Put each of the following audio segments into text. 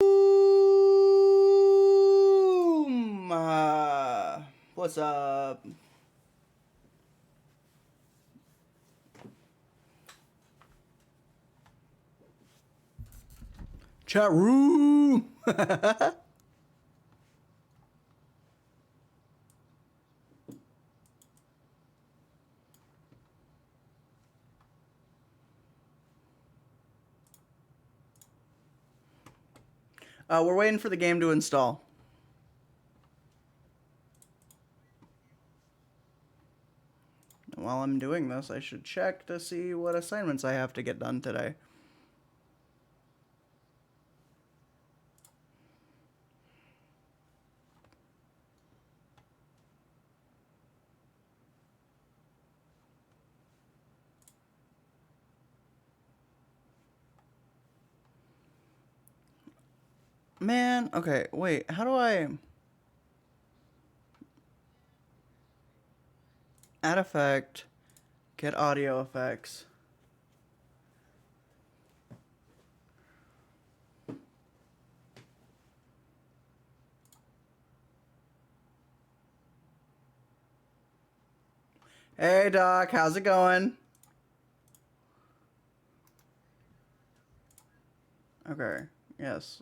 Boom! What's up? Chat room! We're waiting for the game to install. While I'm doing this, I should check to see what assignments I have to get done today. Man, okay, wait, how do I... Add effect, get audio effects. Hey Doc, how's it going? Okay, yes.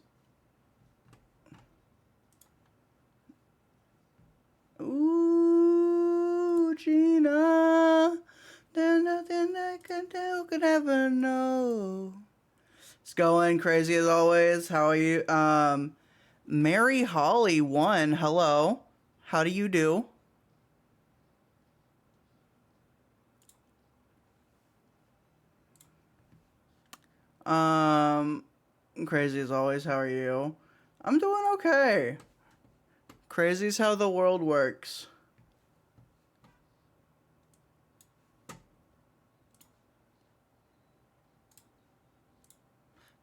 Ooh, Gina, there's nothing I could ever know. It's going crazy as always. How are you? Mary Holly 1, hello. How do you do? Um, Crazy as always. How are you? I'm doing okay. Crazy's how the world works.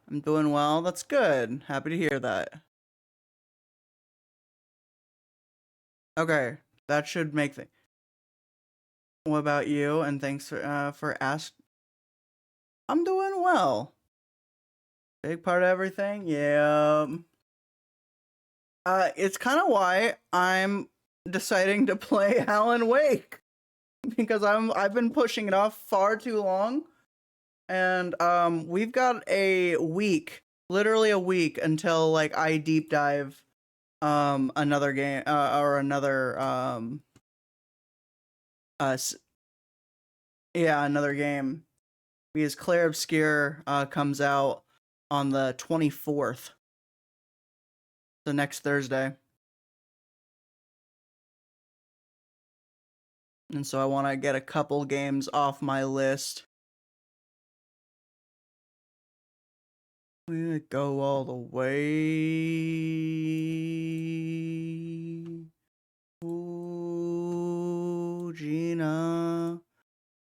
I'm doing well. That's good. Happy to hear that. Okay, that should make things. What about you? And thanks for asking. I'm doing well. Big part of everything. Yeah. It's kind of why I'm deciding to play Alan Wake because I've been pushing it off far too long, and we've got a week, literally a week until like I deep dive another game or another another game because Claire Obscure comes out on the 24th, the next Thursday. And so I want to get a couple games off my list. We go all the way. Ooh, Gina,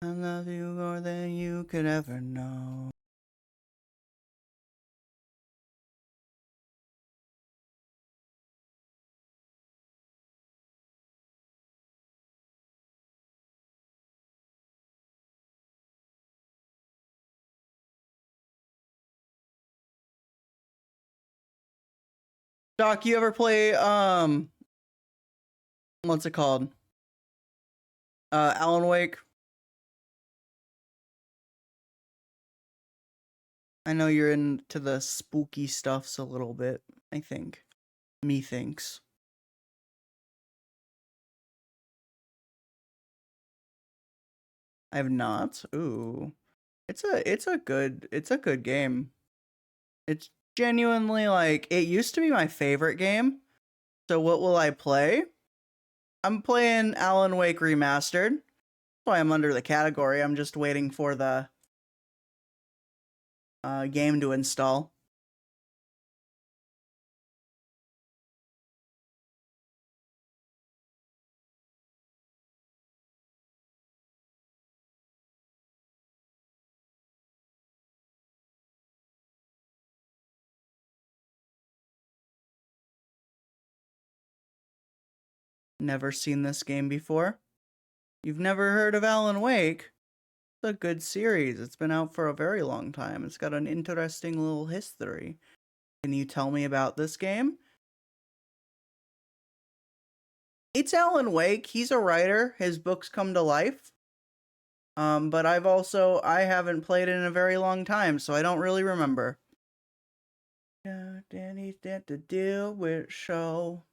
I love you more than you could ever know. Doc, you ever play what's it called? Alan Wake? I know you're into the spooky stuffs a little bit, I think. Methinks. I have not. Ooh. It's a good game. It's genuinely like it used to be my favorite game. So what will I play? I'm playing Alan Wake Remastered. That's why I'm under the category. I'm just waiting for the game to install. Never seen this game before. You've never heard of Alan Wake? It's a good series. It's been out for a very long time. It's got an interesting little history. Can you tell me about this game? It's Alan Wake. He's a writer. His books come to life. But I haven't played it in a very long time, so I don't really remember. Danny's got to deal with show.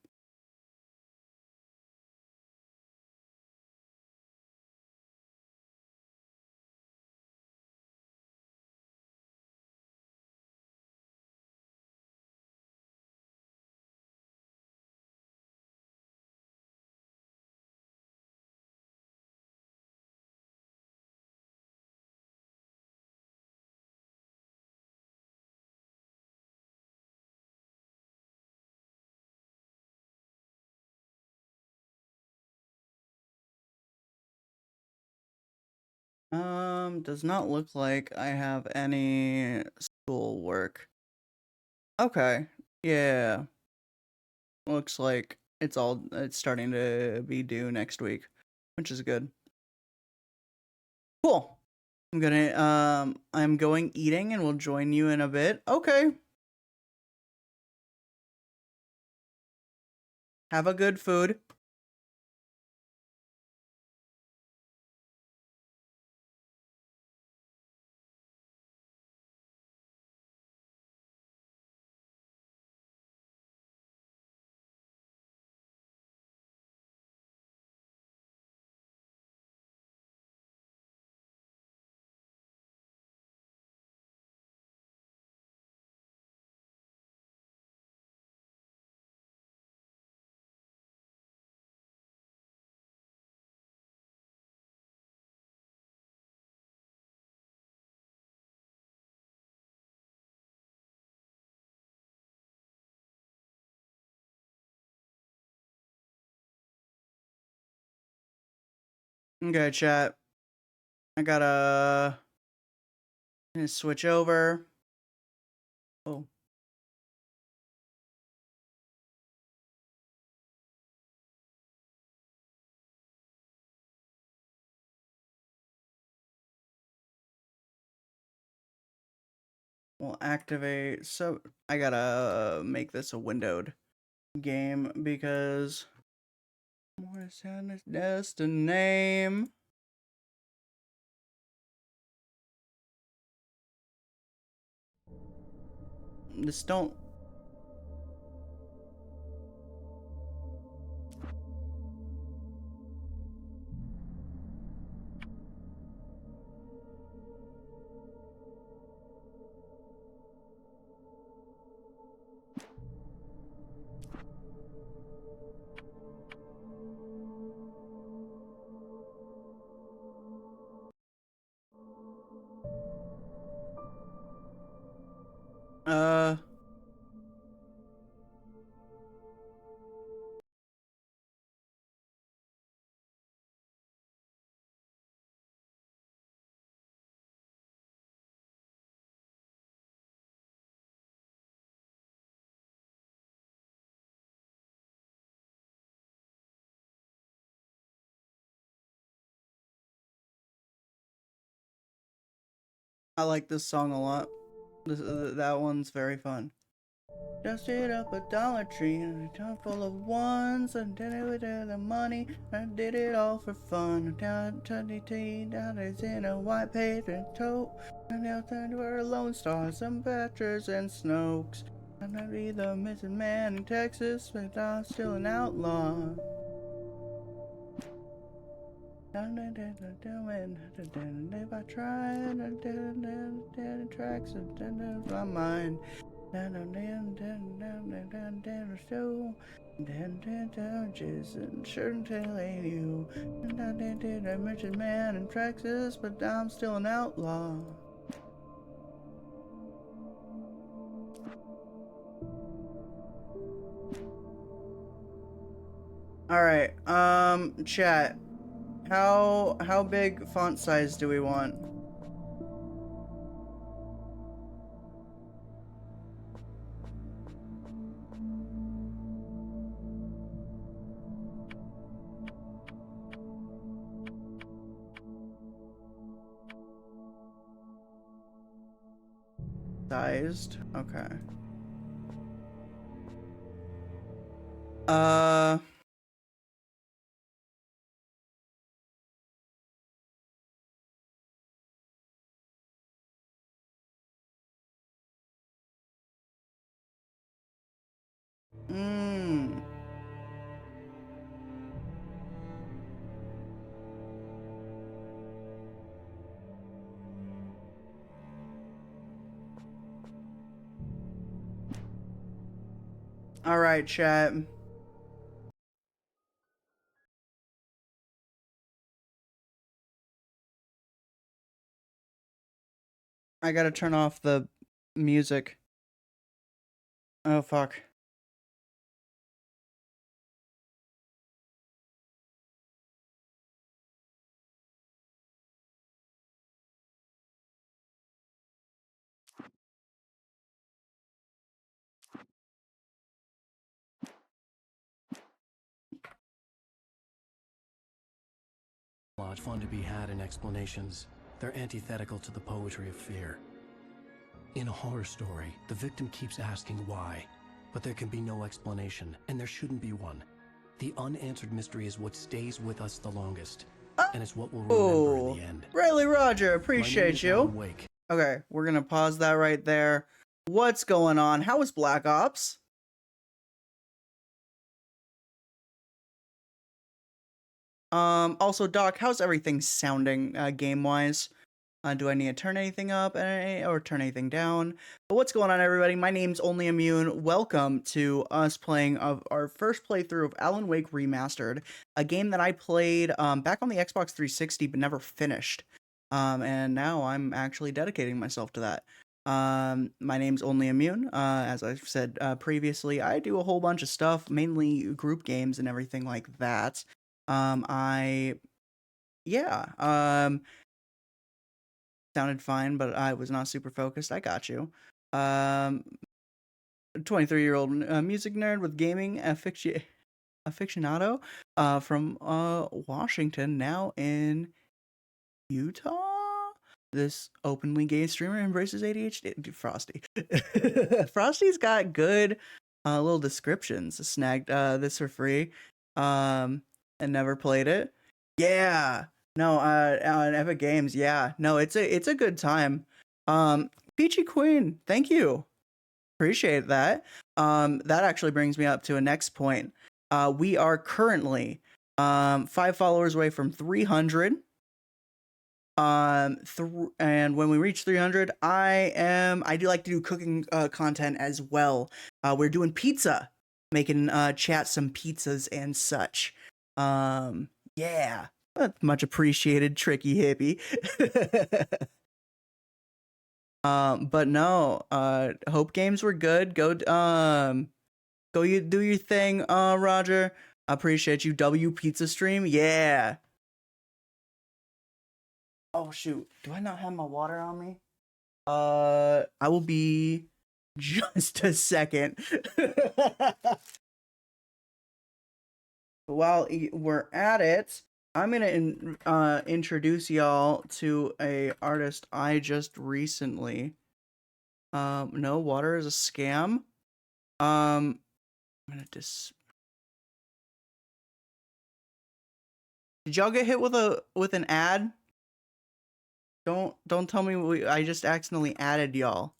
Does not look like I have any school work. Okay. Yeah. Looks like it's starting to be due next week, which is good. Cool. I'm going eating and will join you in a bit. Okay. Have a good food. Okay, chat. I gotta switch over. Oh. We'll activate. So I gotta make this a windowed game because what is that's the name? This don't. Uh. I like this song a lot. That one's very fun. Just hit up a Dollar Tree and a ton full of ones. I did it with the money. I did it all for fun. Down $20 in a white paper tote. And out there were Lone Stars, some Batchers and Snokes. I'm not be the missing man in Texas, but I'm still an outlaw. If I tried, tracks of my mind. Sure telling you. I mentioned man in Texas, but I'm still an outlaw. All right. Chat. How big font size do we want? Sized. Okay. Uh, mm. All right, chat. I gotta turn off the music. Oh, fuck. Large fun to be had in explanations. They're antithetical to the poetry of fear. In a horror story, the victim keeps asking why, but there can be no explanation, and there shouldn't be one. The unanswered mystery is what stays with us the longest, and it's what we'll remember in the end. Riley Roger, appreciate you. Alan Wake. Okay, we're gonna pause that right there. What's going on? How is Black Ops? Also, Doc, how's everything sounding game-wise? Do I need to turn anything up or turn anything down? But what's going on, everybody? My name's Only Immune. Welcome to us playing our first playthrough of Alan Wake Remastered, a game that I played back on the Xbox 360 but never finished. And now I'm actually dedicating myself to that. My name's Only Immune. As I've said previously, I do a whole bunch of stuff, mainly group games and everything like that. Sounded fine, but I was not super focused. I got you. 23-year-old music nerd with gaming aficionado from Washington, now in Utah. This openly gay streamer embraces ADHD. Frosty. Frosty's got good little descriptions. Snagged this for free and never played it. Yeah. No, on Epic Games, yeah. No, it's a good time. Peachy Queen, thank you. Appreciate that. That actually brings me up to a next point. We are currently 5 followers away from 300. And when we reach 300, I do like to do cooking content as well. We're doing pizza, making chat some pizzas and such. Yeah. Much appreciated, tricky hippie. But no, Hope games were good. Go you do your thing, Roger. I appreciate you. W Pizza Stream, yeah. Oh shoot, do I not have my water on me? I will be just a second. While we're at it, I'm gonna introduce y'all to a artist I just recently. No, water is a scam. I'm gonna Did y'all get hit with an ad? Don't tell me I just accidentally added y'all.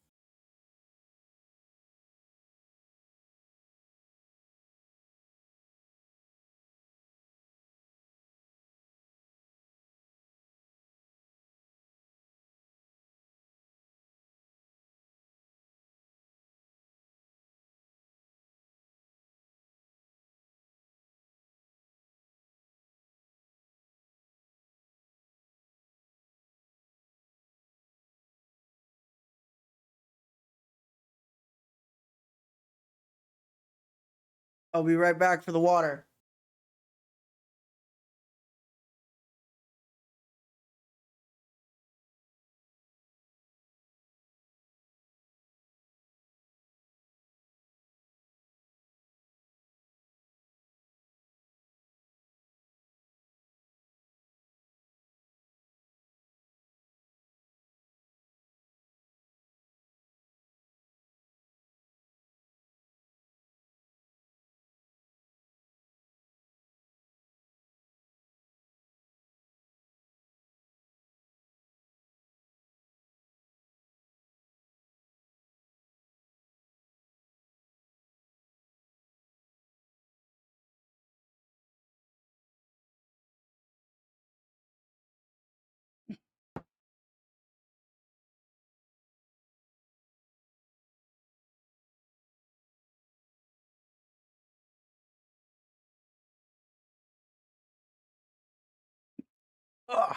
I'll be right back for the water. Ugh.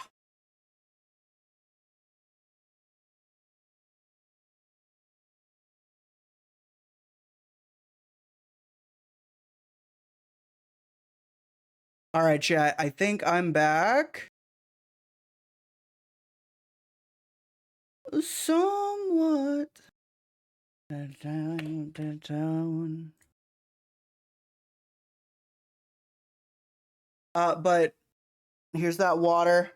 All right, chat. I think I'm back. Somewhat. Down. But here's that water.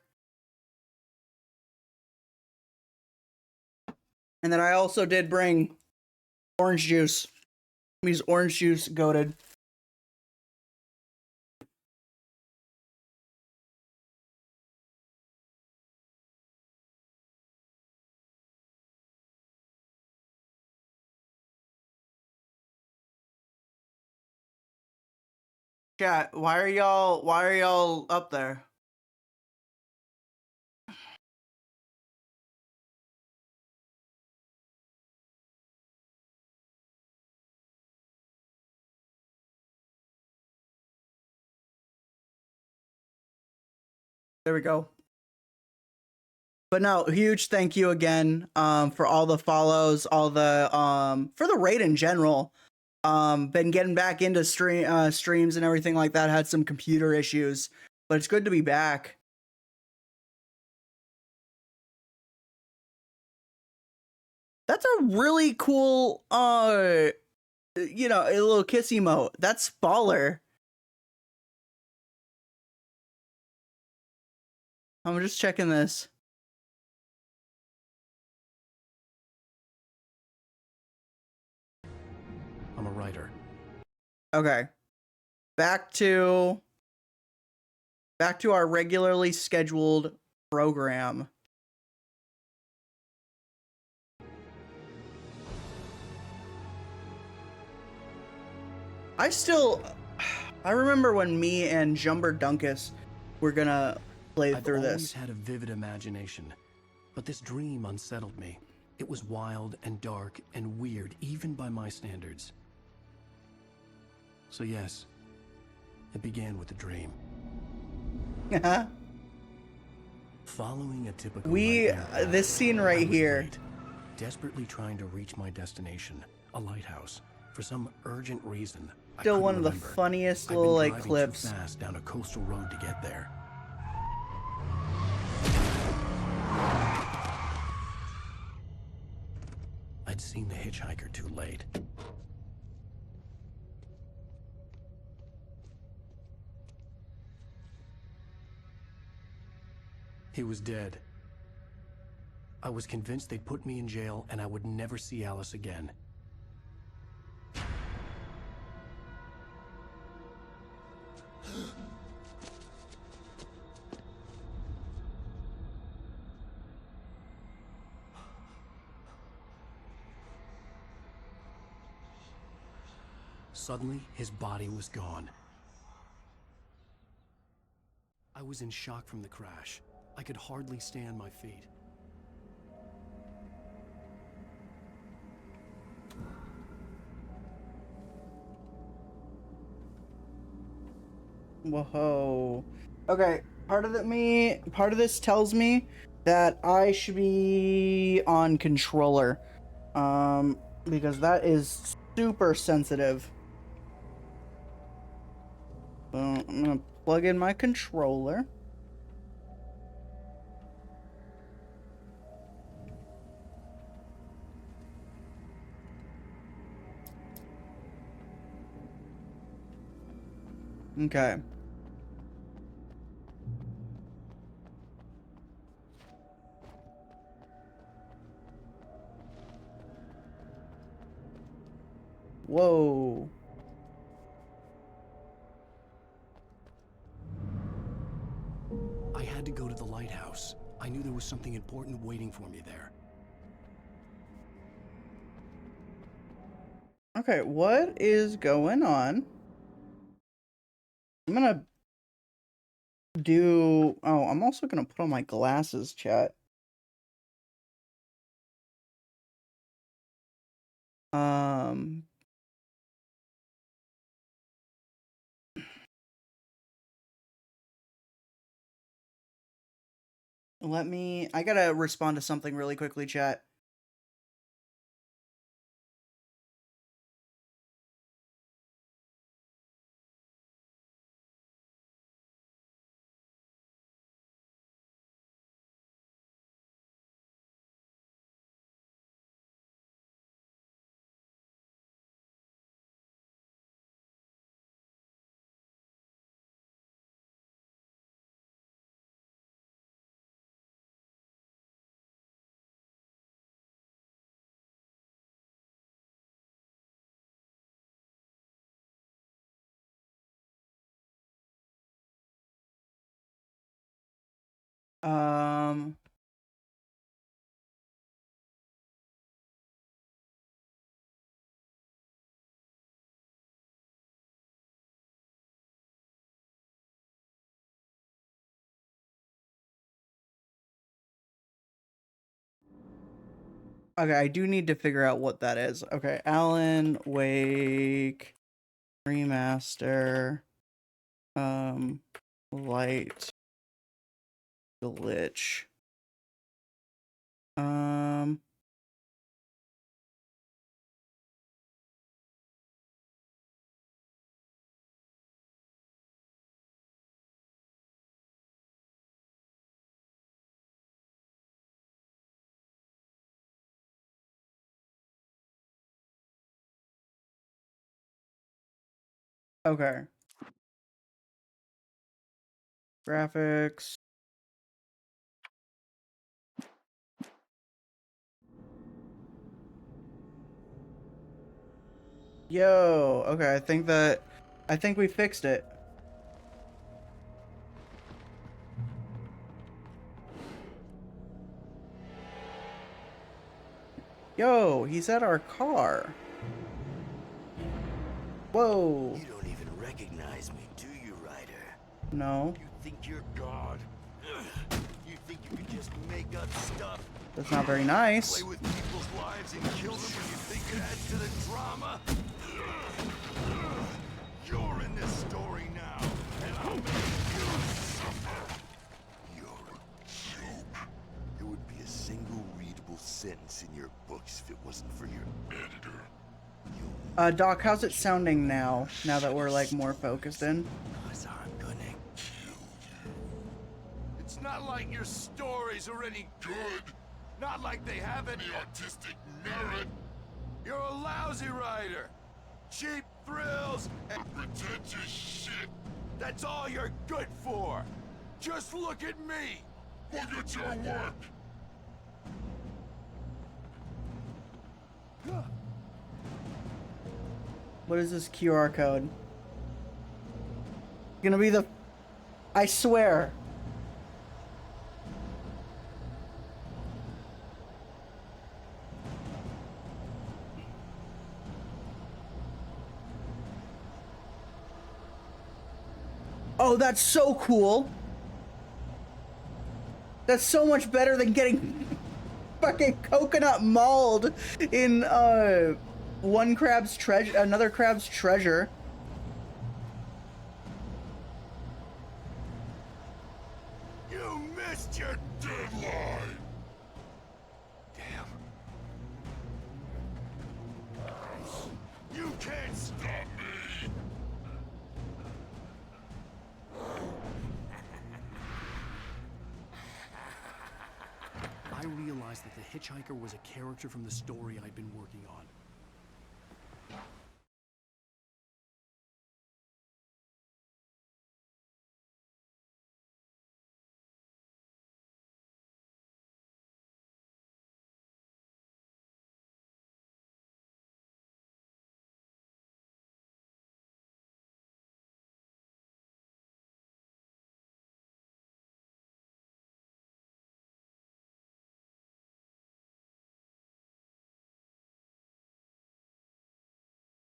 And then I also did bring orange juice. Use orange juice goated. Chat, why are y'all up there? There we go. But no, huge thank you again for all the follows, all the for the raid in general. Been getting back into streams and everything like that. Had some computer issues, but it's good to be back. That's a really cool a little kiss emote. That's baller. I'm just checking this. I'm a writer. Okay. Back to our regularly scheduled program. I remember when me and Jumper Dunkus were gonna play through I've always this. had a vivid imagination, but this dream unsettled me. It was wild and dark and weird, even by my standards. So yes, it began with a dream. Following a typical nightmare path, this scene right I was here. late, desperately trying to reach my destination, a lighthouse. For some urgent reason, Still I one couldn't of the remember. funniest I'd little been like driving clips. too fast down a coastal road to get there. I'd seen the hitchhiker too late. He was dead. I was convinced they'd put me in jail and I would never see Alice again. Suddenly, his body was gone. I was in shock from the crash. I could hardly stand my feet. Whoa. Okay, part of this tells me that I should be on controller. Because that is super sensitive. So I'm gonna plug in my controller. Okay. Whoa. I had to go to the lighthouse. I knew there was something important waiting for me there. Okay, what is going on? I'm gonna do... Oh, I'm also gonna put on my glasses, chat. Um... I gotta respond to something really quickly, chat. Um, okay, I do need to figure out what that is. Okay, Alan Wake remaster, light glitch. Um, okay. Graphics. Yo, okay, I think we fixed it. Yo, he's at our car. Whoa. You don't even recognize me, do you, Ryder? No, You think you're God? Ugh. You think you can just make up stuff? that's not very nice. Play with people's lives and kill them when you think it adds to the drama? Ugh. You're in this story now, and I'll make you suffer. You're a joke. There would be a single readable sentence in your books if it wasn't for your editor. Doc, how's it sounding now? Now that we're like more focused in? Cause I'm gonna kill you. It's not like your stories are any good. Not like they have any artistic merit. You're a lousy writer. Cheap thrills and pretentious shit. That's all you're good for. Just look at me. Look at your work. What is this QR code? Gonna be the... I swear. Oh, that's so cool. That's so much better than getting fucking coconut mauled in one crab's treasure, another crab's treasure. You missed your deadline. Damn. You can't stop me. I realized that the hitchhiker was a character from the story I'd been working on.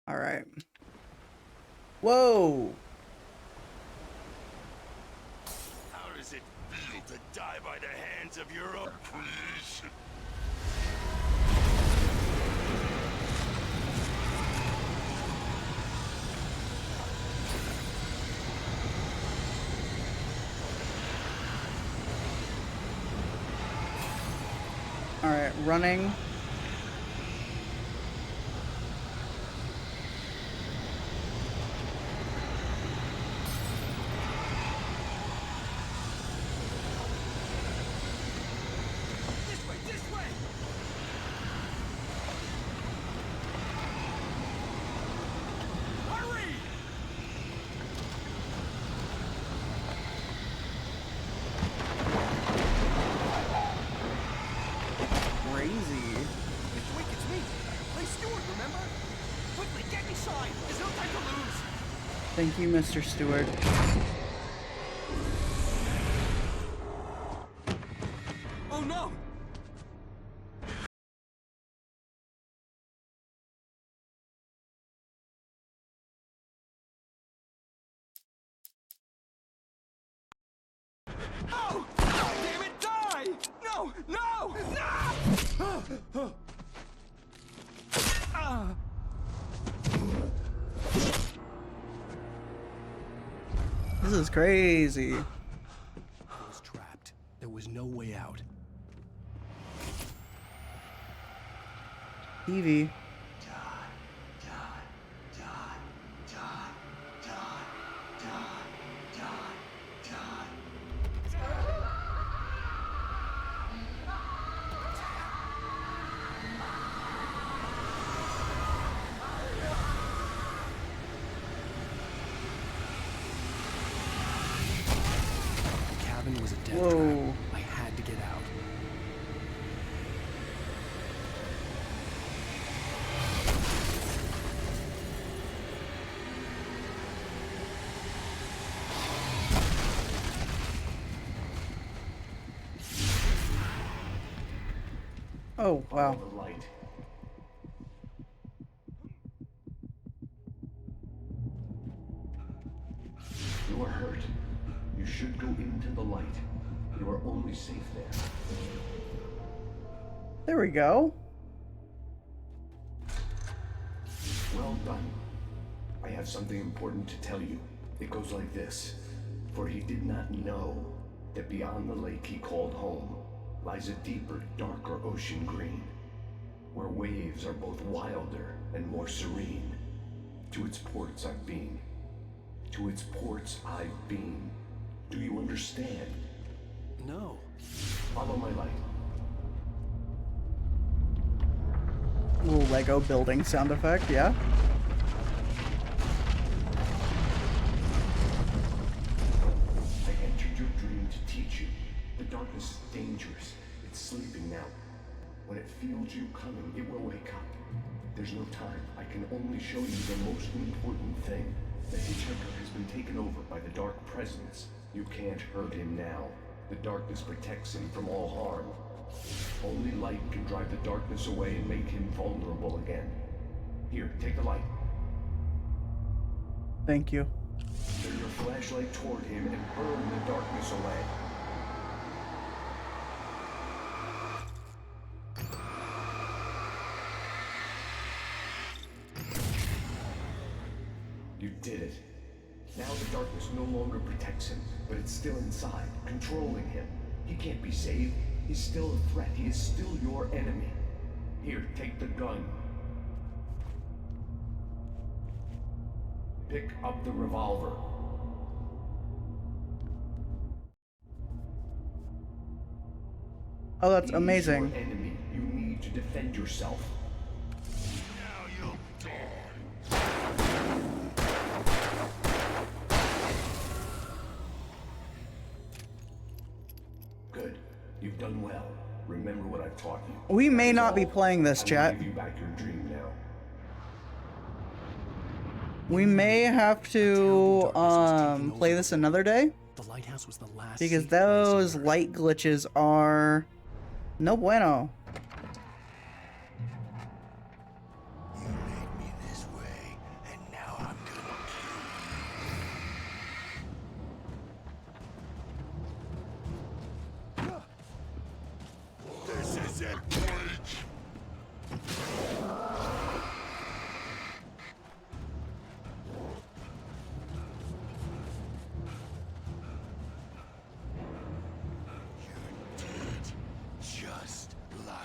All right. Whoa. How does it feel to die by the hands of your own creation? Alright, running. This way! Hurry! Crazy. It's me! Play Stewart, remember? Quickly, get inside! There's no time to lose! Thank you, Mr. Stewart. Oh no! Oh! Damn it, die! No! No! No! This is crazy. I was trapped. There was no way out. TV. The cabin was a death Whoa. trap. I had to get out. Oh, wow. The light. You are hurt. You should go into the light. You are only safe there. There we go. Well done. I have something important to tell you. It goes like this. For he did not know that beyond the lake he called home lies a deeper, darker ocean green, where waves are both wilder and more serene. To its ports I've been. To its ports I've been. Do you understand? No. Follow my light. Little Lego building sound effect, yeah? I entered your dream to teach you. The darkness is dangerous. It's sleeping now. When it feels you coming, it will wake up. There's no time. I can only show you the most important thing. The hitchhiker has been taken over by the dark presence. You can't hurt him now. The darkness protects him from all harm. Only light can drive the darkness away and make him vulnerable again. Here, take the light. Thank you. Turn your flashlight toward him and burn the darkness away. You did it. Now the darkness no longer protects him, but it's still inside, controlling him. He can't be saved. He's still a threat. He is still your enemy. Here, take the gun. Pick up the revolver. Oh, that's He's amazing. your enemy. You need to defend yourself. Now you'll die. Good. You've done well. Remember what I've taught you. We may That is not be all. playing this, I will chat. give you back your dream now. We may have to play this another day The lighthouse was the last because safe place on those Earth. light glitches are no bueno. You made me this way, and now I'm gonna kill you. This is it, Bridge! You did just like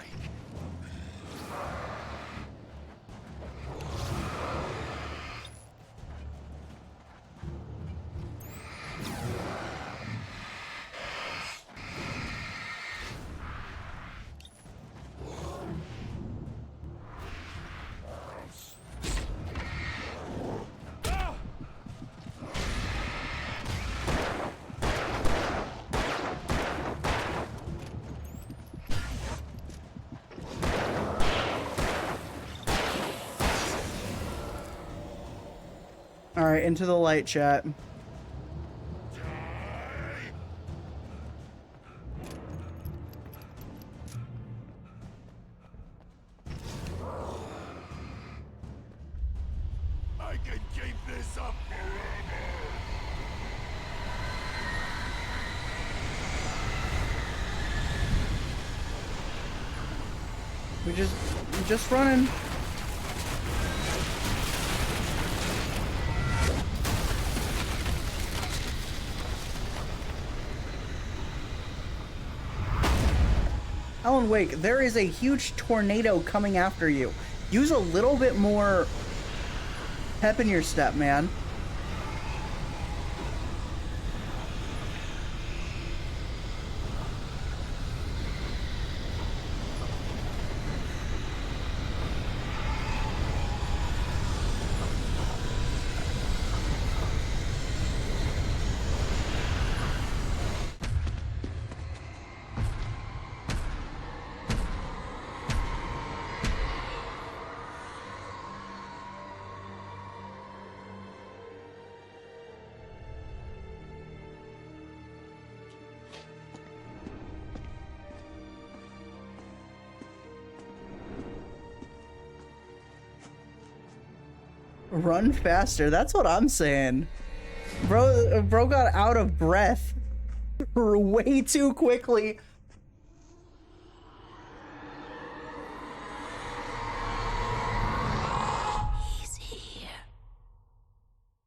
Alright, into the light, chat. I can keep this up forever. We're just running. Alan Wake, there is a huge tornado coming after you. Use a little bit more pep in your step, man. Run faster. That's what I'm saying. Bro got out of breath way too quickly. He's here.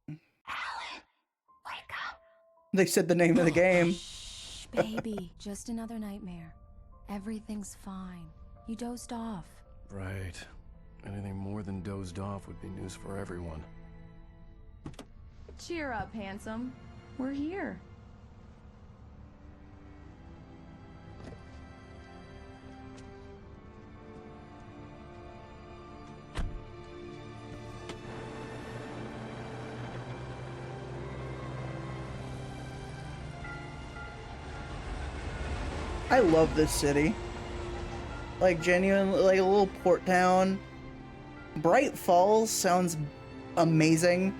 Alan, wake up. They said the name of the game. Baby, just another nightmare. Everything's fine. You dozed off. Right. Anything more than dozed off would be news for everyone. Cheer up, handsome. We're here. I love this city. Like, genuinely, like a little port town. Bright Falls sounds amazing.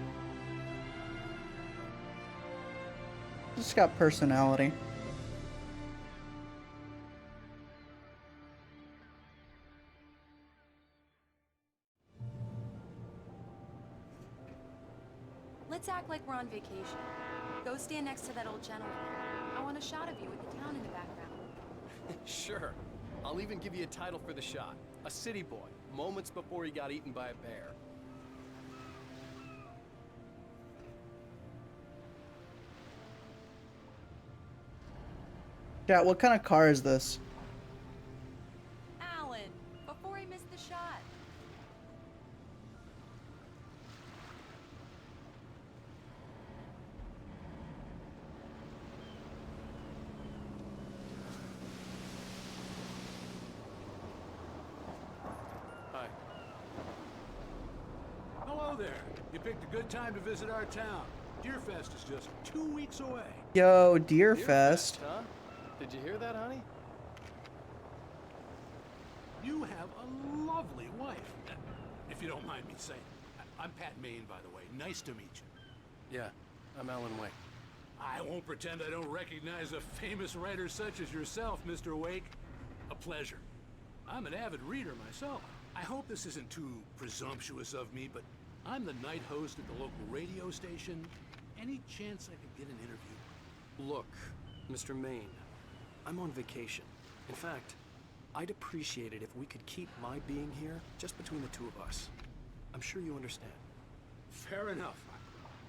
Just got personality. Let's act like we're on vacation. Go stand next to that old gentleman. I want a shot of you with the town in the background. Sure. I'll even give you a title for the shot. A city boy, moments before he got eaten by a bear. Chat, what kind of car is this? Alan, before he missed the shot. Hi. Hello there. You picked a good time to visit our town. Deerfest is just 2 weeks away. Yo, Deerfest. Huh? Did you hear that, honey? You have a lovely wife. If you don't mind me saying. I'm Pat Maine, by the way. Nice to meet you. Yeah, I'm Alan Wake. I won't pretend I don't recognize a famous writer such as yourself, Mr. Wake. A pleasure. I'm an avid reader myself. I hope this isn't too presumptuous of me, but I'm the night host at the local radio station. Any chance I could get an interview? Look, Mr. Maine, I'm on vacation. In fact, I'd appreciate it if we could keep my being here just between the two of us. I'm sure you understand. Fair enough.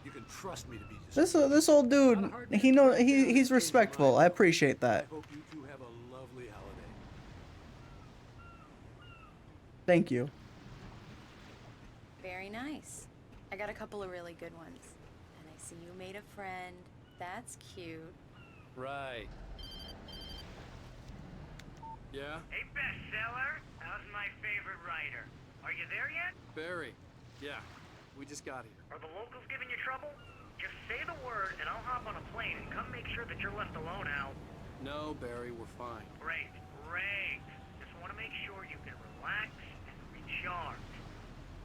You can trust me to be This old dude, he's respectful. I appreciate that. I hope you two have a lovely holiday. Thank you. Very nice. I got a couple of really good ones. And I see you made a friend. That's cute. Right. Yeah? Hey, bestseller. How's my favorite writer? Are you there yet? Barry. Yeah, we just got here. Are the locals giving you trouble? Just say the word, and I'll hop on a plane and come make sure that you're left alone, Al. No, Barry, we're fine. Great, great. Just want to make sure you can relax and recharge.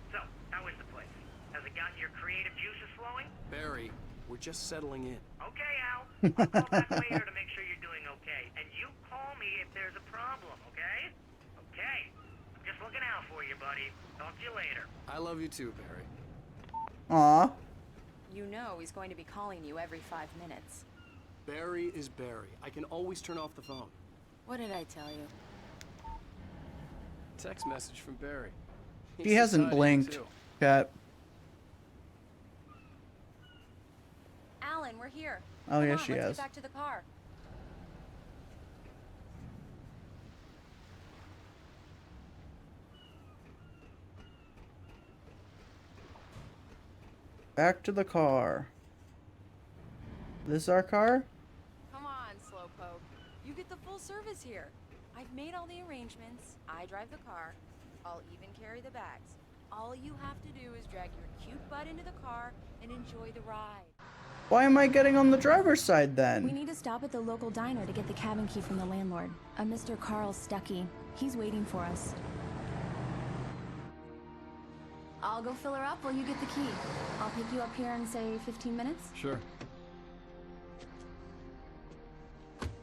So, how is the place? Has Has it gotten your creative juices flowing? Barry, we're just settling in. Okay, Al. I'll call back later to make sure you're doing okay. And you call me if there's a problem, okay? Okay. I'm just looking out for you, buddy. Talk to you later. I love you too, Barry. Aw. You know he's going to be calling you every 5 minutes. Barry is Barry. I can always turn off the phone. What did I tell you? Text message from Barry. He hasn't decided blinked. to. Cat. Alan, we're here. Oh, Come yeah, on, she let's has. get back to the car. Back to the car. This our car? Come on, Slowpoke. You get the full service here. I've made all the arrangements. I drive the car. I'll even carry the bags. All you have to do is drag your cute butt into the car and enjoy the ride. Why am I getting on the driver's side We then? need to stop at the local diner to get the cabin key from the landlord, a Mr. Carl Stuckey. He's waiting for us. I'll go fill her up while you get the key. I'll pick you up here in, say, 15 minutes. Sure.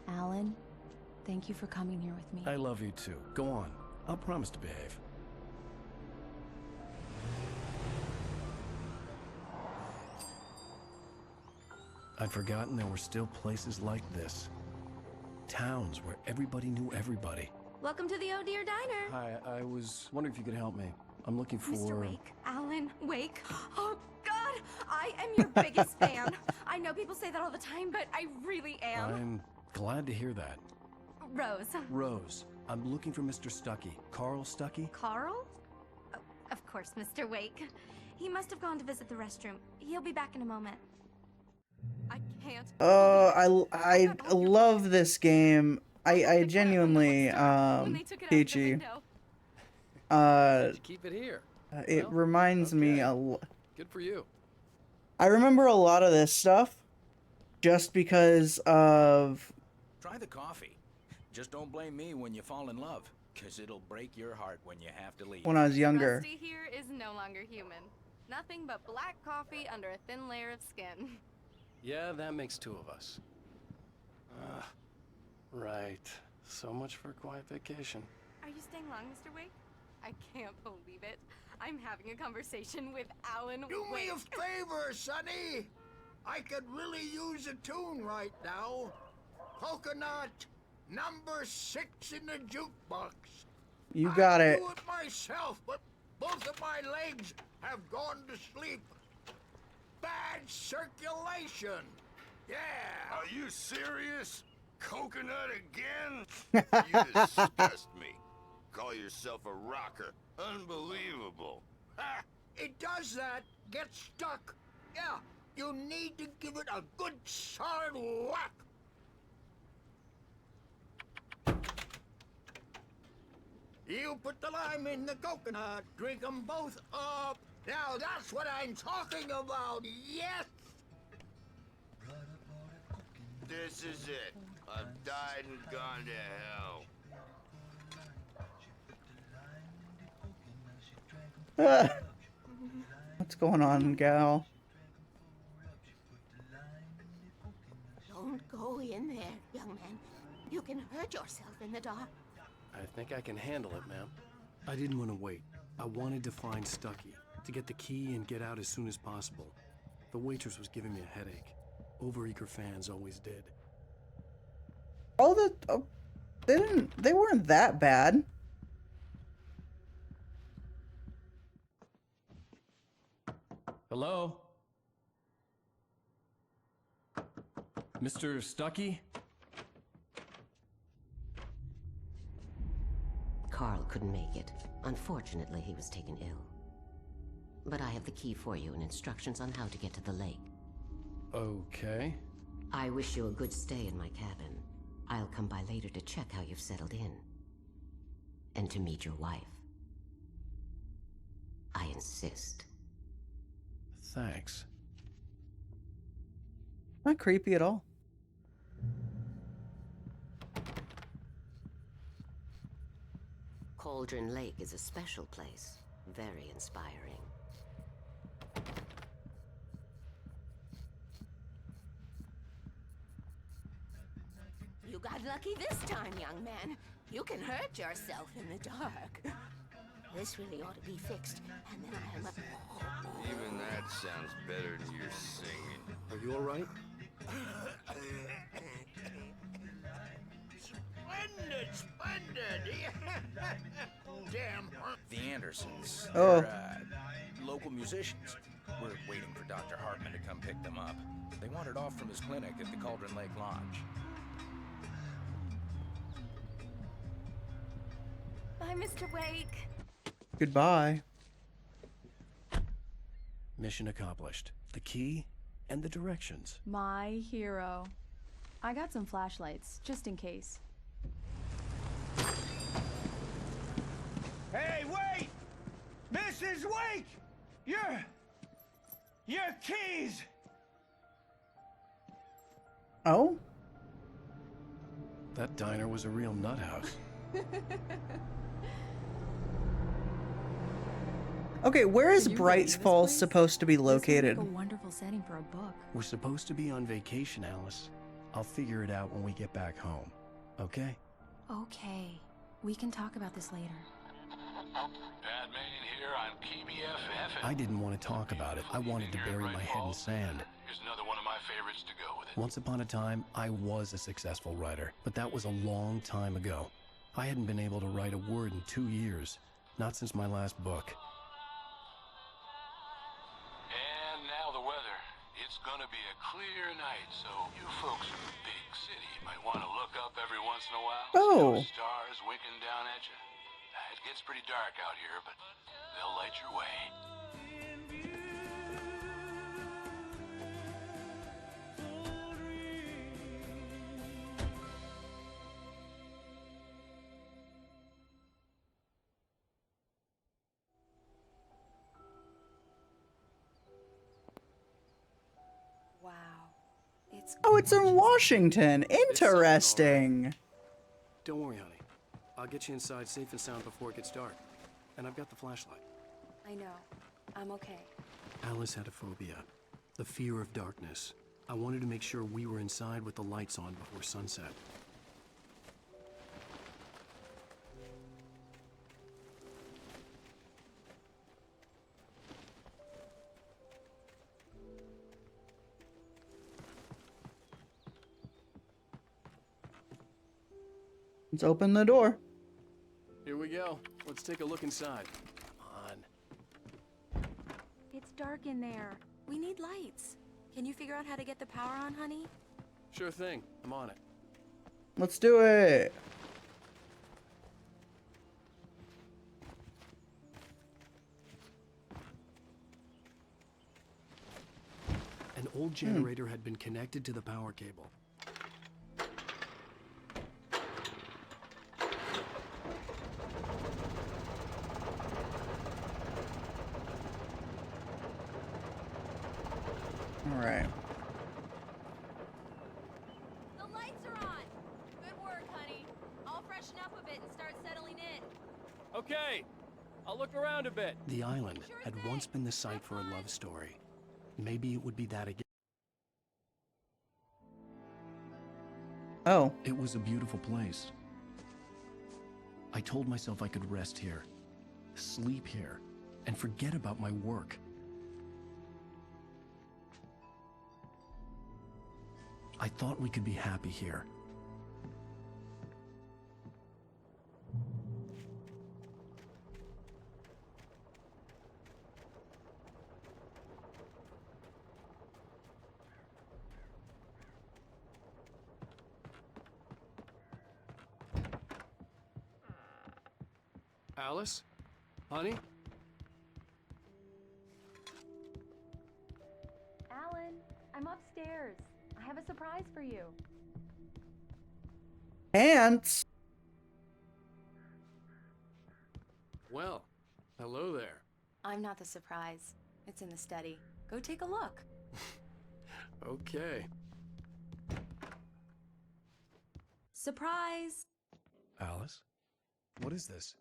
Alan, thank you for coming here with me. I love you too. Go on. I'll promise to behave. I'd forgotten there were still places like this. Towns where everybody knew everybody. Welcome to the Oh Dear Diner. Hi, I was wondering if you could help me. I'm looking for... Mr. Wake. Alan Wake. Oh, God! I am your biggest fan. I know people say that all the time, but I really am. I'm glad to hear that. Rose. Rose, I'm looking for Mr. Stuckey. Carl Stuckey? Carl? Oh, of course, Mr. Wake. He must have gone to visit the restroom. He'll be back in a moment. I can't. I love this game. I genuinely, Peachy. Did you keep it here? It Well, reminds me okay. Good for you. I remember a lot of this stuff just because of... Try the coffee. Just don't blame me when you fall in love, because it'll break your heart when you have to leave. when I was younger. Rusty here is no longer human. Nothing but black coffee under a thin layer of skin. Yeah, that makes two of us. Right. So much for a quiet vacation. Are you staying long, Mr. Wake? I can't believe it. I'm having a conversation with Alan Do Wake. me a favor, Sonny. I could really use a tune right now. Coconut, number 6 in the jukebox. You got I it. do it myself, but both of my legs have gone to sleep. Bad circulation. Yeah. Are you serious? Coconut again? You disgust me. Call yourself a rocker. Unbelievable. Ha! It does that. Get stuck. Yeah, you need to give it a good solid whack. You put the lime in the coconut, drink them both up. Now that's what I'm talking about, yes! This is it. I've died and gone to hell. What's going on, gal? Don't go in there, young man. You can hurt yourself in the dark. I think I can handle it, ma'am. I didn't want to wait. I wanted to find Stuckey, to get the key and get out as soon as possible. The waitress was giving me a headache. Overeager fans always did. All the... they weren't that bad. Hello? Mr. Stuckey? Carl couldn't make it. Unfortunately, he was taken ill. But I have the key for you and instructions on how to get to the lake. Okay. I wish you a good stay in my cabin. I'll come by later to check how you've settled in. And to meet your wife. I insist. Thanks. Not creepy at all. Cauldron Lake is a special place. Very inspiring. Lucky this time, young man. You can hurt yourself in the dark. This really ought to be fixed, and then I'll... Even that sounds better than your singing. Are you all right? Splendid! Damn. The Andersons. Oh. They're, local musicians. We're waiting for Dr. Hartman to come pick them up. They wandered off from his clinic at the Cauldron Lake Lodge. Bye, Mr. Wake. Goodbye. Mission accomplished. The key and the directions. My hero. I got some flashlights, just in case. Hey, wait! Mrs. Wake! Your keys! Oh? That diner was a real nut house. Okay, where is Can you Bright believe this Falls place? supposed to be This seems located? like a wonderful setting for a book. We're supposed to be on vacation, Alice. I'll figure it out when we get back home. Okay? Okay. We can talk about this later. Bad man here on KBFF. I didn't want to talk about it. I wanted to bury my head in sand. Here's another one of my favorites to go with it. Once upon a time, I was a successful writer, but that was a long time ago. I hadn't been able to write a word in 2 years, not since my last book. And now the weather. It's gonna be a clear night, so you folks in the big city might want to look up every once in a while. See Oh. those stars winking down at you. It gets pretty dark out here, but they'll light your way. Wow. It's Oh, it's in gorgeous. Washington. Interesting. Don't worry, honey. I'll get you inside safe and sound before it gets dark. And I've got the flashlight. I know. I'm okay. Alice had a phobia. The fear of darkness. I wanted to make sure we were inside with the lights on before sunset. Let's open the door. Here we go. Let's take a look inside. Come on. It's dark in there. We need lights. Can you figure out how to get the power on, honey? Sure thing. I'm on it. Let's do it. An old generator had been connected to the power cable. All right. The lights are on. Good work, honey. I'll freshen up a bit and start settling in. Okay. I'll look around a bit. The island had once been the site for a love story. Maybe it would be that again. Oh. It was a beautiful place. I told myself I could rest here, sleep here, and forget about my work. I thought we could be happy here. Alice? Honey? Alan, I'm upstairs. I have a surprise for you. Pants. Well, hello there. I'm not the surprise. It's in the study. Go take a look. Okay. Surprise! Alice? What is this?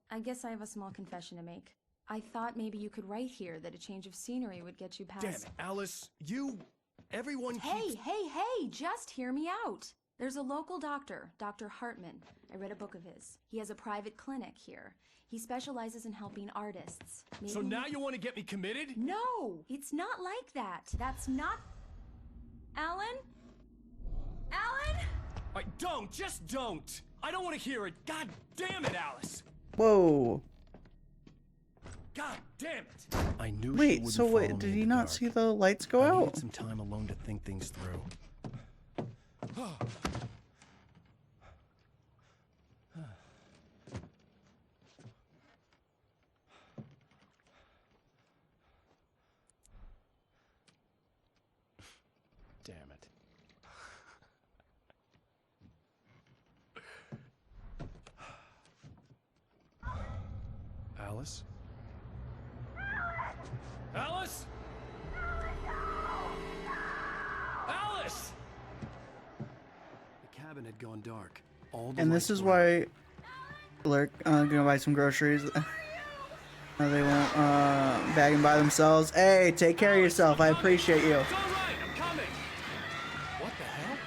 I guess I have a small confession to make. I thought maybe you could write here that a change of scenery would get you past... Damn it, Alice, you... Everyone Hey, keeps... hey, hey! Just hear me out! There's a local doctor, Dr. Hartman. I read a book of his. He has a private clinic here. He specializes in helping artists. So now you want to get me committed? No! It's not like that. That's not... Alan? Alan? Just don't! I don't want to hear it! God damn it, Alice! Whoa. God damn it! I knew she Wait, wouldn't so follow wait, me did in he the not dark. see the lights go I out? needed some time alone to think things through. Damn it. Alice? Alice? Alice! The cabin had gone dark. All the And this lights is were out. why Lurk gonna buy some groceries. They won't bag and by themselves. Hey, take care of yourself. I appreciate you. It's all right, I'm coming! What the hell?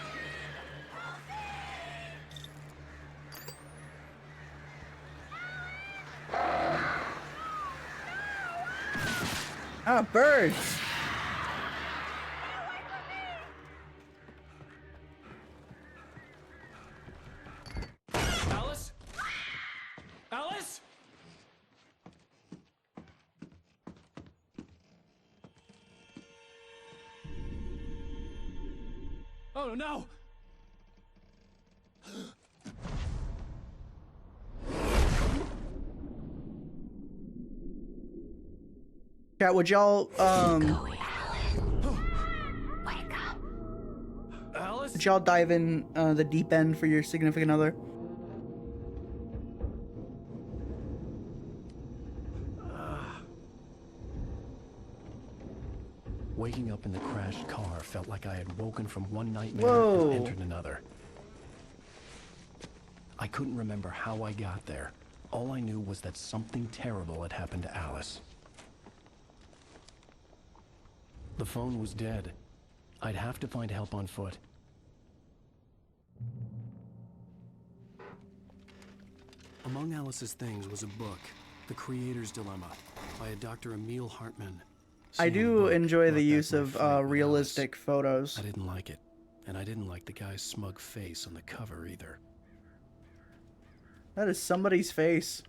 Ah, birds. Alice? Alice? Oh no! Chat, would y'all Alice? would y'all dive in the deep end for your significant other? Waking up in the crashed car felt like I had woken from one nightmare Whoa. and entered another. I couldn't remember how I got there. All I knew was that something terrible had happened to Alice. The phone was dead. I'd have to find help on foot. Among Alice's things was a book, The Creator's Dilemma, by a Dr. Emil Hartman. I Seeing the do book enjoy brought the back use my of fight with realistic Alice. photos. I didn't like it, and I didn't like the guy's smug face on the cover either. That is somebody's face.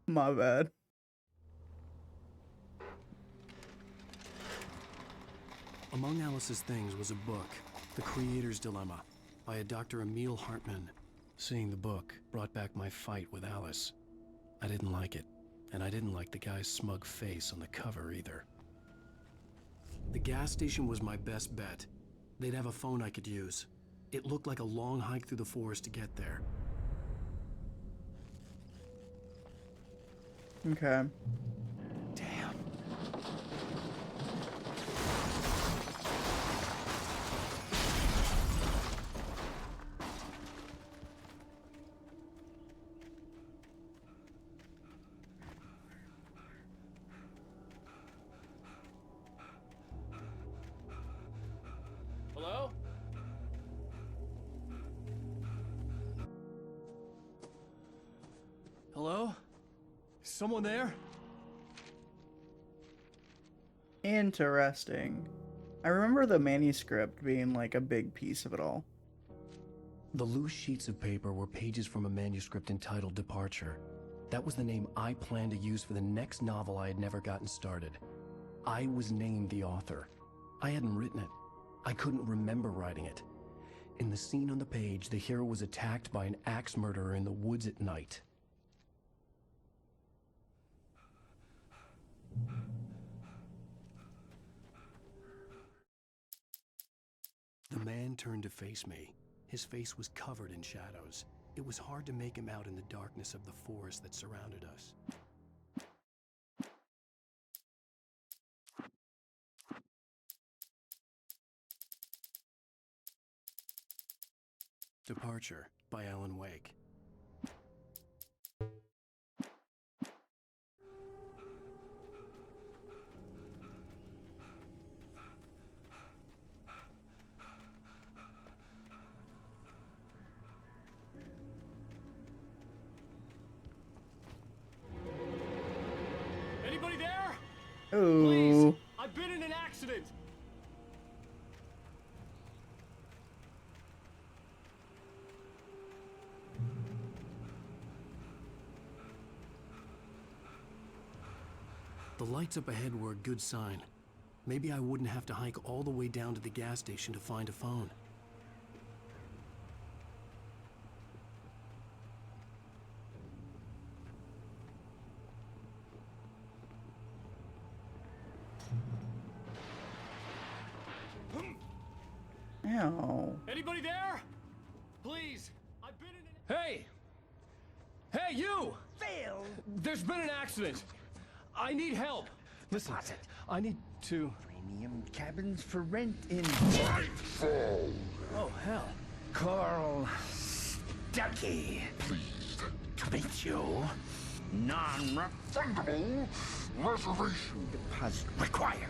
My bad. Among Alice's things was a book, The Creator's Dilemma, by a Dr. Emil Hartman. Seeing the book brought back my fight with Alice. I didn't like it, and I didn't like the guy's smug face on the cover either. The gas station was my best bet. They'd have a phone I could use. It looked like a long hike through the forest to get there. Okay. Damn. Hello? Hello? Is someone there? Interesting. I remember the manuscript being like a big piece of it all. The loose sheets of paper were pages from a manuscript entitled Departure. That was the name I planned to use for the next novel I had never gotten started. I was named the author. I hadn't written it. I couldn't remember writing it. In the scene on the page, the hero was attacked by an axe murderer in the woods at night. The man turned to face me. His face was covered in shadows. It was hard to make him out in the darkness of the forest that surrounded us. Departure by Alan Wake. Ooh. I've been in an accident! The lights up ahead were a good sign. Maybe I wouldn't have to hike all the way down to the gas station to find a phone. Ow. Anybody there? Please, I've been in an... Hey! Hey, you! Phil! There's been an accident! I need help! Listen, I need to... Premium cabins for rent in... Oh, hell. Carl Stucky. Pleased to meet you. Non-refundable reservation deposit required.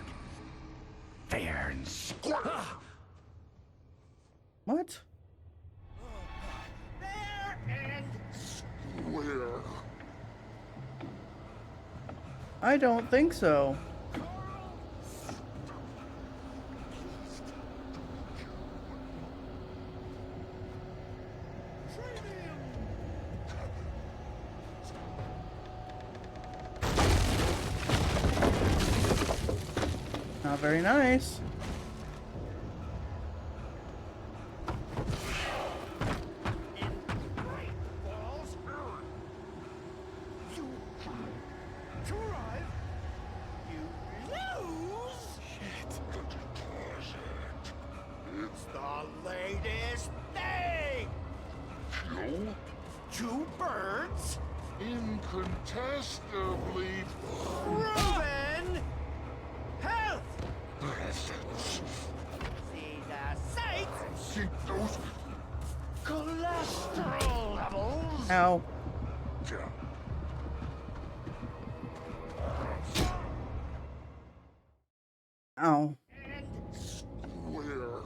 Fair and square. What? Fair and square. I don't think so. Not very nice. Two birds incontestably proven health. Presence. See the sights. See those cholesterol levels. Ow. Ow. And square.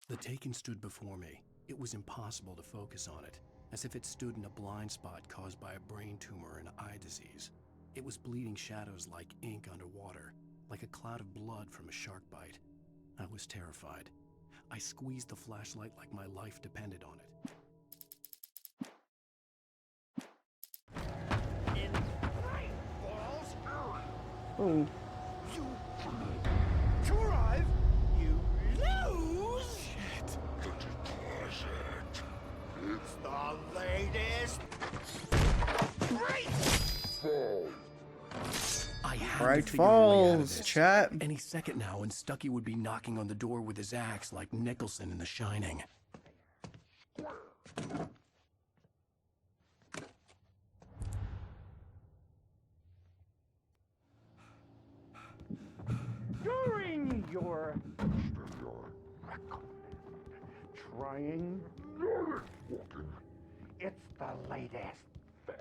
The Taken stood before me. It was impossible to focus on it, as if it stood in a blind spot caused by a brain tumor and eye disease. It was bleeding shadows like ink underwater, like a cloud of blood from a shark bite. I was terrified. I squeezed the flashlight like my life depended on it. In Great Falls, Oh. you to arrive, you lose. Shit. It's the latest. Great Falls. I had Bright to figure a way out of Falls, this. chat. Any second now, and Stucky would be knocking on the door with his axe like Nicholson in The Shining. During your trying it's the latest thing.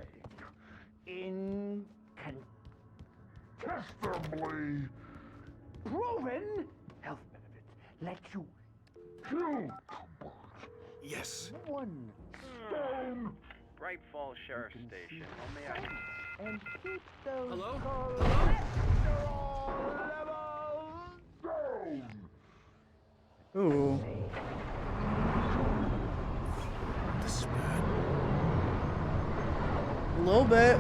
Incontestably proven health benefits let you kill Yes. one stone Bright Falls Sheriff Station. How may I... and keep those Hello? cholesterol levels down. Ooh. This is bad. A little bit.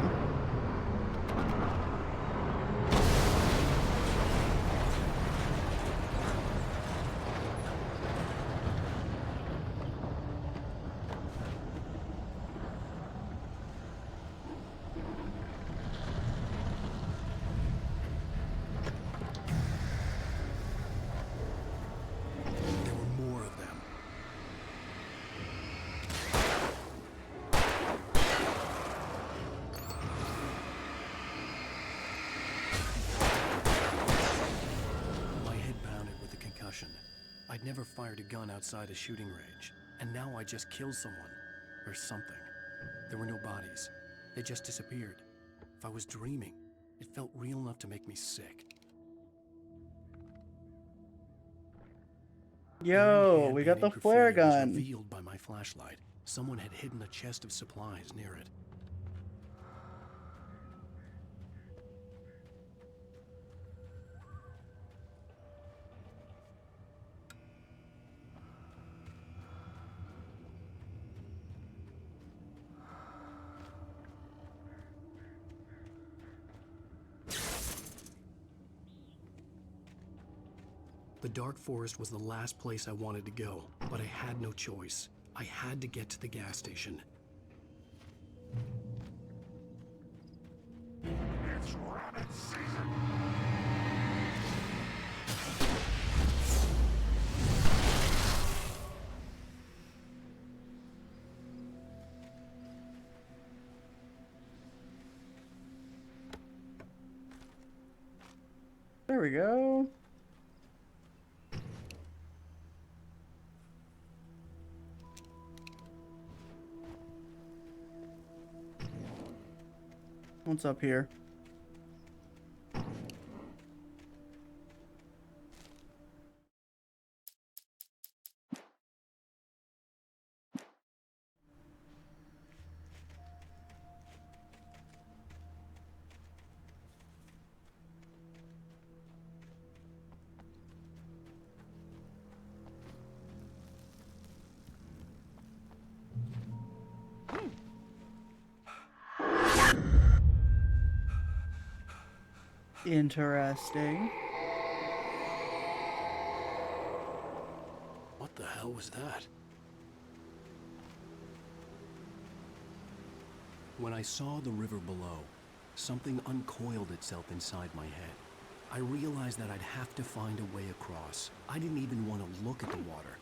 There were more of them. My head pounded with the concussion. I'd never fired a gun outside a shooting range, and now I just killed someone. Or something. There were no bodies. They just disappeared. If I was dreaming, It felt real enough to make me sick. Yo, we got the flare Graffiti was gun. revealed by my flashlight. Someone had hidden a chest of supplies near it. The dark forest was the last place I wanted to go, but I had no choice. I had to get to the gas station. It's rabbit season. There we go. What's up here? Interesting. What the hell was that? When I saw the river below, something uncoiled itself inside my head. I realized that I'd have to find a way across. I didn't even want to look at the water.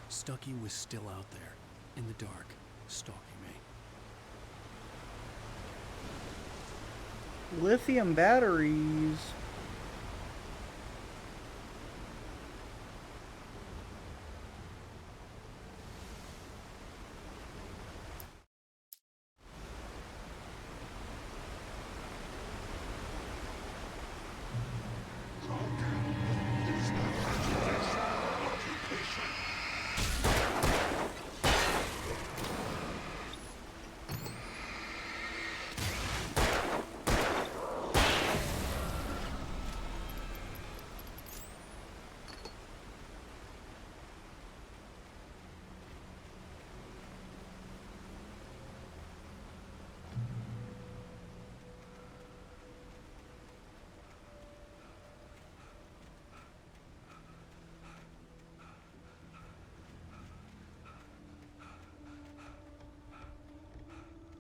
Stucky was still out there, in the dark, stalking me. Lithium batteries.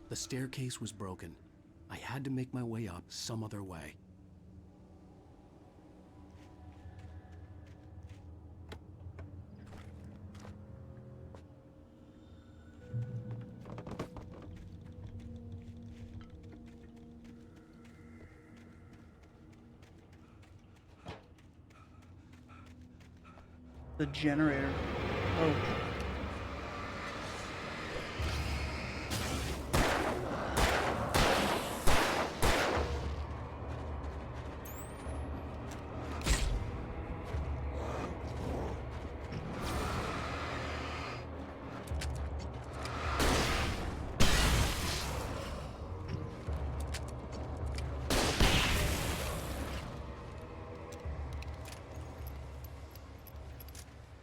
The staircase was broken. I had to make my way up some other way. The generator. Oh.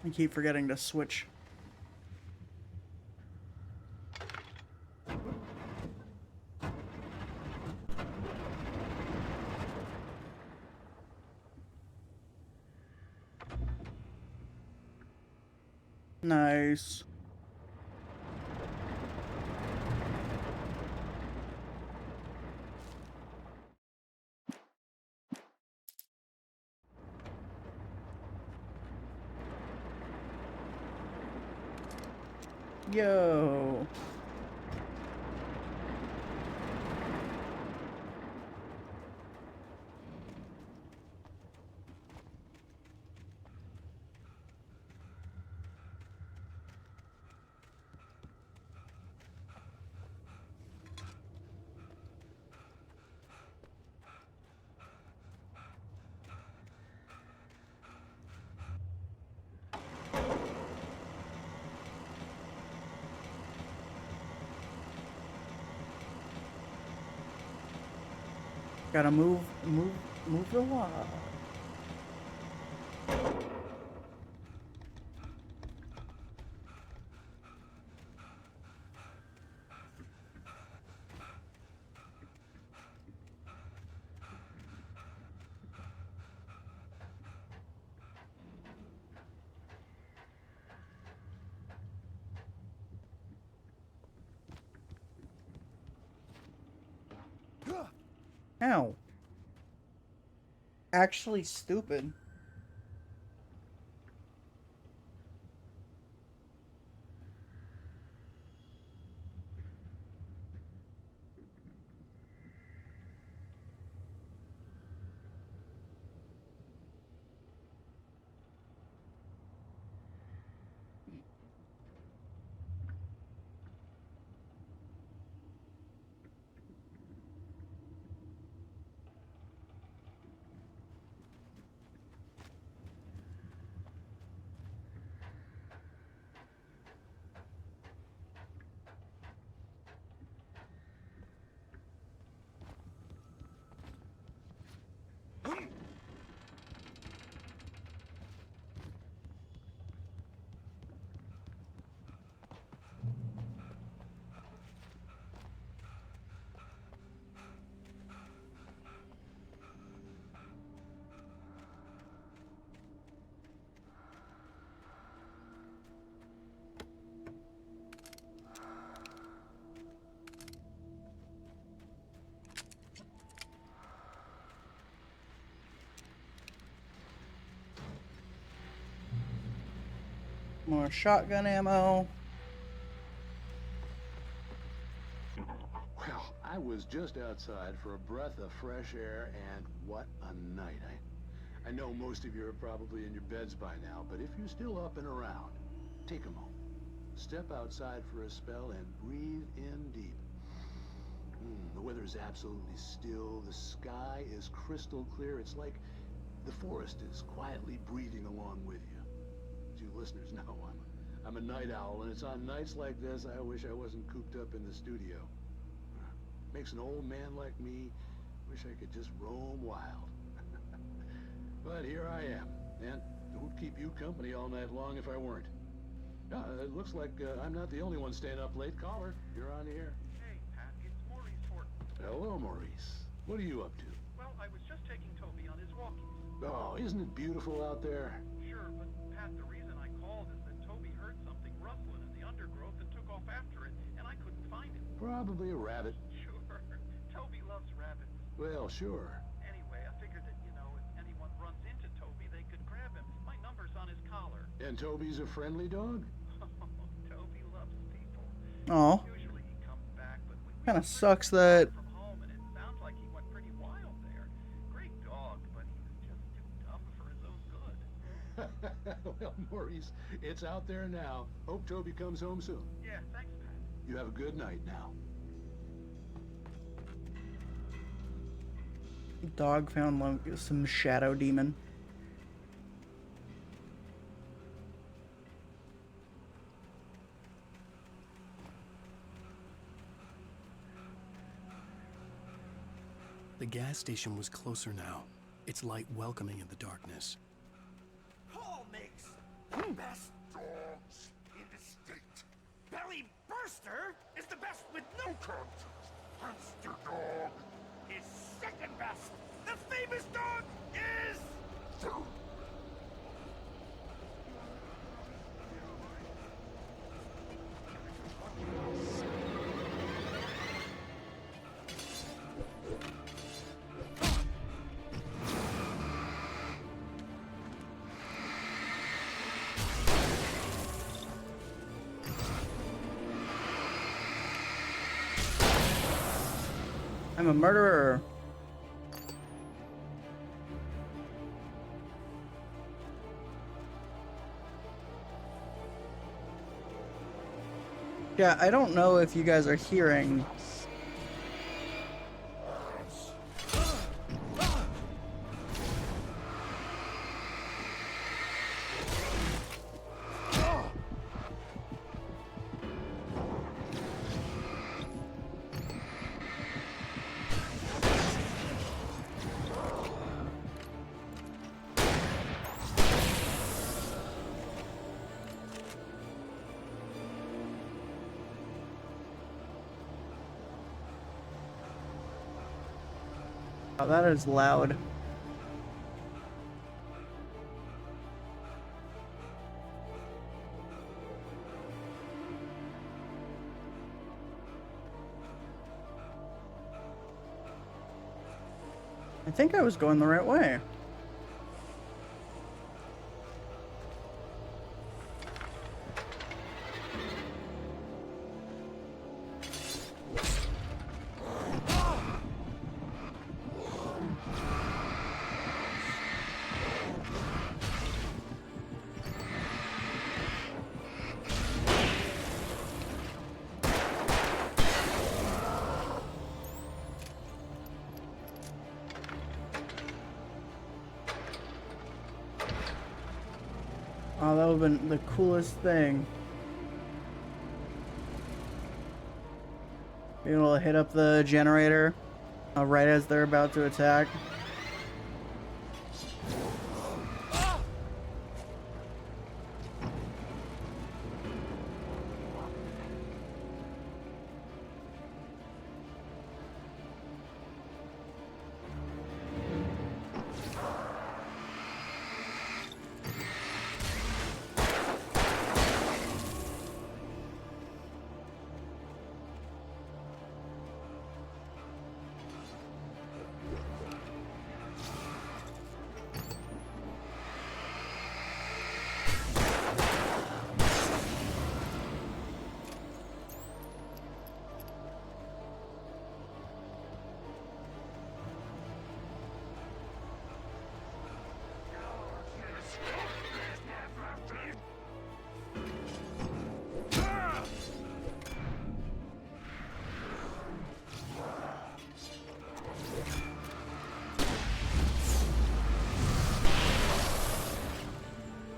I keep forgetting to switch. Nice. Yo. Gotta move the log. Ow. Actually stupid. More shotgun ammo. Well, I was just outside for a breath of fresh air, and what a night. I know most of you are probably in your beds by now, but if you're still up and around, take a moment. Step outside for a spell and breathe in deep. The weather is absolutely still. The sky is crystal clear. It's like the forest is quietly breathing along with you. As you listeners know, I'm a night owl, and it's on nights like this I wish I wasn't cooped up in the studio. Makes an old man like me wish I could just roam wild. But here I am, and it would keep you company all night long if I weren't. It looks like I'm not the only one staying up late. Caller, you're on the air. Hey, Pat, it's Maurice Horton. Hello, Maurice. What are you up to? Well, I was just taking Toby on his walkies. Oh, isn't it beautiful out there? Sure, but Pat, the reason I called is that Toby heard something rustling in the undergrowth and took off after it, and I couldn't find it. Probably a rabbit. Sure. Toby loves rabbits. Well, sure. Anyway, I figured that, if anyone runs into Toby, they could grab him. My number's on his collar. And Toby's a friendly dog? Toby loves people. Oh. Usually he comes back, but Kind of sucks that. from home, and it sounds like he went pretty wild there. Great dog, but he was just too dumb for his own good. Well, Maurice, it's out there now. Hope Toby comes home soon. Yeah, thanks, Pat. You have a good night now. Dog found some shadow demon. The gas station was closer now, its light welcoming in the darkness. Paul makes the best dogs in the state. Belly Burster is the best with no contest. Hamster Dog is second best. The famous dog is... I'm a murderer. Yeah, I don't know if you guys are hearing. Oh, that is loud. I think I was going the right way. Oh, that would have been the coolest thing. Being able to hit up the generator right as they're about to attack.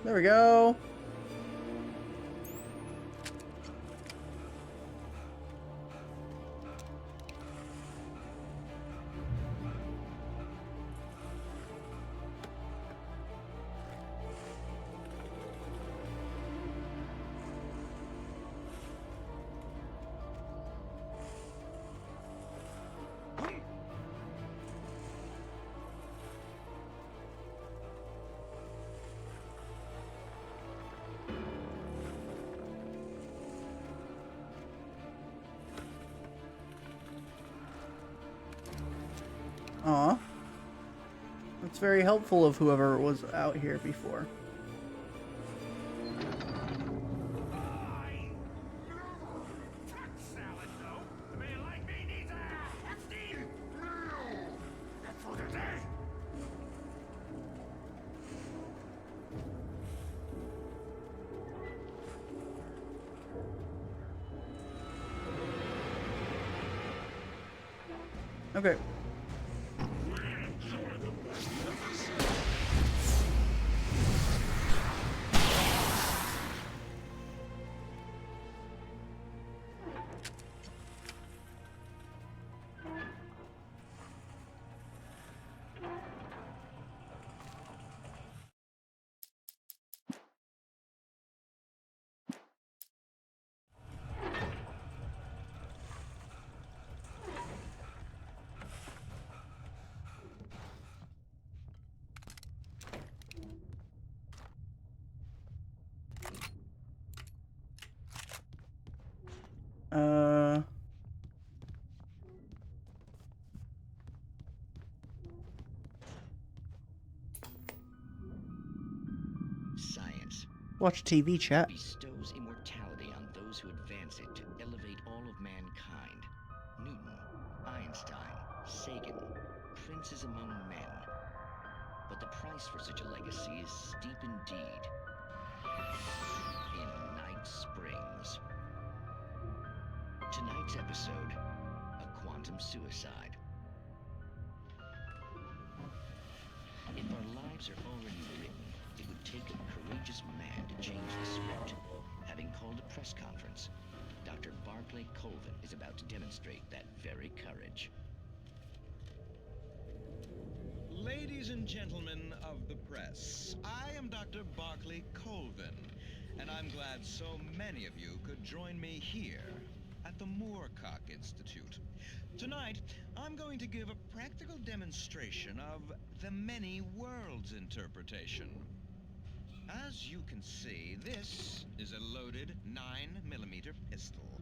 There we go. Aw. That's very helpful of whoever was out here before. Okay. Science. Watch TV chat. Bestows immortality on those who advance it to elevate all of mankind. Newton, Einstein, price for such a legacy is steep indeed. In Night Springs. Tonight's episode, a quantum suicide. If our lives are already written, it would take a courageous man to change the script. Having called a press conference, Dr. Barclay Colvin is about to demonstrate that very courage. Ladies and gentlemen of the press, I am Dr. Barclay Colvin, and I'm glad so many of you could join me here at the Moorcock Institute. Tonight, I'm going to give a practical demonstration of the many worlds interpretation. As you can see, this is a loaded 9mm pistol.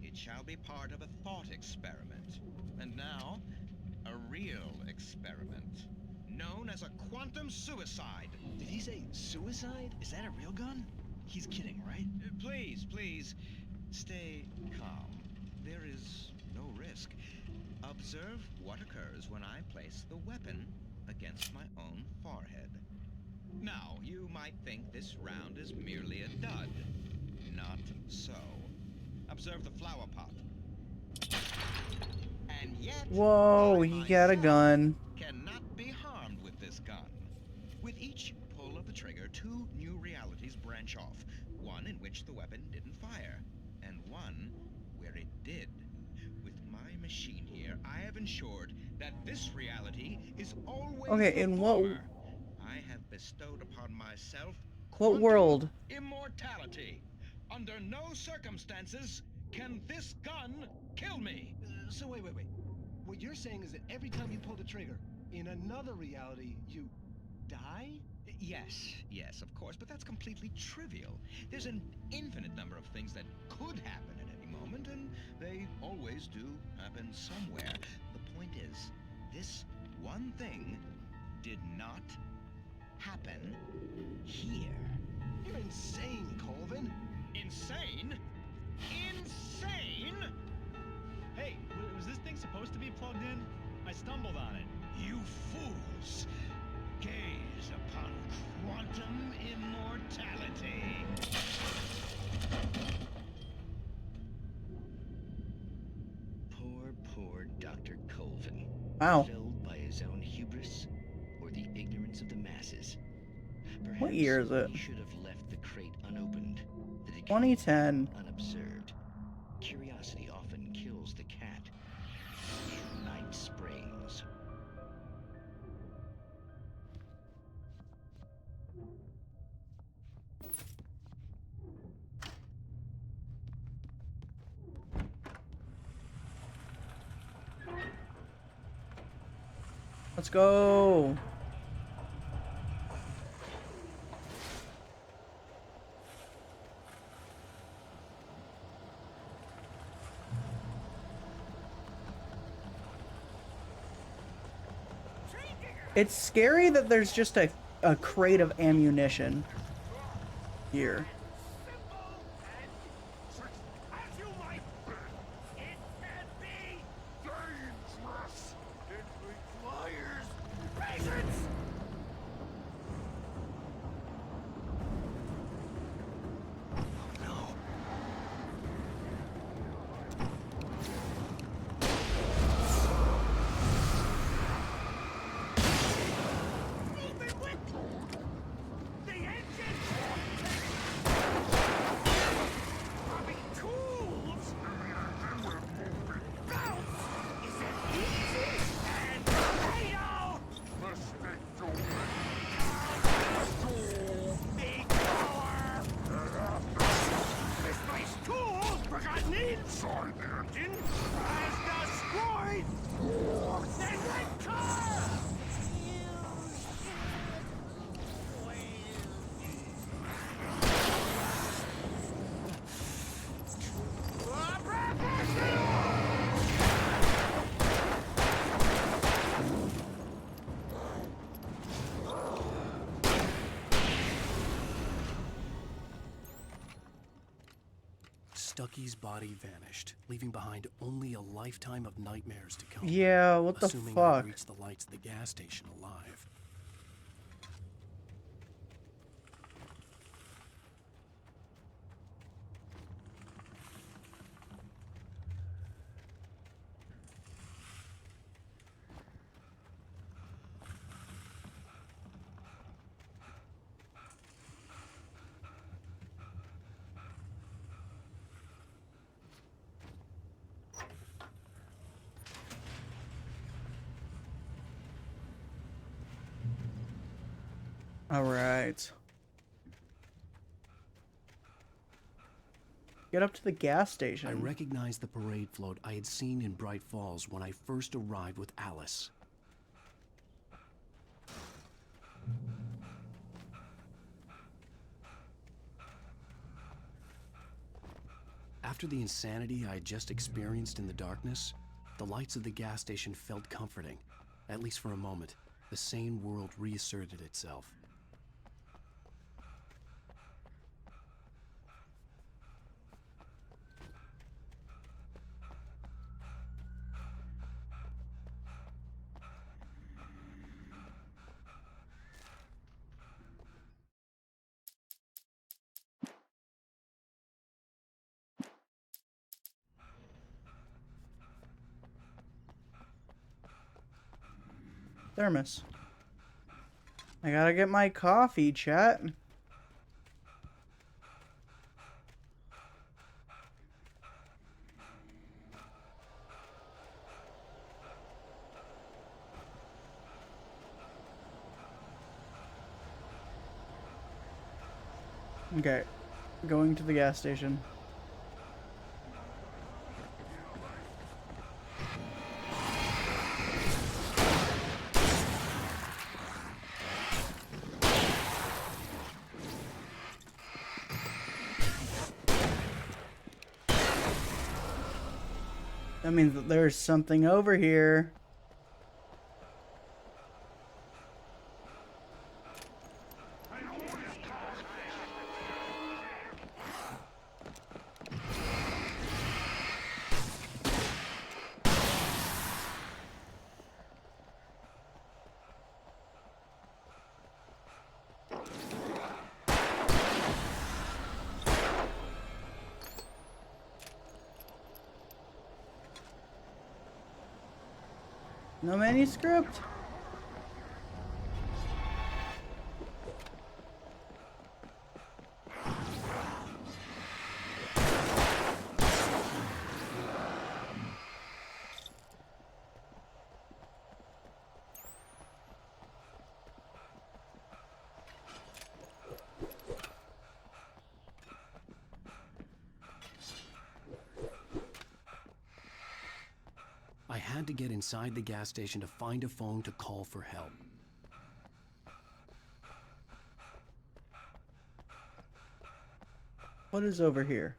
It shall be part of a thought experiment. And now, a real experiment, known as a quantum suicide. Did he say suicide? Is that a real gun? He's kidding, right? Please, please, stay calm. There is no risk. Observe what occurs when I place the weapon against my own forehead. Now, you might think this round is merely a dud. Not so. Observe the flower pot. And yet, Whoa, he got a gun. Cannot be harmed with this gun. With each pull of the trigger, two new realities branch off. One in which the weapon didn't fire, and one where it did. With my machine here, I have ensured that this reality is always Okay, in what I have bestowed upon myself world? Immortality. Under no circumstances can this gun kill me. So wait. What you're saying is that every time you pull the trigger, in another reality, you die? Yes, of course, but that's completely trivial. There's an infinite number of things that could happen at any moment, and they always do happen somewhere. The point is, this one thing did not happen here. You're insane, Colvin. Insane? Insane? Hey, was this thing supposed to be plugged in? I stumbled on it. You fools! Gaze upon quantum immortality. Poor Dr. Colvin. Wow. Felled by his own hubris or the ignorance of the masses. Perhaps What year is it? he should have left the crate unopened. The decay 2010. unobserved. Curiosity often kills the cat. Night Springs. Let's go. It's scary that there's just a crate of ammunition here. As you might think, it can be dangerous. It requires patience. Inside the engine has destroyed the red car! Stucky's body vanished, leaving behind only a lifetime of nightmares to come. Yeah, what the Assuming fuck? I reached the lights at the gas station alive. All right. Get up to the gas station. I recognized the parade float I had seen in Bright Falls when I first arrived with Alice. After the insanity I had just experienced in the darkness, the lights of the gas station felt comforting. At least for a moment, the sane world reasserted itself. Thermos. I gotta get my coffee, chat. Okay, going to the gas station. That means that there's something over here. No manuscript? I had to get inside the gas station to find a phone to call for help. What is over here?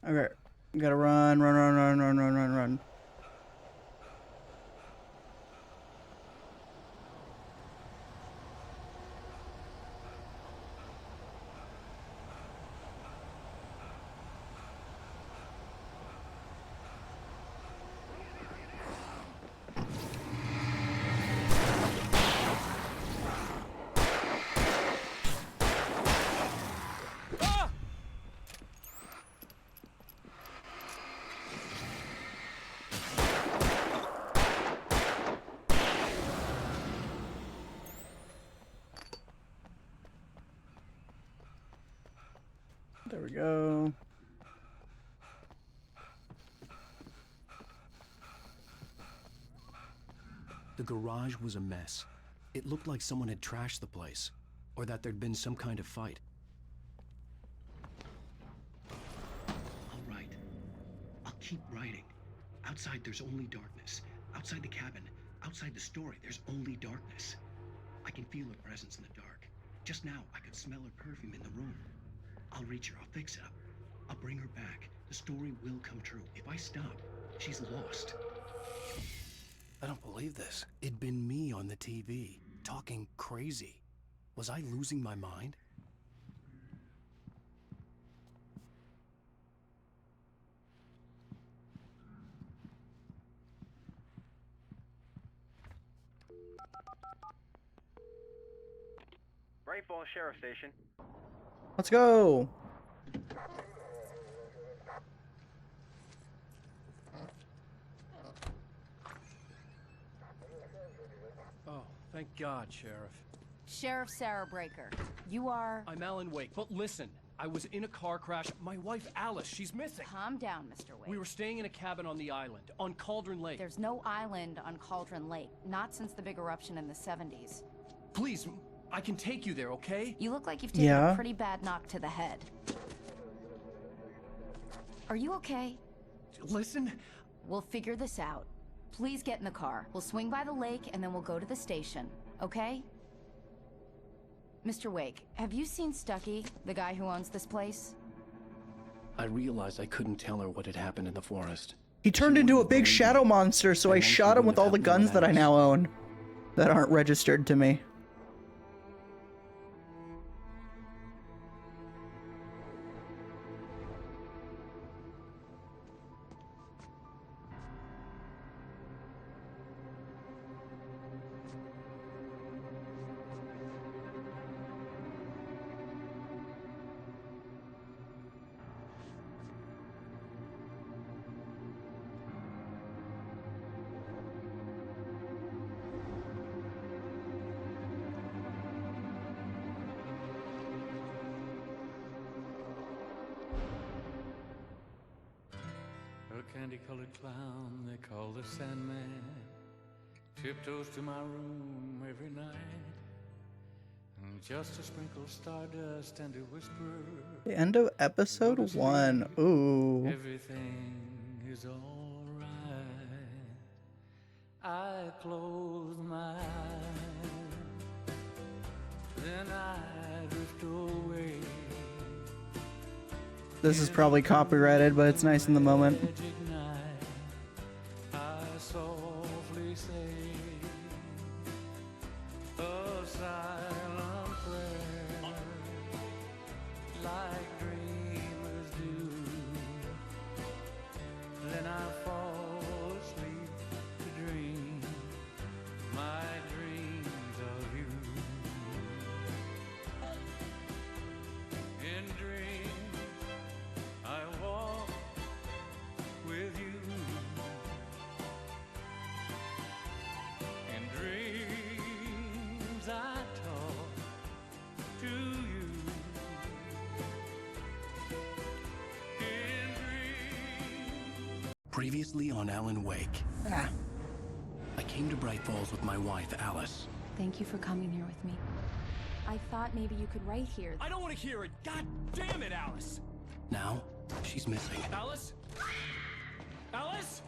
Okay, gotta run. There we go. The garage was a mess. It looked like someone had trashed the place, or that there'd been some kind of fight. All right. I'll keep writing. Outside there's only darkness. Outside the cabin, outside the story, there's only darkness. I can feel her presence in the dark. Just now, I could smell her perfume in the room. I'll reach her. I'll fix it up. I'll bring her back. The story will come true. If I stop, she's lost. I don't believe this. It'd been me on the TV, talking crazy. Was I losing my mind? Bright Falls Sheriff Station. Let's go. Oh, thank God, Sheriff. Sheriff Sarah Breaker, you are... I'm Alan Wake, but listen, I was in a car crash. My wife, Alice, she's missing. Calm down, Mr. Wake. We were staying in a cabin on the island, on Cauldron Lake. There's no island on Cauldron Lake, not since the big eruption in the 70s. Please, I can take you there, okay? You look like you've taken a pretty bad knock to the head. Are you okay? Listen. We'll figure this out. Please get in the car. We'll swing by the lake and then we'll go to the station, okay? Mr. Wake, have you seen Stucky, the guy who owns this place? I realized I couldn't tell her what had happened in the forest. He turned into a big shadow monster, so I shot him with all the guns that I now own that aren't registered to me. A candy-colored clown they call the Sandman tiptoes to my room every night, and just to sprinkle stardust and to whisper, The end of episode 1. Ooh. everything is all right. I close my eyes, then I drift away. This is probably copyrighted, but it's nice in the moment. I softly say a silent prayer, like dreamers do. Then I fall asleep to dream my dreams of you. In dreams I walk with you. In dreams I talk to you. In dreams. Previously on Alan Wake. I came to Bright Falls with my wife, Alice. Thank you for coming here with me. I thought maybe you could write here. I don't want to hear it! God damn it, Alice! Now, she's missing. Alice? Alice?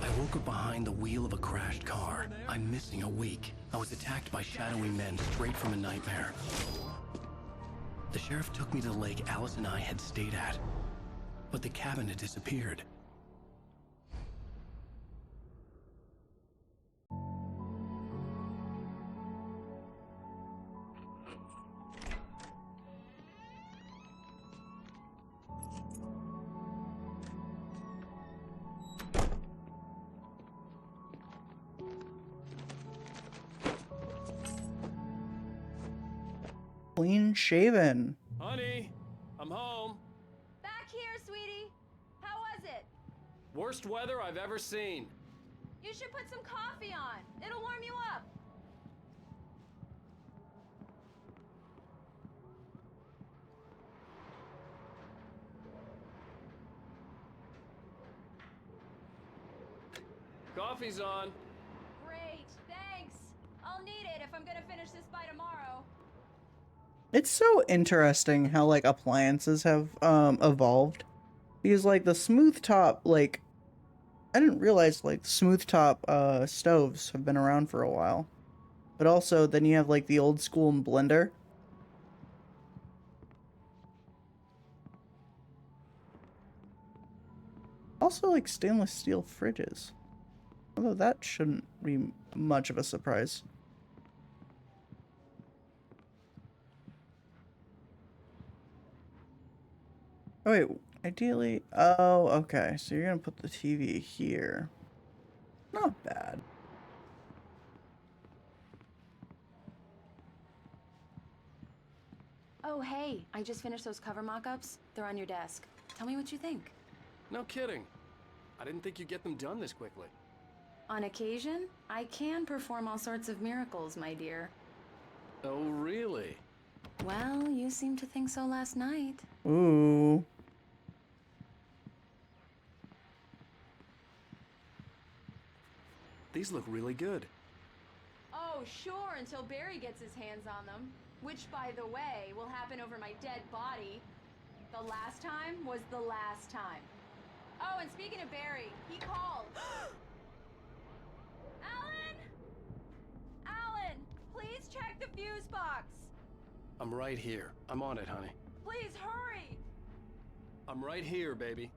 I woke up behind the wheel of a crashed car. I'm missing a week. I was attacked by shadowy men straight from a nightmare. The sheriff took me to the lake Alice and I had stayed at, but the cabin had disappeared. Clean shaven. Honey, I'm home. Back here, sweetie. How was it? Worst weather I've ever seen. You should put some coffee on. It'll warm you up. Coffee's on. Great, thanks. I'll need it if I'm gonna finish this by tomorrow. It's so interesting how like appliances have evolved. Because like the smooth top like I didn't realize like smooth top stoves have been around for a while. But also then you have like the old school blender. Also like stainless steel fridges. Although that shouldn't be much of a surprise. Oh wait, ideally, oh, okay, so you're gonna put the TV here. Not bad. Oh, hey, I just finished those cover mock-ups. They're on your desk. Tell me what you think. No kidding. I didn't think you'd get them done this quickly. On occasion, I can perform all sorts of miracles, my dear. Oh, really? Well, you seemed to think so last night. Ooh. These look really good. Oh, sure, until Barry gets his hands on them. Which, by the way, will happen over my dead body. The last time was the last time. Oh, and speaking of Barry, he called. Alan! Alan, please check the fuse box. I'm right here. I'm on it, honey. Please hurry. I'm right here, baby.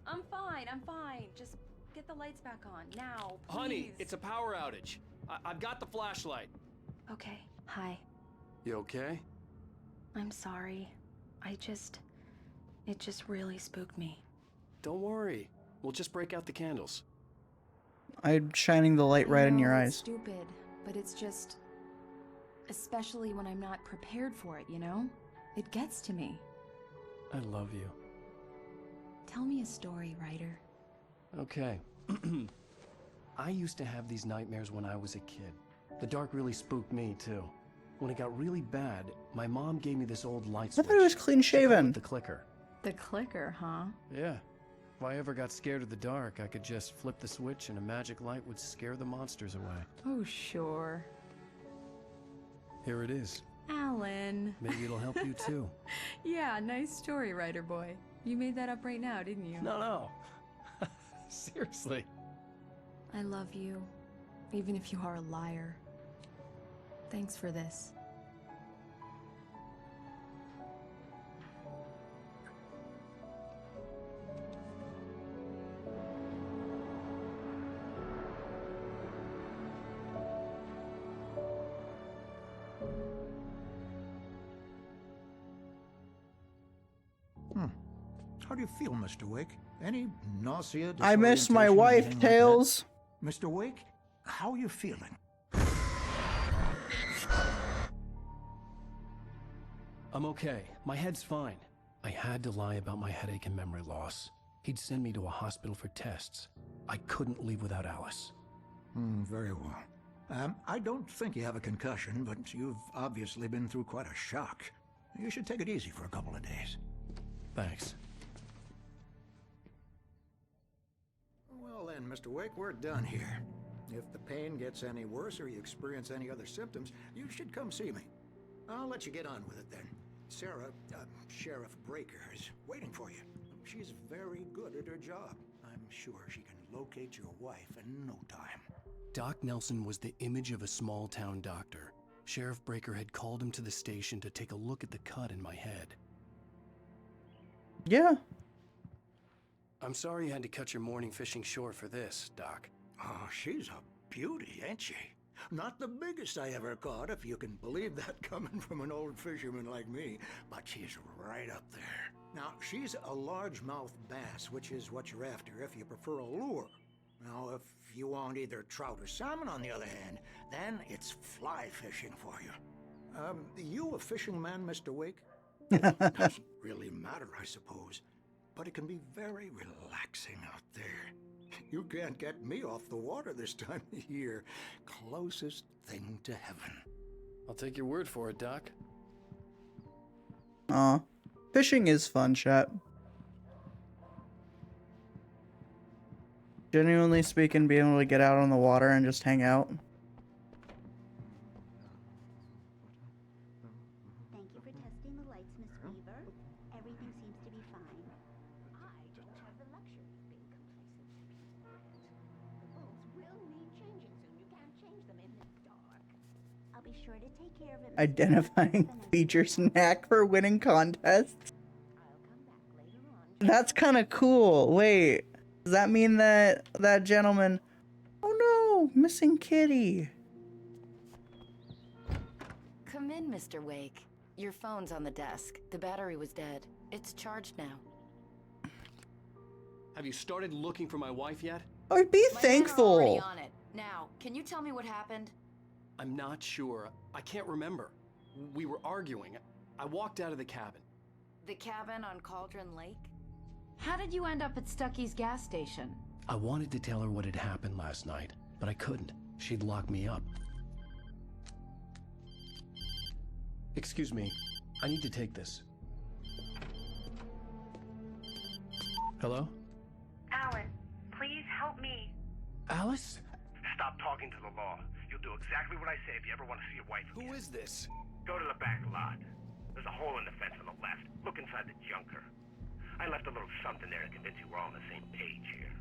I'm fine. Just get the lights back on, now, please. Honey, it's a power outage. I've got the flashlight. Okay, hi. You okay? I'm sorry. It just really spooked me. Don't worry. We'll just break out the candles. I'm shining the light right in your It's eyes. stupid, but it's just... Especially when I'm not prepared for it, you know? It gets to me. I love you. Tell me a story, writer. Okay. I used to have these nightmares when I was a kid. The dark really spooked me, too. When it got really bad, my mom gave me this old light I switch. thought he was clean shaven. The clicker. The clicker, huh? Yeah. If I ever got scared of the dark, I could just flip the switch and a magic light would scare the monsters away. Oh, sure. Here it is. Alan. Maybe it'll help you, too. Yeah, nice story, writer boy. You made that up right now, didn't you? No. Seriously. I love you, even if you are a liar. Thanks for this. How do you feel, Mr. Wake? Any nausea? I miss my disorientation, wife, anything like that? Tails. Mr. Wake, how are you feeling? I'm okay. My head's fine. I had to lie about my headache and memory loss. He'd send me to a hospital for tests. I couldn't leave without Alice. Very well. I don't think you have a concussion, but you've obviously been through quite a shock. You should take it easy for a couple of days. Thanks. Well then, Mr. Wake, we're done here. If the pain gets any worse or you experience any other symptoms, you should come see me. I'll let you get on with it then. Sarah, Sheriff Breaker, is waiting for you. She's very good at her job. I'm sure she can locate your wife in no time. Doc Nelson was the image of a small-town doctor. Sheriff Breaker had called him to the station to take a look at the cut in my head. Yeah. I'm sorry you had to cut your morning fishing short for this, Doc. Oh, she's a beauty, ain't she? Not the biggest I ever caught, if you can believe that coming from an old fisherman like me, but she's right up there. Now, she's a largemouth bass, which is what you're after if you prefer a lure. Now, if you want either trout or salmon, on the other hand, then it's fly fishing for you. You a fishing man, Mr. Wake? Doesn't really matter, I suppose, but it can be very relaxing out there. You can't get me off the water this time of year. Closest thing to heaven. I'll take your word for it, Doc. Aw. Fishing is fun, chat. Genuinely speaking, being able to get out on the water and just hang out. Thank you for testing the lights, Miss Weaver. Everything seems to be fine. I don't have the luxury of being complacent. Be sure to take care of it. Mr. Identifying features knack for winning contests. That's kind of cool. Wait, does that mean that that gentleman? Oh no, missing kitty. Come in, Mr. Wake. Your phone's on the desk. The battery was dead. It's charged now. Have you started looking for my wife yet? Oh, be My men are already thankful. on it. Now, can you tell me what happened? I'm not sure. I can't remember. We were arguing. I walked out of the cabin. The cabin on Cauldron Lake? How did you end up at Stucky's gas station? I wanted to tell her what had happened last night, but I couldn't. She'd lock me up. Excuse me. I need to take this. Hello? Alan, please help me. Alice? Stop talking to the law. You'll do exactly what I say if you ever want to see your wife again. Who is this? Go to the back lot. There's a hole in the fence on the left. Look inside the junker. I left a little something there to convince you we're all on the same page here.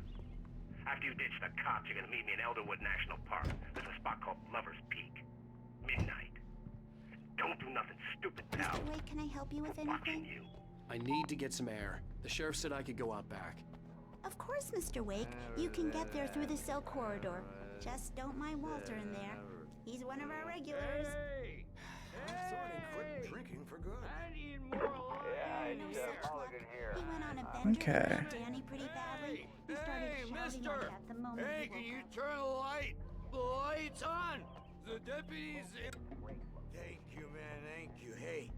After you ditch the cops, you're gonna meet me in Elderwood National Park. There's a spot called Lover's Peak. Midnight. Don't do nothing stupid, pal. Mr. Wake, can I help you with anything? I need to get some air. The sheriff said I could go out back. Of course, Mr. Wake. You can get there through the cell corridor. Just don't mind Walter in there. He's one of our regulars. I thought he quit drinking for good. No such luck. He went on a bender Okay. and hurt Danny pretty badly. He started shouting like that the moment Hey, he can woke you up. turn the lights on? The deputies. Thank you, man. Thank you. Hey,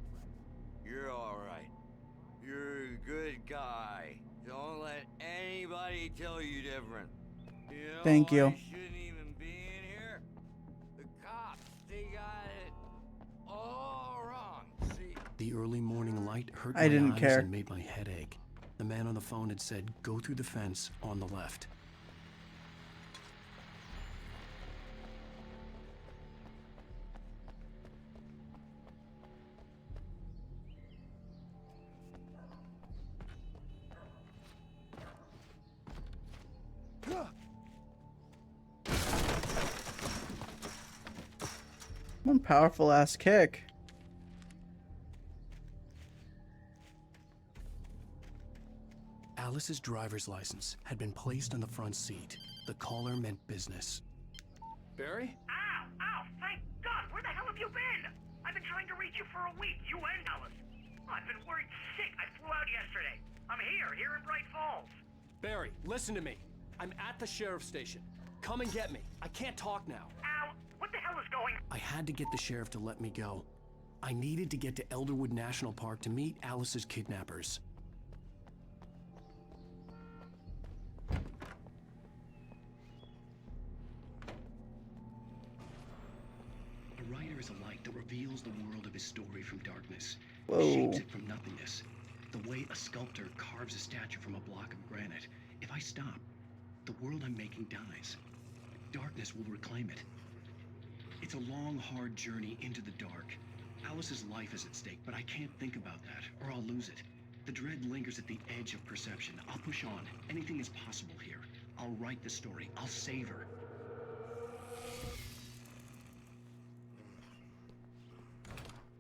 you're all right. You're a good guy. Don't let anybody tell you different. You know, Thank you. I shouldn't even be in here. The cops, they got it all wrong. See? The early morning light hurt I my didn't eyes care. and made my head ache. The man on the phone had said, go through the fence on the left. One powerful ass kick. Alice's driver's license had been placed on the front seat. The caller meant business. Barry? Ow! Ow! Thank God! Where the hell have you been? I've been trying to reach you for a week. You and Alice. I've been worried sick. I flew out yesterday. I'm here in Bright Falls. Barry, listen to me. I'm at the sheriff's station. Come and get me. I can't talk now. Al, what the hell is going on? I had to get the sheriff to let me go. I needed to get to Elderwood National Park to meet Alice's kidnappers. A writer is a light that reveals the world of his story from darkness, Whoa. shapes it from nothingness. The way a sculptor carves a statue from a block of granite. If I stop, the world I'm making dies. Darkness will reclaim it. It's a long, hard journey into the dark. Alice's life is at stake, but I can't think about that, or I'll lose it. The dread lingers at the edge of perception. I'll push on. Anything is possible here. I'll write the story. I'll save her.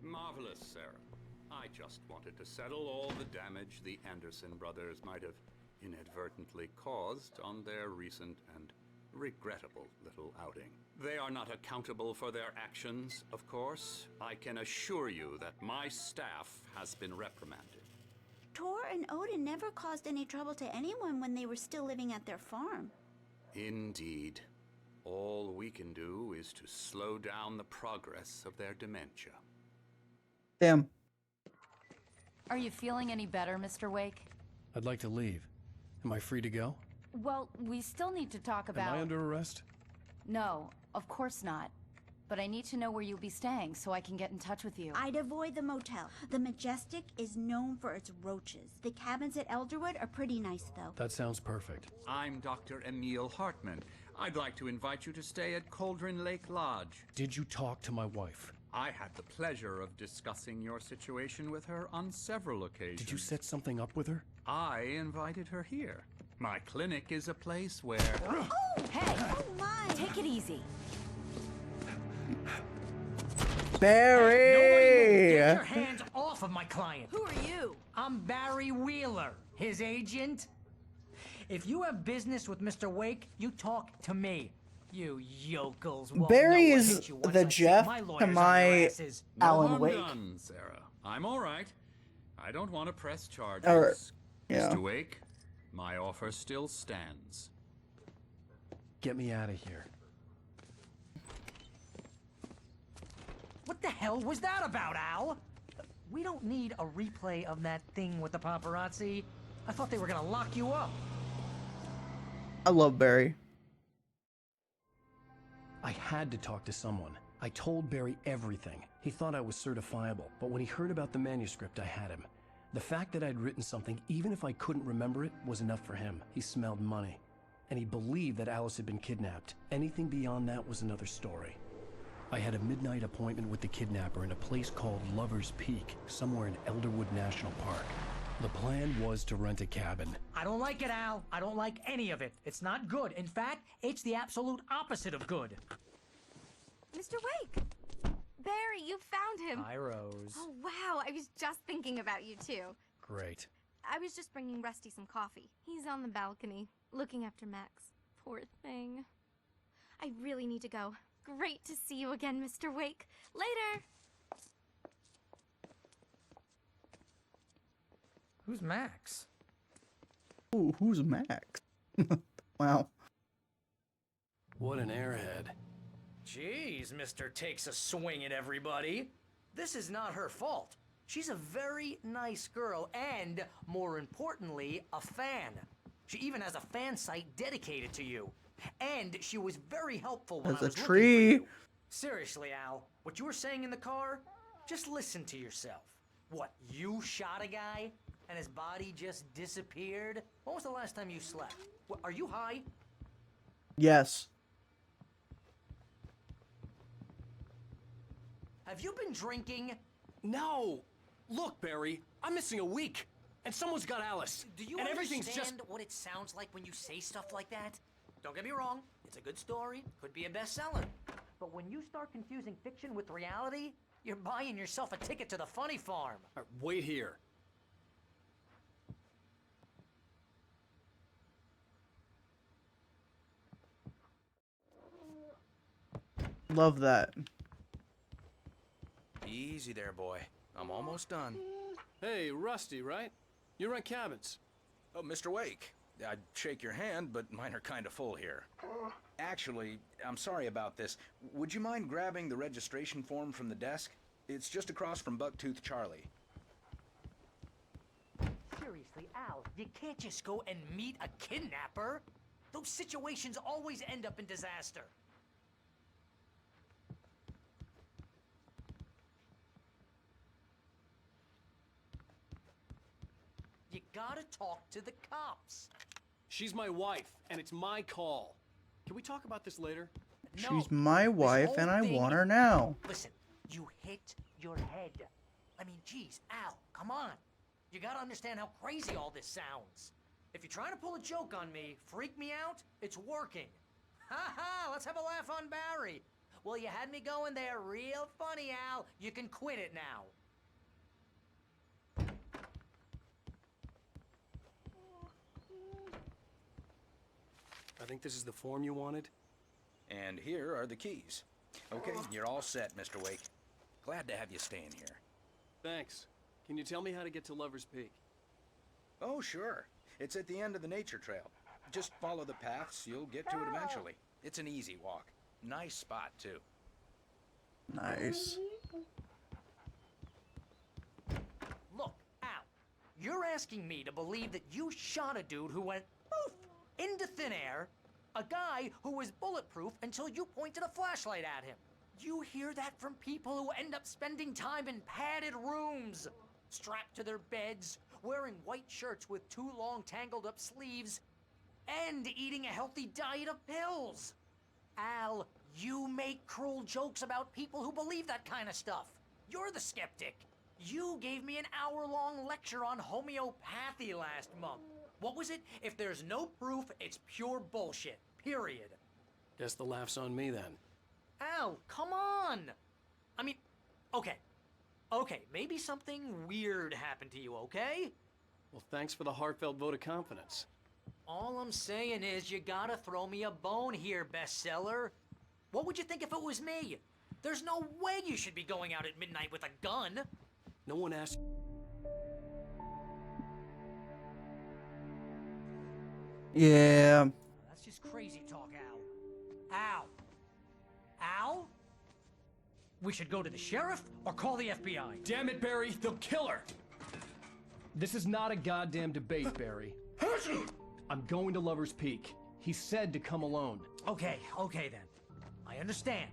Marvelous, Sarah. I just wanted to settle all the damage the Anderson brothers might have inadvertently caused on their recent and regrettable little outing. They are not accountable for their actions, of course. I can assure you that my staff has been reprimanded. Tor and Odin never caused any trouble to anyone when they were still living at their farm. Indeed. All we can do is to slow down the progress of their dementia. Damn. Are you feeling any better, Mr. Wake? I'd like to leave. Am I free to go? Well, we still need to talk about... Am I under arrest? No, of course not. But I need to know where you'll be staying so I can get in touch with you. I'd avoid the motel. The Majestic is known for its roaches. The cabins at Elderwood are pretty nice, though. That sounds perfect. I'm Dr. Emil Hartman. I'd like to invite you to stay at Cauldron Lake Lodge. Did you talk to my wife? I had the pleasure of discussing your situation with her on several occasions. Did you set something up with her? I invited her here. My clinic is a place where... Oh, hey! Oh, my! Take it easy. Barry! Get your hands off of my client. Who are you? I'm Barry Wheeler, his agent. If you have business with Mr. Wake, you talk to me. You yokels won't Barry know what is hit you once the I stick Jeff my to lawyers on your my asses. No Alan harm Wake. done, Sarah. I'm all right. I don't want to press charges. Or, yeah. Mr. Wake, my offer still stands. Get me out of here. What the hell was that about, Al? We don't need a replay of that thing with the paparazzi. I thought they were gonna lock you up. I love Barry. I had to talk to someone. I told Barry everything. He thought I was certifiable, but when he heard about the manuscript, I had him. The fact that I'd written something, even if I couldn't remember it, was enough for him. He smelled money. And he believed that Alice had been kidnapped. Anything beyond that was another story. I had a midnight appointment with the kidnapper in a place called Lover's Peak, somewhere in Elderwood National Park. The plan was to rent a cabin. I don't like it, Al. I don't like any of it. It's not good. In fact, it's the absolute opposite of good. Mr. Wake! Barry, you found him! Hi, Rose. Oh, wow. I was just thinking about you, too. Great. I was just bringing Rusty some coffee. He's on the balcony, looking after Max. Poor thing. I really need to go. Great to see you again, Mr. Wake. Later! Who's Max? Ooh, who's Max? Wow. What an airhead. Jeez, Mr. Takes a swing at everybody. This is not her fault. She's a very nice girl and, more importantly, a fan. She even has a fan site dedicated to you. And she was very helpful when There's I a was looking tree. for you. Seriously, Al, what you were saying in the car? Just listen to yourself. What, you shot a guy and his body just disappeared? When was the last time you slept? What, are you high? Yes. Have you been drinking? No! Look, Barry, I'm missing a week. And someone's got Alice. Do you and understand everything's just... what it sounds like when you say stuff like that? Don't get me wrong, it's a good story, could be a bestseller. But when you start confusing fiction with reality, you're buying yourself a ticket to the funny farm. Wait here. Love that. Easy there, boy. I'm almost done. Hey, Rusty, right? You rent cabins. Oh, Mr. Wake. I'd shake your hand, but mine are kind of full here. Actually, I'm sorry about this. Would you mind grabbing the registration form from the desk? It's just across from Bucktooth Charlie. Seriously, Al, you can't just go and meet a kidnapper. Those situations always end up in disaster. You gotta talk to the cops. She's my wife, and it's my call. Can we talk about this later? No, She's my wife and I want her now. Listen, you hit your head. I mean, geez, Al, come on. You gotta understand how crazy all this sounds. If you're trying to pull a joke on me, freak me out, it's working. Ha ha, let's have a laugh on Barry. Well, you had me going there real funny, Al. You can quit it now. I think this is the form you wanted. And here are the keys. Okay, you're all set, Mr. Wake. Glad to have you staying here. Thanks. Can you tell me how to get to Lover's Peak? Oh, sure. It's at the end of the nature trail. Just follow the paths, you'll get to it eventually. It's an easy walk. Nice spot, too. Nice. Look, Al, you're asking me to believe that you shot a dude who went poof into thin air, a guy who was bulletproof until you pointed a flashlight at him. You hear that from people who end up spending time in padded rooms, strapped to their beds, wearing white shirts with too long tangled up sleeves, and eating a healthy diet of pills. Al, you make cruel jokes about people who believe that kind of stuff. You're the skeptic. You gave me an hour-long lecture on homeopathy last month. What was it? If there's no proof, it's pure bullshit. Period. Guess the laugh's on me then. Al, come on! I mean, Okay. Okay, maybe something weird happened to you, okay? Well, thanks for the heartfelt vote of confidence. All I'm saying is you gotta throw me a bone here, bestseller. What would you think if it was me? There's no way you should be going out at midnight with a gun. No one asked. Yeah. That's just crazy talk, Al. Al. Al? We should go to the sheriff or call the FBI. Damn it, Barry, they'll kill her! This is not a goddamn debate, Barry. I'm going to Lover's Peak. He said to come alone. Okay then. I understand.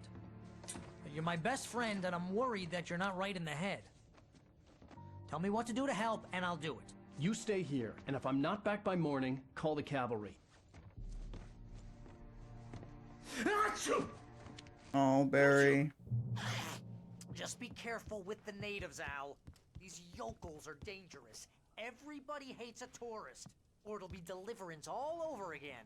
But you're my best friend and I'm worried that you're not right in the head. Tell me what to do to help and I'll do it. You stay here, and if I'm not back by morning, call the cavalry. Oh, Barry. Just be careful with the natives, Al. These yokels are dangerous. Everybody hates a tourist, or it'll be Deliverance all over again.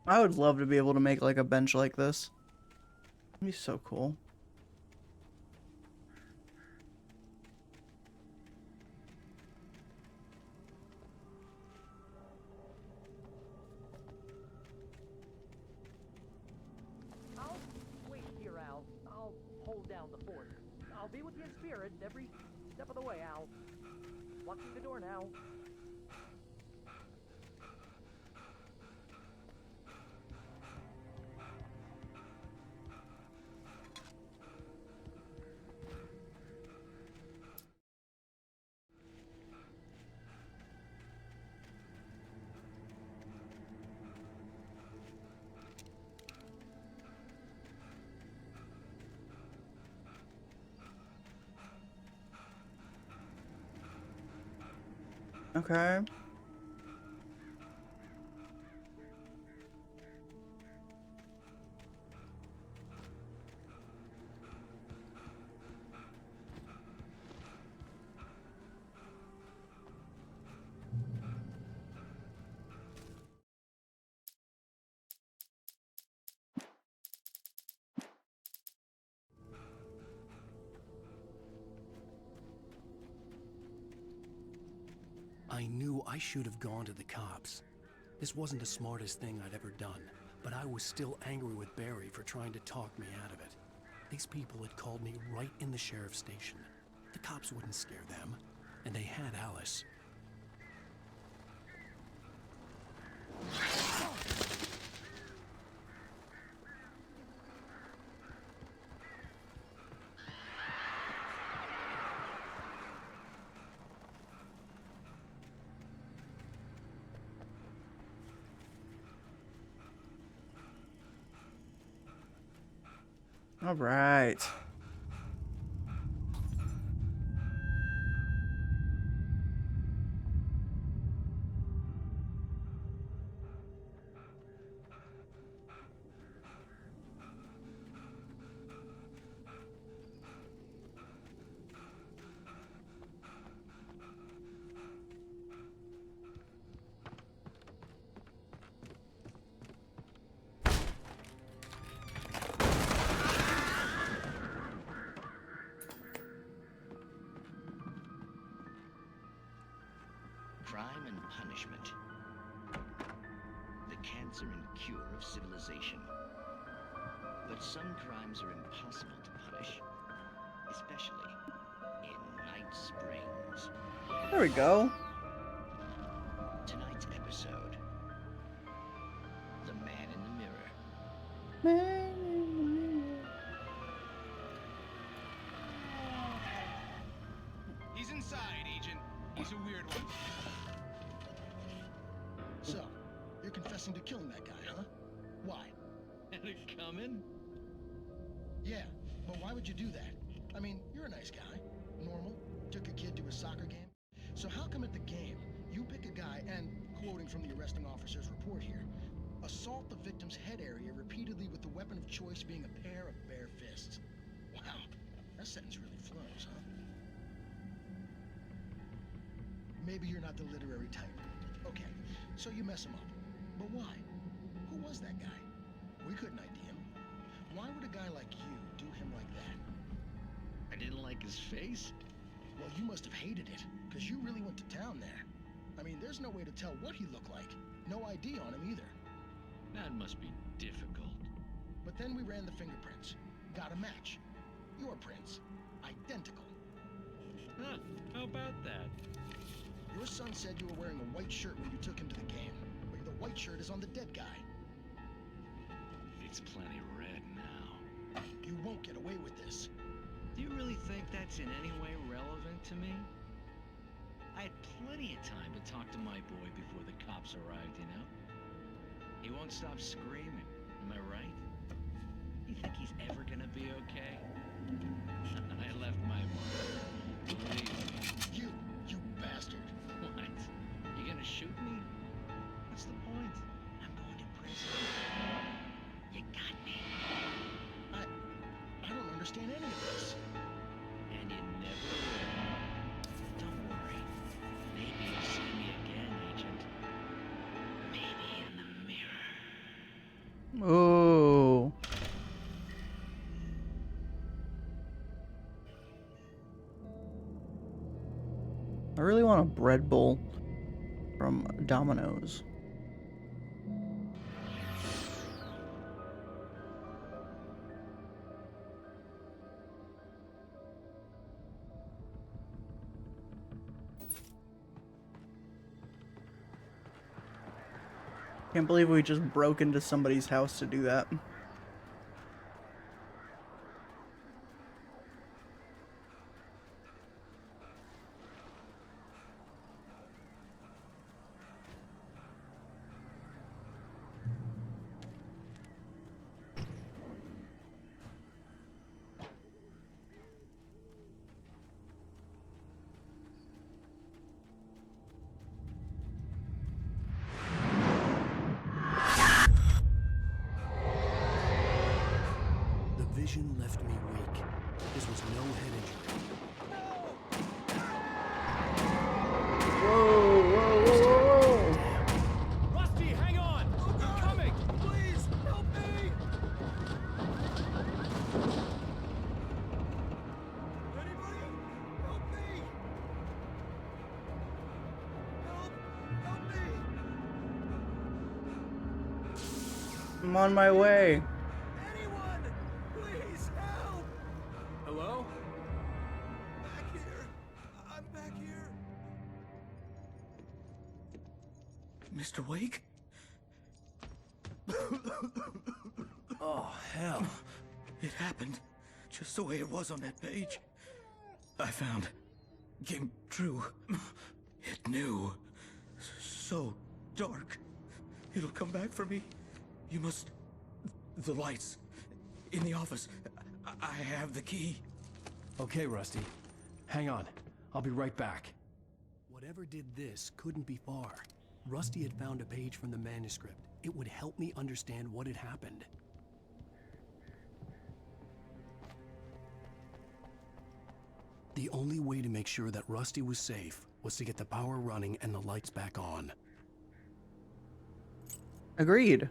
I would love to be able to make like a bench like this. It'd be so cool. I'll wait here, Al. I'll hold down the fort. I'll be with you in spirit every step of the way, Al. Locking the door now. Okay. I knew I should have gone to the cops. This wasn't the smartest thing I'd ever done, but I was still angry with Barry for trying to talk me out of it. These people had called me right in the sheriff's station. The cops wouldn't scare them, and they had Alice. All right. Crime and punishment. The cancer and cure of civilization. But some crimes are impossible to punish, especially in Night Springs. There we go. Tonight's episode, The Man in the Mirror. Man in the mirror. He's inside, Agent. He's a weird one. So, you're confessing to killing that guy, huh? Why? Had it coming? Yeah, but why would you do that? I mean, you're a nice guy. Normal. Took your kid to a soccer game. So how come at the game, you pick a guy and, quoting from the arresting officer's report here, assault the victim's head area repeatedly with the weapon of choice being a pair of bare fists? Wow, that sentence really flows, huh? Maybe you're not the literary type. Okay, so you mess him up. But why? Who was that guy? We couldn't ID him. Why would a guy like you do him like that? I didn't like his face? Well, you must have hated it, because you really went to town there. I mean, there's no way to tell what he looked like. No ID on him either. That must be difficult. But then we ran the fingerprints. Got a match. Your prints. Identical. Huh, how about that? Your son said you were wearing a white shirt when you took him to the game, but the white shirt is on the dead guy. It's plenty red now. You won't get away with this. Do you really think that's in any way relevant to me? I had plenty of time to talk to my boy before the cops arrived, you know? He won't stop screaming, am I right? You think he's ever gonna be okay? I left my mark. Believe me. You bastard. What? You gonna shoot me? What's the point? I'm going to prison. You got me. I don't understand any of this. And you never will. Don't worry. Maybe you'll see me again, Agent. Maybe in the mirror. Ooh. I really want a bread bowl from Domino's. Can't believe we just broke into somebody's house to do that. Vision left me weak. This was no head injury. Whoa. Rusty, hang on! I'm coming! Please, help me! Anybody? Help me! Help me! I'm on my way. Please, help! Hello? Back here. I'm back here. Mr. Wake? Oh, hell. It happened just the way it was on that page. I found. Came true. It knew. So dark. It'll come back for me. You must... The lights. In the office. I have the key. Okay, Rusty. Hang on. I'll be right back. Whatever did this couldn't be far. Rusty had found a page from the manuscript. It would help me understand what had happened. The only way to make sure that Rusty was safe was to get the power running and the lights back on. Agreed.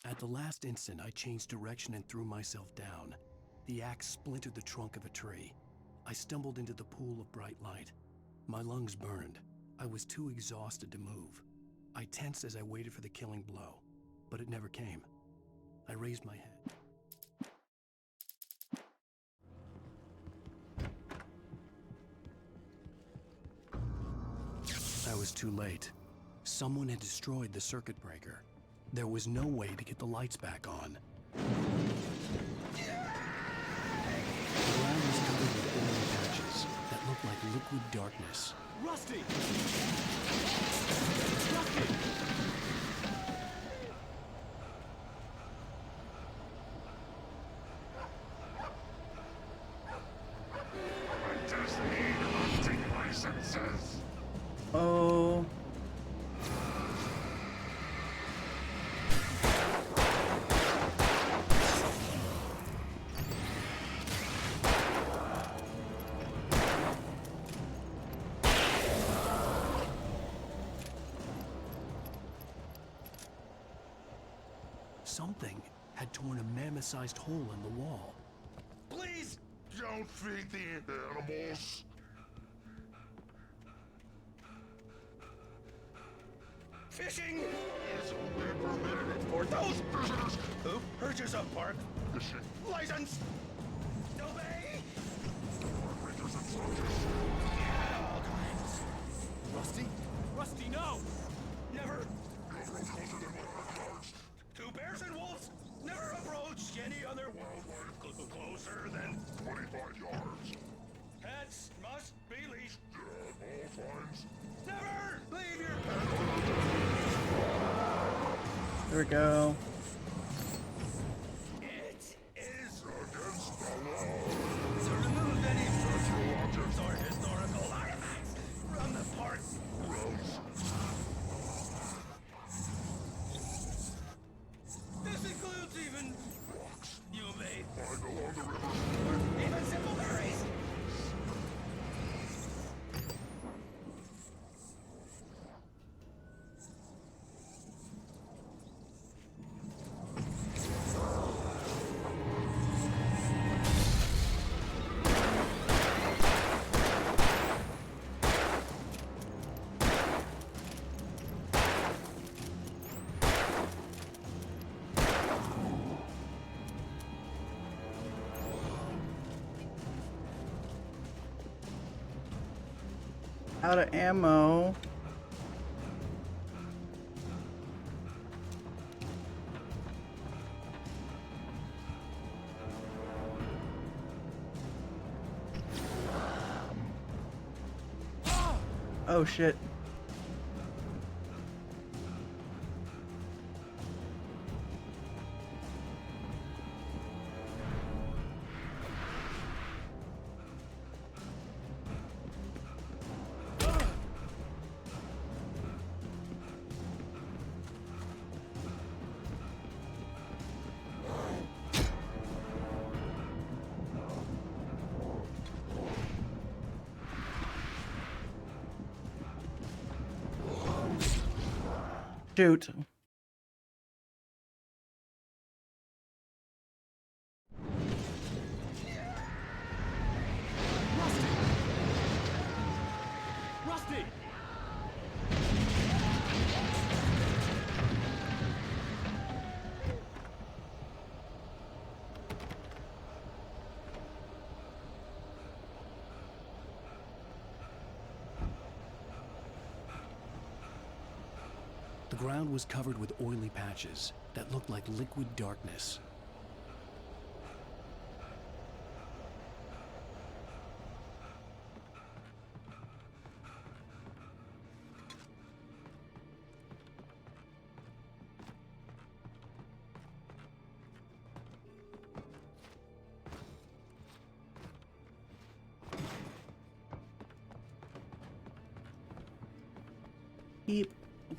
At the last instant, I changed direction and threw myself down. The axe splintered the trunk of a tree. I stumbled into the pool of bright light. My lungs burned. I was too exhausted to move. I tensed as I waited for the killing blow, but it never came. I raised my head. I was too late. Someone had destroyed the circuit breaker. There was no way to get the lights back on. The ground was covered with oily patches that looked like liquid darkness. Rusty! Something had torn a mammoth-sized hole in the wall. Please don't feed the animals. Fishing is only permitted for those visitors who purchase a park fishing license. Obey. Rangers and soldiers at all times. Rusty? Rusty, no! Never approach closer than 100 yards. Two bears and wolves never approach any other wildlife closer than 25 yards. Pets must be leashed at all times. Never leave your pet. There we go. It is against the law to remove any structural objects or historical artifacts from the park grounds. This includes even rocks you may find along the river, or even simple berries. Out of ammo. Oh shit. Shoot. Rusty! The ground was covered with oily patches that looked like liquid darkness.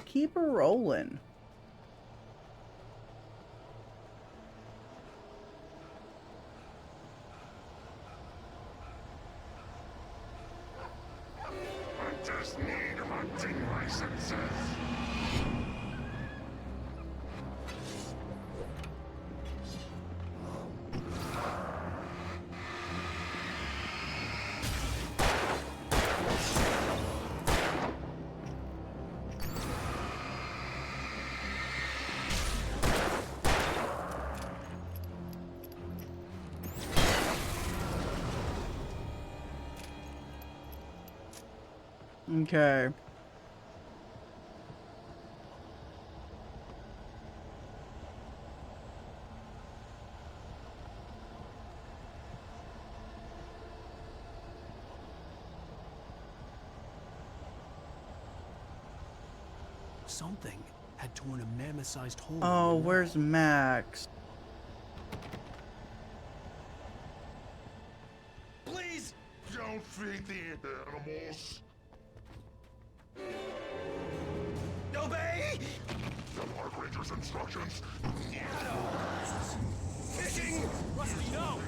Keep her rolling. Hunters need hunting licenses. Okay. Something had torn a mammoth-sized hole. Oh, where's Max? Please don't feed the animals. Obey the park ranger's instructions. Fishing, Rusty, no.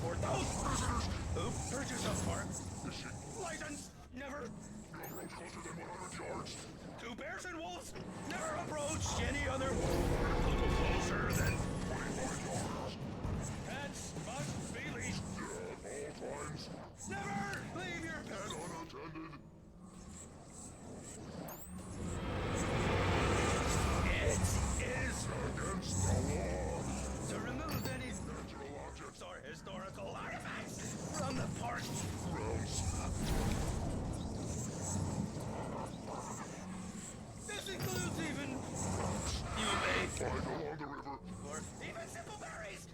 For those visitors who purchase a park fishing license, never approach closer than 100 yards. Do bears and wolves never approach any other? A little closer than 25 yards. Pets must be leashed. At all times. Never leave your pet unattended. It is against the law to remove any natural objects or historical artifacts from the park grounds. This includes even you may find along the river, or even simple berries.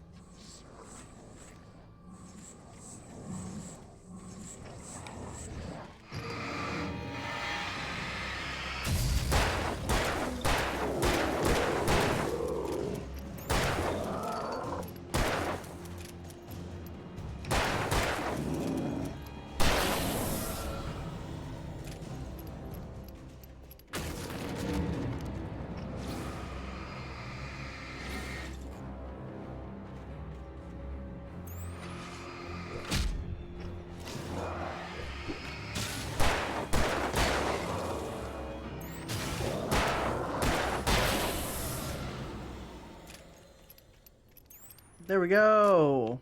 There we go.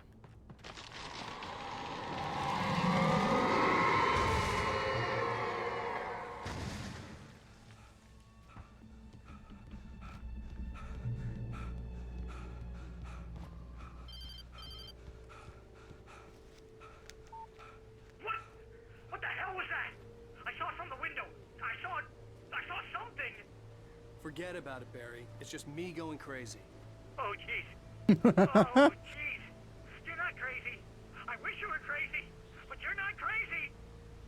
What the hell was that? I saw it from the window. I saw something. Forget about it, Barry. It's just me going crazy. Oh, jeez. Oh, jeez. You're not crazy. I wish you were crazy, but you're not crazy.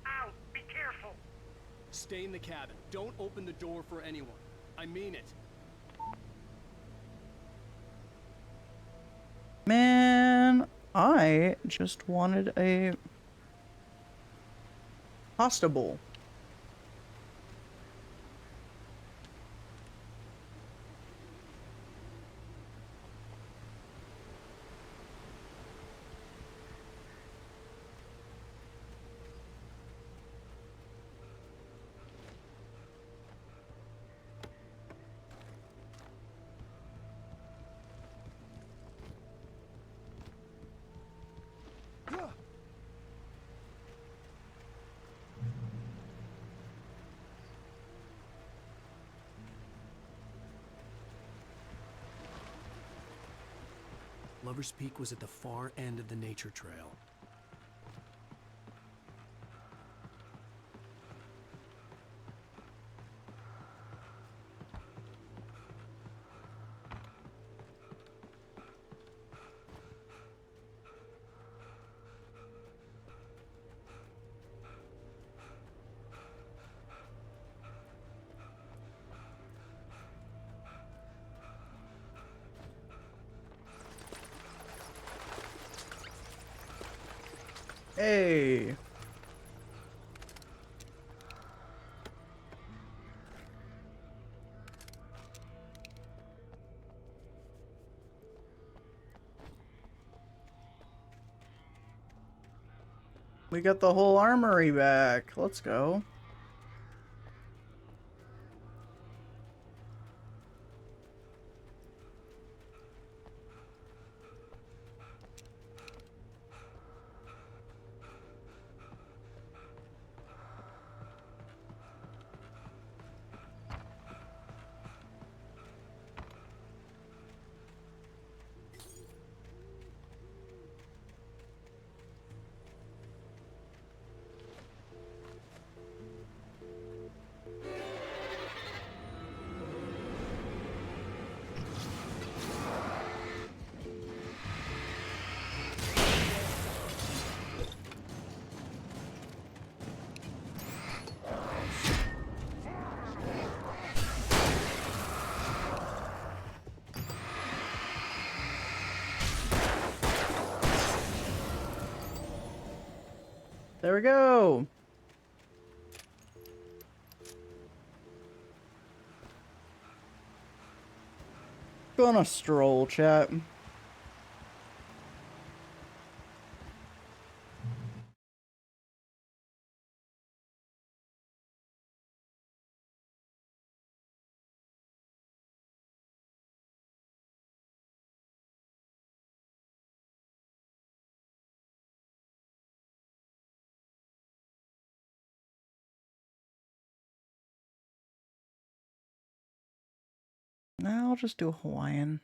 Ow, be careful. Stay in the cabin. Don't open the door for anyone. I mean it. Man, I just wanted a pasta bowl. Lover's Peak was at the far end of the nature trail. Hey. We got the whole armory back. Let's go. There we go. Go on a stroll, chat. Nah, I'll just do Hawaiian.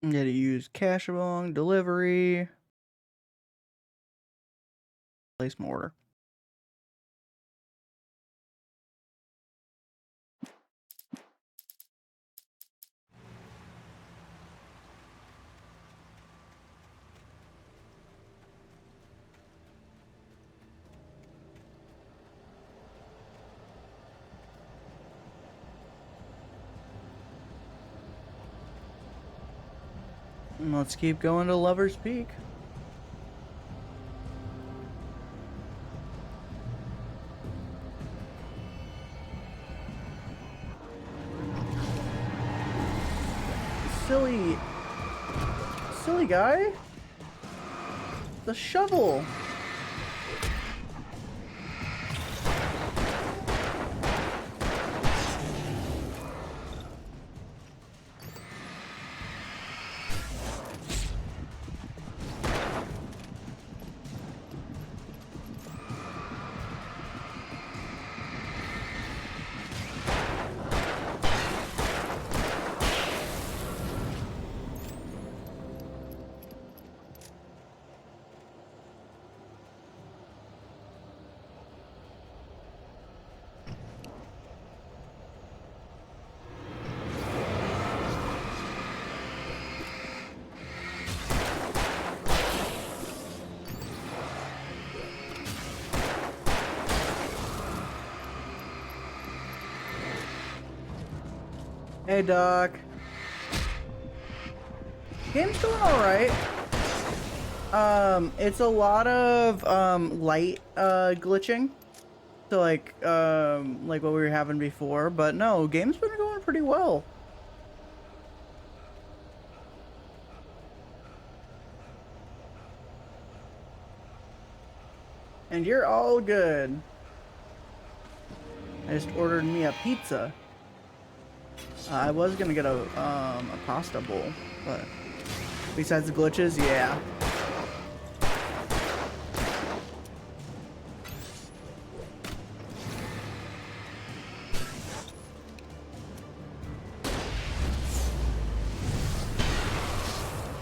I'm gonna use cash along delivery. Place my order. Let's keep going to Lover's Peak. Silly guy. The shovel. Hey, Doc. Game's going alright. It's a lot of, light, glitching. So, like what we were having before. But no, game's been going pretty well. And you're all good. I just ordered me a pizza. I was gonna get a pasta bowl, but besides the glitches, yeah.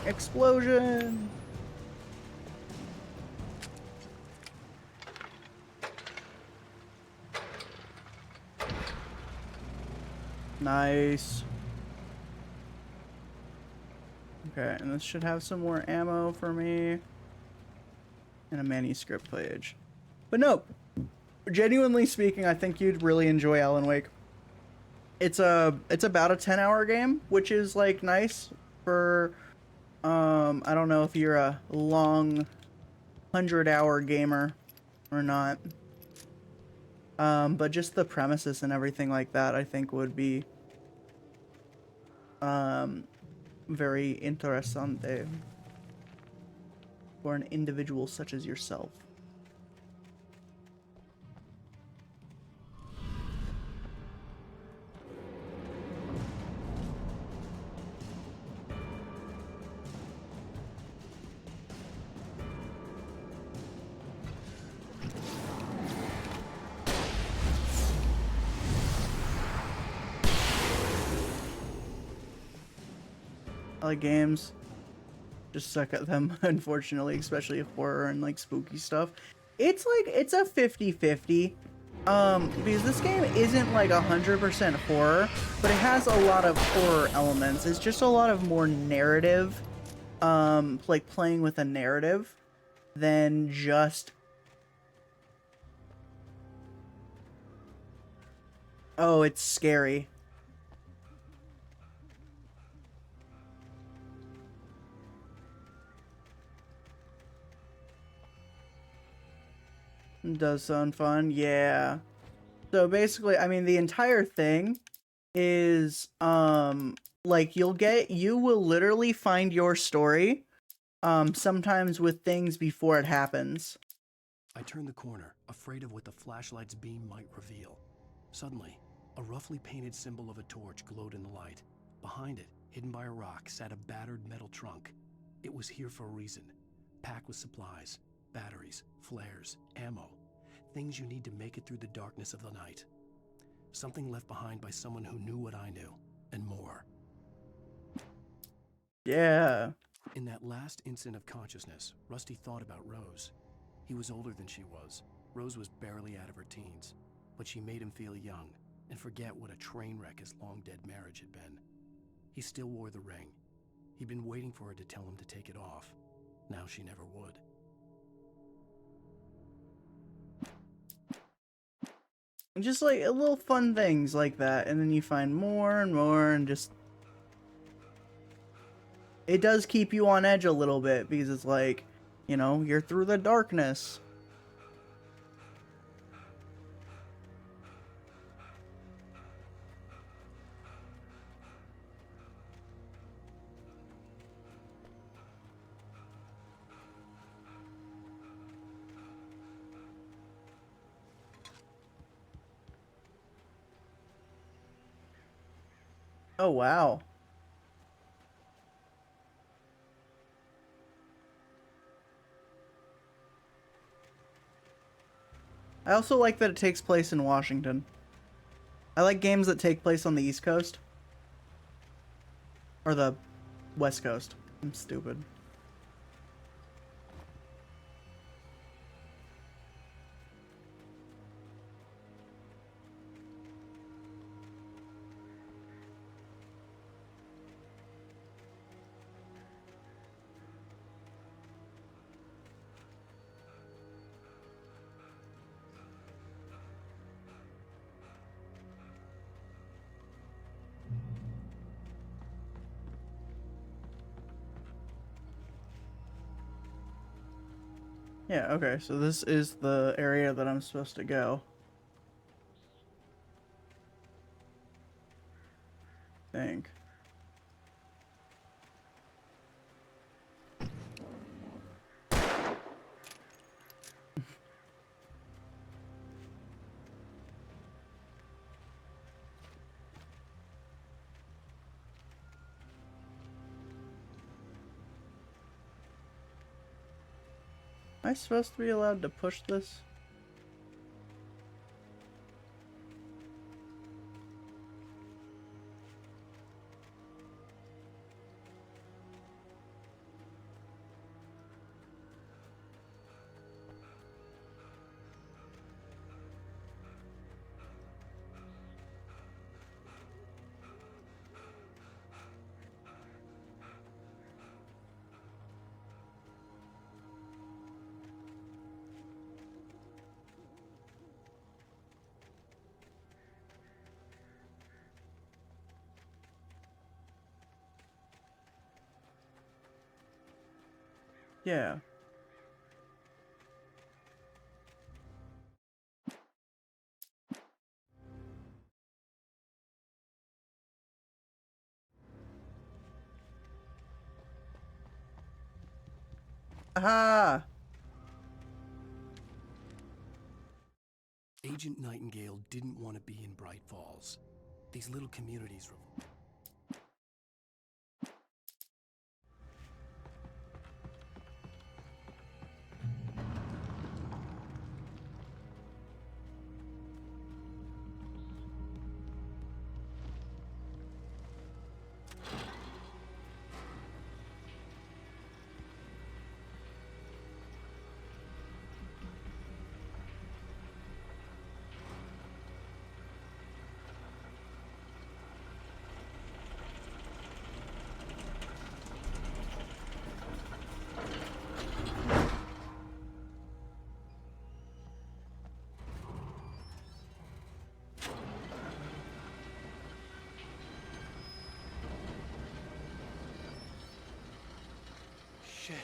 Explosion! Nice. Okay, and this should have some more ammo for me. And a manuscript page. But no, genuinely speaking, I think you'd really enjoy Alan Wake. It's about a 10-hour game, which is like nice for I don't know if you're a long 100-hour gamer or not. But just the premises and everything like that, I think would be very interesante for an individual such as yourself. I like games. Just suck at them, unfortunately, especially horror and like spooky stuff. It's like, it's a 50-50. Because this game isn't like 100% horror, but it has a lot of horror elements. It's just a lot of more narrative, like playing with a narrative than just Oh, it's scary. It does sound fun, yeah. So basically, I mean, the entire thing is, like, you will literally find your story, sometimes with things before it happens. I turned the corner, afraid of what the flashlight's beam might reveal. Suddenly, a roughly painted symbol of a torch glowed in the light. Behind it, hidden by a rock, sat a battered metal trunk. It was here for a reason, packed with supplies, batteries, flares, ammo, things you need to make it through the darkness of the night. Something left behind by someone who knew what I knew, and more. Yeah. In that last instant of consciousness, Rusty thought about Rose. He was older than she was. Rose was barely out of her teens, but she made him feel young and forget what a train wreck his long-dead marriage had been. He still wore the ring. He'd been waiting for her to tell him to take it off. Now she never would. Just like little fun things like that, and then you find more and more, and just it does keep you on edge a little bit because it's like, you know, you're through the darkness. Oh wow. I also like that it takes place in Washington. I like games that take place on the East Coast. Or the West Coast. I'm stupid. Yeah, okay, so this is the area that I'm supposed to go. I think. Am I supposed to be allowed to push this? Yeah. Aha! Agent Nightingale didn't want to be in Bright Falls. These little communities Shit.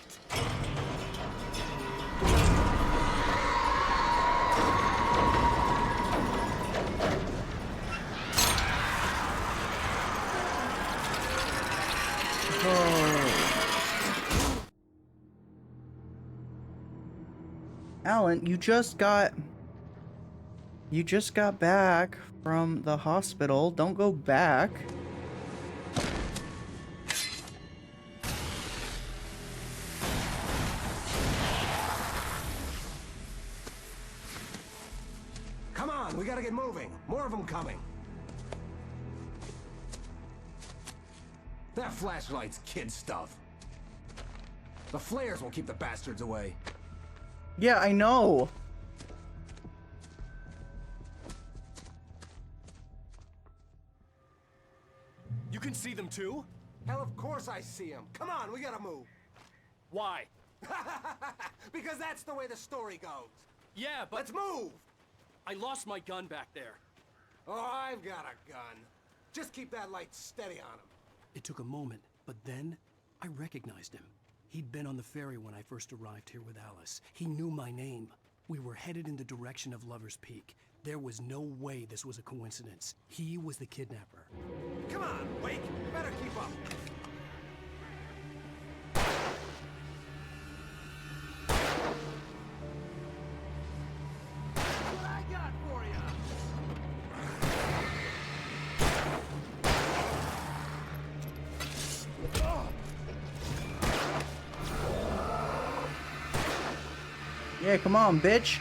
Alan, you just got back from the hospital. Don't go back. Come on, we gotta get moving. More of them coming. That flashlight's kid stuff. The flares will keep the bastards away. Yeah, I know. You can see them too? Hell, of course I see them. Come on, we gotta move. Why? Because that's the way the story goes. Yeah, but... Let's move! I lost my gun back there. Oh, I've got a gun. Just keep that light steady on him. It took a moment, but then I recognized him. He'd been on the ferry when I first arrived here with Alice. He knew my name. We were headed in the direction of Lover's Peak. There was no way this was a coincidence. He was the kidnapper. Come on, Wake! You better keep up. What I got for you? Yeah, come on, bitch.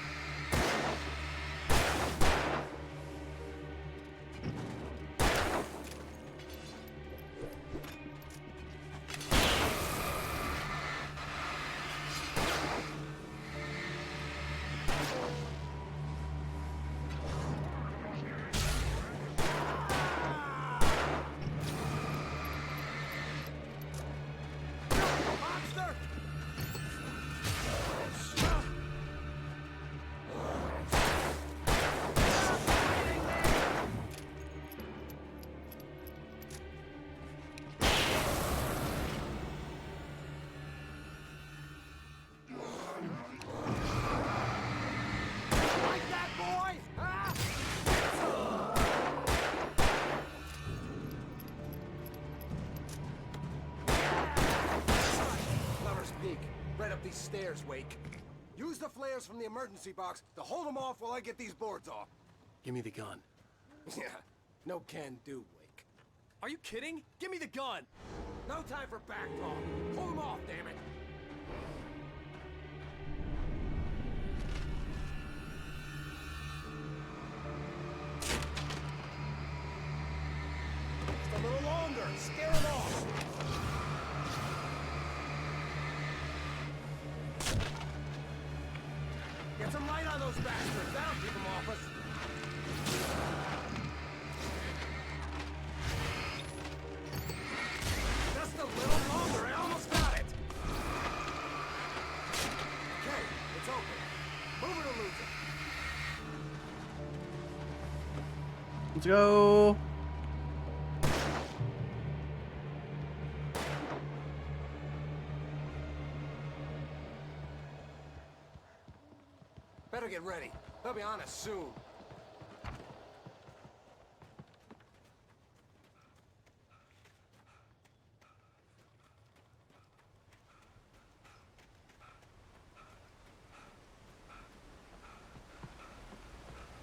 These stairs, Wake. Use the flares from the emergency box to hold them off while I get these boards off. Give me the gun. Yeah, no can do, Wake. Are you kidding? Give me the gun! No time for back talk. Hold them off, damn it. Just a little longer. Scare them off. Get some light on those bastards. That'll keep them off us. Just a little longer. I almost got it. Okay, it's open. Move it or lose it. Let's go. Better get ready. They'll be on us soon.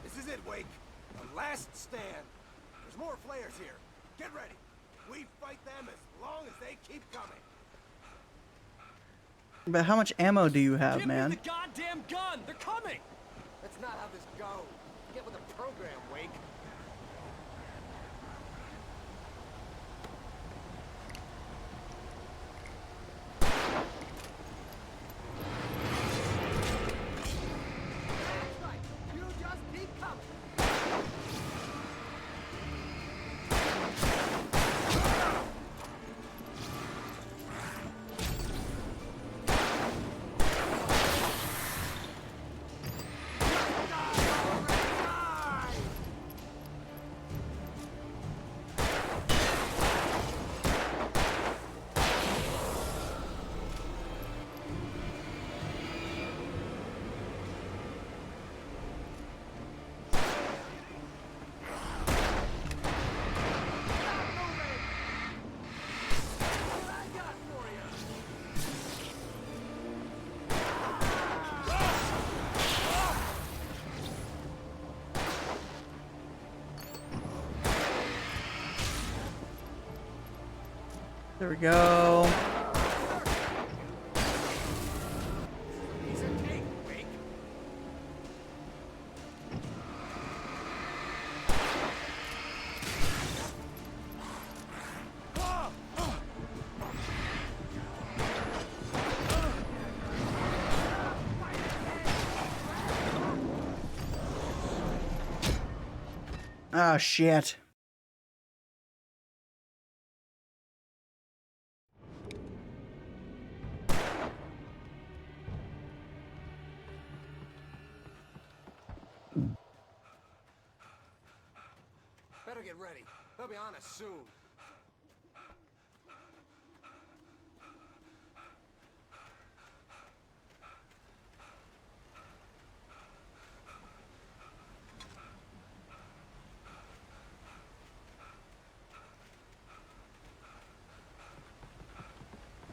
This is it, Wake. The last stand. There's more flares here. Get ready. We fight them as long as they keep coming. But how much ammo do you have, man? Give me the goddamn gun! They're coming! That's not how this goes. Get with the program, Wake. You just keep coming. There we go. Ah, shit. Better get ready. They'll be on us soon.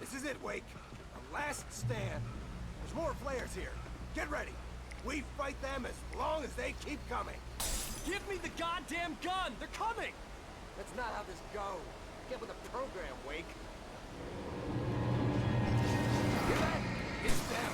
This is it, Wake. The last stand. There's more flares here. Get ready. We fight them as long as they keep coming. Give me the goddamn gun! They're coming! That's not how this goes. Get with the program, Wake. Hear that? It's them.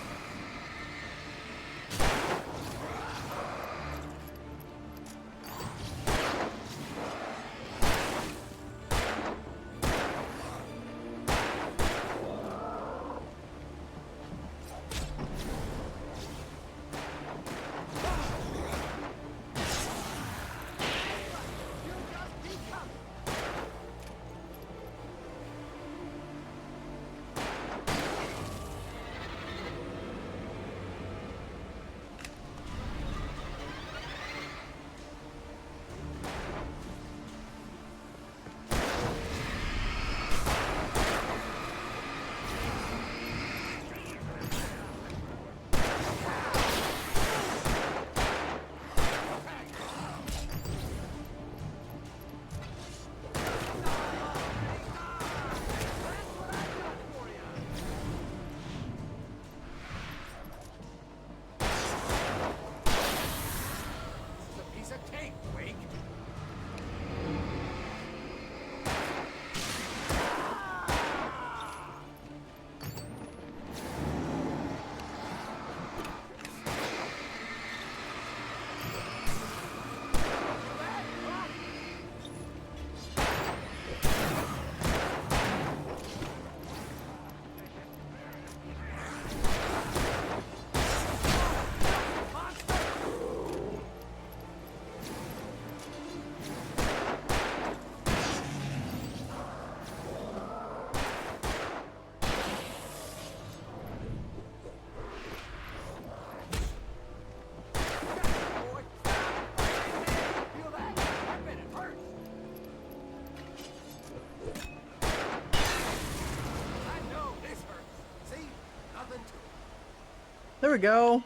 There we go.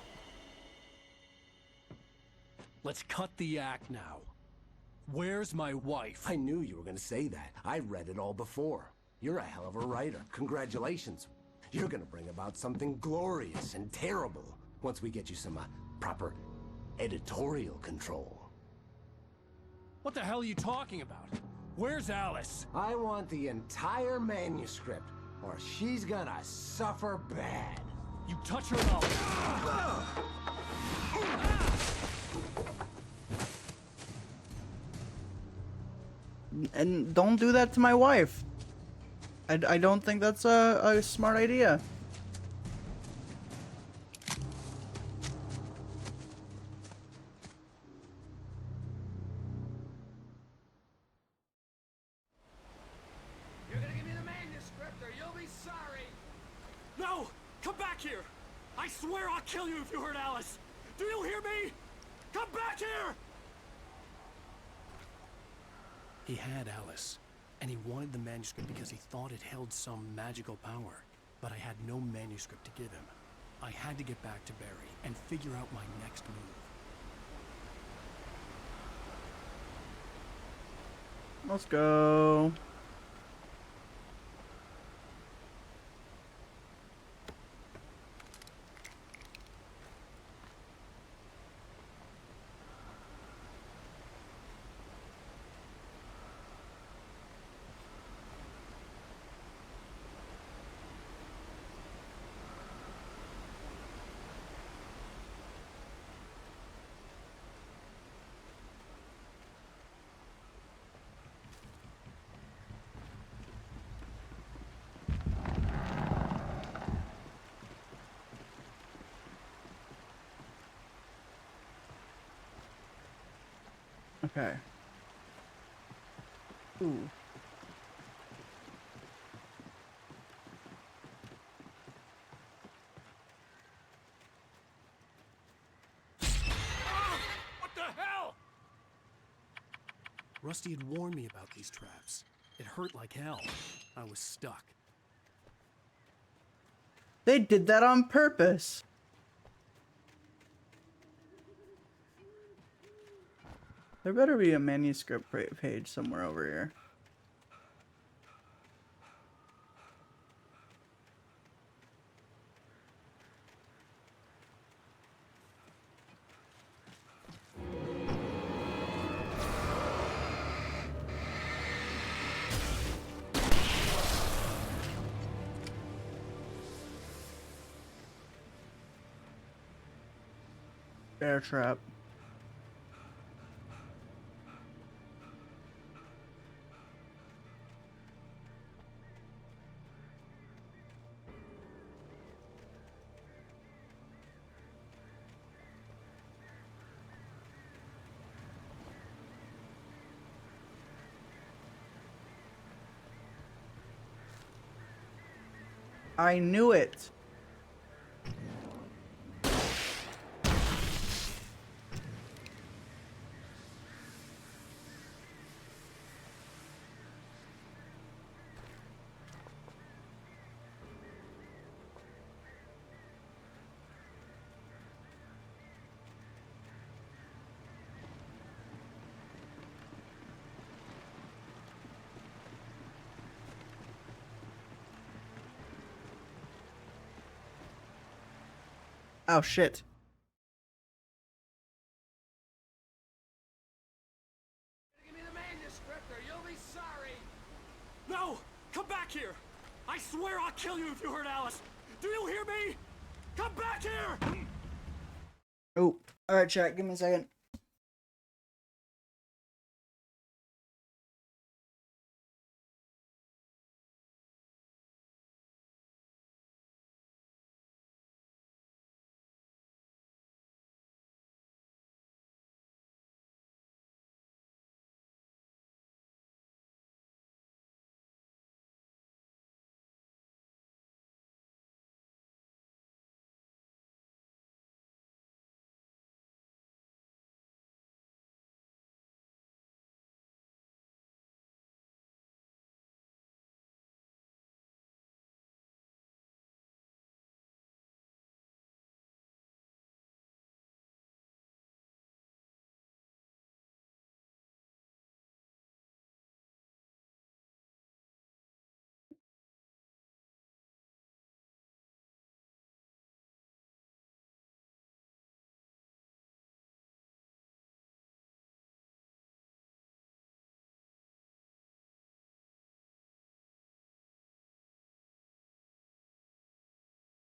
Let's cut the act now. Where's my wife? I knew you were gonna say that. I read it all before. You're a hell of a writer. Congratulations. You're gonna bring about something glorious and terrible once we get you some proper editorial control. What the hell are you talking about? Where's Alice? I want the entire manuscript, or she's gonna suffer bad. You touch her and I'll... And don't do that to my wife. I don't think that's a smart idea. You're gonna give me the manuscript or you'll be sorry. No! Come back here! I swear I'll kill you if you hurt Alice! Do you hear me? Come back here! He had Alice, and he wanted the manuscript because he thought it held some magical power. But I had no manuscript to give him. I had to get back to Barry and figure out my next move. Let's go. Okay. Ooh. What the hell? Rusty had warned me about these traps. It hurt like hell. I was stuck. They did that on purpose. There better be a manuscript page somewhere over here. Bear trap. I knew it. Oh shit. Give me the manuscript or you'll be sorry. No! Come back here! I swear I'll kill you if you hurt Alice! Do you hear me? Come back here! Oh, alright, chat, give me a second.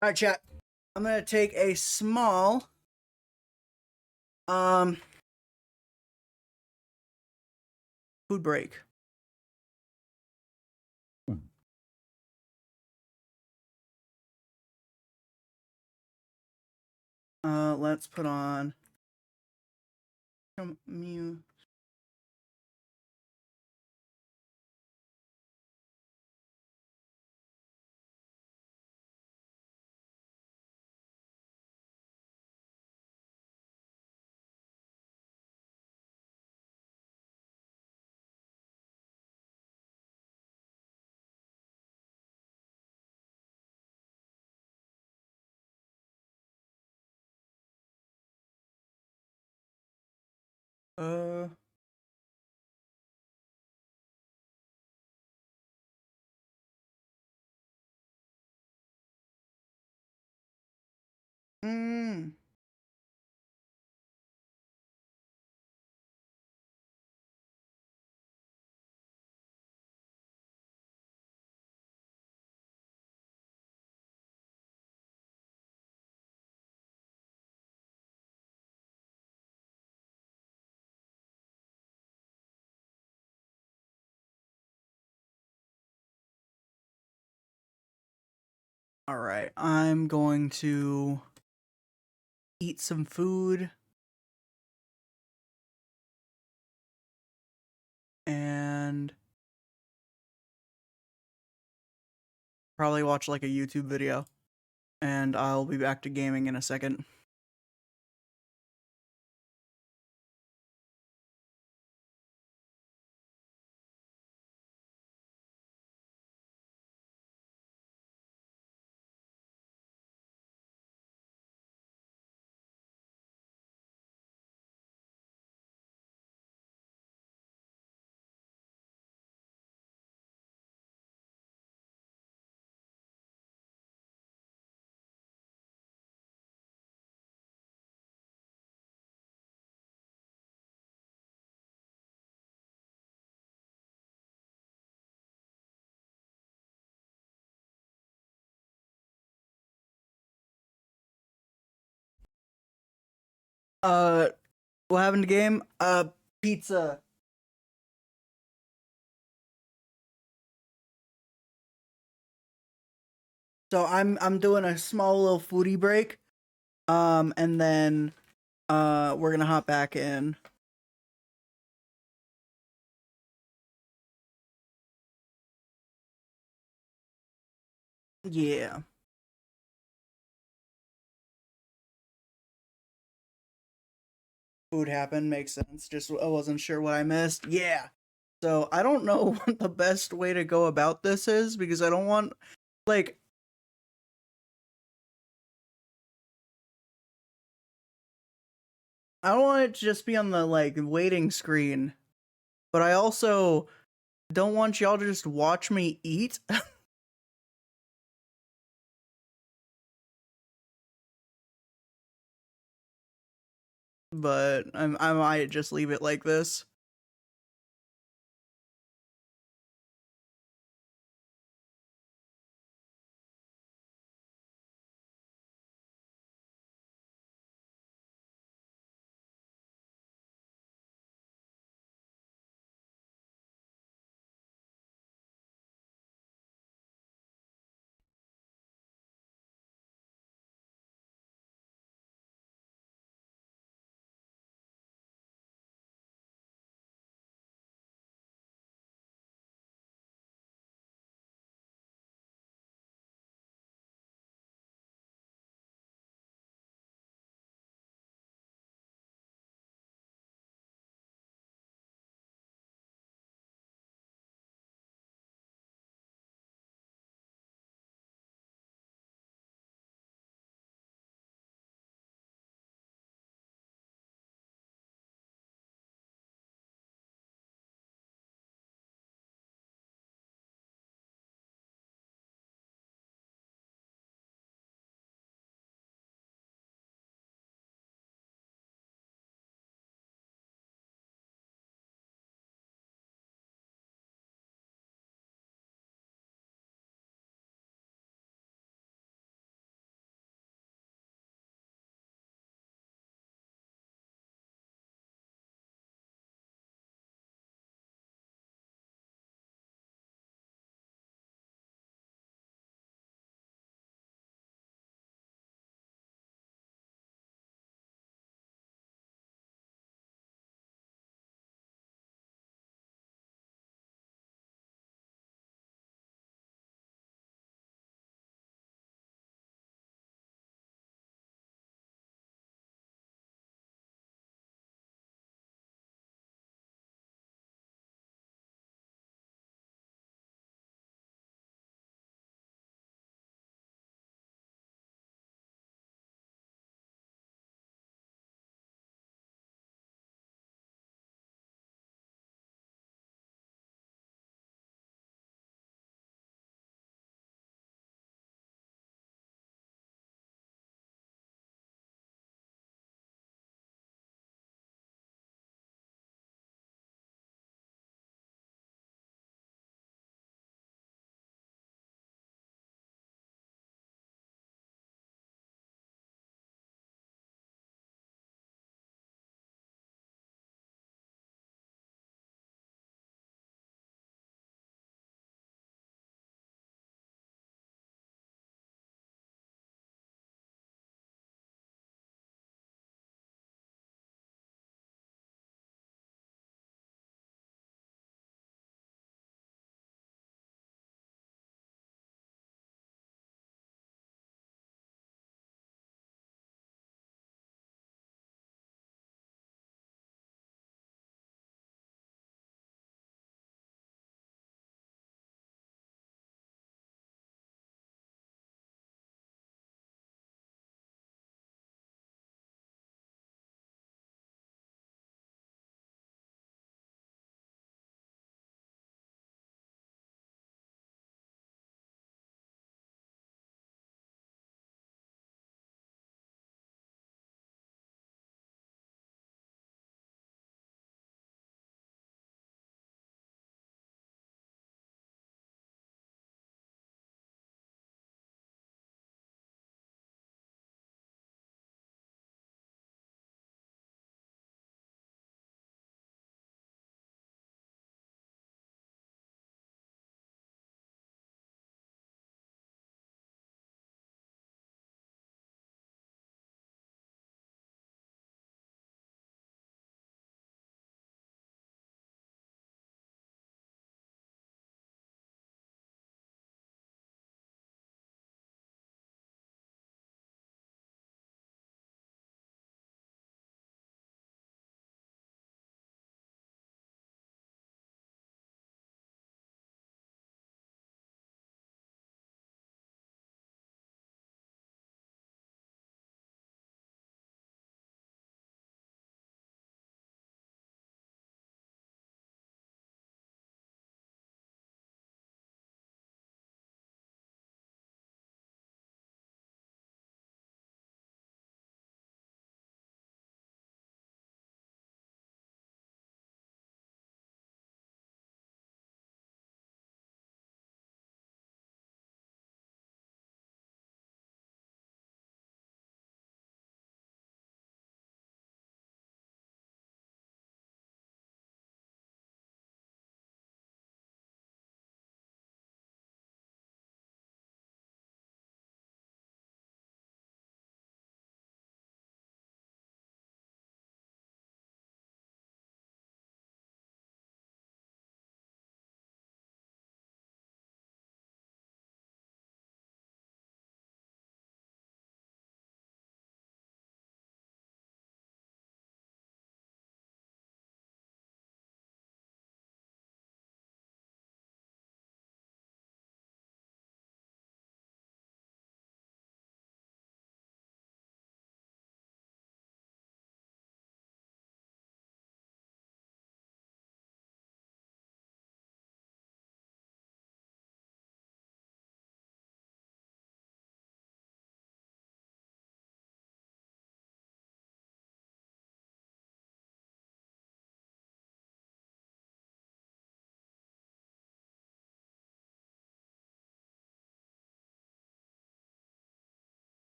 Alright, chat. I'm gonna take a small food break. Let's put on mute. Uh mm. Alright, I'm going to eat some food. and probably watch like a YouTube video. And I'll be back to gaming in a second. What happened to game? Pizza. So I'm doing a small little foodie break. And then we're gonna hop back in. Yeah. Food happened, makes sense. Just I wasn't sure what I missed. Yeah. So I don't know what the best way to go about this is because I don't want like I don't want it to just be on the like waiting screen, but I also don't want y'all to just watch me eat. But I might just leave it like this.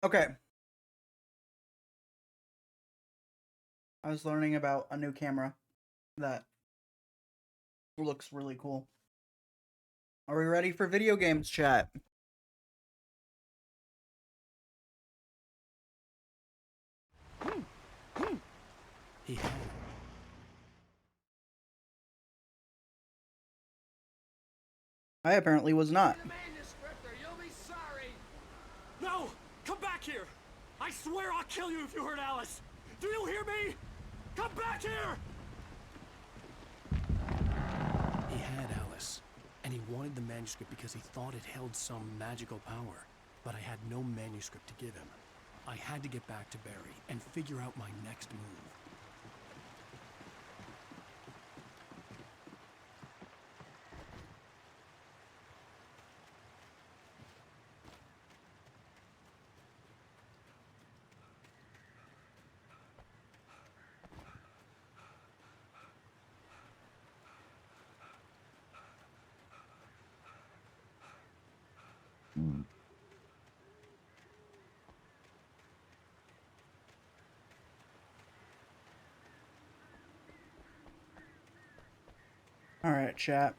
Okay. I was learning about a new camera that looks really cool. Are we ready for video games, chat? He had. I apparently was not. No! Come back here! I swear I'll kill you if you hurt Alice! Do you hear me? Come back here! He had Alice, and he wanted the manuscript because he thought it held some magical power. But I had no manuscript to give him. I had to get back to Barry and figure out my next move. All right, chat.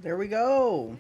There we go.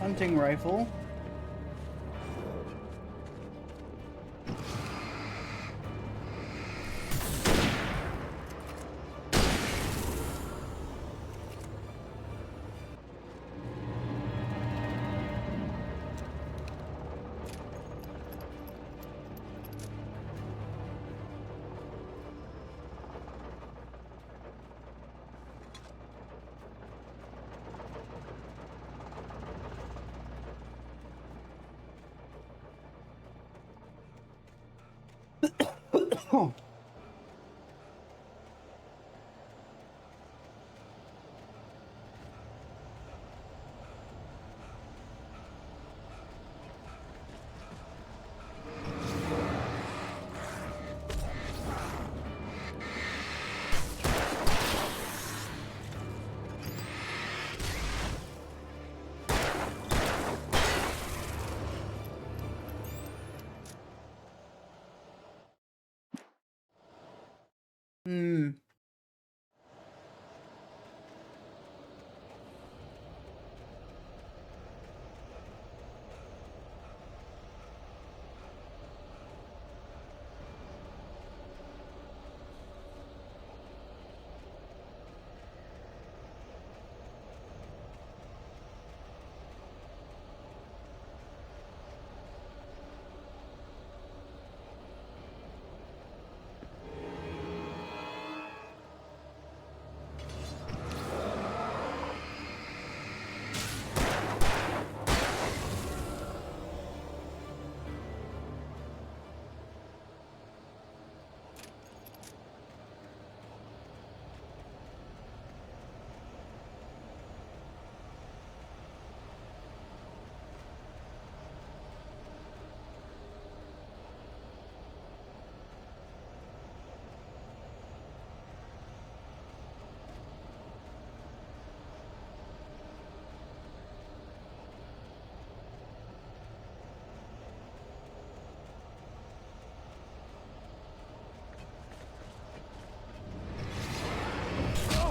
Hunting rifle. Oh.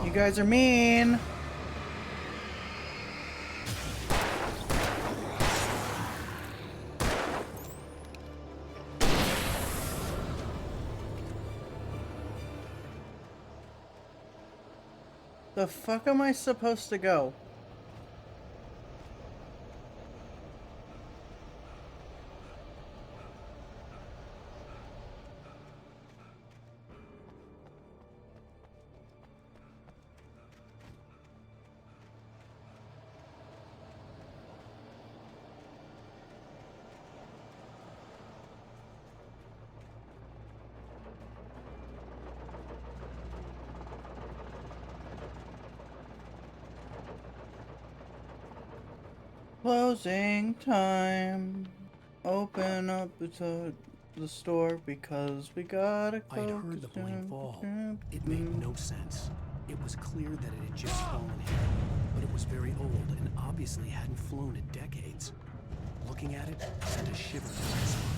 You guys are mean. The fuck am I supposed to go? Closing time. Open up the store because we gotta I'd close. heard the plane fall. It made no sense. It was clear that it had just fallen here, but it was very old and obviously hadn't flown in decades. Looking at it sent a shiver down my spine.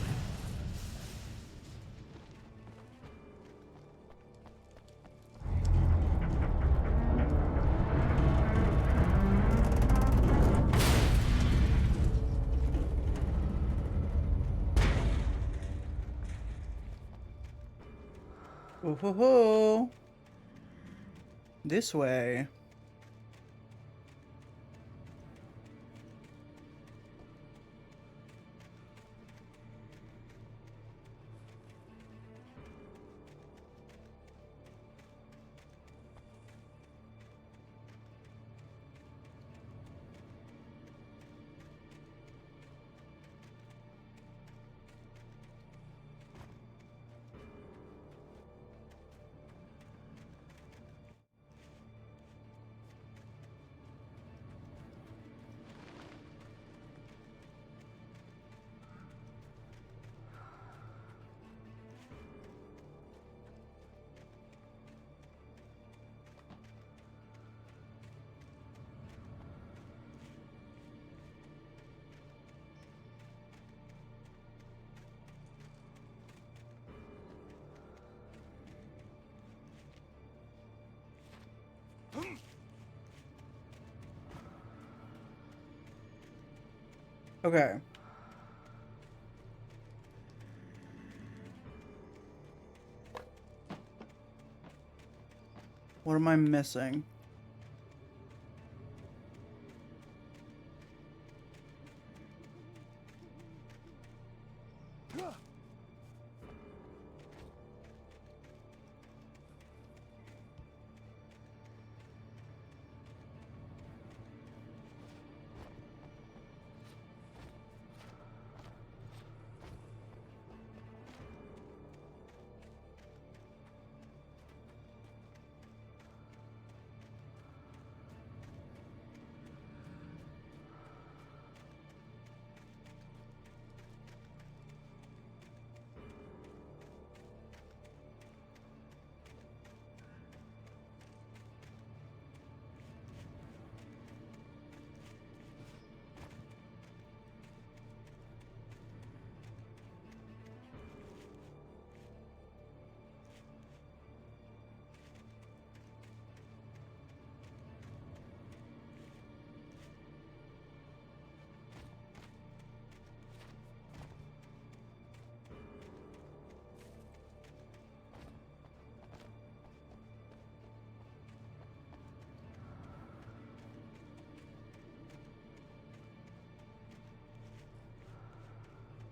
Ooh, hoo, hoo. This way. Okay. What am I missing?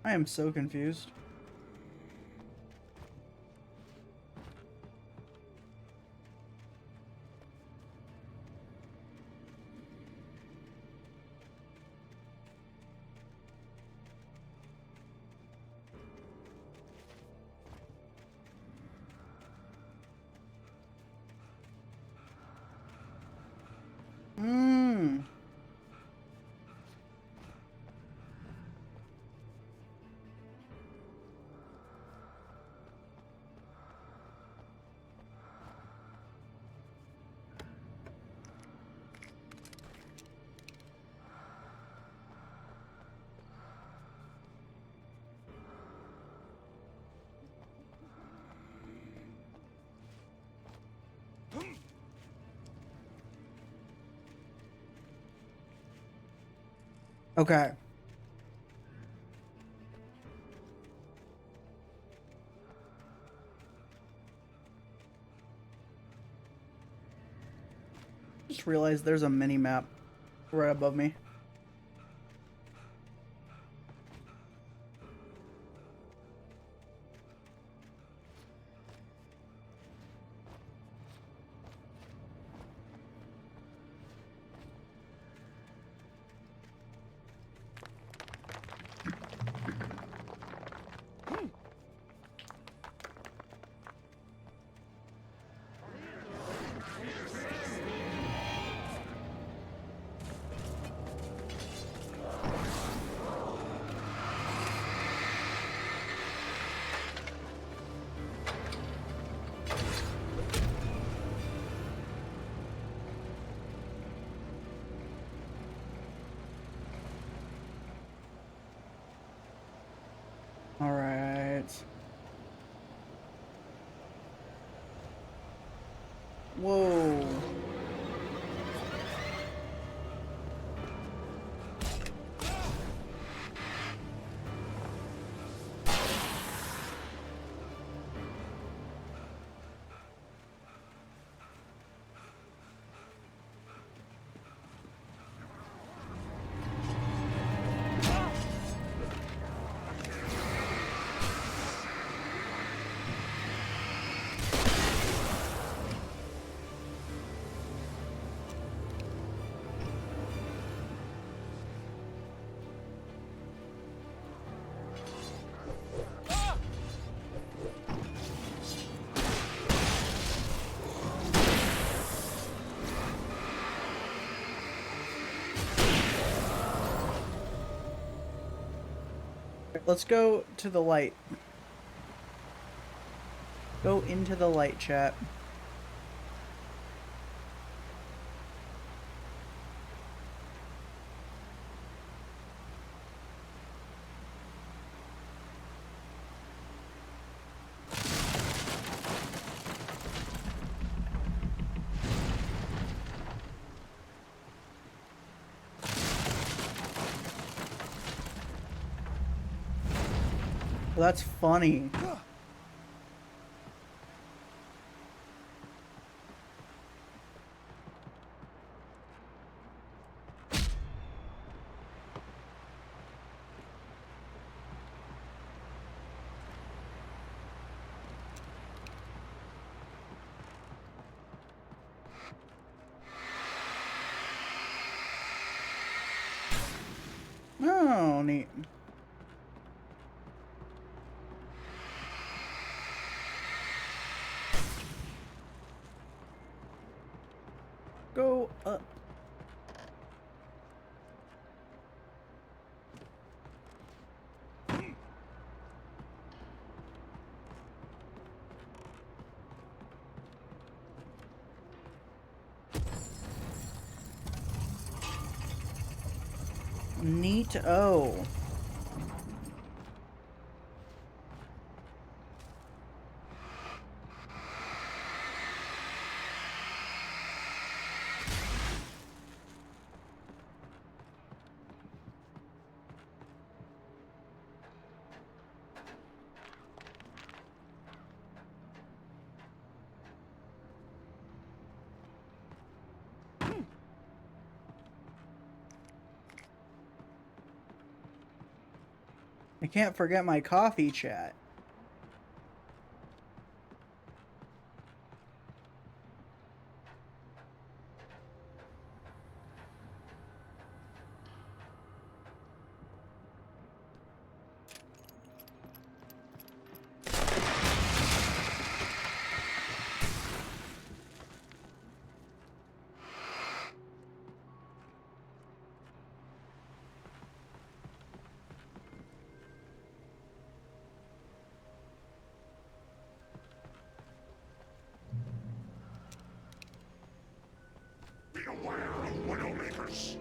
I am so confused. Hmm. Okay. Just realized there's a mini map right above me. All right. Whoa. Let's go to the light. Go into the light, chat. Well, that's funny. Oh, neat. Go up. Neat-o. I can't forget my coffee, chat. Beware of Widowmakers.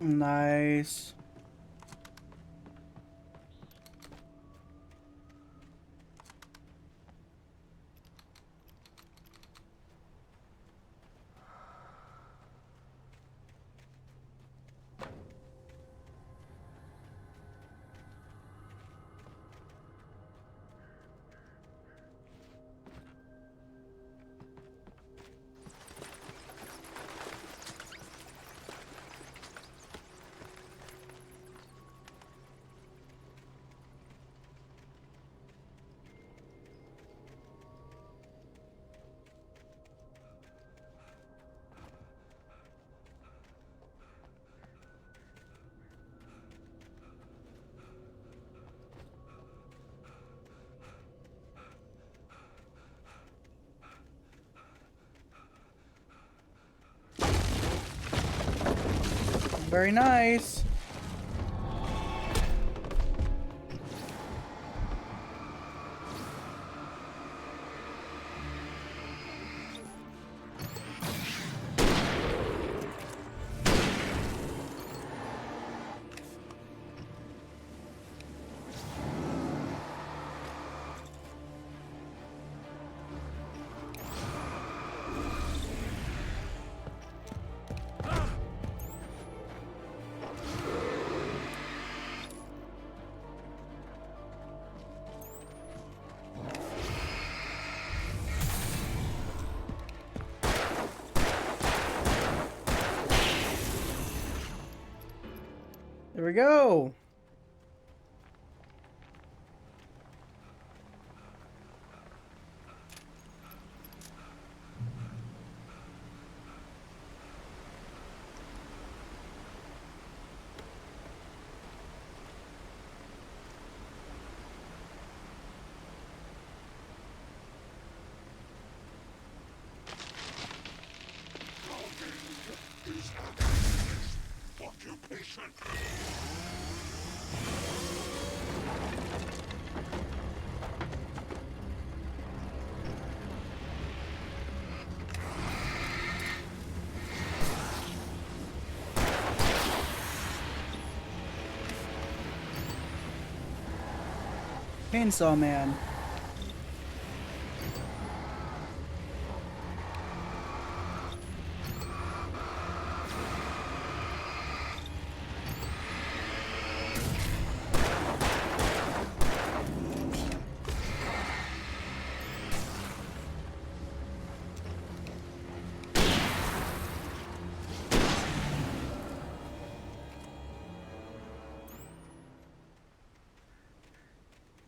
Nice. Very nice. There we go. Chainsaw Man.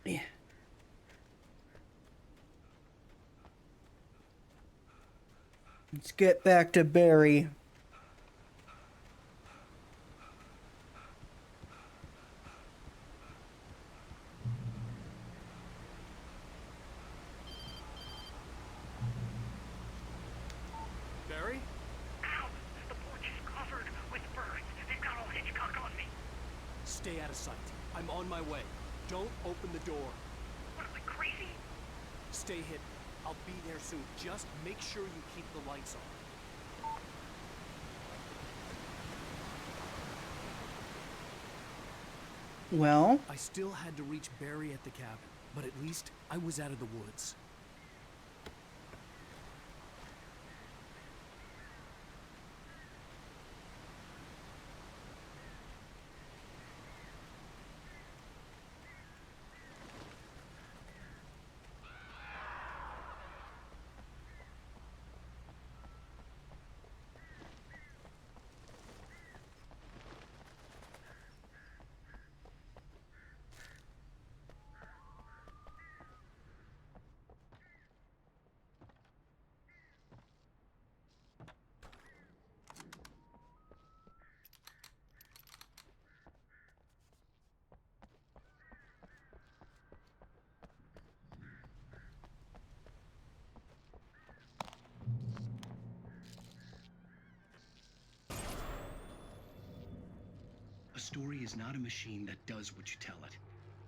Yeah. Let's get back to Barry. Barry? Ow! The porch is covered with birds. They've got all Hitchcock on me. Stay out of sight. I'm on my way. Don't open the door. What am I, crazy? Stay hidden. I'll be there soon. Just make sure you keep the lights on. Well, I still had to reach Barry at the cabin, but at least I was out of the woods. A story is not a machine that does what you tell it.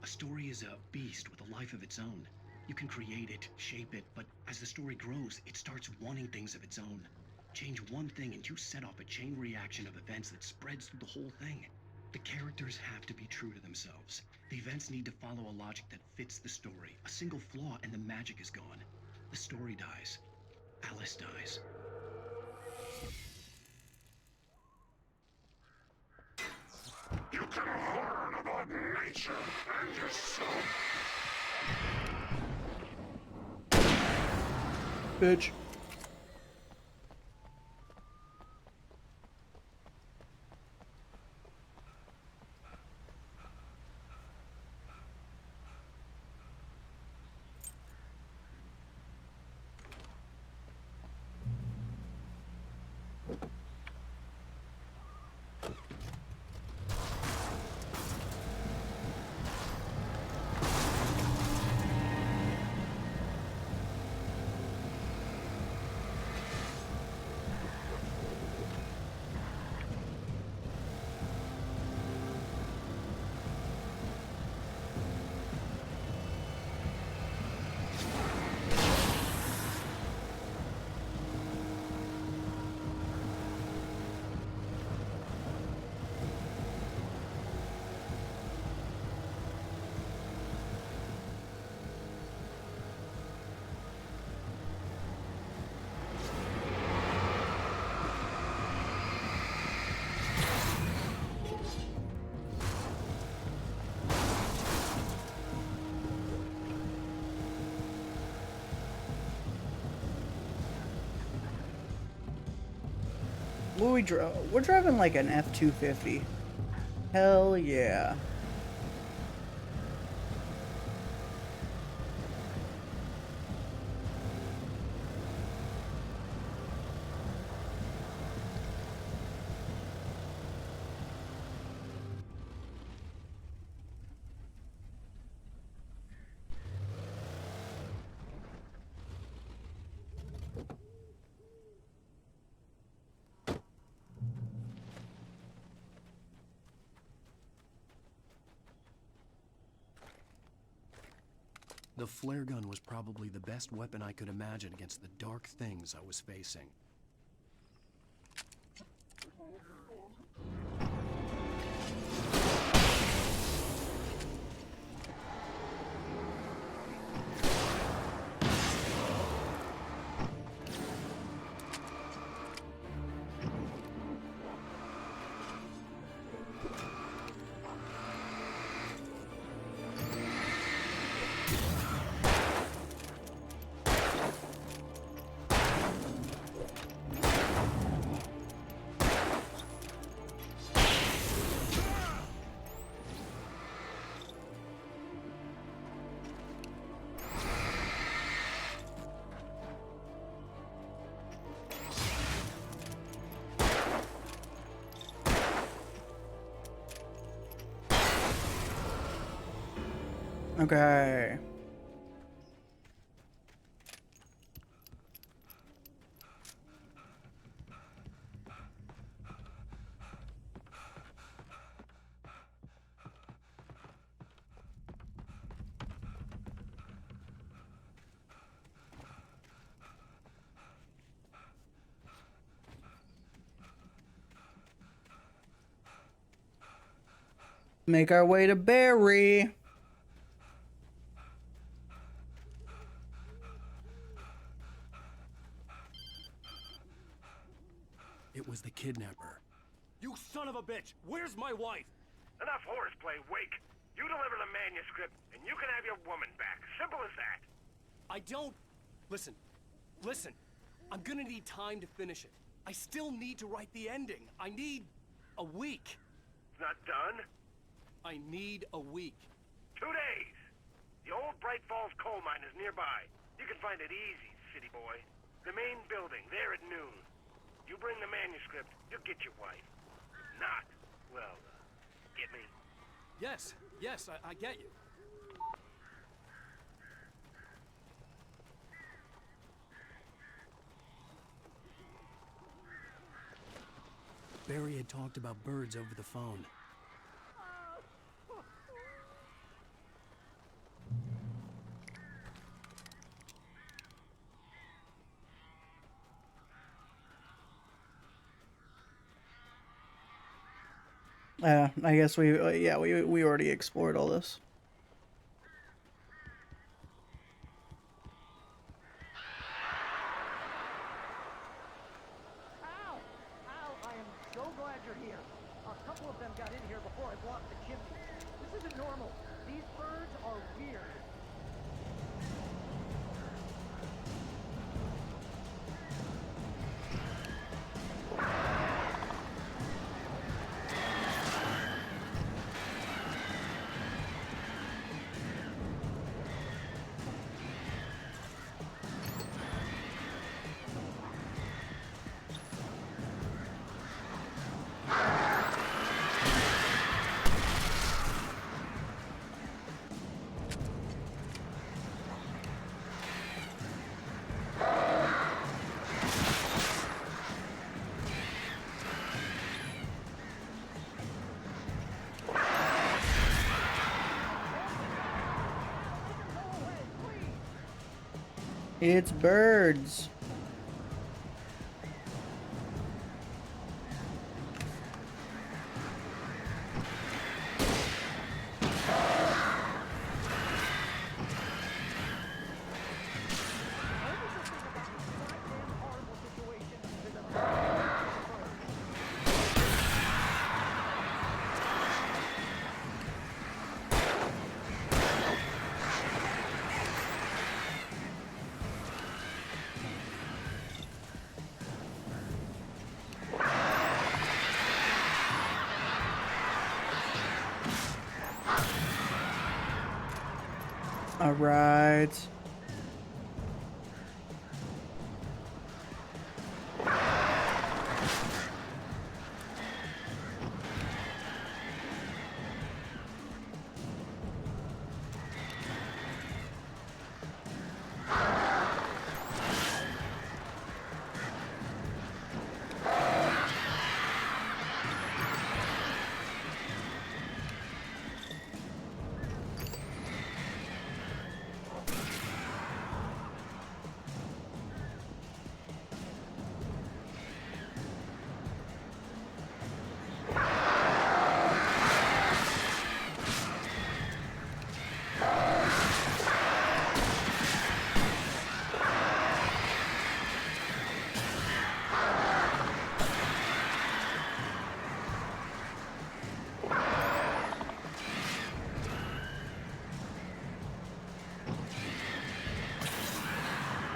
A story is a beast with a life of its own. You can create it, shape it, but as the story grows, it starts wanting things of its own. Change one thing and you set off a chain reaction of events that spreads through the whole thing. The characters have to be true to themselves. The events need to follow a logic that fits the story. A single flaw and the magic is gone. The story dies. Alice dies. You can learn about nature and yourself. Bitch. We're driving like an F-250. Hell yeah. The flare gun was probably the best weapon I could imagine against the dark things I was facing. Okay. Make our way to Barry. It was the kidnapper. You son of a bitch! Where's my wife? Enough horseplay, Wake. You deliver the manuscript, and you can have your woman back. Simple as that. I don't... Listen. I'm gonna need time to finish it. I still need to write the ending. I need a week. It's not done? I need a week. 2 days. The old Bright Falls coal mine is nearby. You can find it easy, city boy. The main building, there at noon. You bring the manuscript, you'll get your wife. Not, well, get me? Yes, I get you. Barry had talked about birds over the phone. I guess we already explored all this. Ow! Ow! I am so glad you're here. A couple of them got in here before I blocked the chimney. This isn't normal. These birds are weird. It's birds. All right.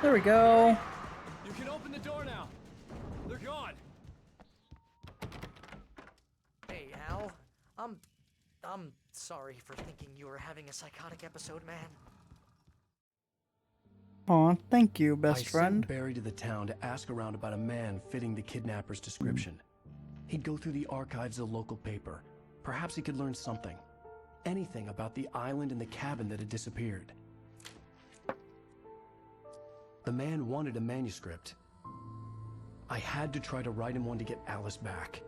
There we go. You can open the door now. They're gone. Hey, Al. I'm sorry for thinking you were having a psychotic episode, man. Aw, thank you, best I friend. sent Barry to the town to ask around about a man fitting the kidnapper's description. He'd go through the archives of the local paper. Perhaps he could learn something. Anything about the island and the cabin that had disappeared. The man wanted a manuscript. I had to try to write him one to get Alice back.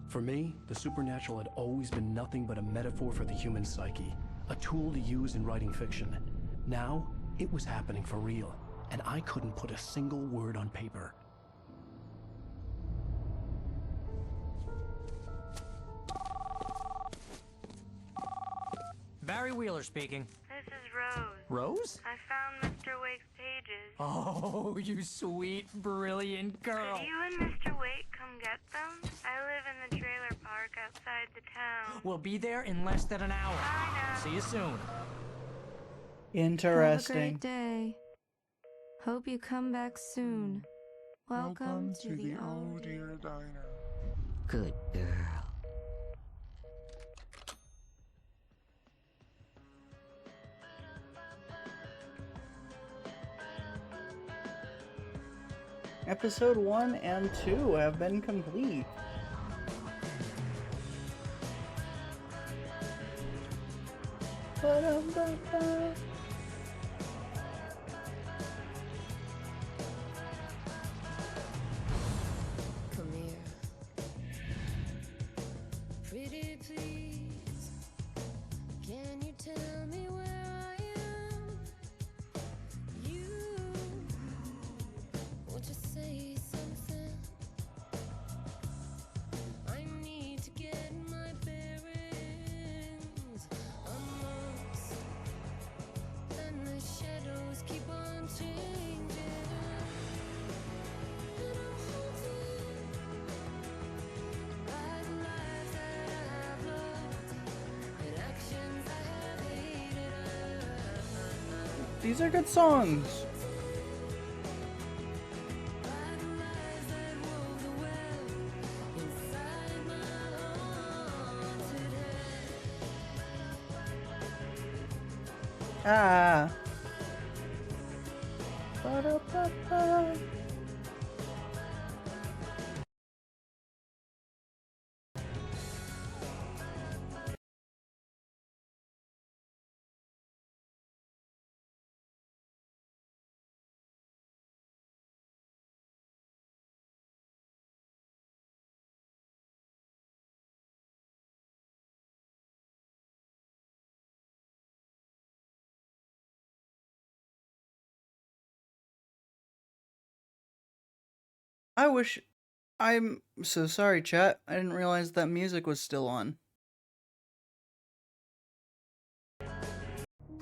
For me, the supernatural had always been nothing but a metaphor for the human psyche, a tool to use in writing fiction. Now, it was happening for real, and I couldn't put a single word on paper. Barry Wheeler speaking. This is Rose. Rose? I found Mr. Wake's pages. Oh, you sweet, brilliant girl. Could you and Mr. Wake come get them? I live in the trailer park outside the town. We'll be there in less than an hour. I know. See you soon. Interesting. Have a great day. Hope you come back soon. Welcome to the Old Dear Diner. Good girl. Episode 1 and 2 have been complete. Ba-dum-ba-ba. Come here. Pretty please. Can you tell me where I am? You These are good songs. Ah. Ba-da-ba-ba. I wish. I'm so sorry, chat. I didn't realize that music was still on.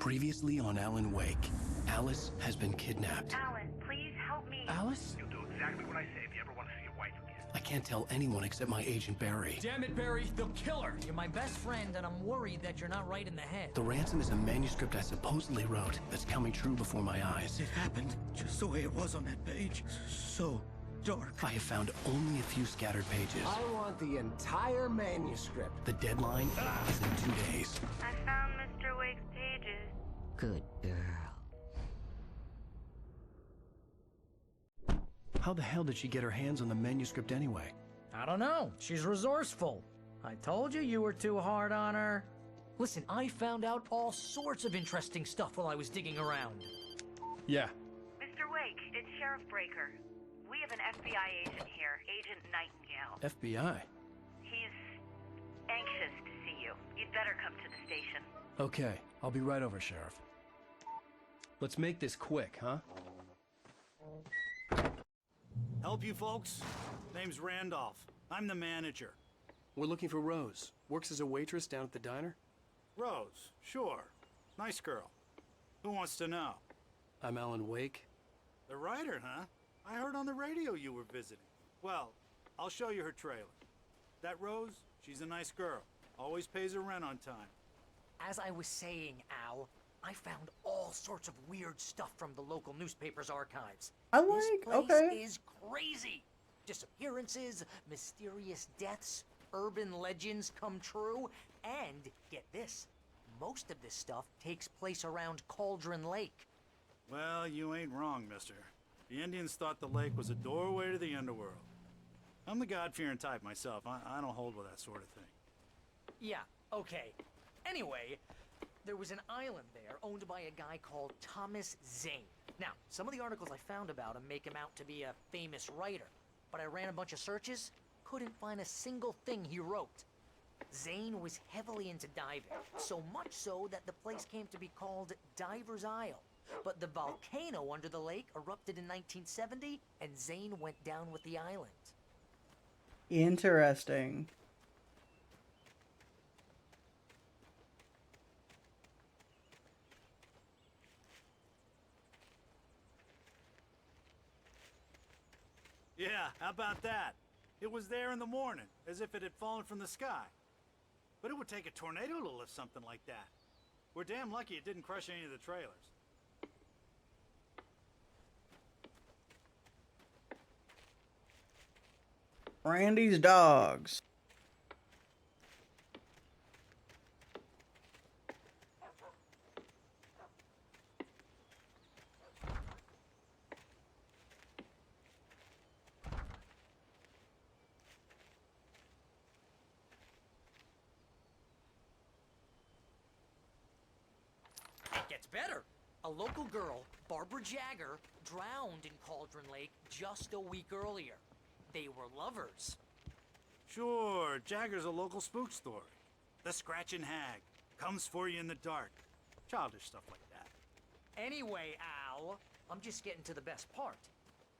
Previously on Alan Wake, Alice has been kidnapped. Alan, please help me. Alice? You'll do exactly what I say if you ever want to see your wife again. I can't tell anyone except my agent Barry. Damn it, Barry, they'll kill her. You're my best friend, and I'm worried that you're not right in the head. The ransom is a manuscript I supposedly wrote that's coming true before my eyes. It happened just the way it was on that page. So dark. I have found only a few scattered pages. I want the entire manuscript. The deadline is in 2 days. I found Mr. Wake's pages. Good girl. How the hell did she get her hands on the manuscript anyway? I don't know. She's resourceful. I told you you were too hard on her. Listen, I found out all sorts of interesting stuff while I was digging around. Yeah. Mr. Wake, it's Sheriff Breaker. We have an FBI agent here, Agent Nightingale. FBI? He's anxious to see you. You'd better come to the station. Okay, I'll be right over, Sheriff. Let's make this quick, huh? Help you folks? Name's Randolph. I'm the manager. We're looking for Rose. Works as a waitress down at the diner. Rose, sure. Nice girl. Who wants to know? I'm Alan Wake. The writer, huh? I heard on the radio you were visiting. Well, I'll show you her trailer. That Rose, she's a nice girl. Always pays her rent on time. As I was saying, Al, I found all sorts of weird stuff from the local newspaper's archives. This place is crazy. Disappearances, mysterious deaths, urban legends come true, and get this, most of this stuff takes place around Cauldron Lake. Well, you ain't wrong, mister. The Indians thought the lake was a doorway to the underworld. I'm the God-fearing type myself. I don't hold with that sort of thing. Yeah, okay. Anyway, there was an island there owned by a guy called Thomas Zane. Now, some of the articles I found about him make him out to be a famous writer, but I ran a bunch of searches, couldn't find a single thing he wrote. Zane was heavily into diving, so much so that the place came to be called Diver's Isle. But the volcano under the lake erupted in 1970, and Zane went down with the island. Interesting. Yeah, how about that? It was there in the morning, as if it had fallen from the sky. But it would take a tornado to lift something like that. We're damn lucky it didn't crush any of the trailers. Randy's dogs. It gets better. A local girl, Barbara Jagger, drowned in Cauldron Lake just a week earlier. They were lovers. Sure, Jagger's a local spook story. The Scratching Hag comes for you in the dark. Childish stuff like that. Anyway, Al, I'm just getting to the best part.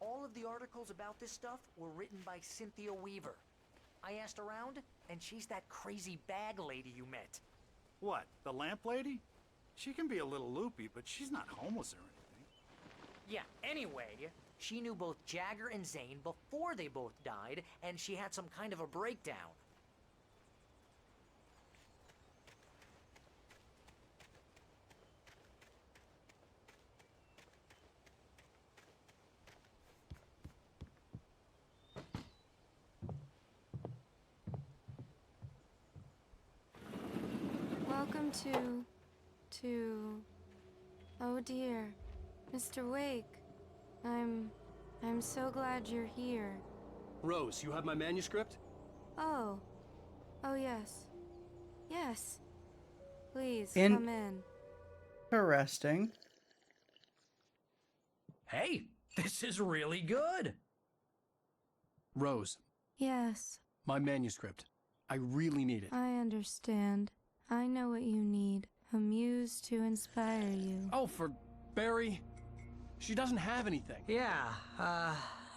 All of the articles about this stuff were written by Cynthia Weaver. I asked around, and she's that crazy bag lady you met. What, the lamp lady? She can be a little loopy, but she's not homeless or anything. Yeah, anyway, she knew both Jagger and Zane before they both died, and she had some kind of a breakdown. Welcome to... Oh dear, Mr. Wake. I'm so glad you're here. Rose, you have my manuscript? Oh. Oh yes. Yes. Please, come in. Interesting. Hey, this is really good. Rose, Yes, my manuscript. I really need it. I understand. I know what you need. A muse to inspire you. Oh, for Barry? She doesn't have anything. Yeah,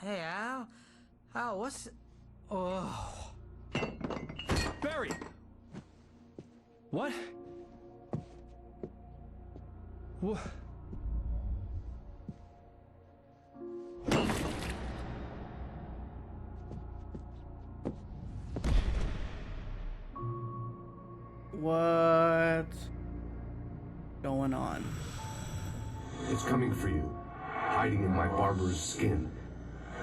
hey, Al? Al, what's... Oh... Barry! What? What? What's going on? It's coming for you, hiding in my barber's skin.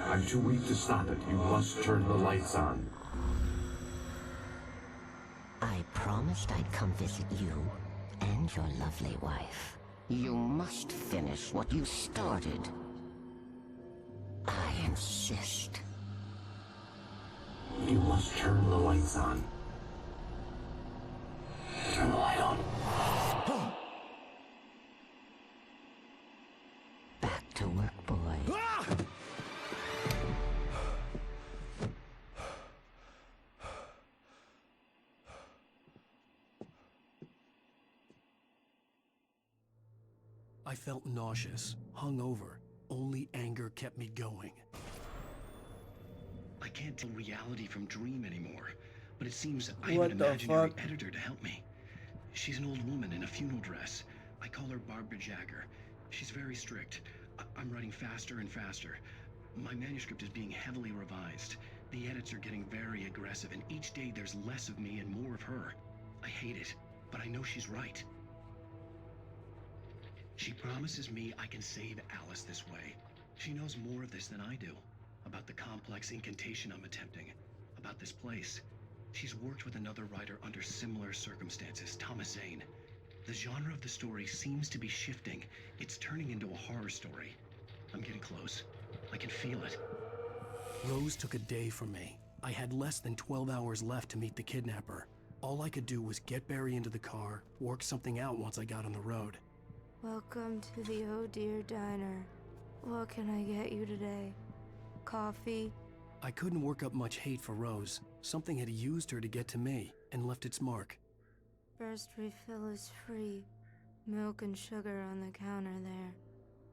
I'm too weak to stop it. You must turn the lights on. I promised I'd come visit you and your lovely wife. You must finish what you started. I insist. You must turn the lights on. Turn the light on. Back to work, boy. I felt nauseous, hungover. Only anger kept me going. I can't tell reality from dream anymore, but it seems I have an imaginary editor to help me. She's an old woman in a funeral dress. I call her Barbara Jagger. She's very strict. I'm writing faster and faster. My manuscript is being heavily revised. The edits are getting very aggressive, and each day there's less of me and more of her. I hate it, but I know she's right. She promises me I can save Alice this way. She knows more of this than I do. About the complex incantation I'm attempting. About this place. She's worked with another writer under similar circumstances, Thomas Zane. The genre of the story seems to be shifting. It's turning into a horror story. I'm getting close. I can feel it. Rose took a day from me. I had less than 12 hours left to meet the kidnapper. All I could do was get Barry into the car, work something out once I got on the road. Welcome to the Oh Dear Diner. What can I get you today? Coffee? I couldn't work up much hate for Rose. Something had used her to get to me and left its mark. First refill is free. Milk and sugar on the counter there.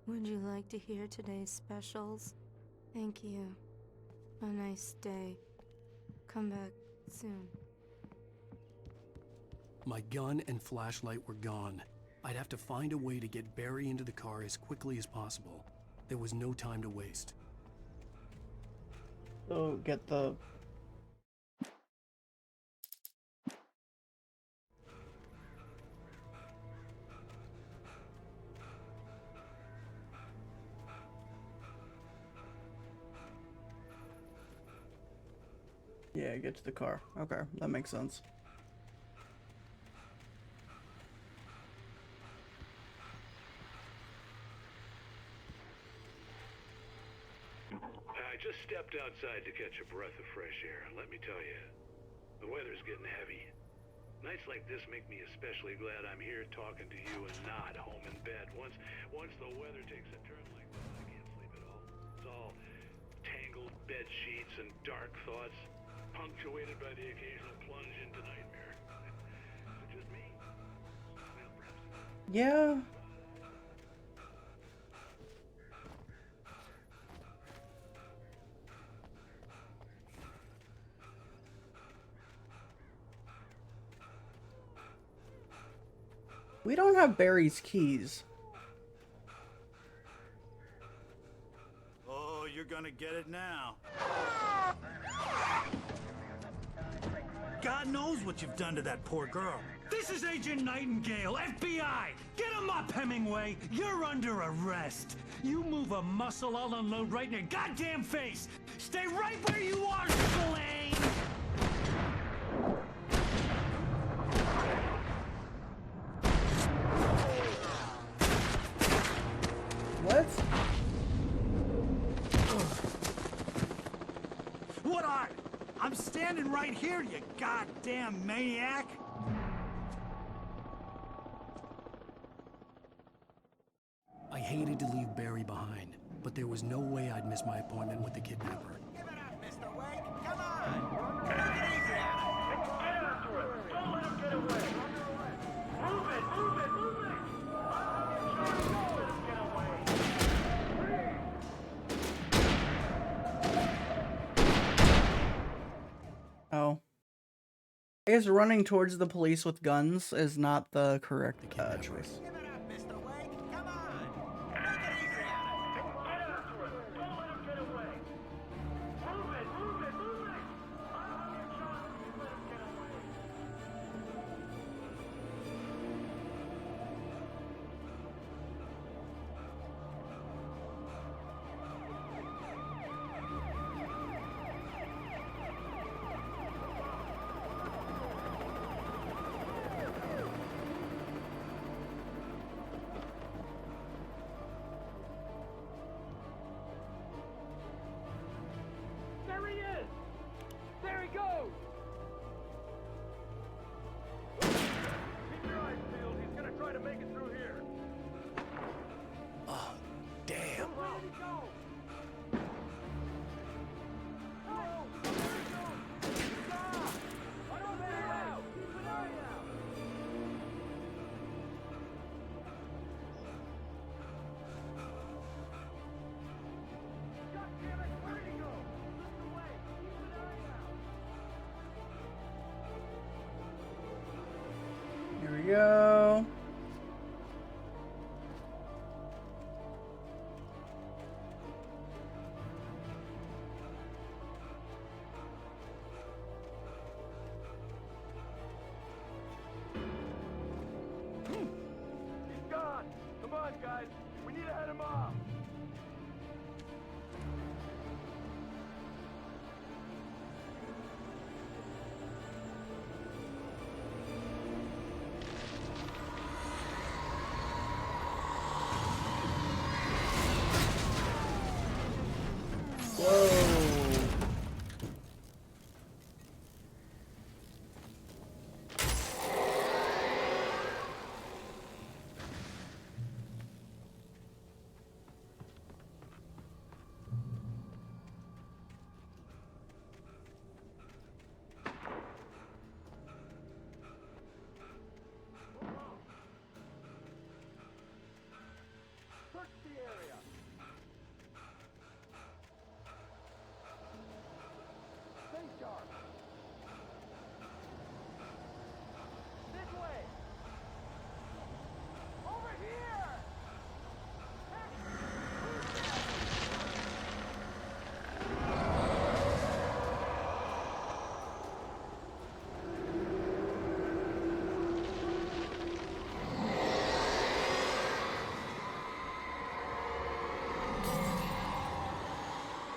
Would you like to hear today's specials? Thank you. A nice day. Come back soon. My gun and flashlight were gone. I'd have to find a way to get Barry into the car as quickly as possible. There was no time to waste. So get the... Yeah, get to the car. Okay, that makes sense. I just stepped outside to catch a breath of fresh air, and let me tell you, the weather's getting heavy. Nights like this make me especially glad I'm here talking to you and not home in bed. Once the weather takes a turn like this, I can't sleep at all. It's all tangled bed sheets and dark thoughts, punctuated by the occasional plunge into nightmare. Is it just me? Well, perhaps. Yeah. We don't have Barry's keys. Oh, you're gonna get it now. God knows what you've done to that poor girl. This is Agent Nightingale, FBI! Get him up, Hemingway! You're under arrest! You move a muscle, I'll unload right in your goddamn face! Stay right where you are, Spillane! I'm standing right here, you goddamn maniac! I hated to leave Barry behind, but there was no way I'd miss my appointment with the kidnapper. Give it up, Mr. Wake! Come on! Take it easy on him! Get after him! Don't let him get away! Move it! Move it! Move it! Don't let him get away! Oh. I guess running towards the police with guns is not the correct choice. Give it up, Mr. Wake! Come on! Take it easy on him! Get after him! Don't let him get away! Move it! Move it! Move it! I don't have your shot if you let him get away! There he is! There he goes! Keep your eyes peeled. He's gonna try to make it through here. Oh, damn. Where did he go? Here we go. He's gone. Come on, guys. We need to head him off. Search the area. Stay sharp. This way. Over here.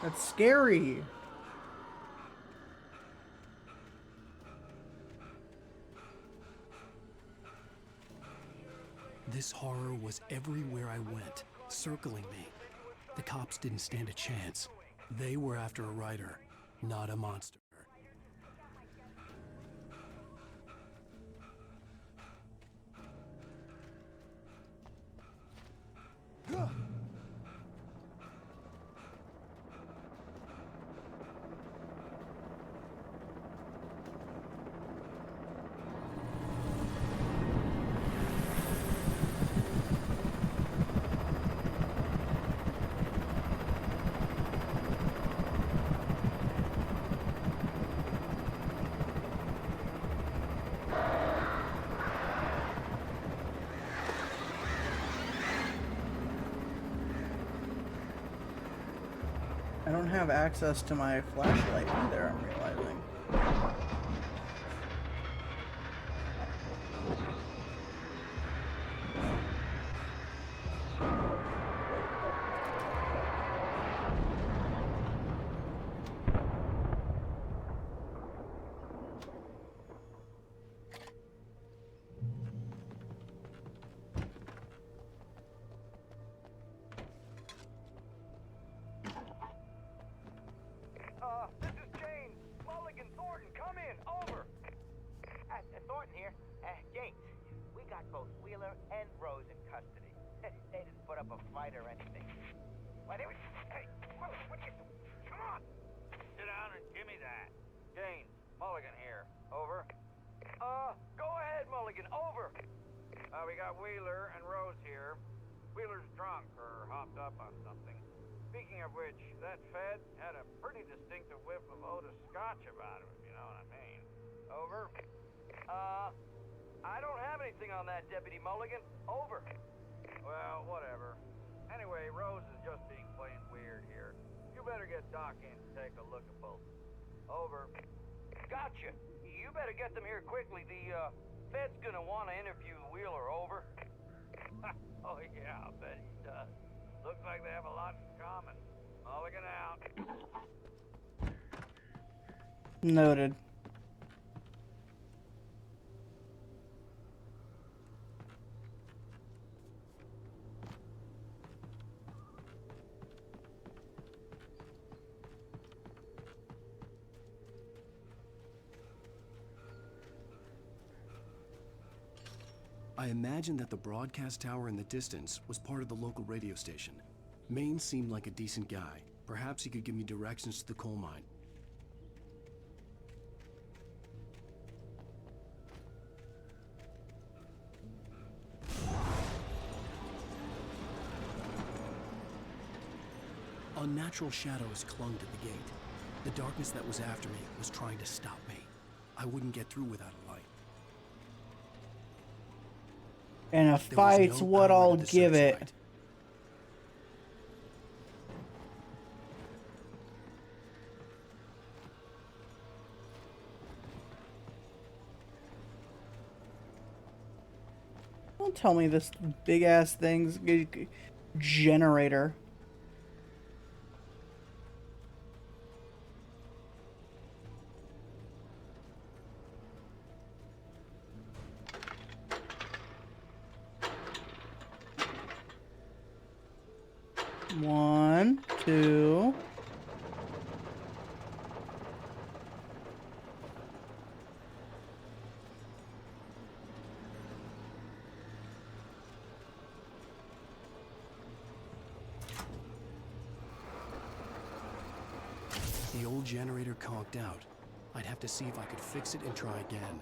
That's scary. This horror was everywhere I went, circling me. The cops didn't stand a chance. They were after a writer, not a monster. I don't have access to my flashlight either, I'm realizing. This is James. or anything. Why, they would... Hey, what you... Come on! Sit down and give me that. Gaines, Mulligan here. Over. Go ahead, Mulligan. Over. We got Wheeler and Rose here. Wheeler's drunk or hopped up on something. Speaking of which, that Fed had a pretty distinctive whiff of Otis Scotch about him, if you know what I mean. Over. I don't have anything on that, Deputy Mulligan. Over. Well, whatever. Anyway, Rose is just being plain weird here. You better get Doc in to take a look at both. Over. Gotcha. You better get them here quickly. The, Fed's gonna want to interview Wheeler. Over. Oh, yeah, I'll bet he does. Looks like they have a lot in common. Mulligan out. Noted. I imagined that the broadcast tower in the distance was part of the local radio station. Maine seemed like a decent guy. Perhaps he could give me directions to the coal mine. Unnatural shadows clung to the gate. The darkness that was after me was trying to stop me. I wouldn't get through without a light. And a fight's what I'll give it. Don't tell me this big ass thing's generator. One, two. The old generator conked out. I'd have to see if I could fix it and try again.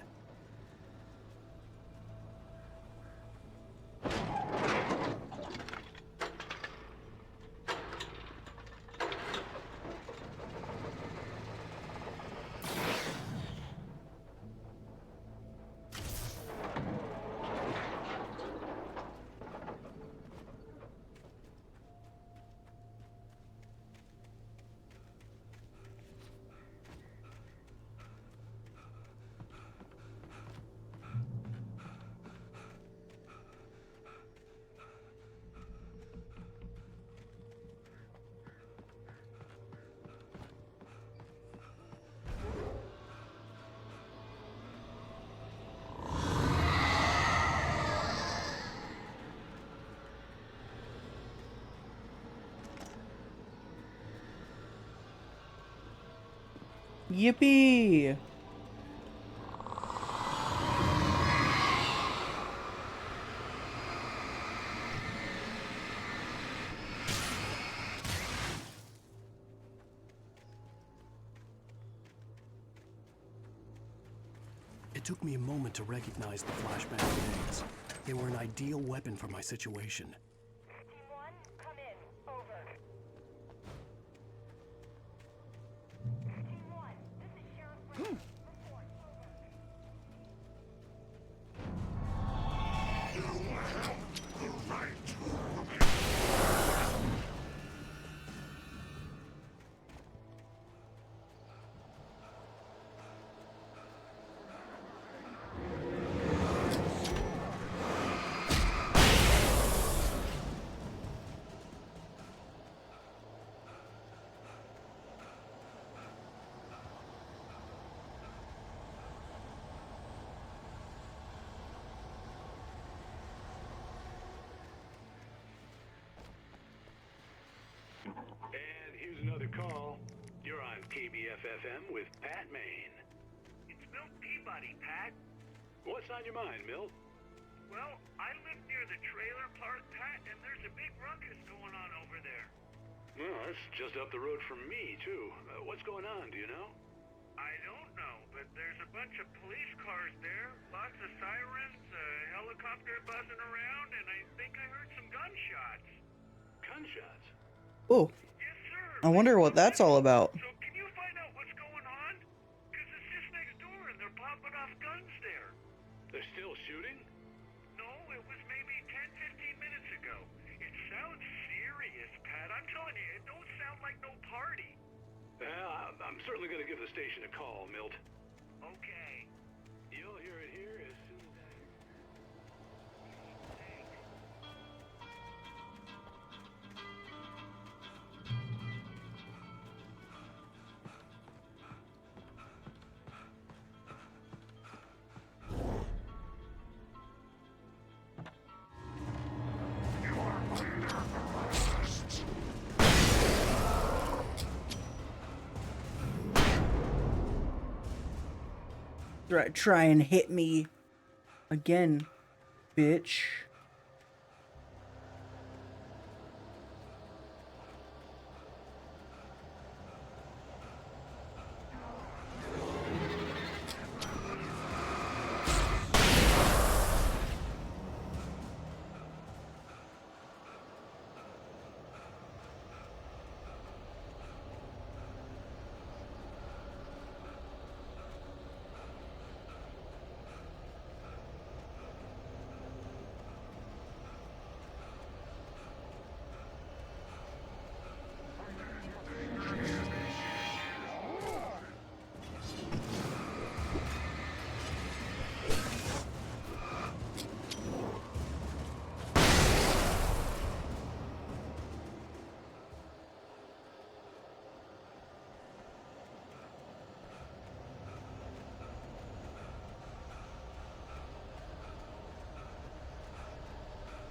Yippee! It took me a moment to recognize the flashbang grenades. They were an ideal weapon for my situation. And here's another call. You're on KBF-FM with Pat Maine. It's Milt Peabody, Pat. What's on your mind, Milt? Well, I live near the trailer park, Pat, and there's a big ruckus going Well, that's just up the road from me, too. What's going on, do you know? I don't know, but there's a bunch of police cars there, lots of sirens, a helicopter buzzing around, and I think I heard some gunshots. Gunshots? Oh. I wonder what that's all about. So can you find out what's going on? Because it's just next door and they're popping off guns there. They're still shooting? No, it was maybe 10, 15 minutes ago. It sounds serious, Pat. I'm telling you, it don't sound like no party. Well, I'm certainly going to give the station a call, Milt. Okay. You'll hear it here as soon as I... Try and hit me again, bitch.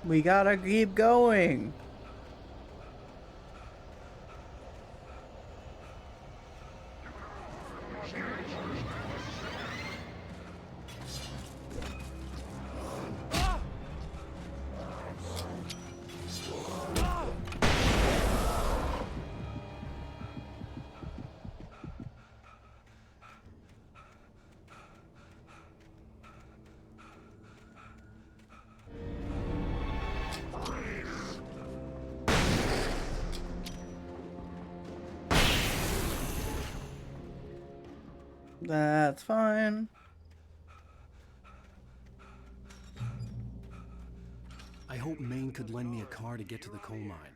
We gotta keep going. That's fine. I hope Maine could lend me a car to get to the coal mine.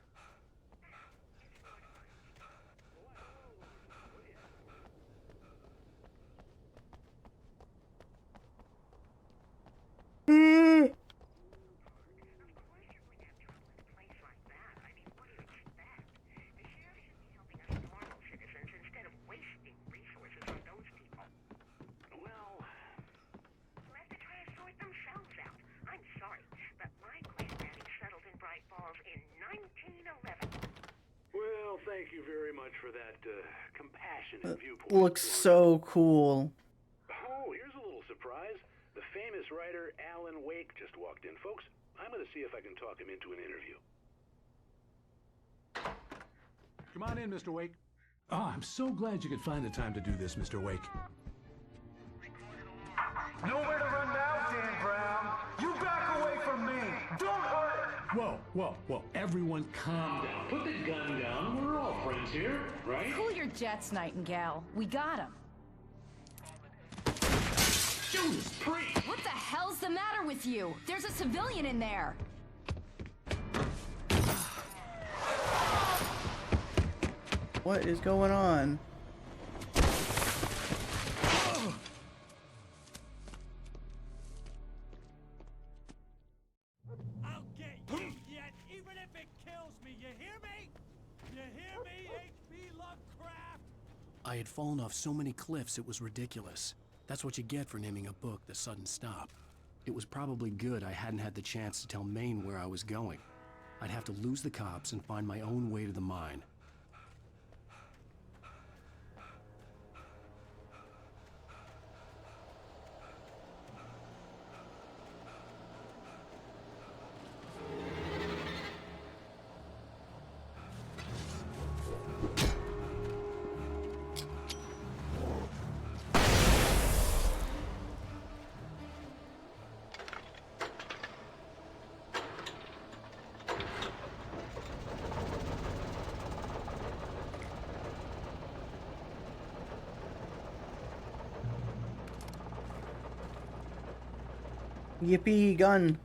Well, thank you very much for that compassionate viewpoint. Looks so cool. Oh, here's a little surprise. The famous writer Alan Wake just walked in, folks. I'm going to see if I can talk him into an interview. Come on in, Mr. Wake. Oh, I'm so glad you could find the time to do this, Mr. Wake. Nowhere to run now, Dan Brown. You back away from me. Don't hurt it. Whoa, whoa, whoa. Everyone calm down. Put the gun down. We're all friends here, right? Cool your jets, Nightingale. We got him. Judas Priest! What the hell's the matter with you? There's a civilian in there. What is going on? I'll get you yet, even if it kills me. You hear me? You hear me, H.P. Lovecraft? I had fallen off so many cliffs it was ridiculous. That's what you get for naming a book The Sudden Stop. It was probably good I hadn't had the chance to tell Maine where I was going. I'd have to lose the cops and find my own way to the mine. Yippee, gun.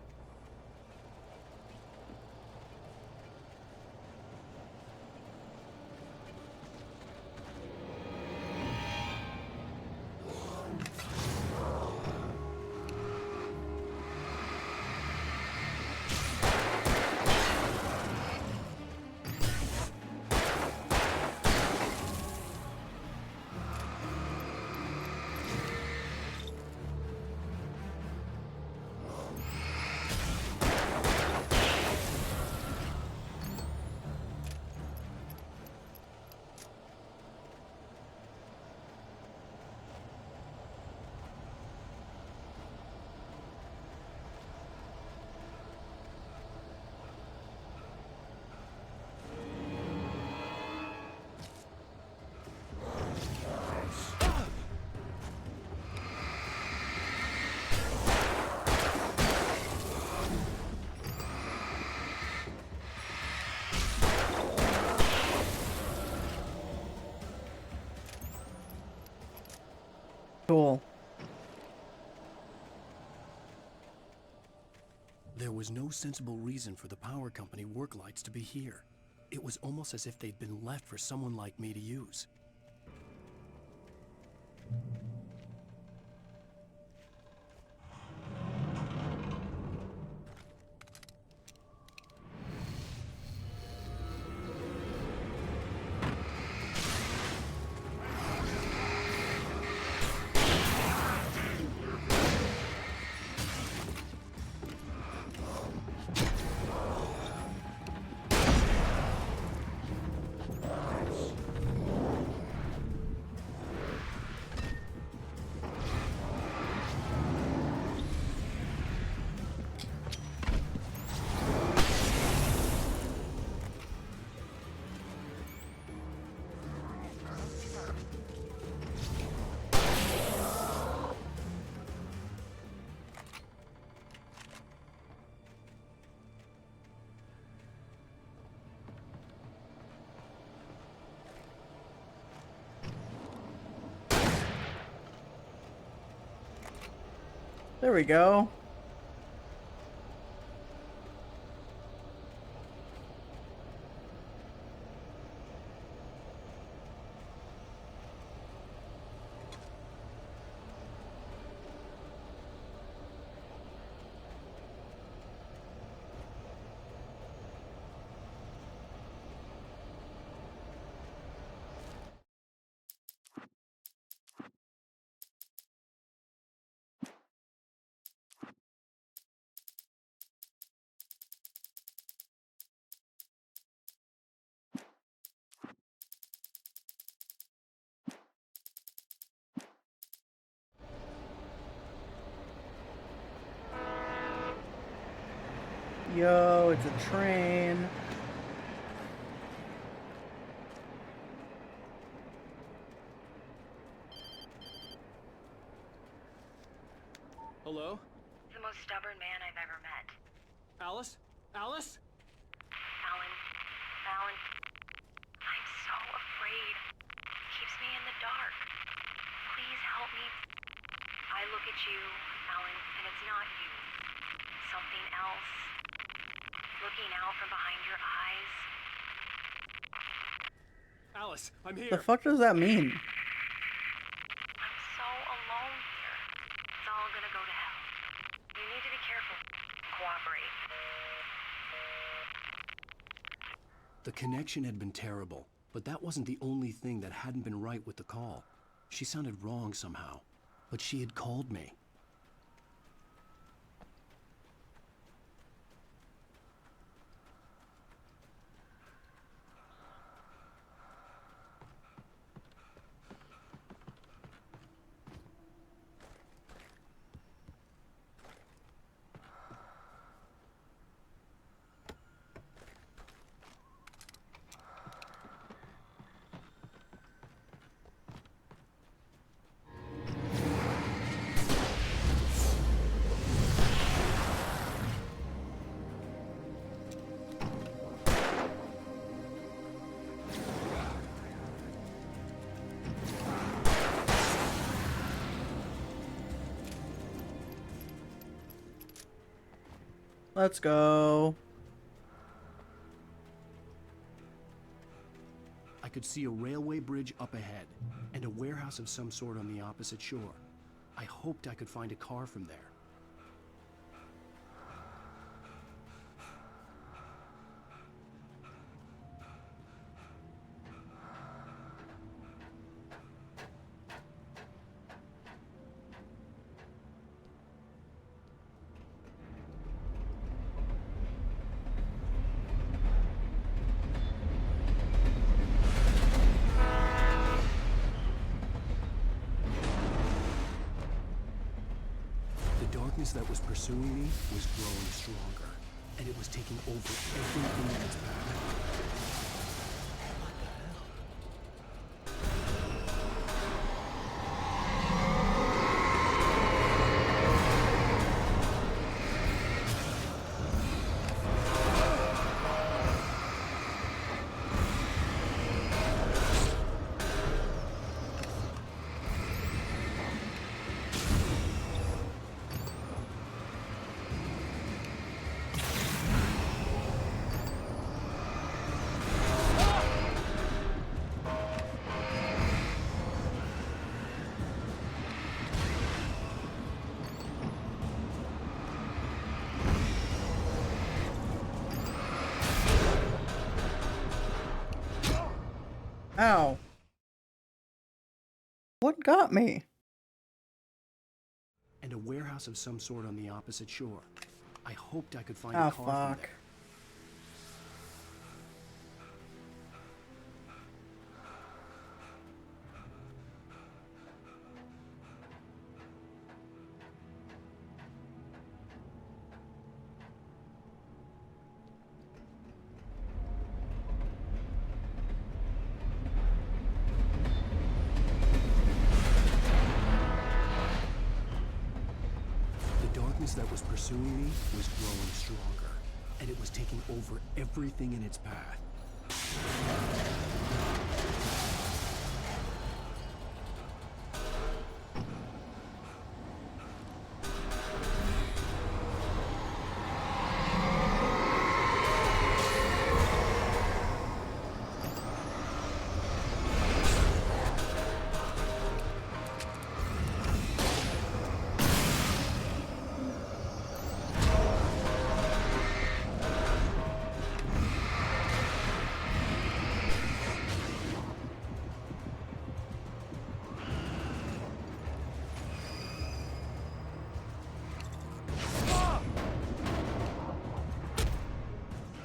Cool. There was no sensible reason for the power company work lights to be here. It was almost as if they'd been left for someone like me to use. There we go. Yo, it's a train. Hello? The most stubborn man I've ever met. Alice? Alice? Alan, I'm so afraid. He keeps me in the dark. Please help me. I look at you, Alan, and it's not you. Something else. Looking out from behind your eyes. Alice, I'm here. The fuck does that mean? I'm so alone here. It's all gonna go to hell. You need to be careful. Cooperate. The connection had been terrible, but that wasn't the only thing that hadn't been right with the call. She sounded wrong somehow, but she had called me. Let's go. I could see a railway bridge up ahead, and a warehouse of some sort on the opposite shore. I hoped I could find a car from there. The darkness that was pursuing me was growing stronger, and it was taking over everything in its path. Ow. What got me? And a warehouse of some sort on the opposite shore. I hoped I could find Oh, a car from fuck. there. The darkness that was pursuing me was growing stronger, and it was taking over everything in its path.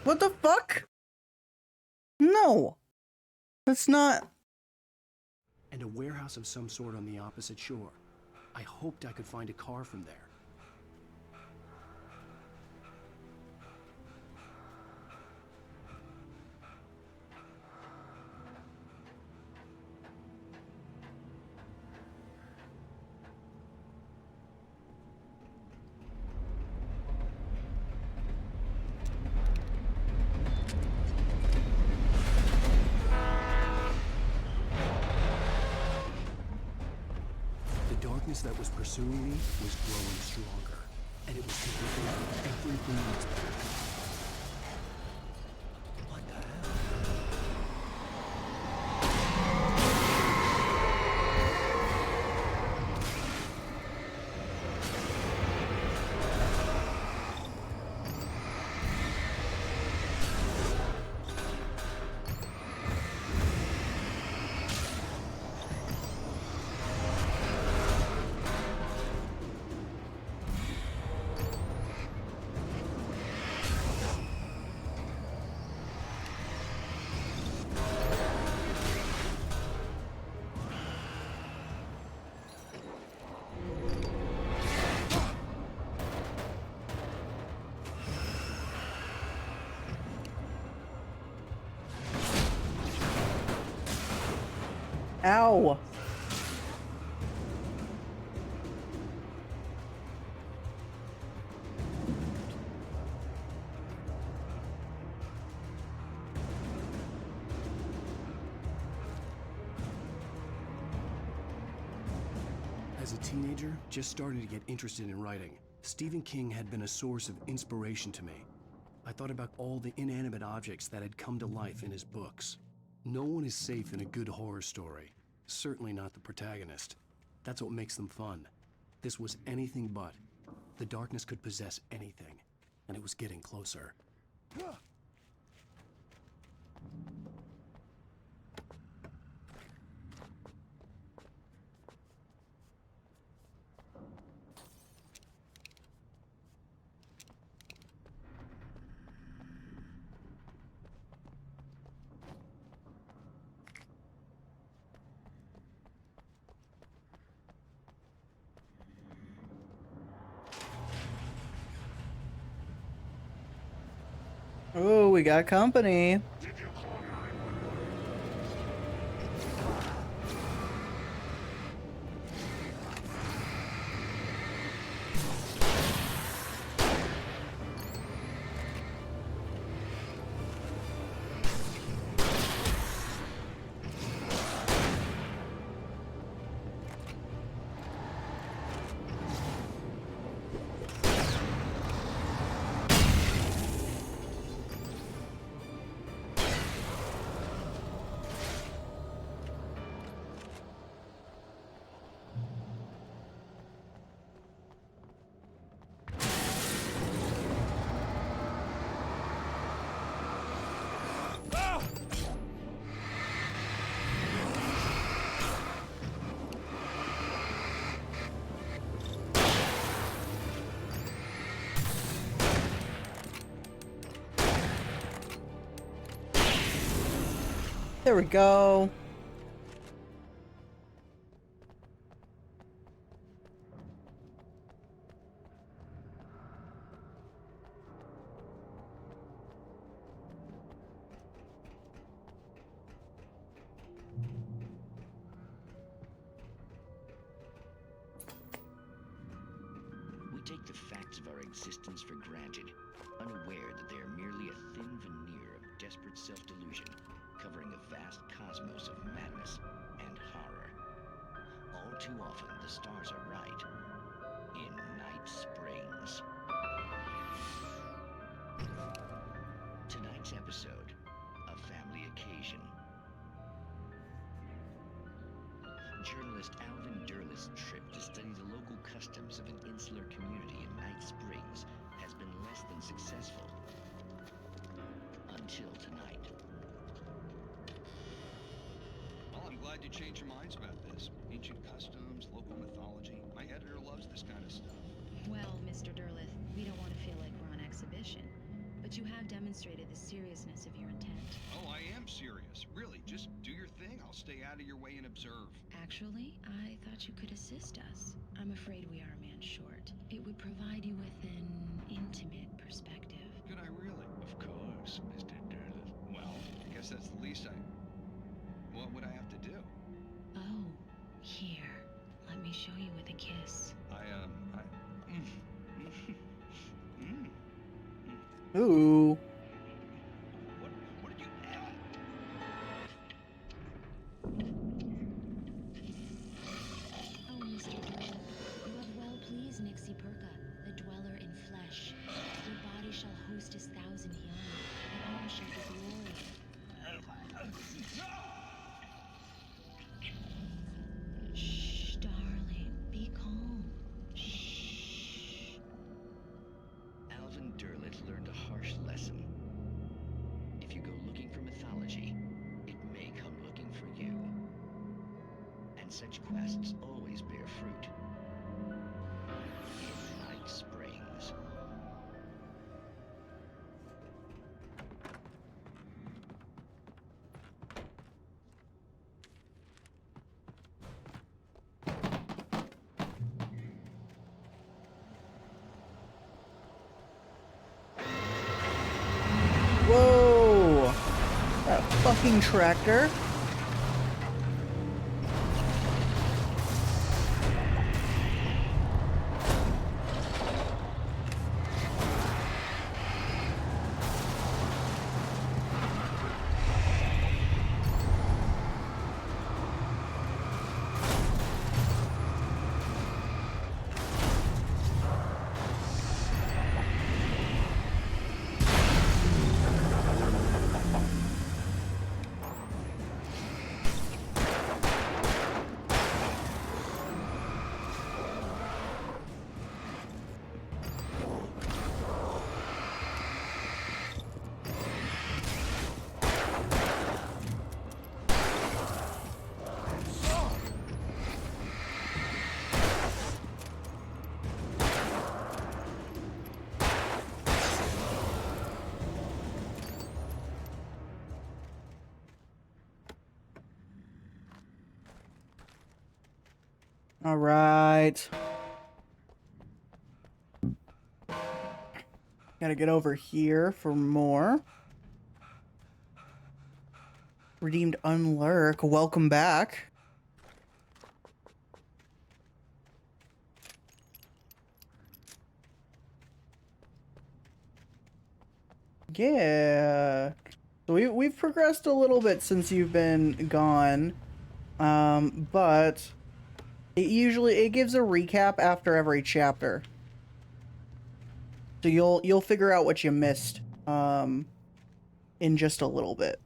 What the fuck? No. That's not... And a warehouse of some sort on the opposite shore. I hoped I could find a car from there. The darkness that was pursuing me was growing stronger, and it was taking over everything in its path. What the hell? Ow. As a teenager, just starting to get interested in writing, Stephen King had been a source of inspiration to me. I thought about all the inanimate objects that had come to life in his books. No one is safe in a good horror story. Certainly not the protagonist. That's what makes them fun. This was anything but. The darkness could possess anything, and it was getting closer. Oh, we got company. There we go. We take the facts of our existence for granted, unaware that they are merely a thin veneer of desperate self-delusion, covering a vast cosmos of madness and horror. All too often, the stars are right. In Night Springs. Tonight's episode, a family occasion. Journalist Alvin Derleth's trip to study the local customs of an insular community in Night Springs has been less than successful. Until tonight. Well, I'm glad you changed your minds about this. Ancient customs, local mythology. My editor loves this kind of stuff. Well, Mr. Derleth, we don't want to feel like we're on exhibition, but you have demonstrated the seriousness of your intent. Oh, I am serious. Really, just do your thing. I'll stay out of your way and observe. Actually, I thought you could assist us. I'm afraid we are a man short. It would provide you with an intimate perspective. Could I really? Of course, Mr. Derleth. Well, I guess that's the least I... What would I have to do? Oh, here. Let me show you with a kiss. Ooh. What did you... Oh, Mr. Derleth, you have well pleased Nixie Perka, the dweller in flesh. Your body shall host his 1,000 young, and all shall be glory. Shh, darling, be calm. Shh. Alvin Derleth learned a harsh lesson. If you go looking for mythology, it may come looking for you. And such quests always bear fruit. In Night Springs. Whoa! That fucking tractor. All right. Gotta get over here for more. Redeemed Unlurk. Welcome back. Yeah. So we've progressed a little bit since you've been gone. But it gives a recap after every chapter. So you'll figure out what you missed in just a little bit.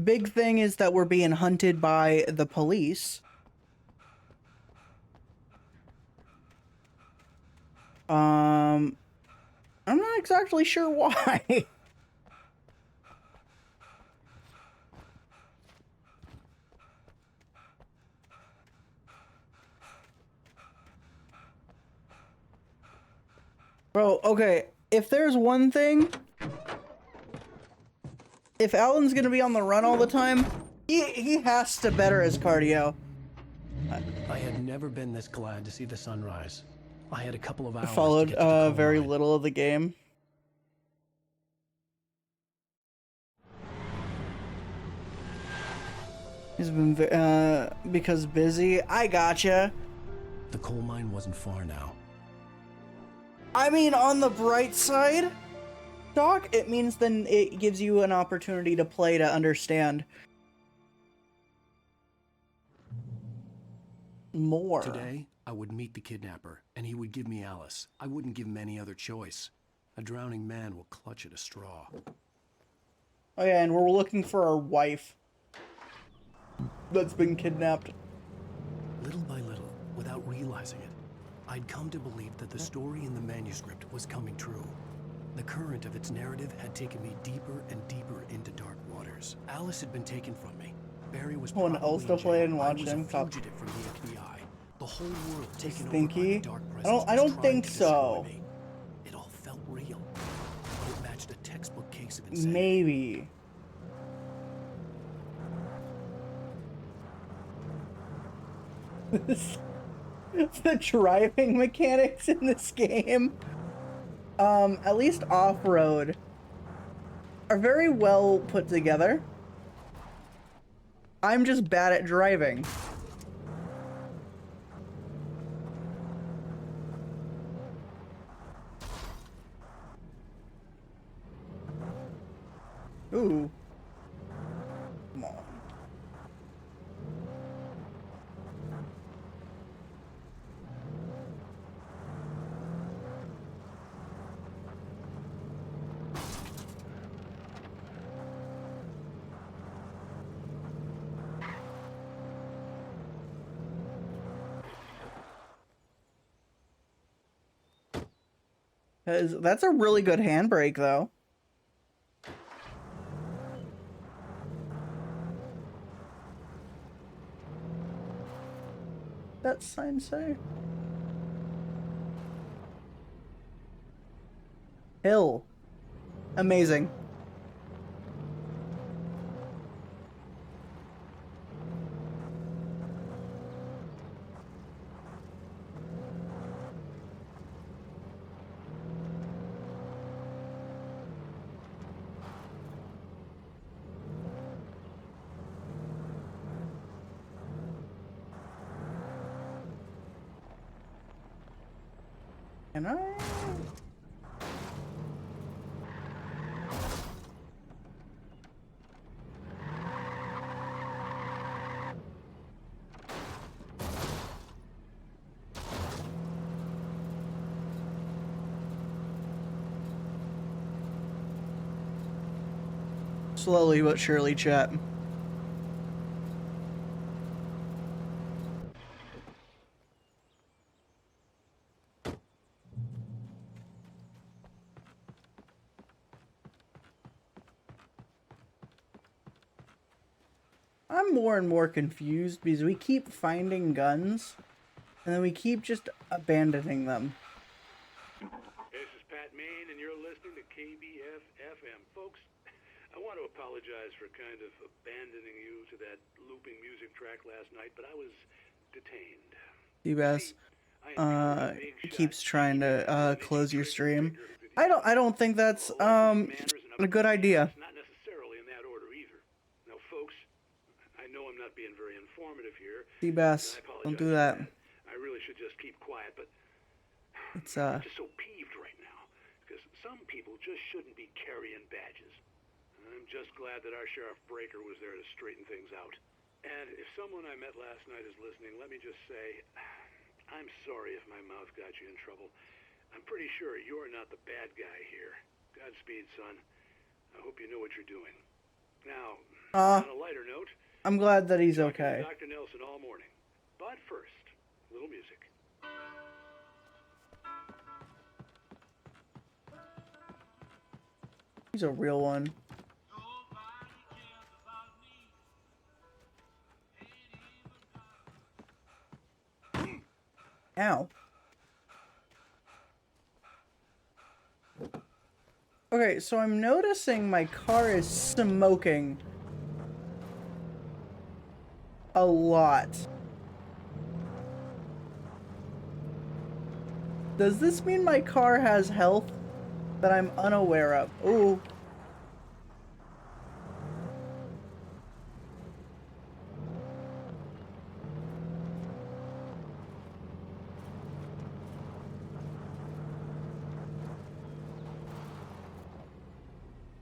Big thing is that we're being hunted by the police. I'm not exactly sure why. Bro, okay, if there's one thing, if Alan's gonna be on the run all the time, he has to better his cardio. I had never been this glad to see the sunrise. I had a couple of hours Followed to get to the coal very mine. little of the game. He's been because busy. I gotcha. The coal mine wasn't far now. I mean, on the bright side, Doc, it means then it gives you an opportunity to play to understand more. Today, I would meet the kidnapper, and he would give me Alice. I wouldn't give him any other choice. A drowning man will clutch at a straw. Oh yeah, and we're looking for our wife that's been kidnapped. Little by little, without realizing it, I'd come to believe that the story in the manuscript was coming true. The current of its narrative had taken me deeper and deeper into dark waters. Alice had been taken from me. Barry was When probably I'll still in play jail. and I watch was him a talk. fugitive from the FBI. The whole world taken over by Stinky? the dark presence I was don't trying think to destroy so. me. It all felt real, but it matched a textbook case of insanity. Maybe. The driving mechanics in this game, at least off-road, are very well put together. I'm just bad at driving. Ooh. Come on. That's a really good handbrake, though. That sign say? Hill. Amazing. Can I? Slowly but surely, chat. I'm more and more confused because we keep finding guns and then we keep just abandoning them. This is Pat Main, and you're apologize for kind of abandoning you to that looping music track last night, but I was detained. Seabass keeps trying to close your stream. I don't think that's a good idea. Not necessarily in that order either. Now, folks, I know I'm not being very informative here. Seabass, don't do that. I really should just keep quiet, but It's I'm just so peeved right now because some people just shouldn't be carrying badges. I'm just glad that our Sheriff Breaker was there to straighten things out. And if someone I met last night is listening, let me just say, I'm sorry if my mouth got you in trouble. I'm pretty sure you're not the bad guy here. Godspeed, son. I hope you know what you're doing. Now, on a lighter note, I'm glad that he's okay. Dr. Nelson all morning. But first, a little music. He's a real one. Ow. Okay, so I'm noticing my car is smoking a lot. Does this mean my car has health that I'm unaware of? Ooh.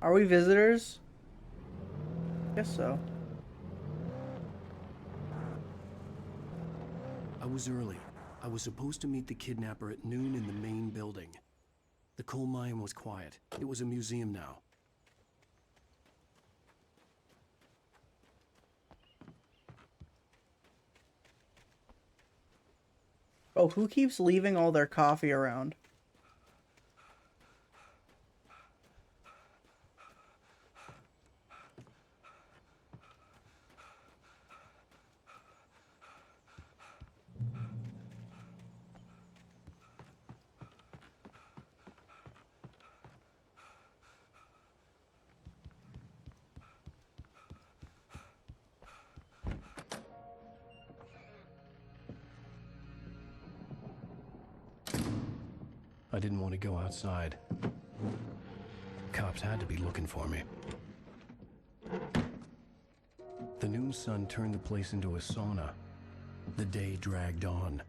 Are we visitors? Guess so. I was early. I was supposed to meet the kidnapper at noon in the main building. The coal mine was quiet. It was a museum now. Oh, who keeps leaving all their coffee around? I didn't want to go outside. Cops had to be looking for me. The noon sun turned the place into a sauna. The day dragged on.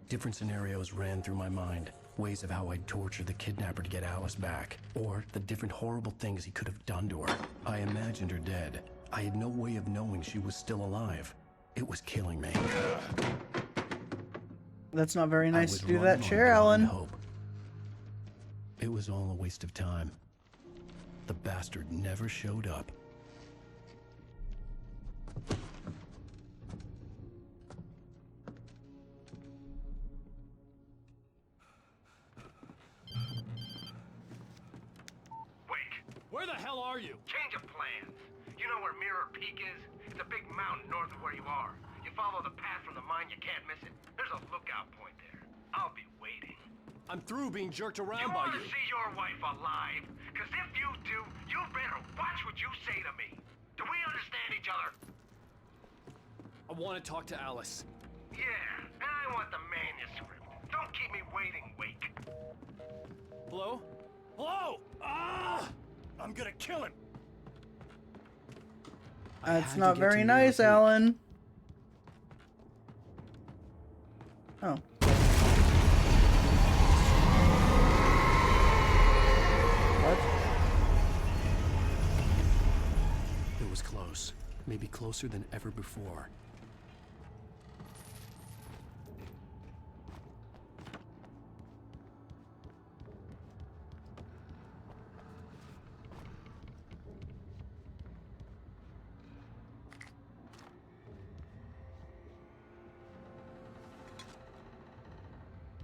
Different scenarios ran through my mind. Ways of how I'd torture the kidnapper to get Alice back. Or the different horrible things he could have done to her. I imagined her dead. I had no way of knowing she was still alive. It was killing me. That's not very nice to do that, Chair Alan. Hope. It was all a waste of time. The bastard never showed up. Where the hell are you? Change of plans. You know where Mirror Peak is? It's a big mountain north of where you are. You follow the path from the mine, you can't miss it. There's a lookout point there. I'll be waiting. I'm through being jerked around You by want you. to see your wife alive? Because if you do, you better watch what you say to me. Do we understand each other? I want to talk to Alice. Yeah, and I want the manuscript. Don't keep me waiting, Wake. Hello? Hello! Ah! I'm gonna kill him. That's not very nice, Alan. Oh. What? It was close. Maybe closer than ever before.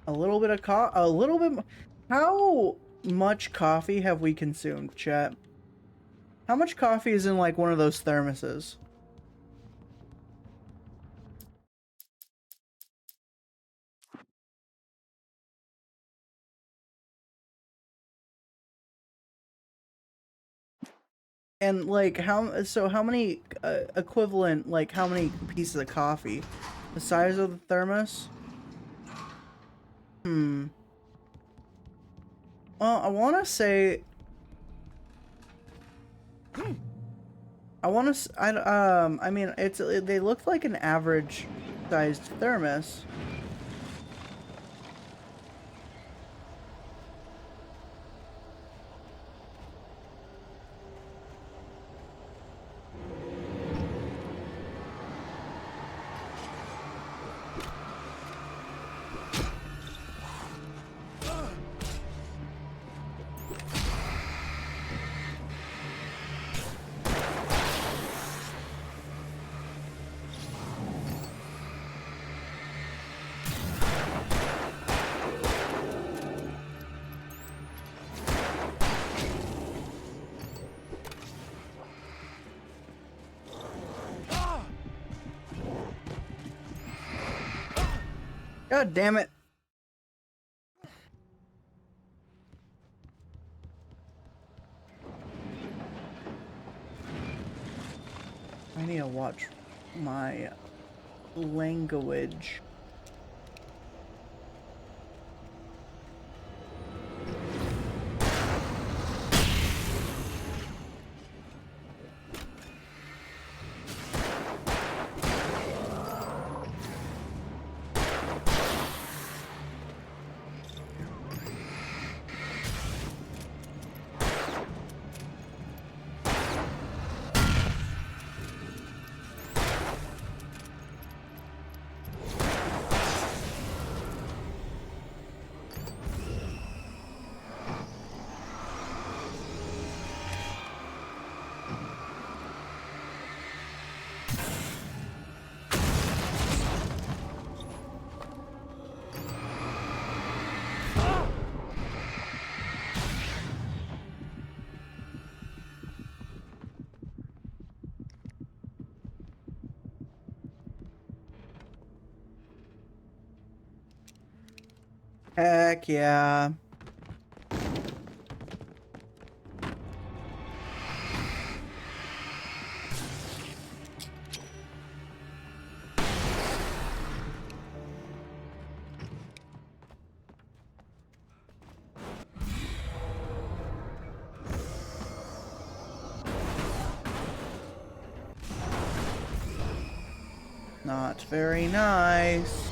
A little bit of How much coffee have we consumed, chat? How much coffee is in like one of those thermoses? And like how many equivalent, like how many pieces of coffee? The size of the thermos? Well, I want to say I mean they look like an average sized thermos. God damn it. I need to watch my language. Heck yeah. Not very nice.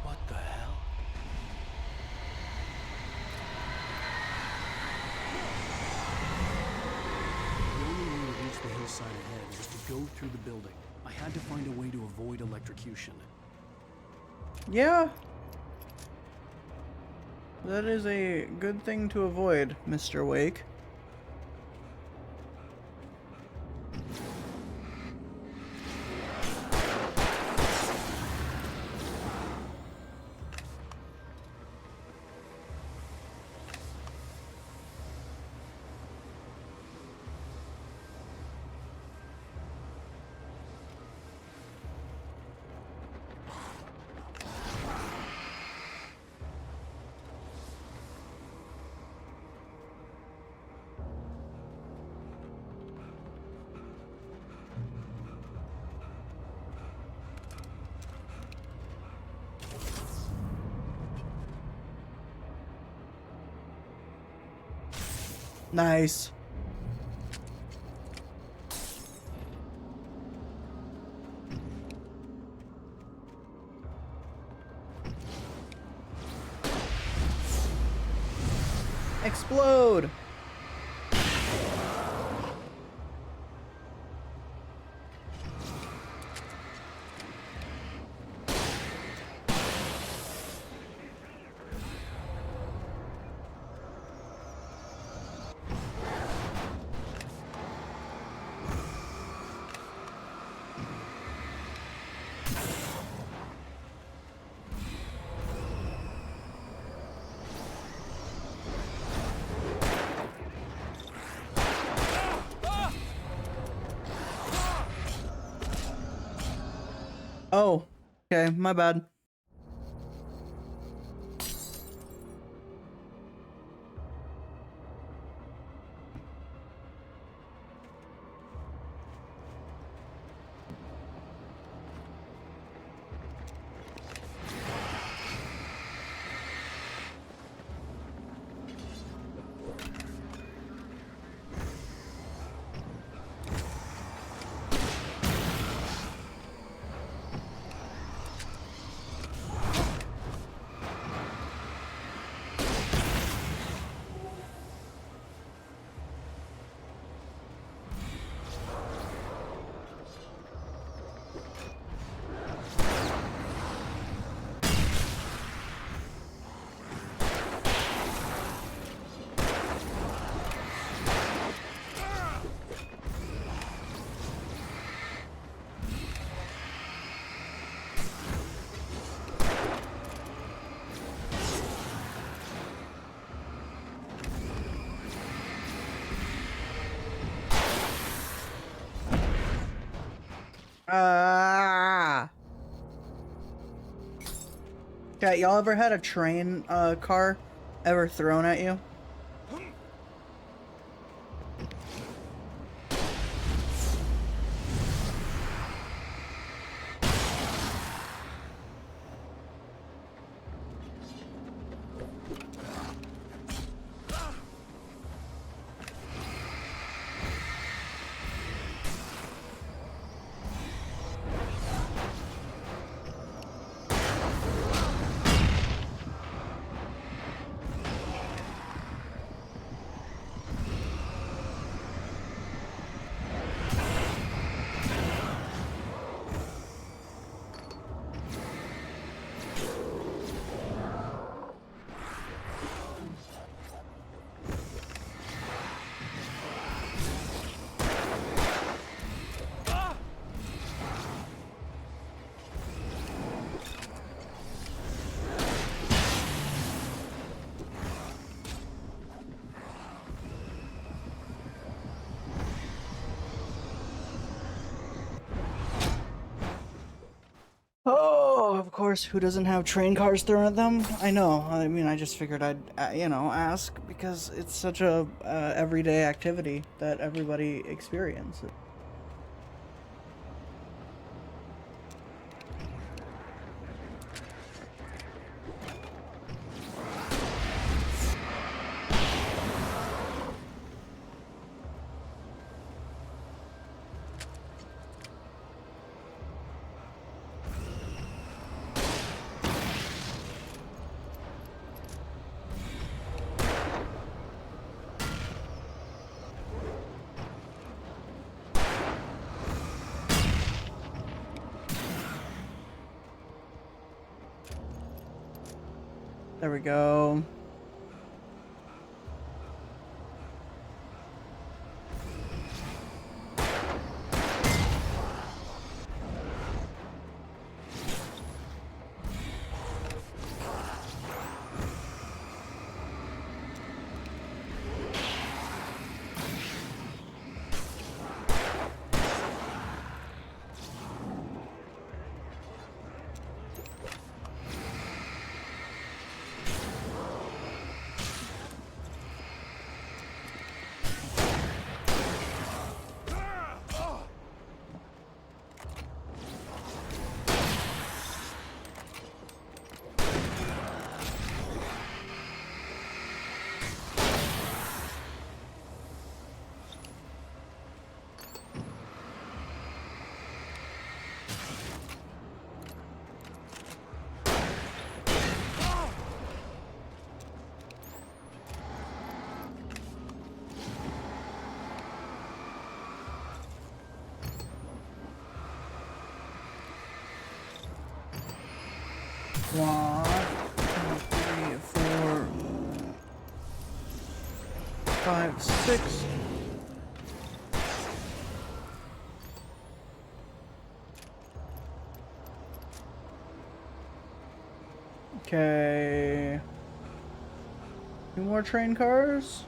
What the hell? The only way to reach the hillside ahead was to go through the building. I had to find a way to avoid electrocution. Yeah. That is a good thing to avoid, Mr. Wake. Nice. Explode! Oh, okay, my bad. Chat, y'all ever had a train car ever thrown at you? Oh, of course, who doesn't have train cars thrown at them? I know, I mean, I just figured I'd, you know, ask because it's such a everyday activity that everybody experiences. There we go. 1, 2, 3, 4, 5, 6. Okay. 2 more train cars.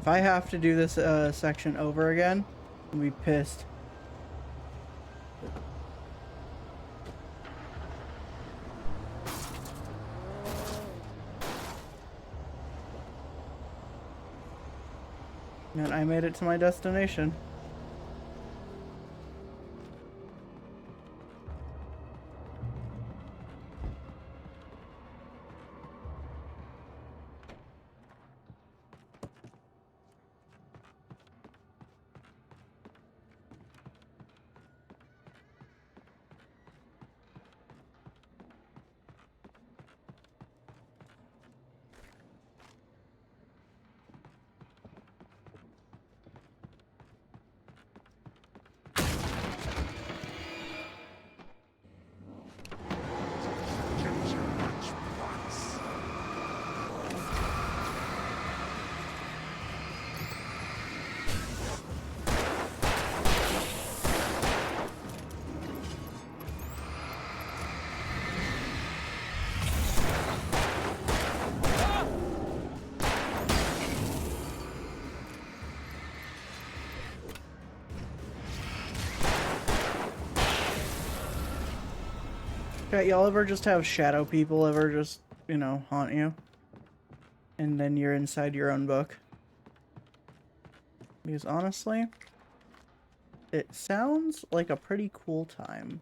If I have to do this section over again, I'll be pissed. And I made it to my destination. Yeah, y'all ever just have shadow people ever just, you know, haunt you? And then you're inside your own book? Because honestly, it sounds like a pretty cool time.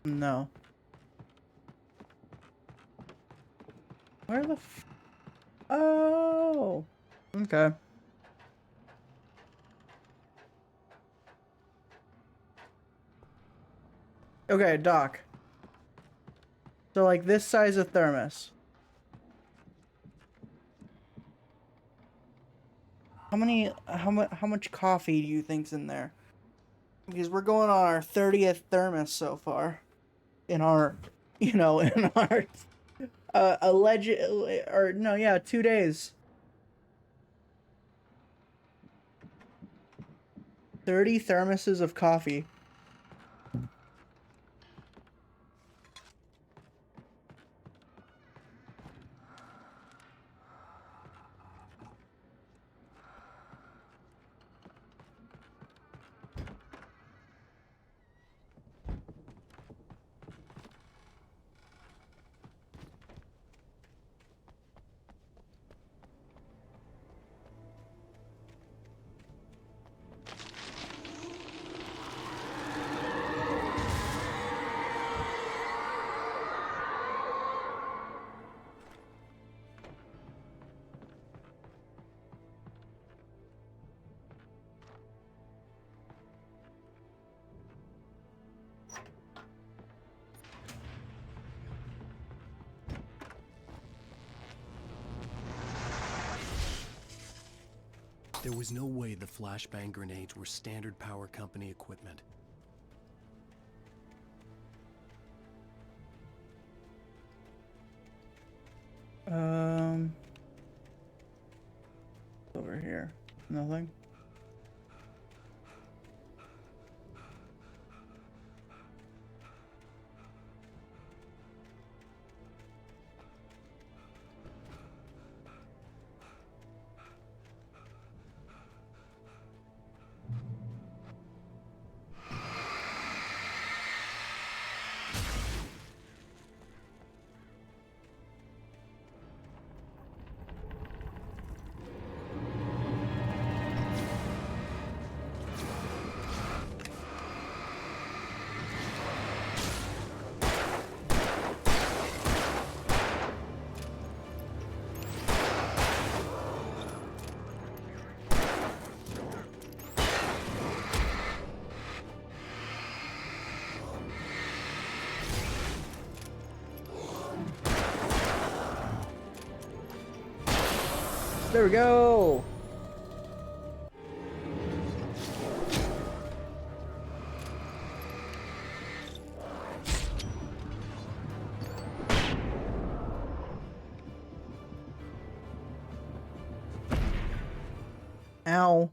No. Where the f- Oh! Okay. Okay, Doc. So, like, this size of thermos. How much coffee do you think's in there? Because we're going on our 30th thermos so far. In our, you know, in our, alleged, or no, yeah, 2 days. 30 thermoses of coffee. There was no way the flashbang grenades were standard power company equipment. Over here. Nothing. There we go. Ow.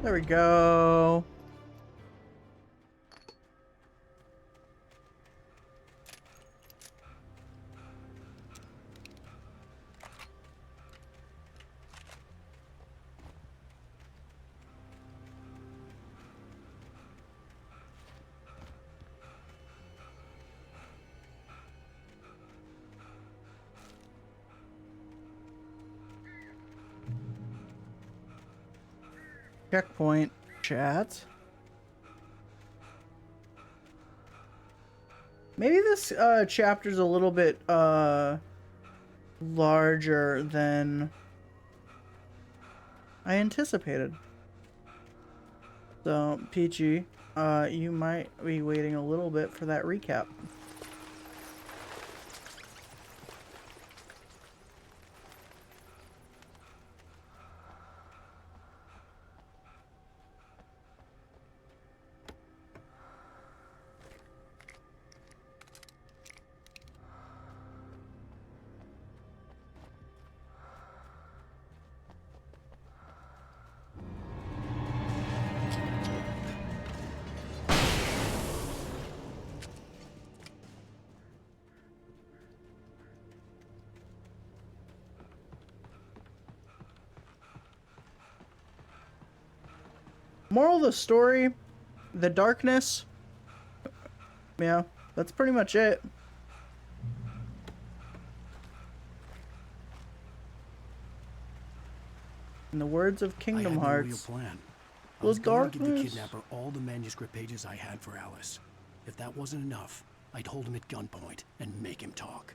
There we go. Checkpoint, chat. Maybe this chapter's a little bit larger than I anticipated. So, Peachy, you might be waiting a little bit for that recap. Moral of the story, the darkness. Yeah, that's pretty much it. In the words of Kingdom Hearts, I had no real plan. I the was going to give the darkness. kidnapper all the manuscript pages I had for Alice. If that wasn't enough, I'd hold him at gunpoint and make him talk.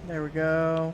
There we go.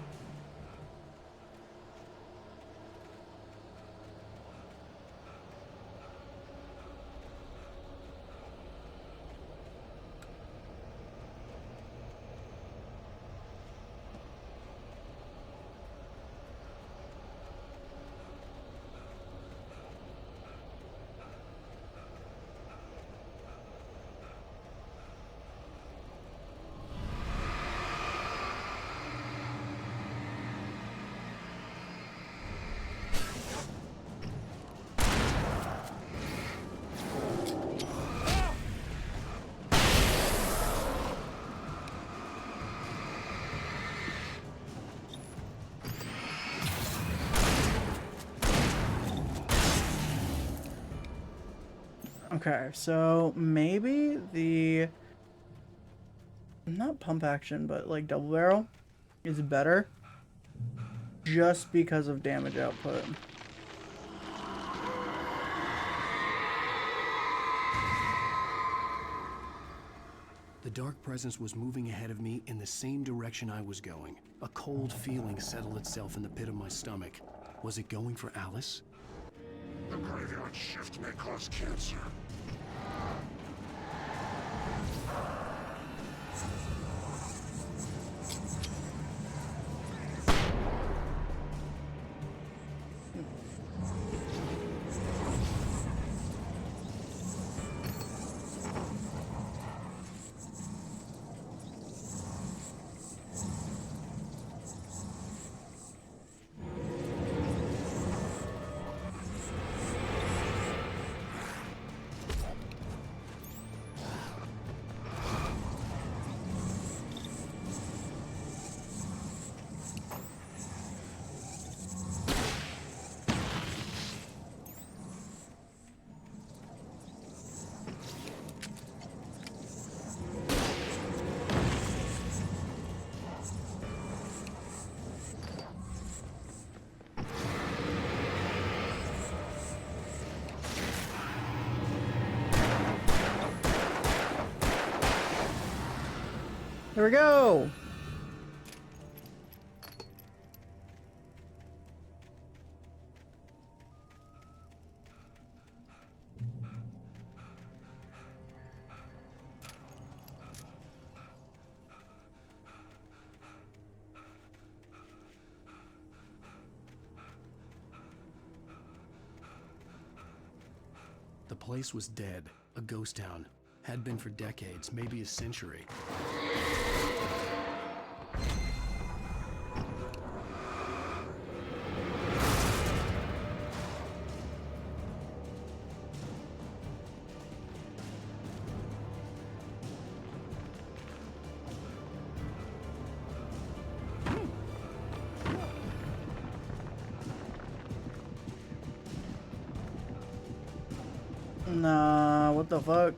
Okay, so maybe the not pump action, but like double barrel is better just because of damage output. The dark presence was moving ahead of me in the same direction I was going. A cold feeling settled itself in the pit of my stomach. Was it going for Alice? The graveyard shift may cause cancer. There we go. The place was dead, a ghost town. Had been for decades, maybe a century. Nah, what the fuck?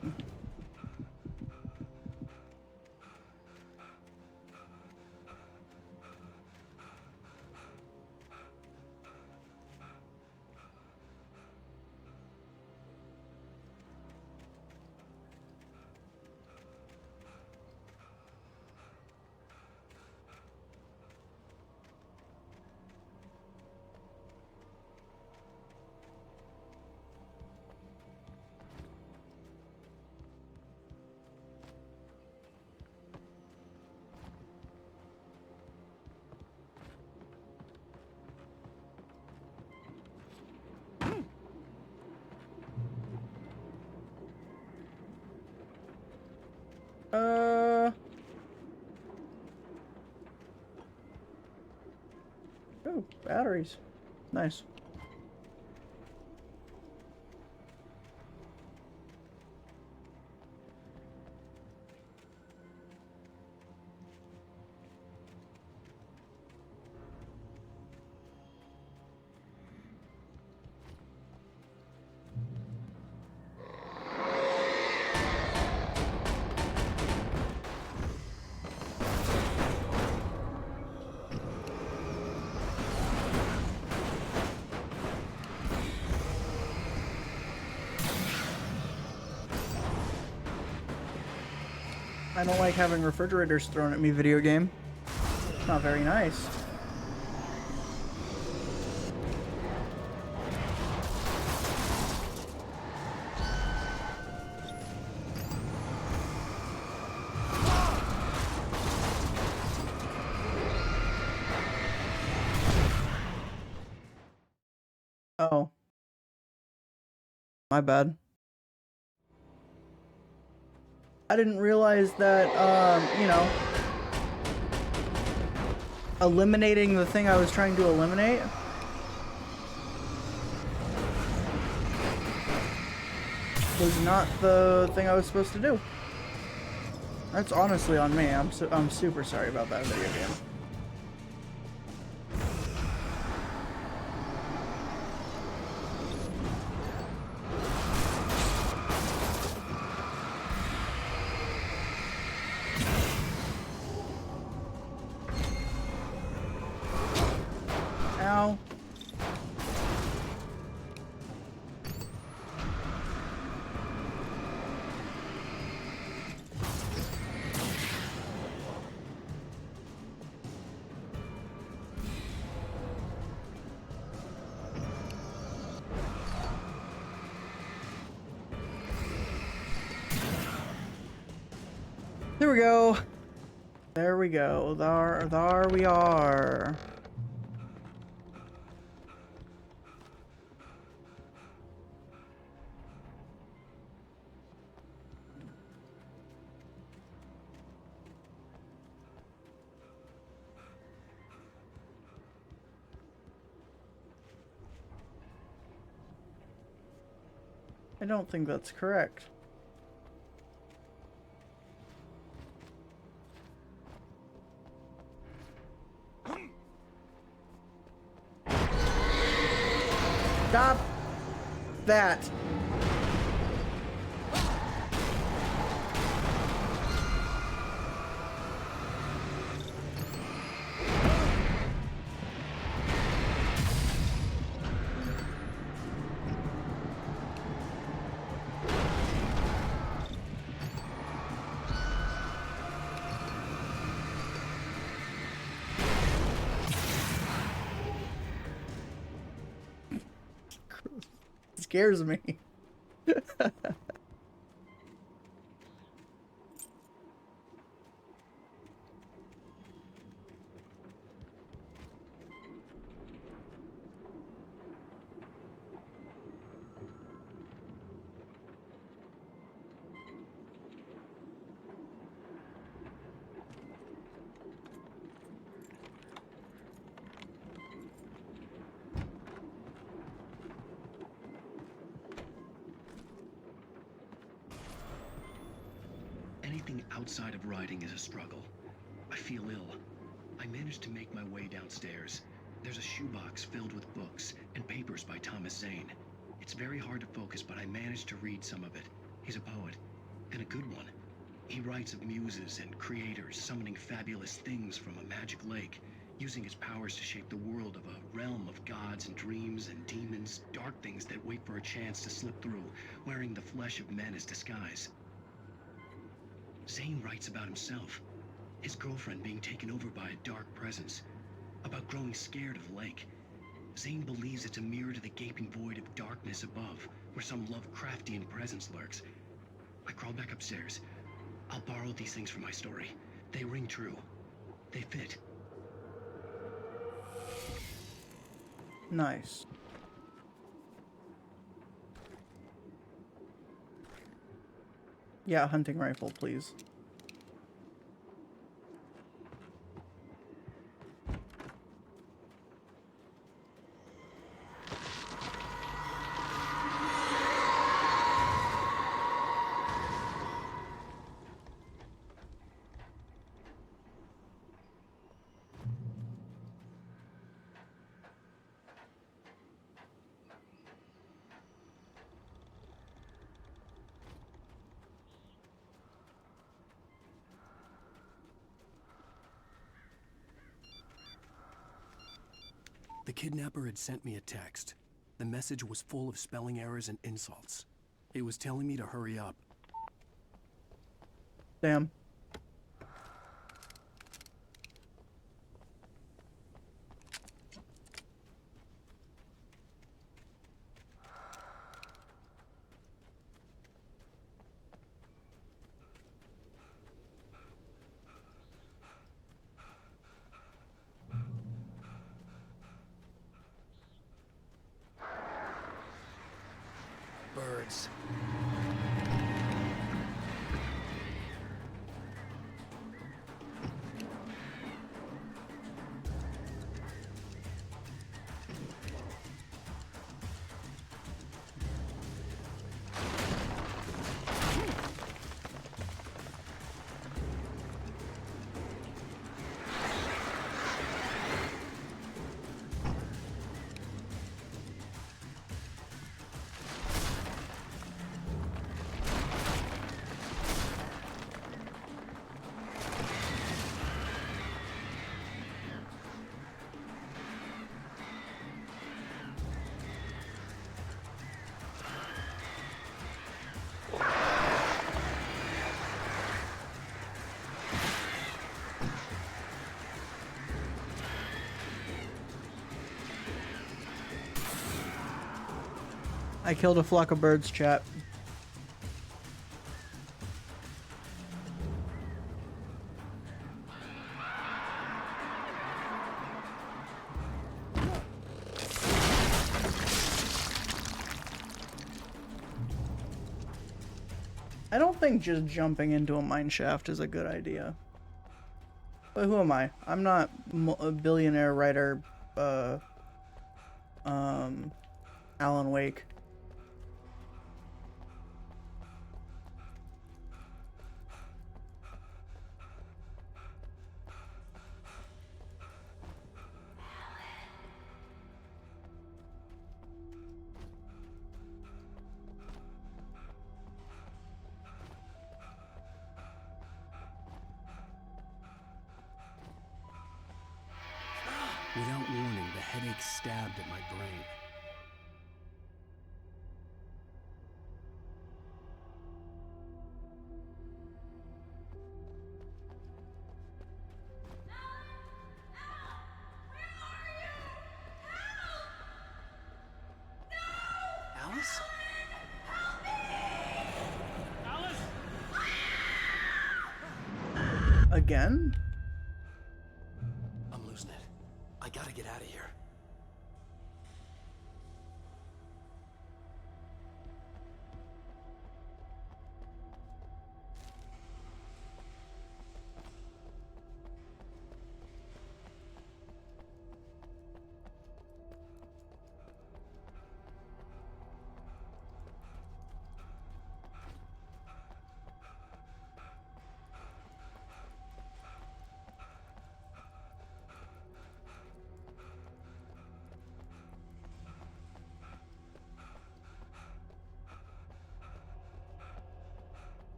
Oh, batteries. Nice. I don't like having refrigerators thrown at me, video game. Not very nice. Oh. My bad. I didn't realize that, you know, eliminating the thing I was trying to eliminate was not the thing I was supposed to do. That's honestly on me. I'm super sorry about that video game. Ow. There we go. There we go. There we are. I don't think that's correct. Stop that. Scares me. Anything outside of writing is a struggle. I feel ill. I managed to make my way downstairs. There's a shoebox filled with books and papers by Thomas Zane. It's very hard to focus, but I managed to read some of it. He's a poet, and a good one. He writes of muses and creators summoning fabulous things from a magic lake, using his powers to shape the world of a realm of gods and dreams and demons, dark things that wait for a chance to slip through, wearing the flesh of men as disguise. Zane writes about himself, his girlfriend being taken over by a dark presence, about growing scared of the lake. Zane believes it's a mirror to the gaping void of darkness above, where some Lovecraftian presence lurks. I crawl back upstairs. I'll borrow these things for my story. They ring true. They fit. Nice. Yeah, hunting rifle, please. The kidnapper had sent me a text. The message was full of spelling errors and insults. It was telling me to hurry up. Damn. I killed a flock of birds, chat. I don't think just jumping into a mine shaft is a good idea. But who am I? I'm not a billionaire writer, Alan Wake. Without warning, the headache stabbed at my brain. Alice? Alice! Again? I'm losing it. I gotta get out of here.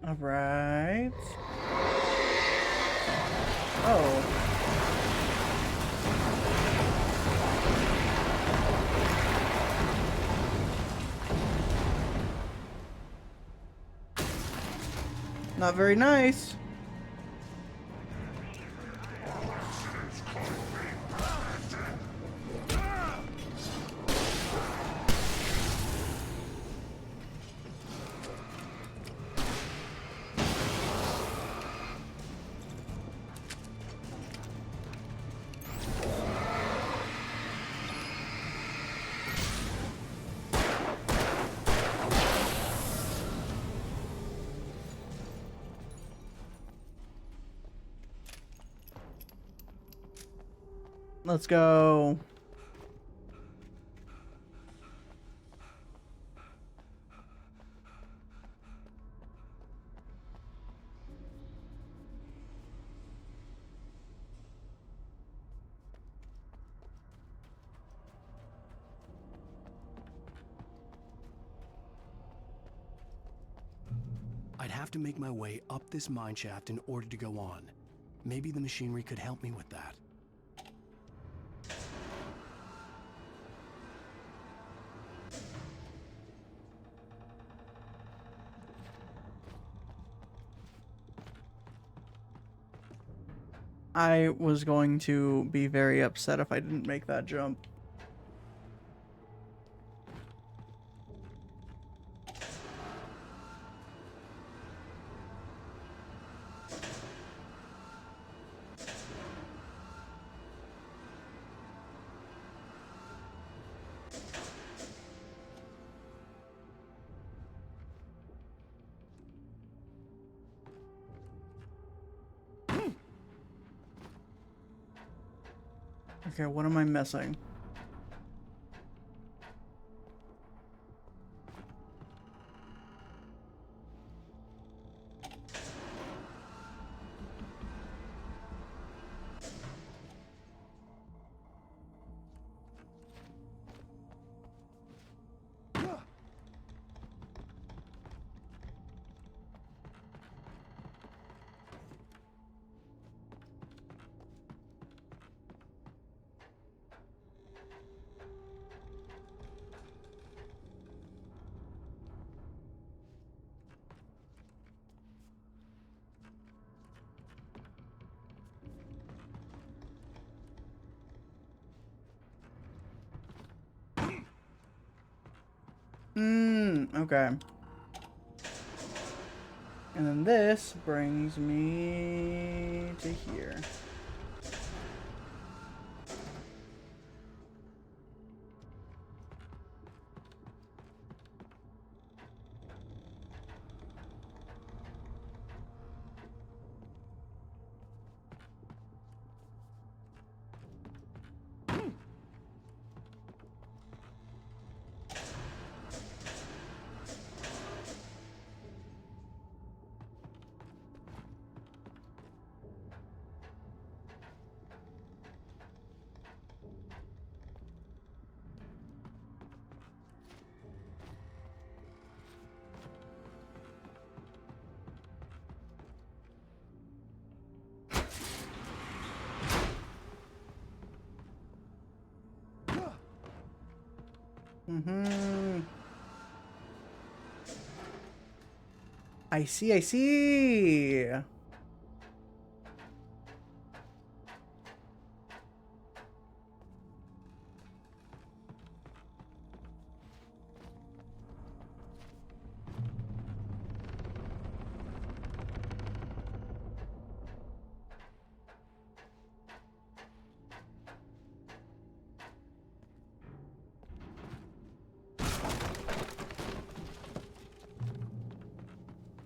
All right. Oh. Not very nice. Let's go. I'd have to make my way up this mine shaft in order to go on. Maybe the machinery could help me with that. I was going to be very upset if I didn't make that jump. Okay, what am I missing? Okay. And then this brings me to here. Mm-hmm. I see, I see.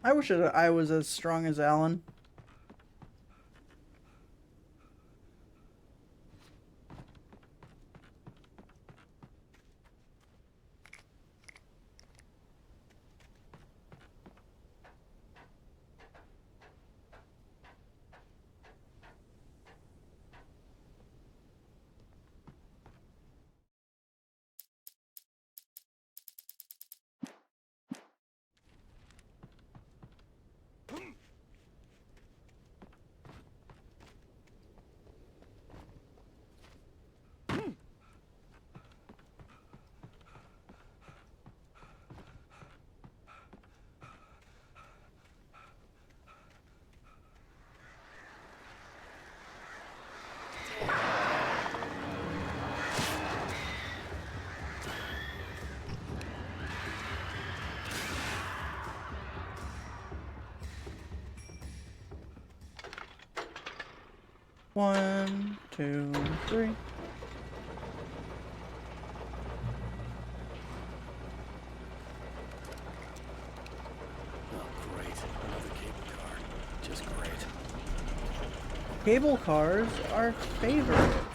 I wish I was as strong as Alan. One, two, three. Oh, great. Another cable car. Just great. Cable cars are favorites.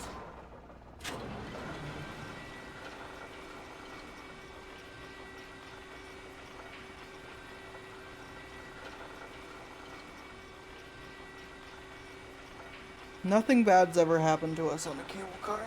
Nothing bad's ever happened to us on a cable car.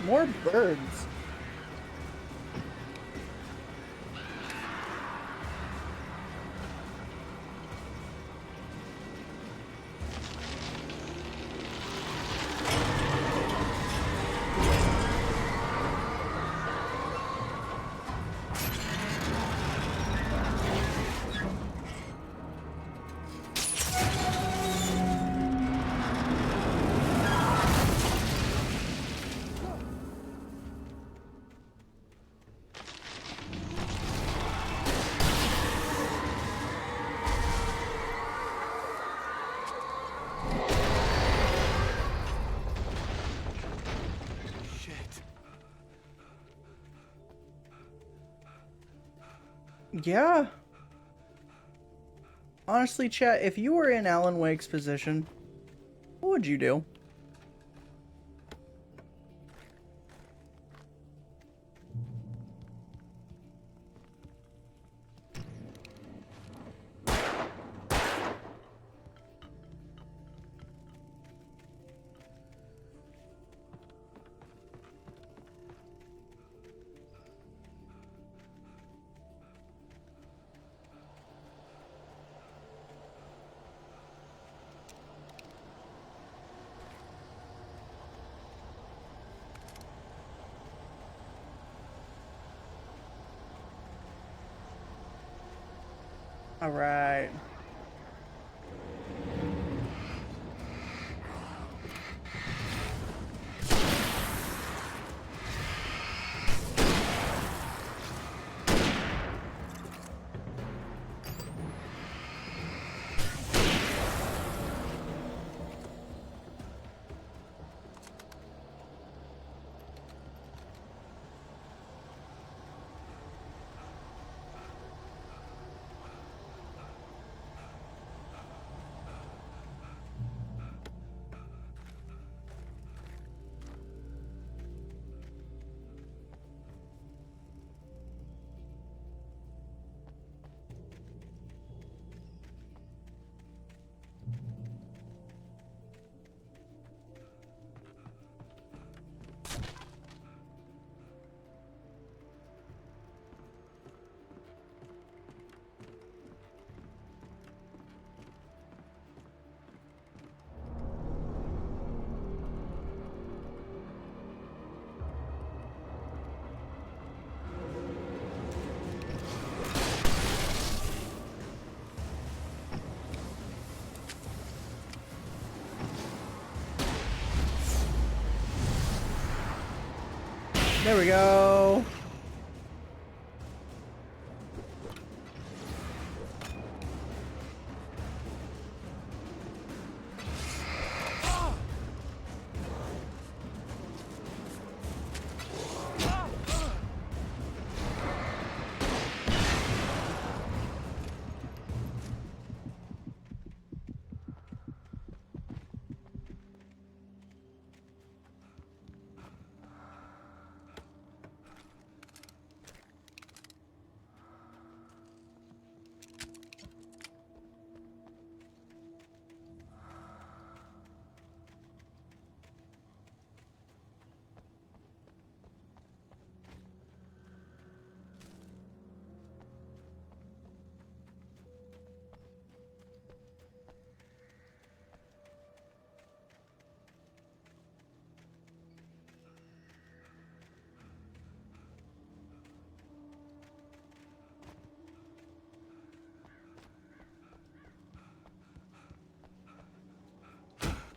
More birds. Yeah. Honestly, chat, if you were in Alan Wake's position, what would you do? All right. There we go.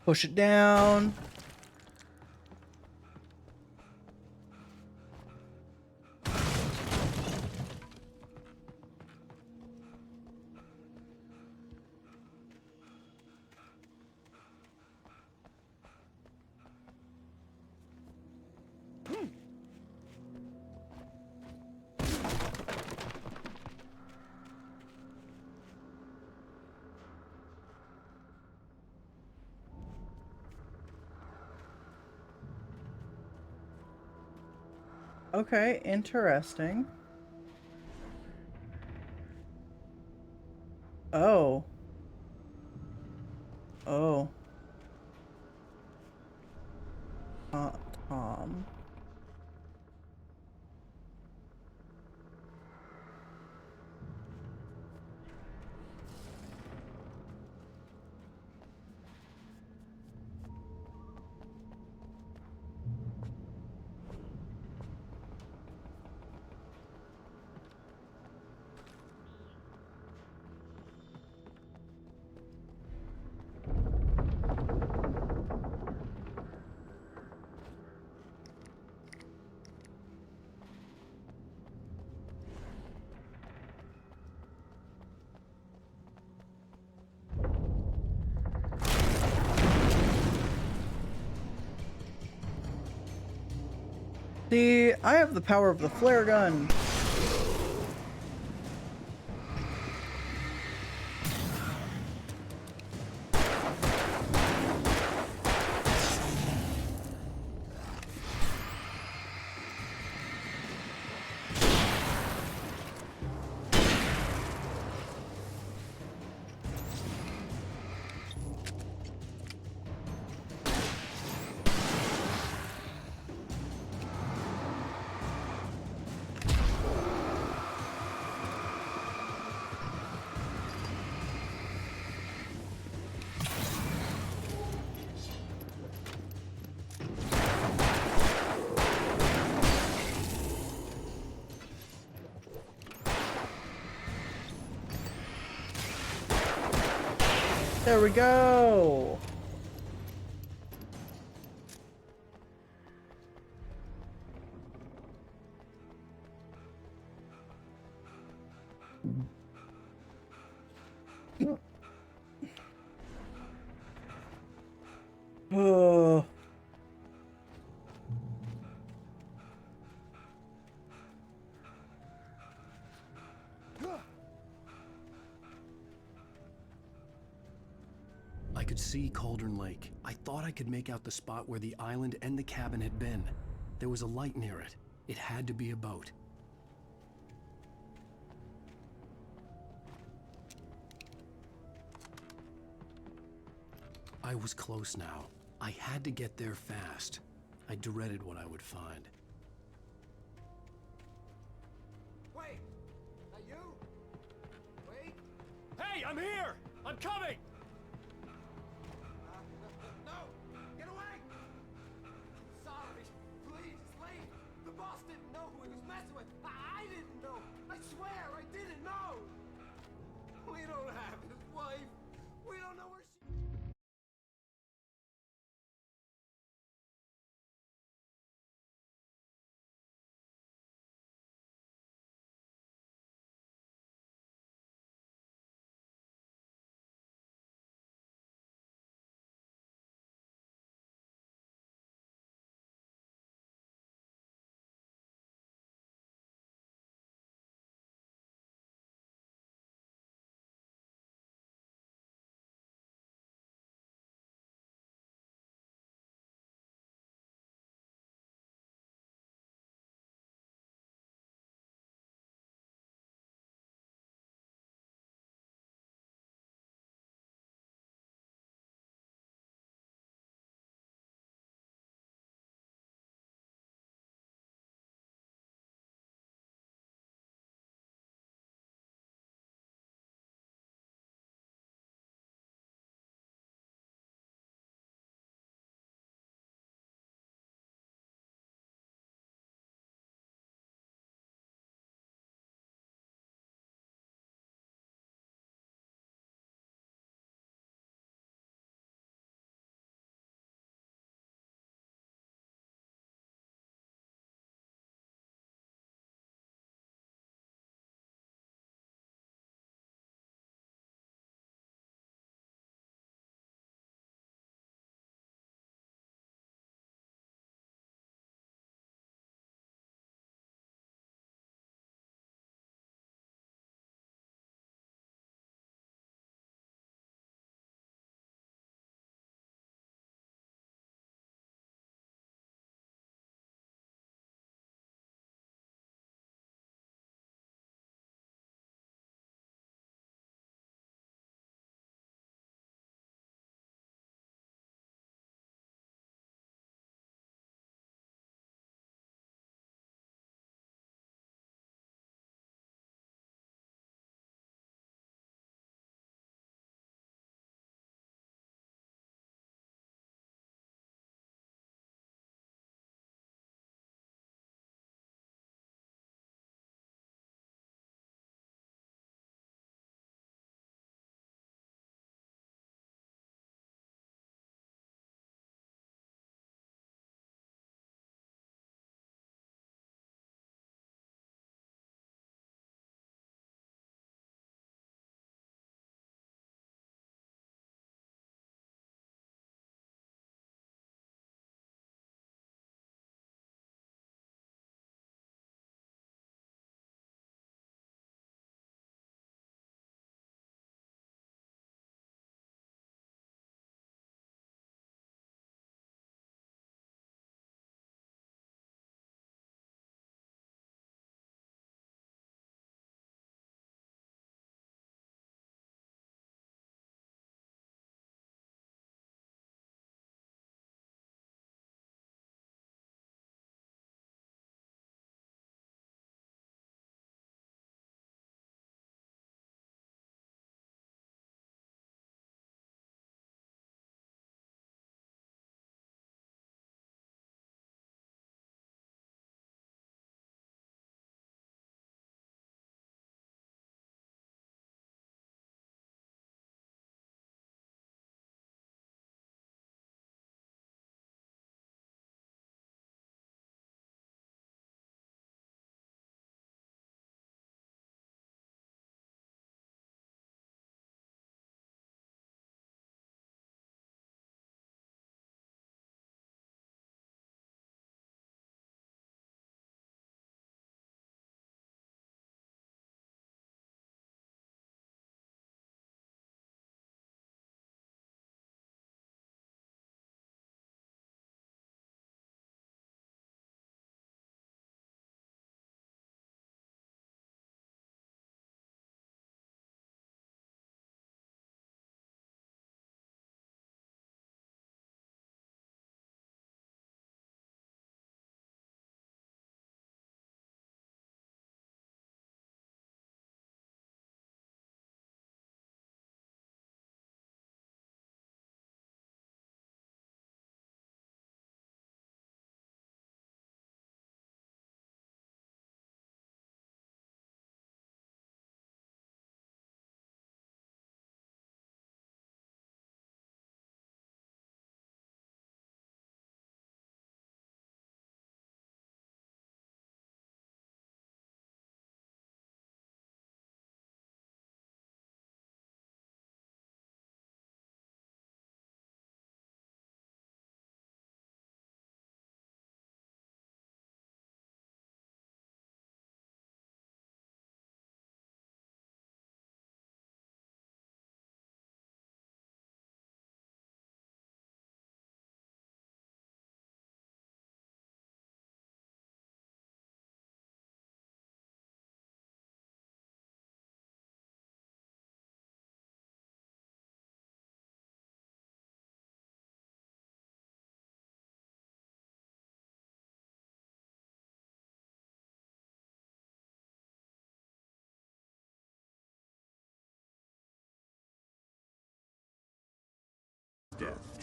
Push it down. Okay, interesting. Oh. Oh. Tom. See, I have the power of the flare gun. There we go. Oh. I could see Cauldron Lake. I thought I could make out the spot where the island and the cabin had been. There was a light near it. It had to be a boat. I was close now. I had to get there fast. I dreaded what I would find. Wait! Are you? Wait! Hey, I'm here! I'm coming! No! Get away! Sorry. Please, leave! The boss didn't know who he was messing with. I didn't know. I swear I didn't know. We don't have his wife. We don't know where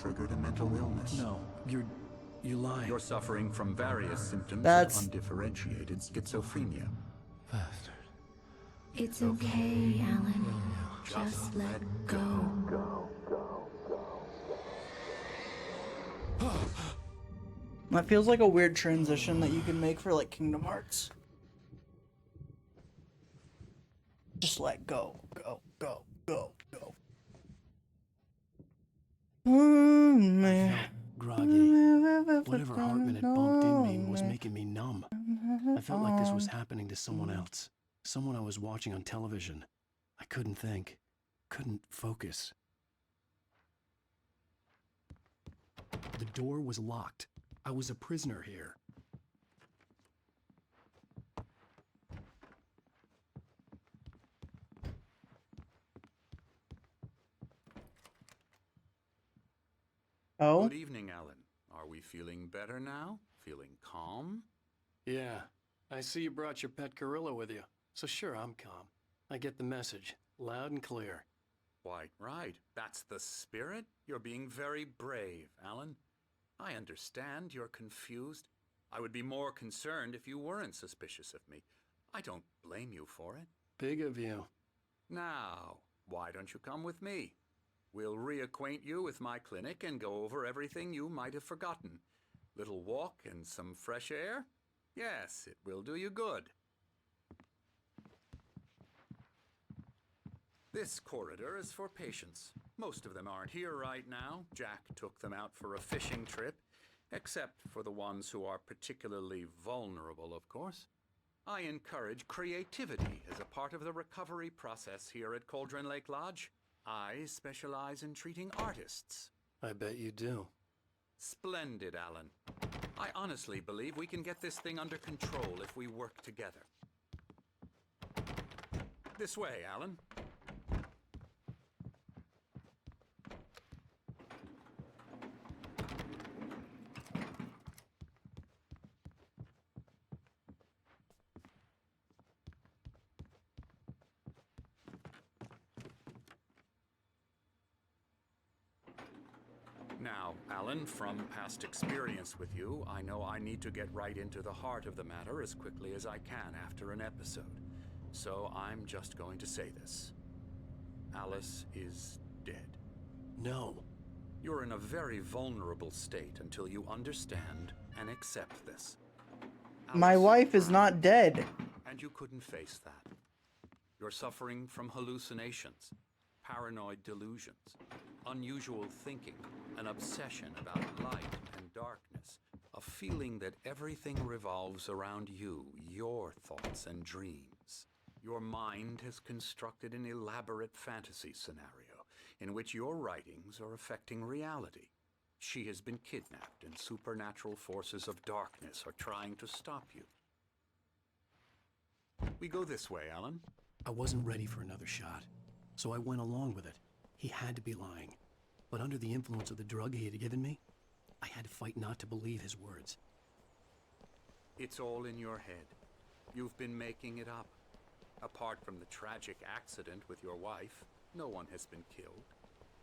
triggered a mental illness. No, you lie. You're suffering from various symptoms That's... of undifferentiated schizophrenia. Bastard. It's okay, Alan. Just let go. That feels like a weird transition that you can make for like Kingdom Hearts. Just let go, go, go, go, go. I felt groggy. Whatever Hartman had bumped in me was making me numb. I felt like this was happening to someone else. Someone I was watching on television. I couldn't think. Couldn't focus. The door was locked. I was a prisoner here. Oh? Good evening, Alan. Are we feeling better now? Feeling calm? Yeah. I see you brought your pet gorilla with you. So sure, I'm calm. I get the message. Loud and clear. Quite right. That's the spirit. You're being very brave, Alan. I understand you're confused. I would be more concerned if you weren't suspicious of me. I don't blame you for it. Big of you. Now, why don't you come with me? We'll reacquaint you with my clinic and go over everything you might have forgotten. Little walk and some fresh air? Yes, it will do you good. This corridor is for patients. Most of them aren't here right now. Jack took them out for a fishing trip, except for the ones who are particularly vulnerable, of course. I encourage creativity as a part of the recovery process here at Cauldron Lake Lodge. I specialize in treating artists. I bet you do. Splendid, Alan. I honestly believe we can get this thing under control if we work together. This way, Alan. Now, Alan, from past experience with you, I know I need to get right into the heart of the matter as quickly as I can after an episode. So I'm just going to say this. Alice is dead. No. You're in a very vulnerable state until you understand and accept this. My wife is not dead. And you couldn't face that. You're suffering from hallucinations, paranoid delusions, unusual thinking, an obsession about light and darkness, a feeling that everything revolves around you, your thoughts and dreams. Your mind has constructed an elaborate fantasy scenario in which your writings are affecting reality. She has been kidnapped and supernatural forces of darkness are trying to stop you. We go this way, Alan. I wasn't ready for another shot, so I went along with it. He had to be lying. But under the influence of the drug he had given me, I had to fight not to believe his words. It's all in your head. You've been making it up. Apart from the tragic accident with your wife, no one has been killed.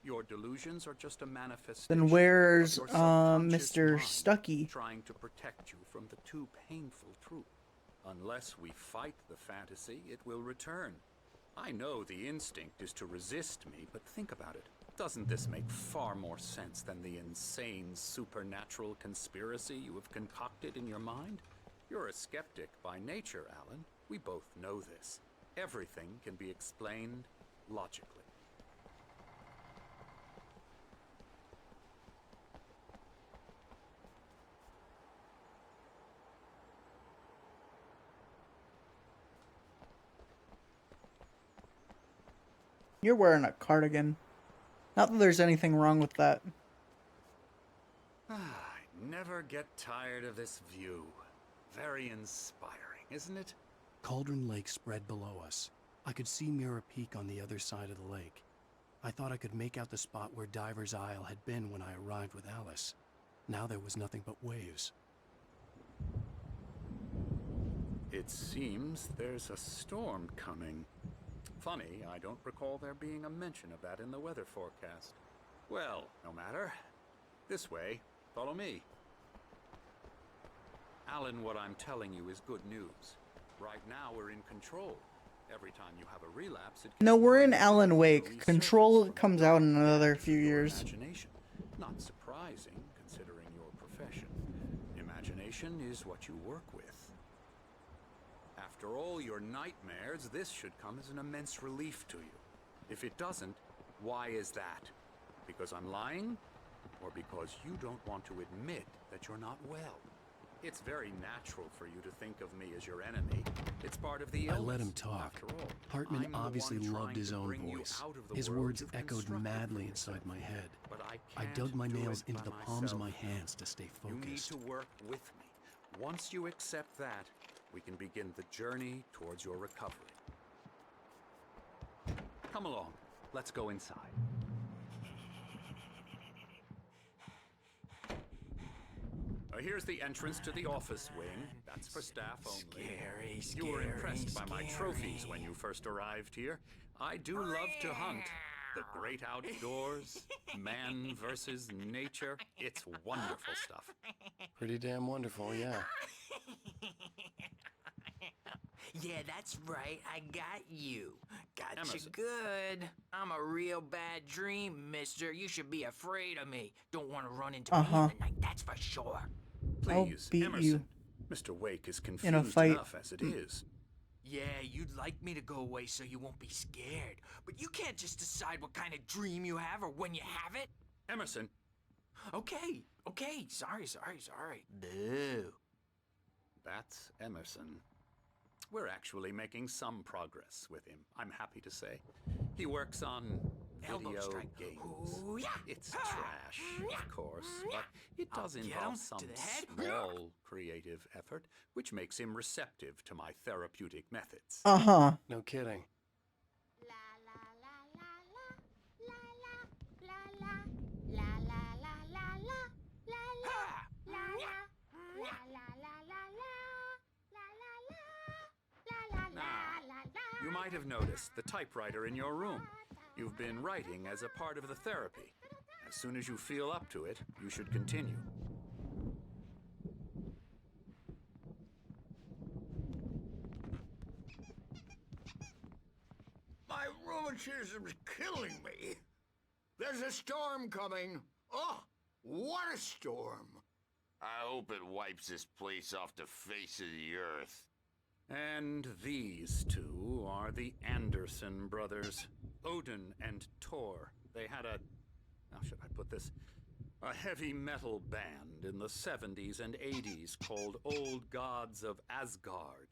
Your delusions are just a manifestation. Then where's of your subconscious Mr. mind Stucky? trying to protect you from the too painful truth. Unless we fight the fantasy, it will return. I know the instinct is to resist me, but think about it. Doesn't this make far more sense than the insane supernatural conspiracy you have concocted in your mind? You're a skeptic by nature, Alan. We both know this. Everything can be explained logically. You're wearing a cardigan. Not that there's anything wrong with that. I never get tired of this view. Very inspiring, isn't it? Cauldron Lake spread below us. I could see Mirror Peak on the other side of the lake. I thought I could make out the spot where Diver's Isle had been when I arrived with Alice. Now there was nothing but waves. It seems there's a storm coming. Funny, I don't recall there being a mention of that in the weather forecast. Well, no matter. This way. Follow me. Alan, what I'm telling you is good news. Right now, we're in control. Every time you have a relapse, it No, we're in Alan Wake. Control comes out in another few years. imagination. Not surprising, considering your profession. Imagination is what you work with. After all your nightmares, this should come as an immense relief to you. If it doesn't, why is that? Because I'm lying? Or because you don't want to admit that you're not well? It's very natural for you to think of me as your enemy. It's part of the illness. I let him talk. After all, Hartman I'm the obviously one loved trying his to own bring you voice. out of the His world words you've echoed constructed madly for inside yourself. my head. But I can't dug my do nails it into by the palms of my myself. hands to stay You need focused. to work with me. Once you accept that, we can begin the journey towards your recovery. Come along. Let's go inside. Here's the entrance to the office wing. That's for staff only. You were impressed by my trophies when you first arrived here. I do love to hunt. The great outdoors, man versus nature. It's wonderful stuff. Pretty damn wonderful, yeah. Yeah, that's right. I got you. Got you Emerson. good. I'm a real bad dream, mister. You should be afraid of me. Don't want to run into Uh-huh. me in the night, that's for sure. I'll Please, beat Emerson. you Mr. Wake is in a confused fight. enough as it is. Yeah, you'd like me to go away so you won't be scared. But you can't just decide what kind of dream you have or when you have it. Emerson. Okay. Sorry. Boo. That's Emerson. We're actually making some progress with him, I'm happy to say. He works on Elbow video strike. games. Ooh, yeah. It's trash, of course, but it does I'll get involve him some to the head. small creative effort, which makes him receptive to my therapeutic methods. Uh-huh. No kidding. You might have noticed the typewriter in your room. You've been writing as a part of the therapy. As soon as you feel up to it, you should continue. My rheumatism's killing me. There's a storm coming. Oh, what a storm. I hope it wipes this place off the face of the earth. And these two are the Anderson brothers, Odin and Tor. They had how should I put this? A heavy metal band in the 70s and 80s called Old Gods of Asgard.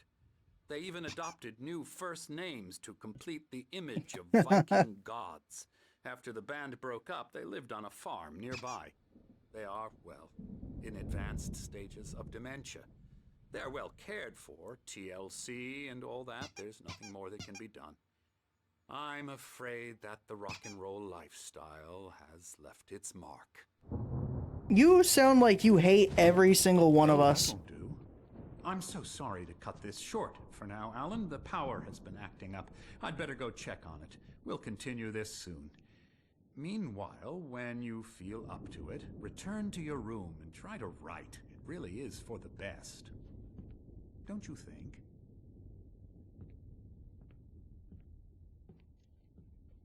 They even adopted new first names to complete the image of Viking gods. After the band broke up, they lived on a farm nearby. They are, well, in advanced stages of dementia. They're well cared for, TLC and all that. There's nothing more that can be done. I'm afraid that the rock and roll lifestyle has left its mark. You sound like you hate every single one of us. That'll do. I'm so sorry to cut this short for now, Alan. The power has been acting up. I'd better go check on it. We'll continue this soon. Meanwhile, when you feel up to it, return to your room and try to write. It really is for the best. Don't you think?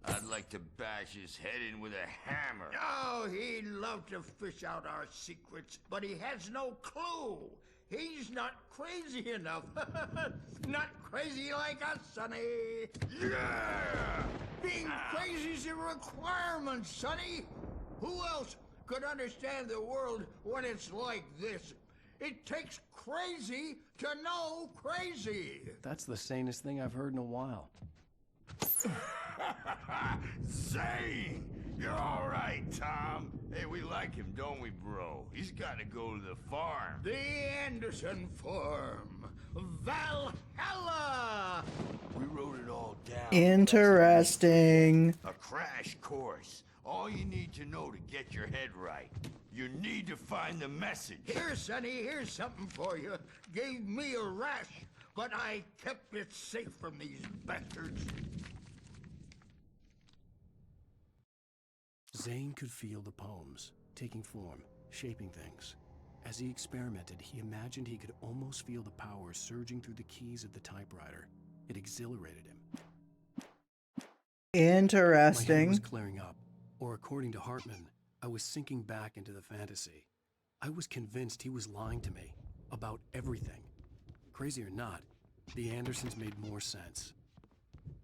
I'd like to bash his head in with a hammer. Oh, he'd love to fish out our secrets, but he has no clue. He's not crazy enough. Not crazy like us, Sonny. Yeah! Being crazy's a requirement, Sonny. Who else could understand the world when it's like this? It takes crazy to know crazy. That's the sanest thing I've heard in a while. Zane! You're all right, Tom. Hey, we like him, don't we, bro? He's got to go to the farm. The Anderson farm. Valhalla! We wrote it all down. Interesting. A crash course. All you need to know to get your head right. You need to find the message. Here, Sonny, here's something for you. Gave me a rash, but I kept it safe from these bastards. Zane could feel the poems, taking form, shaping things. As he experimented, he imagined he could almost feel the power surging through the keys of the typewriter. It exhilarated him. My head was Interesting. clearing up, or according to Hartman, I was sinking back into the fantasy. I was convinced he was lying to me about everything. Crazy or not, the Andersons made more sense.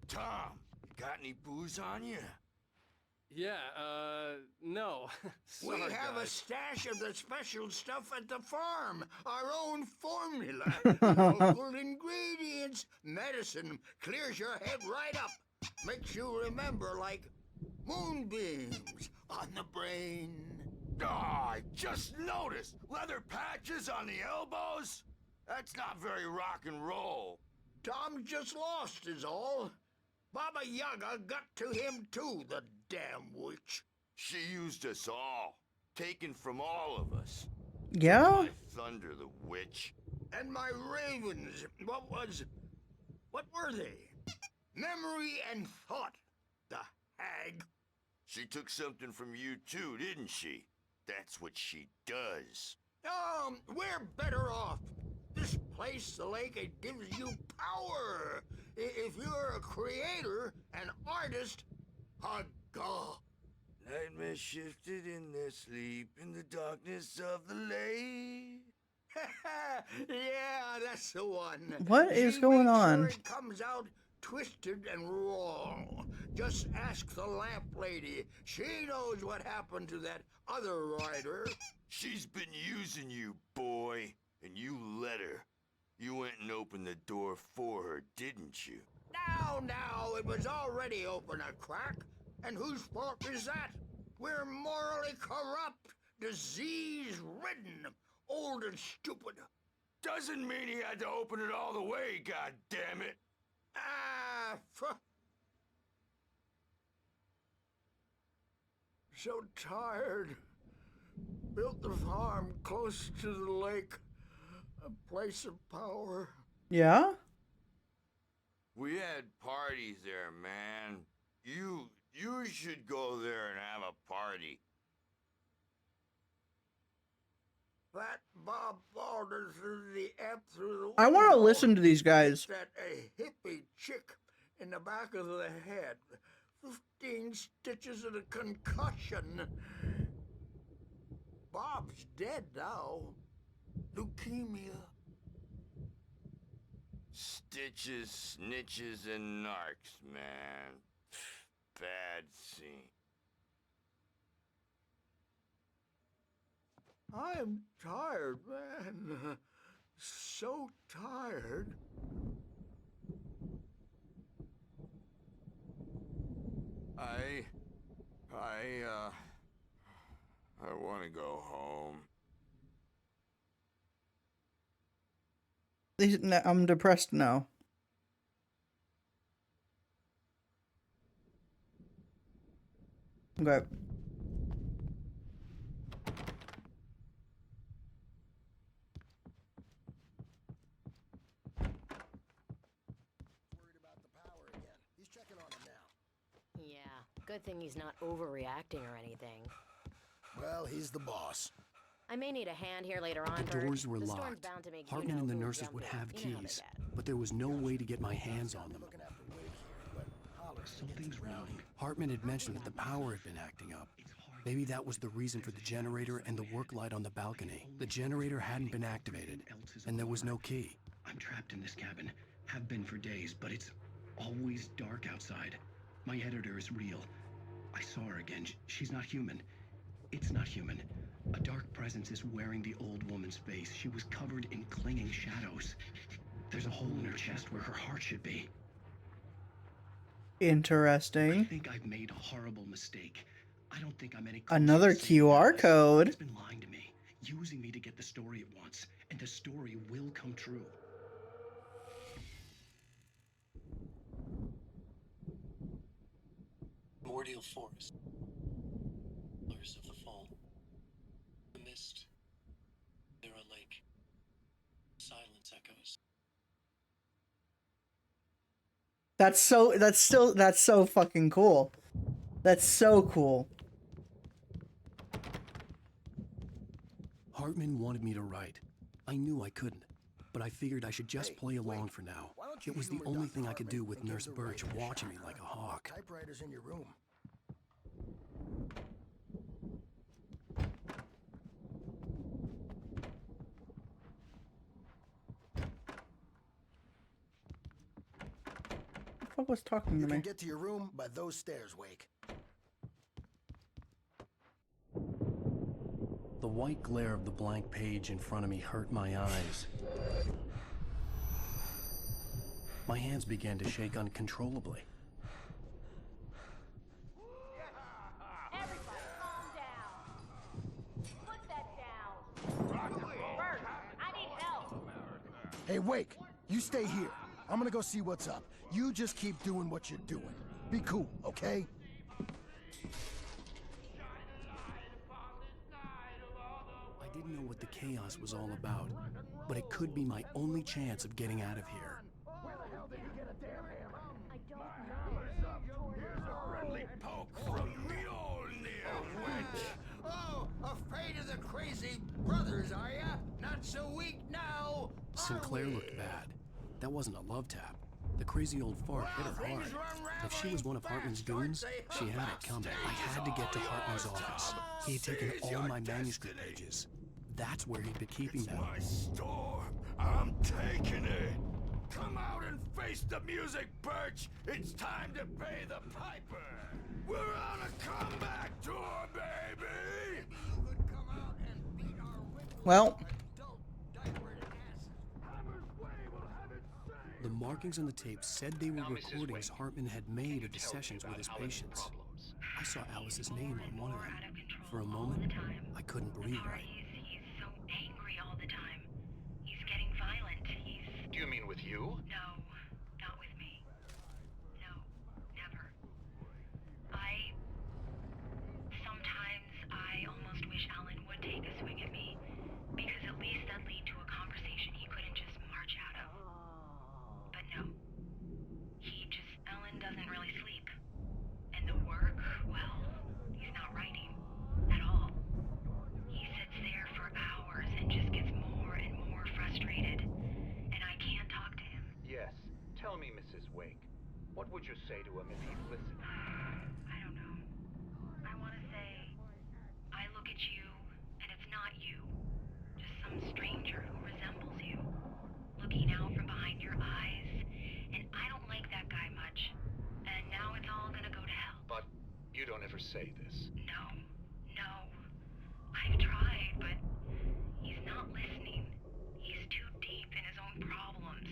Tom, got any booze on you? Yeah, no. We have a stash of the special stuff at the farm. Our own formula. Local ingredients. Medicine clears your head right up. Makes you remember like moonbeams on the brain. Oh, I just noticed! Leather patches on the elbows? That's not very rock and roll. Tom just lost is all. Baba Yaga got to him too, the damn witch. She used us all. Taken from all of us. Yeah? My thunder, the witch. And my ravens, what were they? Memory and thought, the hag. She took something from you too, didn't she? That's what she does. We're better off. This place, the lake, it gives you power. If you're a creator, an artist, a god. Nightmare shifted in their sleep in the darkness of the lake. Yeah, that's the one. What is She going makes on? Sure it comes out twisted and raw. Just ask the lamp lady. She knows what happened to that other writer. She's been using you, boy, and you let her. You went and opened the door for her, didn't you? Now, it was already open a crack. And whose fault is that? We're morally corrupt, disease-ridden, old and stupid. Doesn't mean he had to open it all the way, goddammit. So tired. Built the farm close to the lake. A place of power. Yeah? We had parties there, man. You should go there and have a party. That Bob Balder threw the amp through the I want to window. listen to these guys. That a hippie chick in the back of the head. 15 stitches and a concussion. Bob's dead now. Leukemia. Stitches, snitches, and narcs, man. Bad scene. I'm tired, man. So tired. I want to go home. I'm depressed now. Okay. Yeah, good thing he's not overreacting or anything. Well, he's the boss. I may need a hand here later on, The Bert. doors were The storm's locked. bound to make you Hartman know and the who's nurses would jumping. have You know how they keys, get. but there was no way to get my hands on them. Something's wrong. Hartman had mentioned that the power had been acting up. Maybe that was the reason for the generator and the work light on the balcony. The generator hadn't been activated, and there was no key. I'm trapped in this cabin. Have been for days, but it's always dark outside. My editor is real. I saw her again. She's not human. It's not human. A dark presence is wearing the old woman's face. She was covered in clinging shadows. There's a hole in her chest where her heart should be. Interesting. I think I've made a horrible mistake. I don't think I'm any closer Another to saving QR Alice. code. He's been lying to me, using me to get the story it wants, and the story will come true. Primordial forest. Pillars of the fall. The mist. There a lake. Silence echoes. That's so fucking cool. That's so cool. Hartman wanted me to write. I knew I couldn't, but I figured I should just play along for now. It was the only thing I could do with Nurse Birch watching me like a hawk. Typewriter's in your room. Who the fuck was talking to You me? can get to your room by those stairs, Wake. The white glare of the blank page in front of me hurt my eyes. My hands began to shake uncontrollably. Everybody, calm down. Put that down. Bert, I need help. Hey, Wake, you stay here. I'm gonna go see what's up. You just keep doing what you're doing. Be cool, okay? I didn't know what the chaos was all about, but it could be my only chance of getting out of here. Where the hell did he get a damn hammer? I don't know. Here's a friendly poke from Mjolnir, wench. Oh, afraid of the crazy brothers, are ya? Not so weak now, Sinclair looked bad. That wasn't a love tap. The crazy old fart hit her hard. If she was one of Hartman's goons, she had it coming. I had to get to Hartman's office. He had taken all my manuscript pages. That's where he'd been keeping them. My storm. I'm taking it. Come out and face the music, Birch. It's time to pay the piper. We're on a comeback tour, baby. Well, The markings on the tape said they were recordings Hartman had made of the sessions with his patients. I saw Alice's name on one of them. For a moment, I couldn't breathe right. He's so angry all the time. He's getting violent. Do you mean with you? No, not with me. No, never. Sometimes I almost wish Alan would take a swing at me, because at least that'd lead to a conversation he couldn't just march out of. But no. Alan doesn't really sleep. And the work, well, he's not writing at all. He sits there for hours and just gets more and more frustrated. And I can't talk to him. Yes. Tell me, Mrs. Wake. What would you say to him if he'd listen? I don't know. I want to say, I look at you, and it's not you. Just some stranger who resembles you. Looking out from behind your eyes. And I don't like that guy much. And now it's all gonna go to hell. But you don't ever say this. No. I've tried, but he's not listening. He's too deep in his own problems.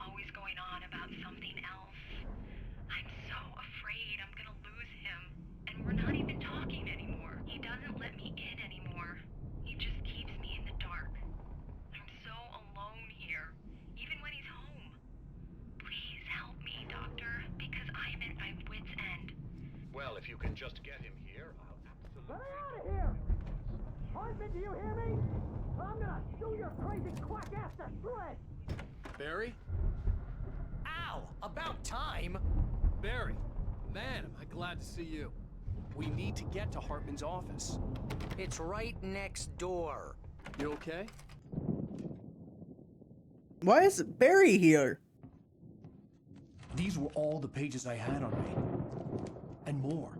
Always going on about something else. I'm so afraid I'm gonna lose him. And we're not even talking anymore. He doesn't let me in anymore. He just keeps me in the dark. I'm so alone here, even when he's home. Please help me, Doctor, because I'm at my wit's end. Well, if you can just get him here, I'll absolutely... Get out of here! Hartman, do you hear me? I'm gonna shoot your crazy quack ass to shreds! Barry? Ow! About time! Barry! Man, am I glad to see you. We need to get to Hartman's office. It's right next door. You okay? why is Barry here? These were all the pages I had on me. And more.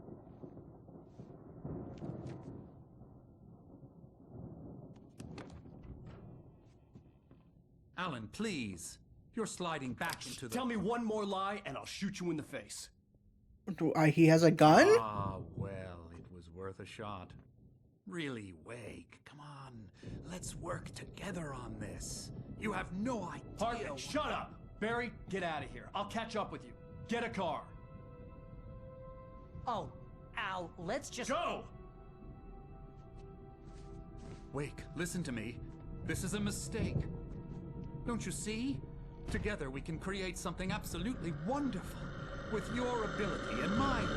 Alan, please. You're sliding back into the... Tell me one more lie and I'll shoot you in the face. He has a gun? Ah, well, it was worth a shot. Really, Wake, come on. Let's work together on this. You have no idea... Hartman, shut up! Barry, get out of here. I'll catch up with you. Get a car. Oh, Al, let's just... Go! Wake, listen to me. This is a mistake. Don't you see? Together we can create something absolutely wonderful. With your ability and mine.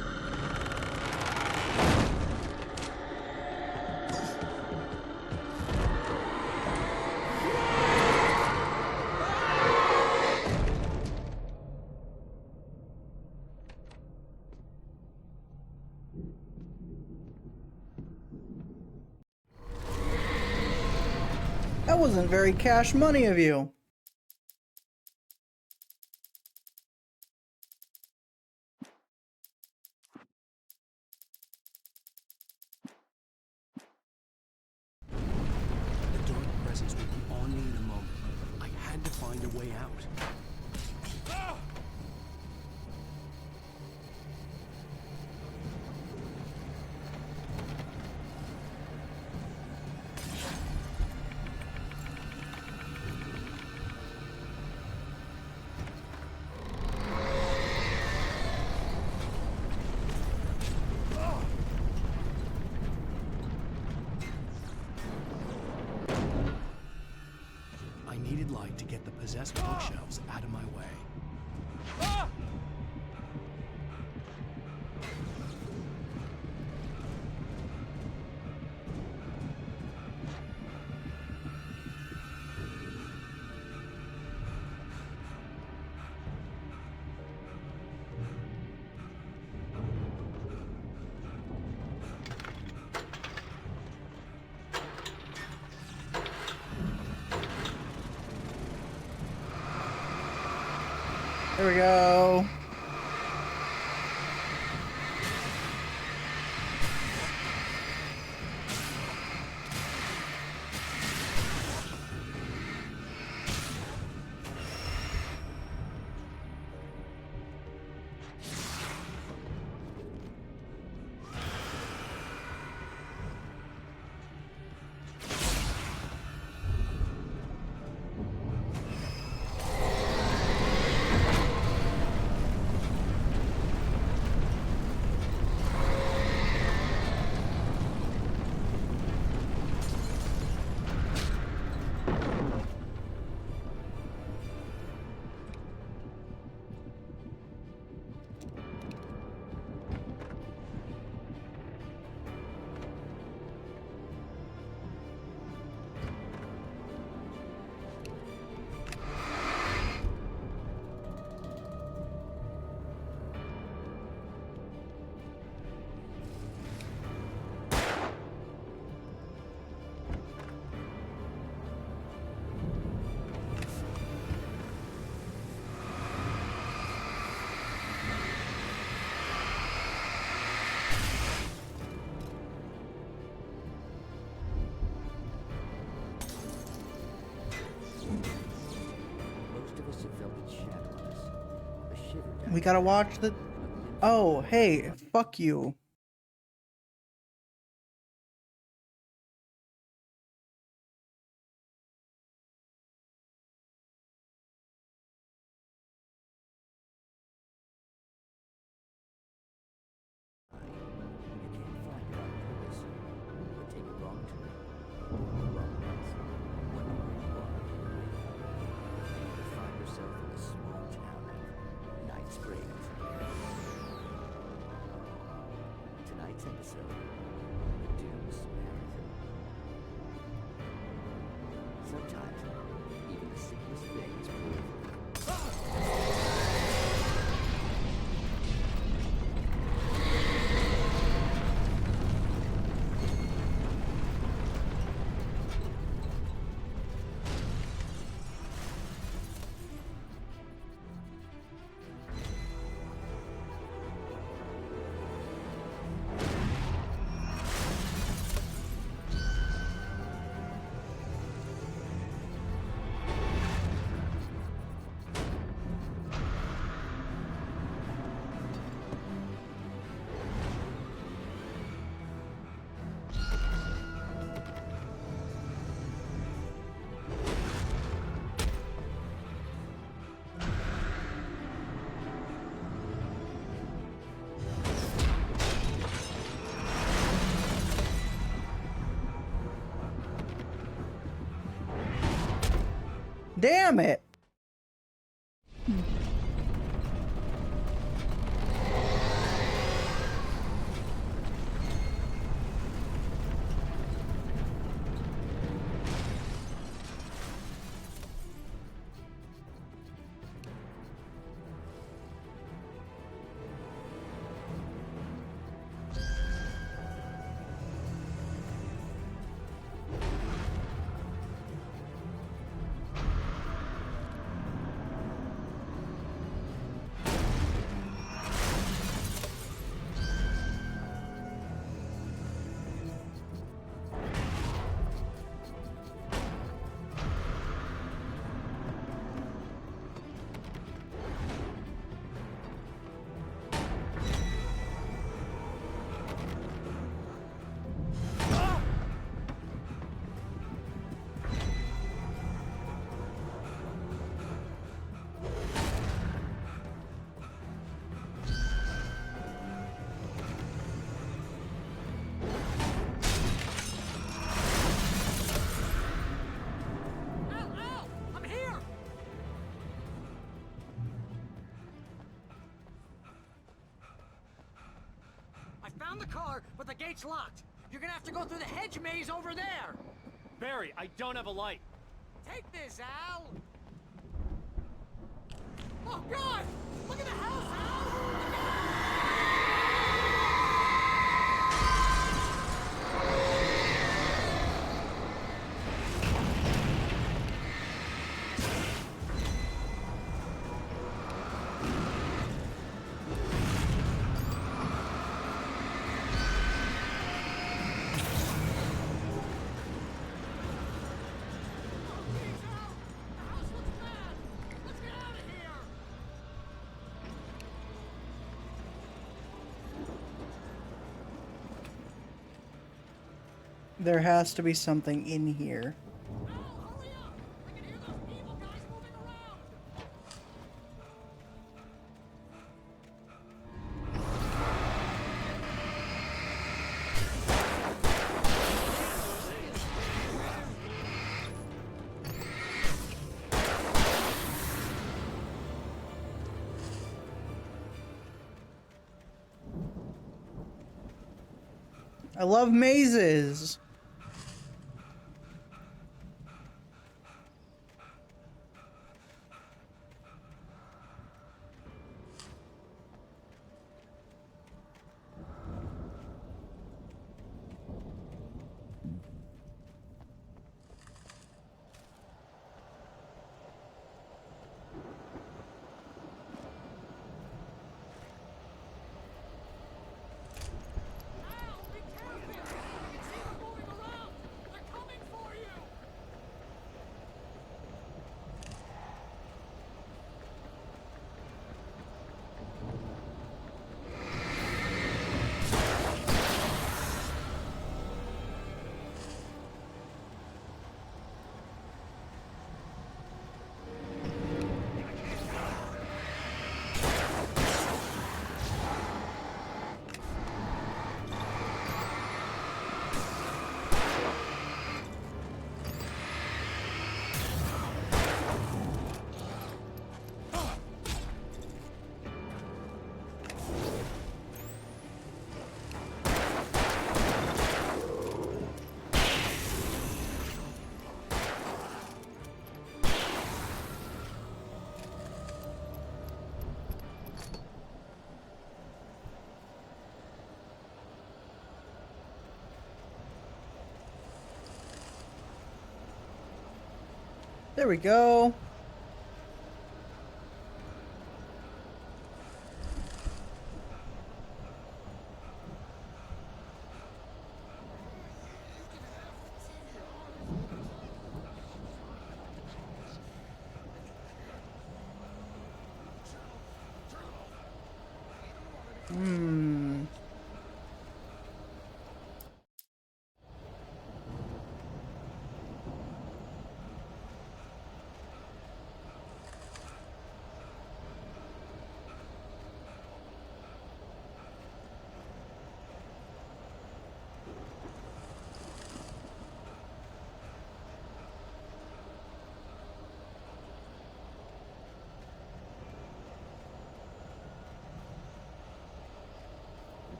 That wasn't very cash money of you. The dark presence would be on me in a moment. I had to find a way out. I needed light to get the possessed bookshelves out of my way. There we go. We gotta watch the... Oh, hey, fuck you. Tonight's episode, the Dooms Marathon. Sometimes, even the simplest thing is beautiful. Damn it! the car, but the gate's locked. You're gonna have to go through the hedge maze over there. Barry, I don't have a light. Take this, Al. Oh, God! Look at the house, Al! There has to be something in here. I love mazes. There we go.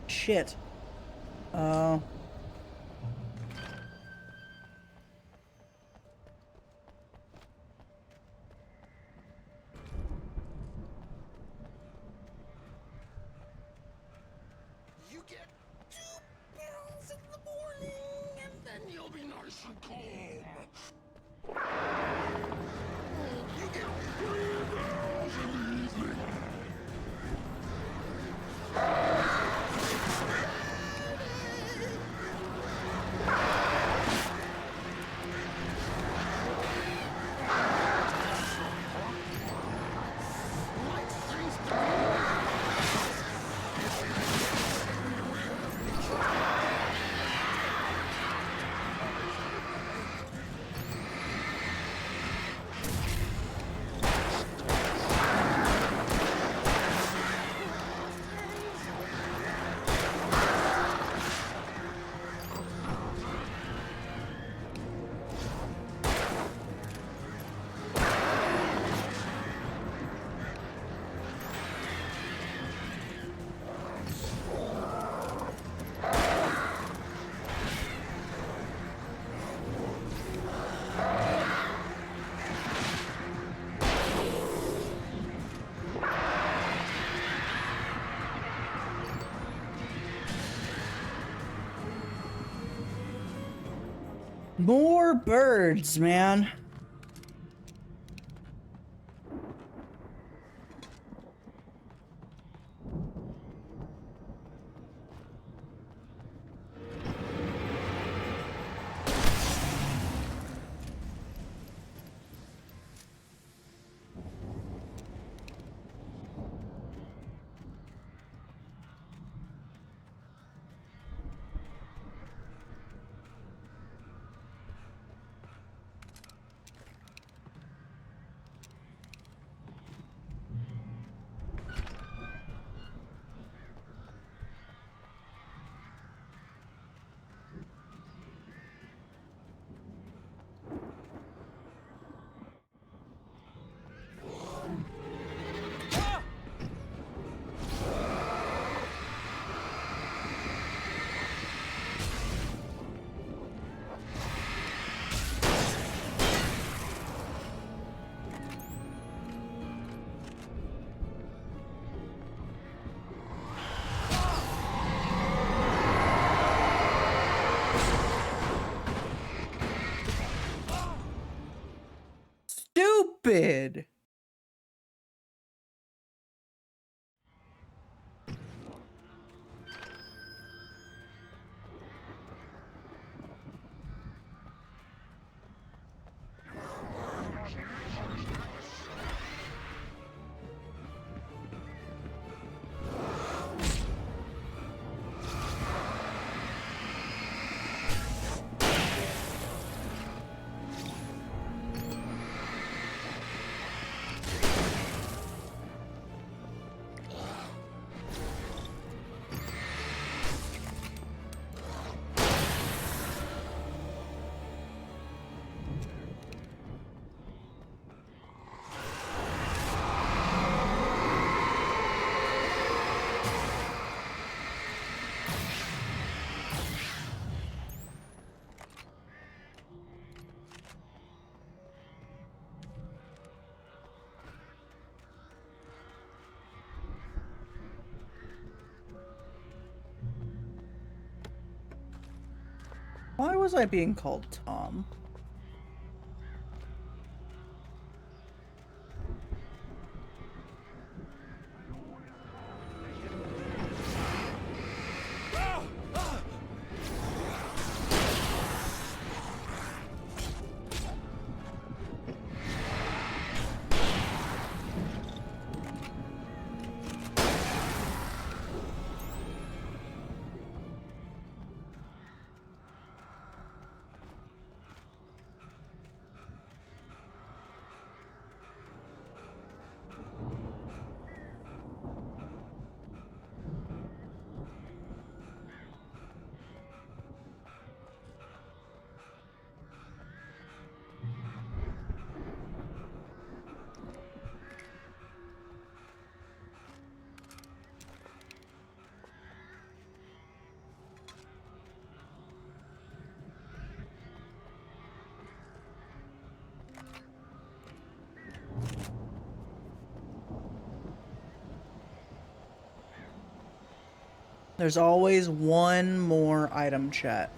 Shit. You get 2 pills in the morning, and then you'll be nice and calm. You get 3 pills in the evening. More birds, man. Stupid. Why was I being called Tom? There's always one more item, chat.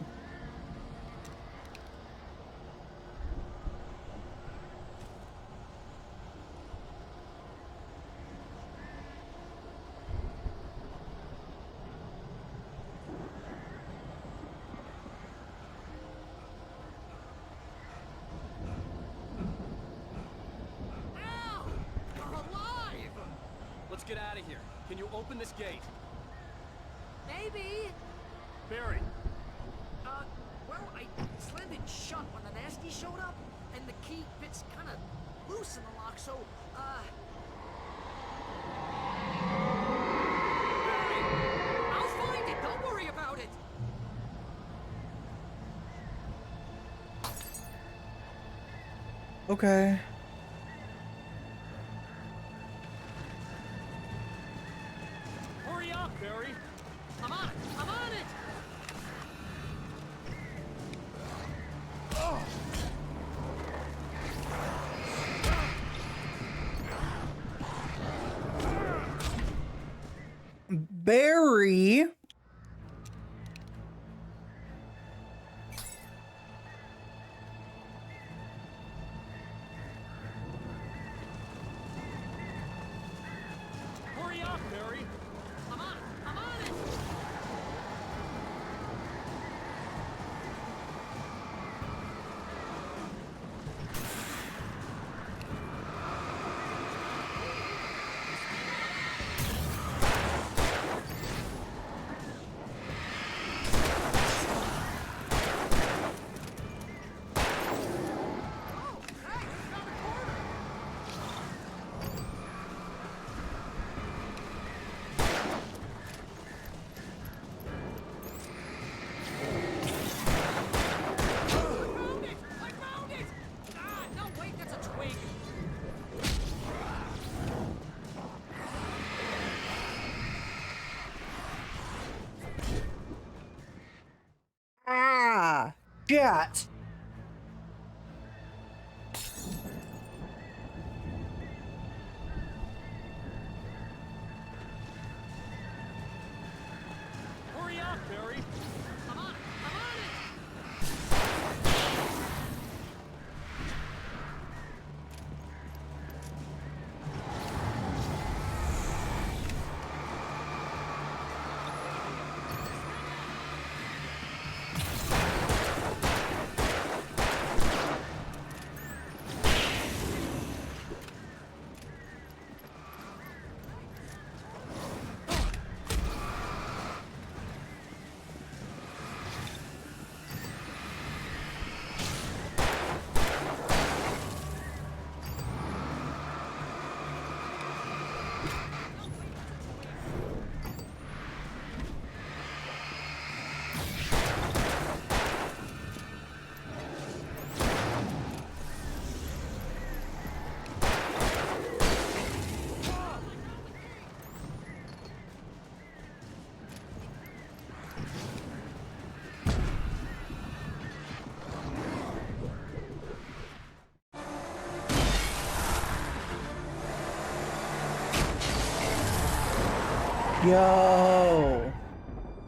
Let's get out of here. Can you open this gate? Maybe. Barry. Well, I slammed it shut when the nasty showed up, and the key fits kind of loose in the lock, so, I'll find it. Don't worry about it. Okay. Hurry up, Barry. I'm on it. I'm on it. Barry. Shit! Hurry up, Barry! I'm on it! Yo!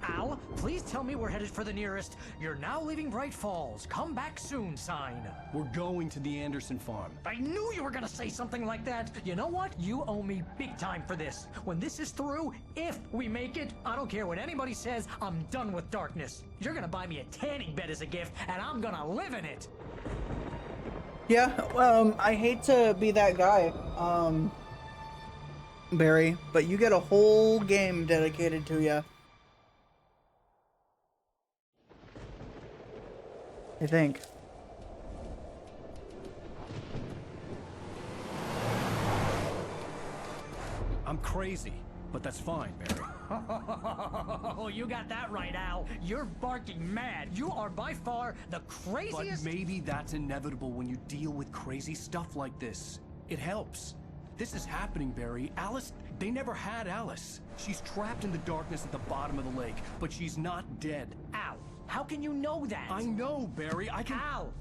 Al, please tell me we're headed for the nearest "You're now leaving Bright Falls. Come back soon" sign. We're going to the Anderson farm. I knew you were gonna say something like that. You know what? You owe me big time for this. When this is through, if we make it, I don't care what anybody says, I'm done with darkness. You're gonna buy me a tanning bed as a gift, and I'm gonna live in it. Yeah, I hate to be that guy, Barry, but you get a whole game dedicated to you. I think. I'm crazy, but that's fine, Barry. Oh, you got that right, Al. You're barking mad. You are by far the craziest. But maybe that's inevitable when you deal with crazy stuff like this. It helps. This is happening, Barry. Alice, they never had Alice. She's trapped in the darkness at the bottom of the lake, but she's not dead. Al, how can you know that? I know, Barry. I can... Al,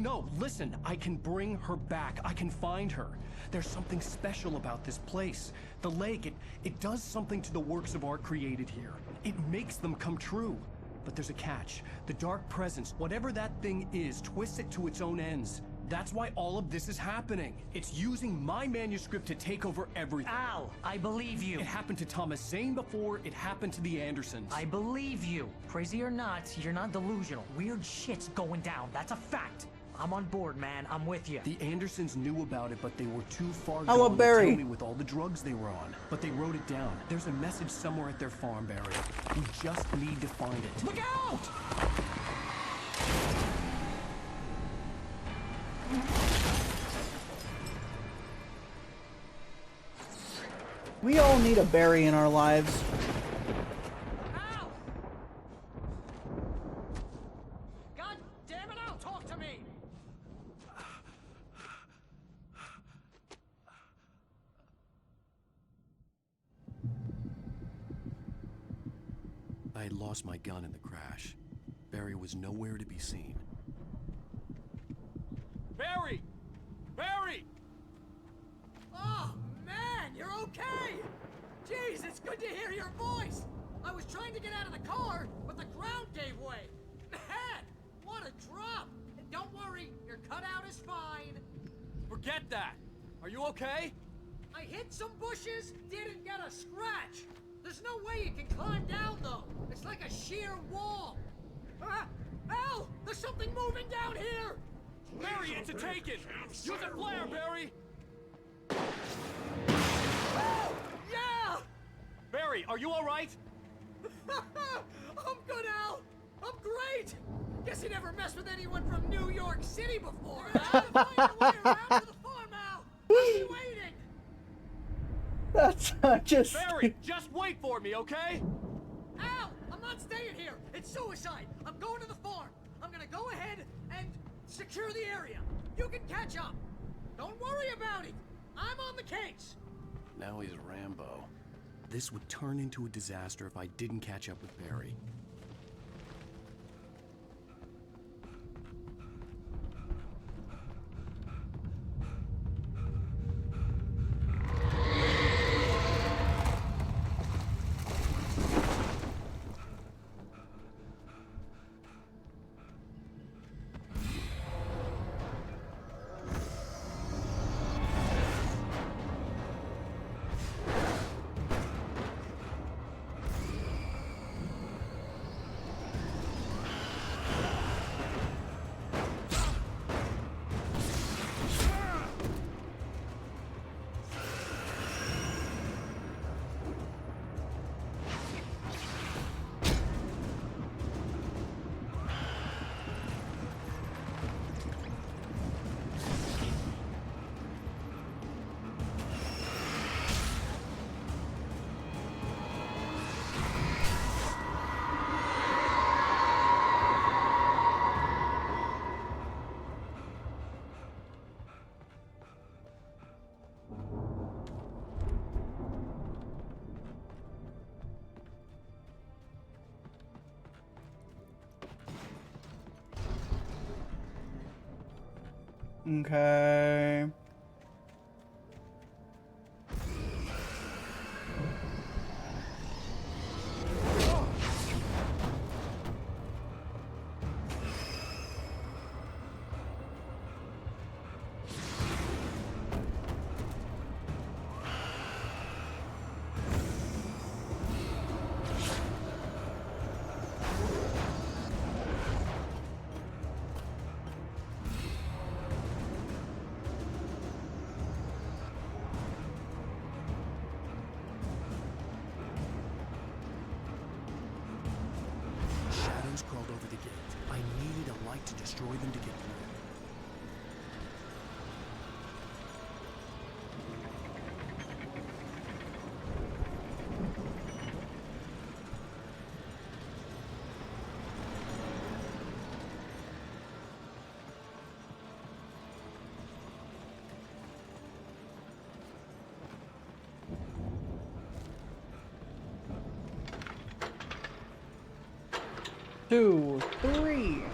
No, listen. I can bring her back. I can find her. There's something special about this place. The lake, it does something to the works of art created here. It makes them come true. But there's a catch. The dark presence, whatever that thing is, twists it to its own ends. That's why all of this is happening. It's using my manuscript to take over everything. Al, I believe you. It happened to Thomas Zane before, it happened to the Andersons. I believe you. Crazy or not, you're not delusional. Weird shit's going down. That's a fact. I'm on board, man. I'm with you. The Andersons knew about it, but they were too far How gone about Barry? to tell me with all the drugs they were on. But they wrote it down. There's a message somewhere at their farm, Barry. We just need to find it. Look out! We all need a Barry in our lives. Al! God damn it, Al, talk to me! I had lost my gun in the crash. Barry was nowhere to be seen. Barry! Barry! Oh, man, you're okay! Jeez, it's good to hear your voice! I was trying to get out of the car, but the ground gave way. Man, what a drop! And don't worry, your cutout is fine. Forget that! Are you okay? I hit some bushes, didn't get a scratch. There's no way you can climb down, though. It's like a sheer wall. Al, there's something moving down here! Barry, it's a taken! Use a flare, Barry! Oh, yeah! Barry, are you alright? I'm good, Al! I'm great! Guess you never messed with anyone from New York City before, huh? Find your way around to the farm, Al! I'll be waiting! That's just... Barry, just wait for me, okay? Al, I'm not staying here! It's suicide! I'm going to the farm! I'm gonna go ahead and secure the area. You can catch up. Don't worry about it. I'm on the case. Now he's Rambo. This would turn into a disaster if I didn't catch up with Barry. Okay. Shadows crawled over the gate. I needed a light to destroy them to get through. Two, three.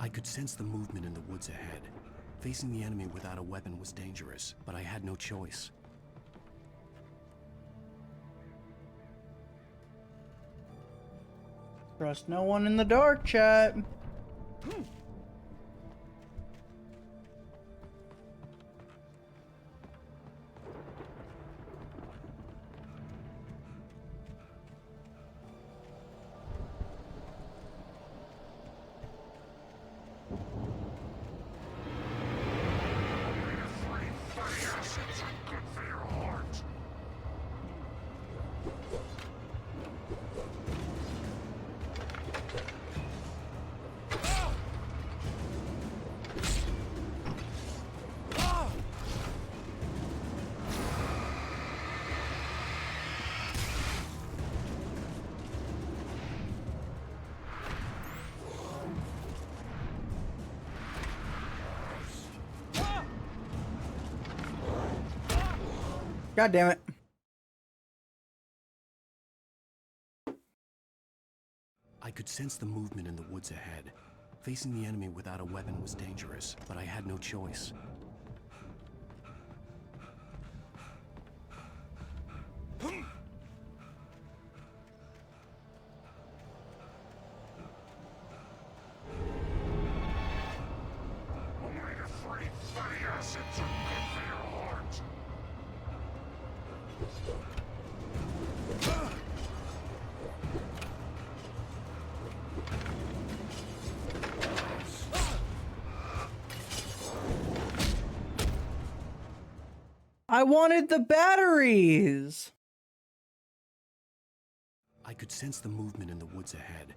I could sense the movement in the woods ahead. Facing the enemy without a weapon was dangerous, but I had no choice. Trust no one in the dark, chat. God damn it. I could sense the movement in the woods ahead. Facing the enemy without a weapon was dangerous, but I had no choice. I wanted the batteries. I could sense the movement in the woods ahead.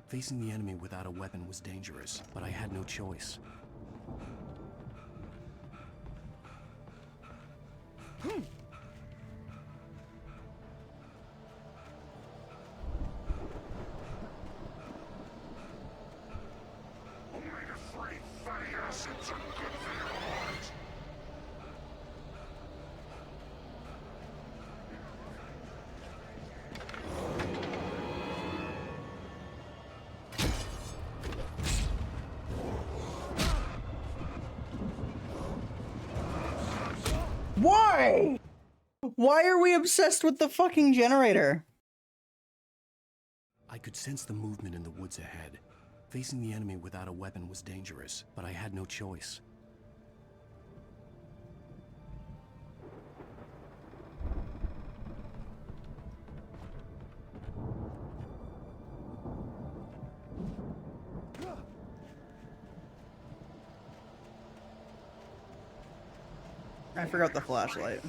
Facing the enemy without a weapon was dangerous, but I had no choice. Why? Why are we obsessed with the fucking generator? I could sense the movement in the woods ahead. Facing the enemy without a weapon was dangerous, but I had no choice. I forgot the flashlight.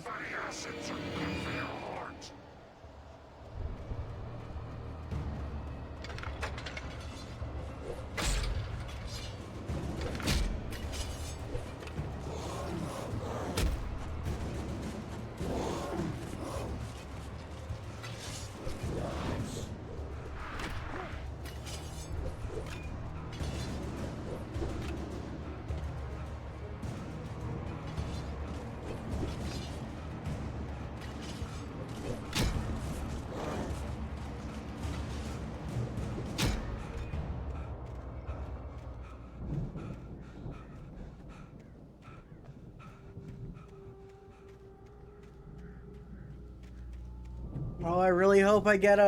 Oh, I really hope I get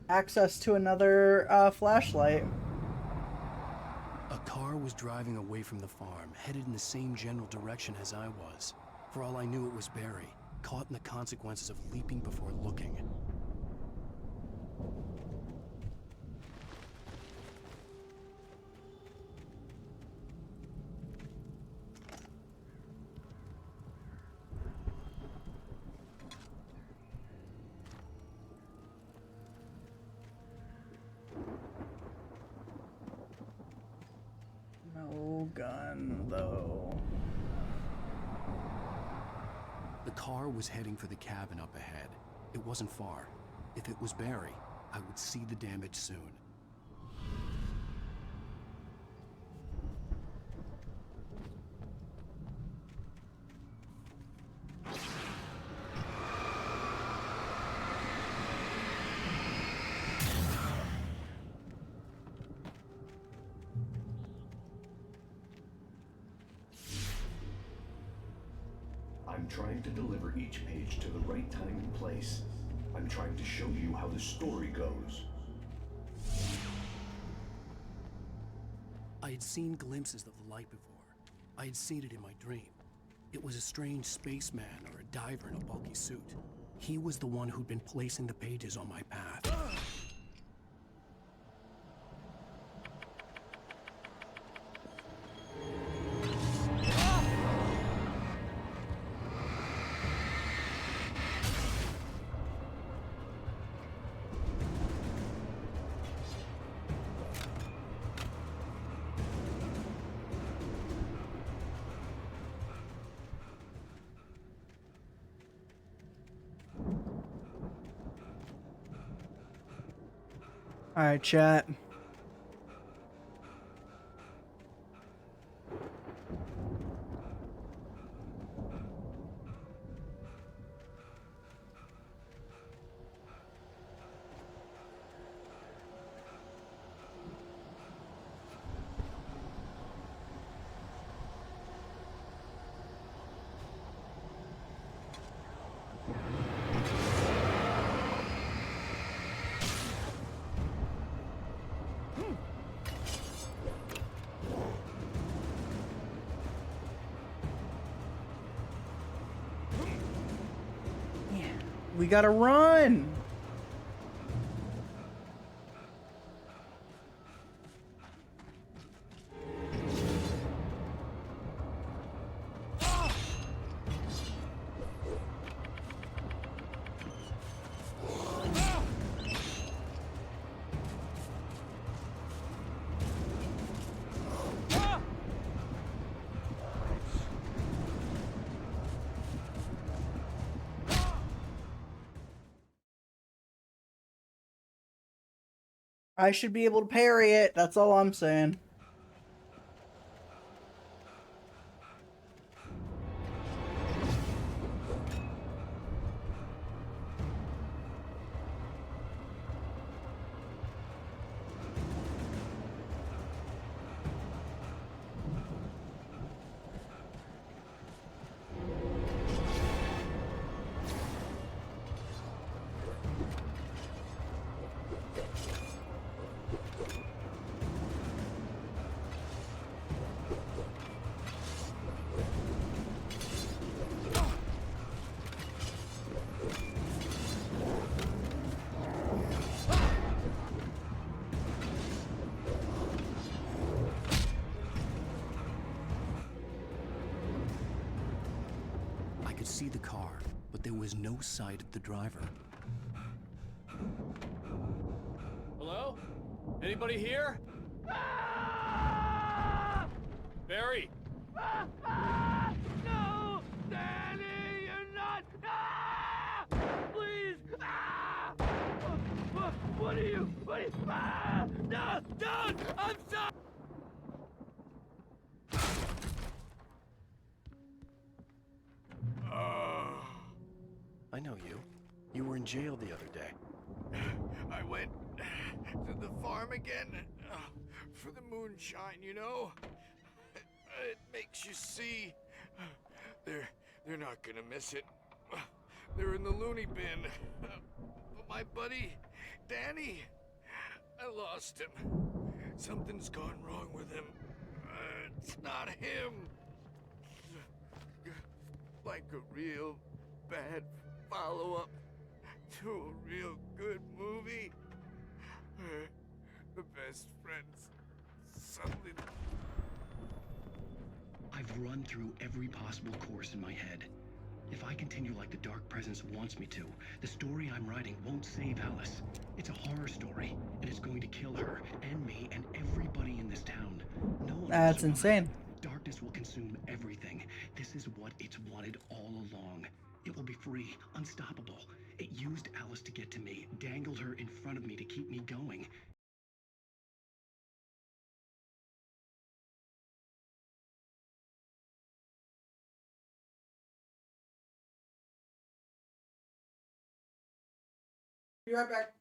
access to another flashlight. A car was driving away from the farm, headed in the same general direction as I was. For all I knew, it was Barry, caught in the consequences of leaping before looking. No gun, though. The car was heading for the cabin up ahead. It wasn't far. If it was Barry, I would see the damage soon. I'm trying to deliver each page to the right time and place. I'm trying to show you how the story goes. I had seen glimpses of the light before. I had seen it in my dream. It was a strange spaceman or a diver in a bulky suit. He was the one who'd been placing the pages on my path. All right, chat. We gotta run! I should be able to parry it, that's all I'm saying. I could see the car, but there was no sight of the driver. Hello? Anybody here? Barry! No! Danny, you're not! Please! What are you? No! Don't! I'm sorry! I know you. You were in jail the other day. I went to the farm again for the moonshine, you know? It makes you see. They're not gonna miss it. They're in the loony bin. But my buddy, Danny, I lost him. Something's gone wrong with him. It's not him. Like a real bad follow-up to a real good movie. The best friends suddenly... I've run through every possible course in my head. If I continue like the Dark Presence wants me to, the story I'm writing won't save Alice. It's a horror story, and it's going to kill her, and me, and everybody in this town. No one will That's survive. insane. Darkness will consume everything. This is what it's wanted all along. It will be free, unstoppable. It used Alice to get to me, dangled her in front of me to keep me going. Be right back.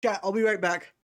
Chat, I'll be right back.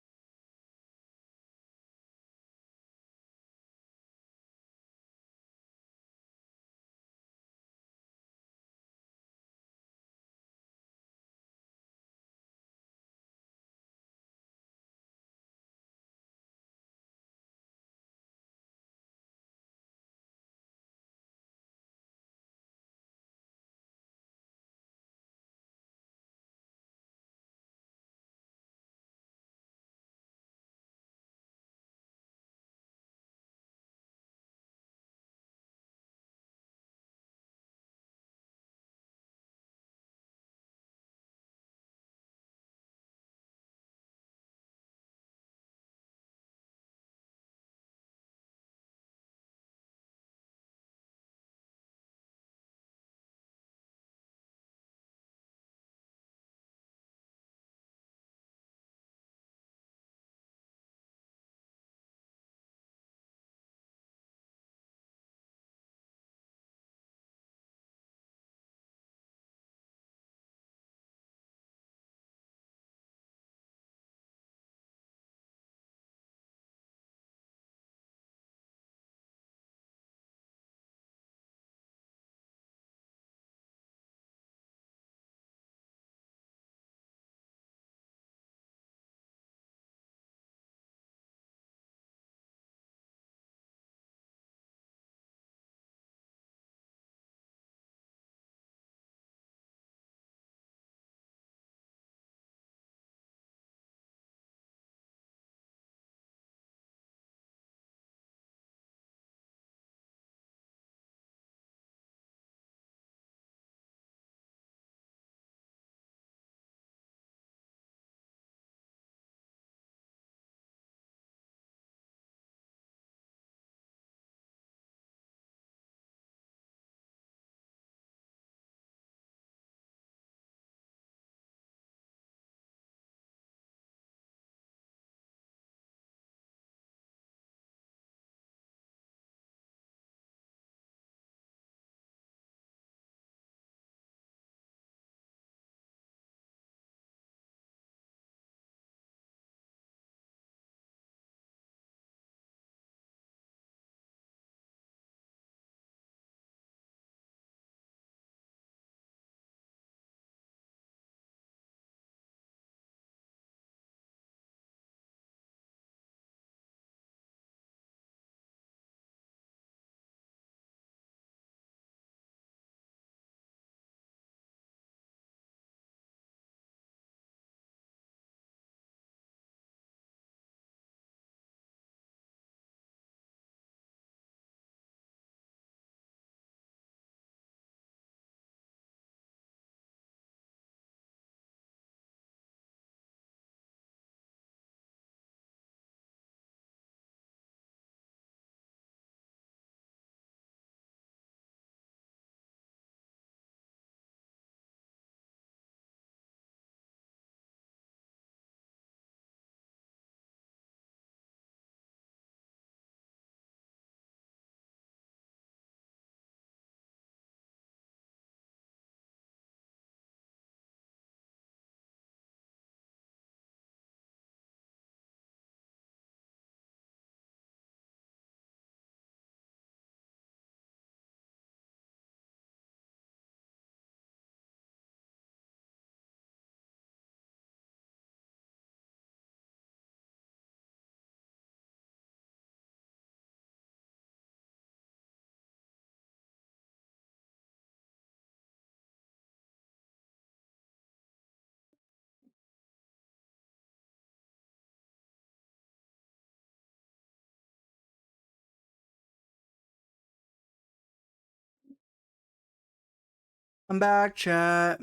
I'm back, chat.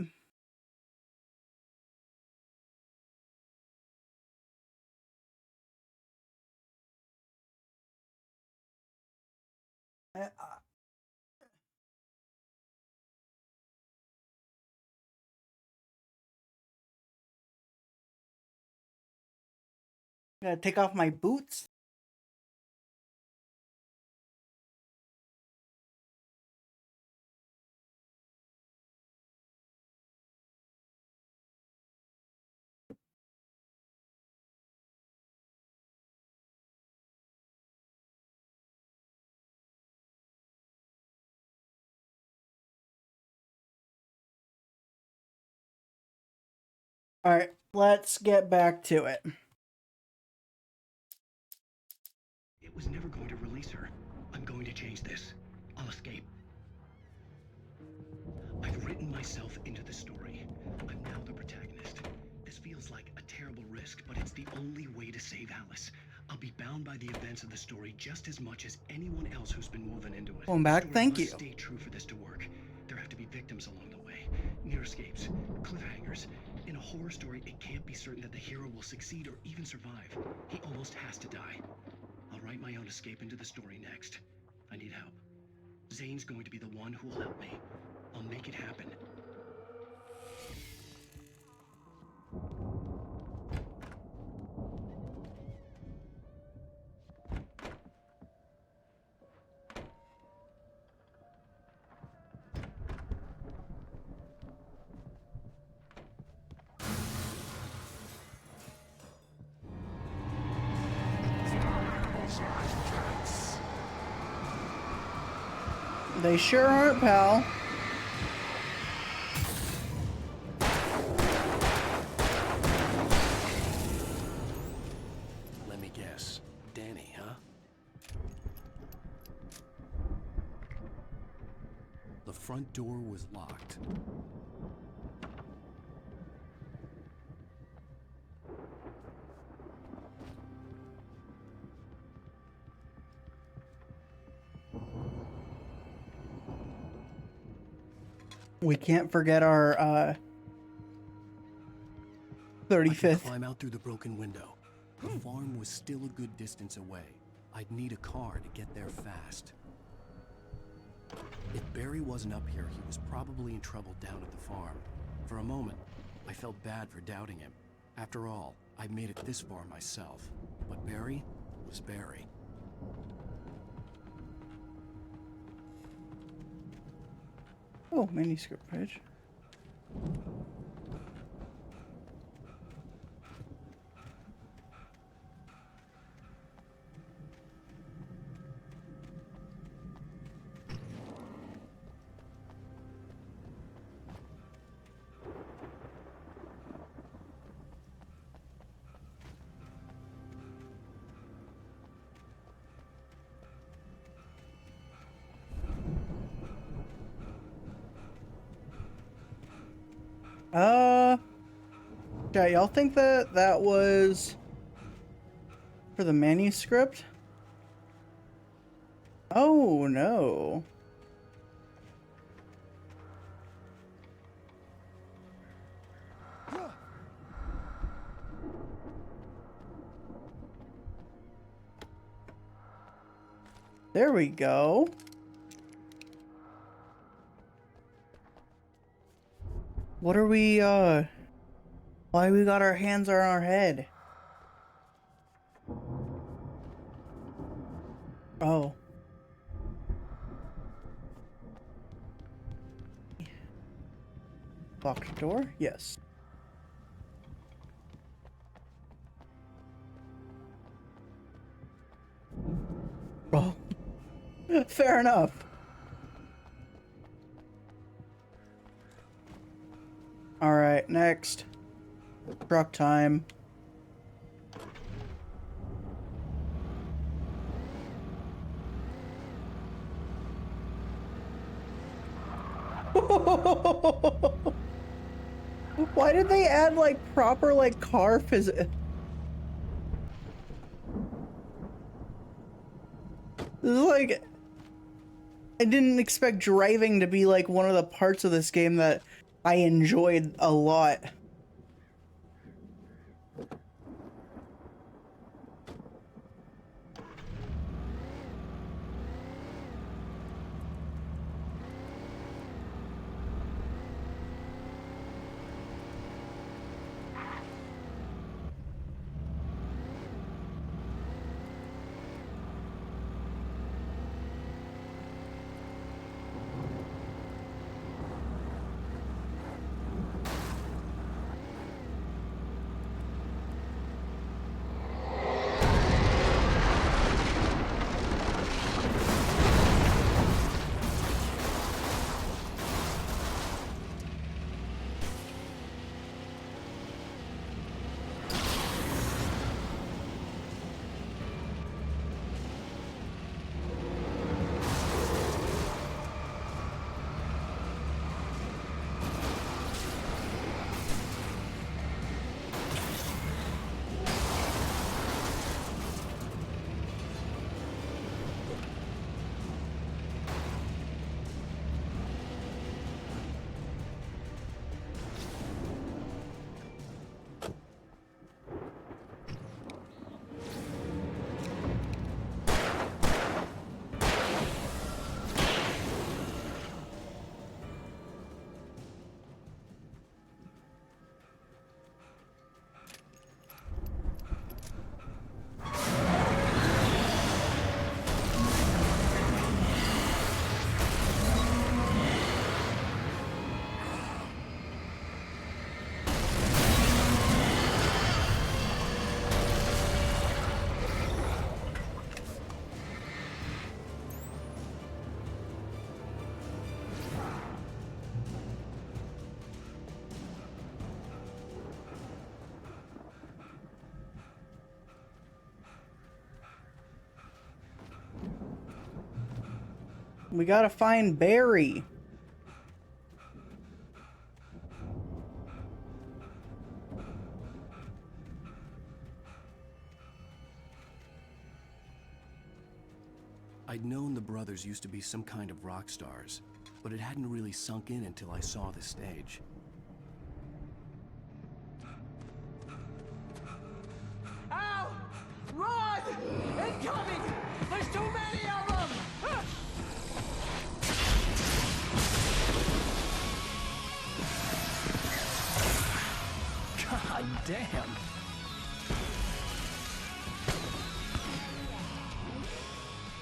Gotta take off my boots. Alright, let's get back to it. It was never going to release her. I'm going to change this. I'll escape. I've written myself into the story. I'm now the protagonist. This feels like a terrible risk, but it's the only way to save Alice. I'll be bound by the events of the story just as much as anyone else who's been woven into it. Welcome back, The story thank must you. stay true for this to work. There have to be victims along the way. Near escapes, cliffhangers. In a horror story, it can't be certain that the hero will succeed or even survive. He almost has to die. I'll write my own escape into the story next. I need help. Zane's going to be the one who will help me. I'll make it happen. They sure aren't, pal. Let me guess. Danny, huh? The front door was locked. We can't forget our 35th. I could climb out through the broken window. The farm was still a good distance away. I'd need a car to get there fast. If Barry wasn't up here, he was probably in trouble down at the farm. For a moment, I felt bad for doubting him. After all, I made it this far myself. But Barry was Barry. Oh, manuscript page. Yeah, y'all think that that was for the manuscript? Oh, no. There we go. What are we, why we got our hands on our head? Oh. Locked door? Yes. Oh. Fair enough. Alright, next. Truck time. Why did they add like proper like car physics? This is like I didn't expect driving to be like one of the parts of this game that I enjoyed a lot. We gotta find Barry. I'd known the brothers used to be some kind of rock stars, but it hadn't really sunk in until I saw the stage. Ow! Run! Incoming! There's too many of them! God damn!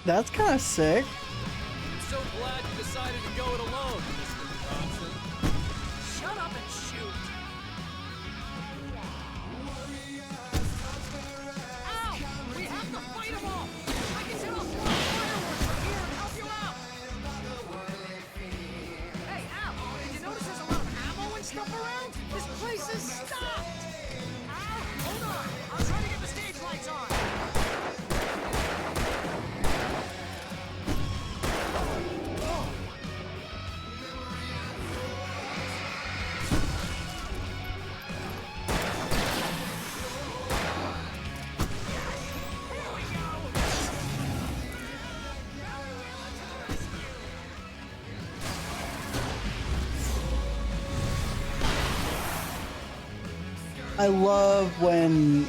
That's kind of sick. I'm so glad you decided to go it alone, Mr. Thompson. Shut up and shoot! Ow! We have to fight them all! I can set off more fireworks from here and help you out! Hey, Al! Did you notice there's a lot of ammo and stuff around? This place is stocked! Al, hold on! I'm trying to get the stage lights on! I love when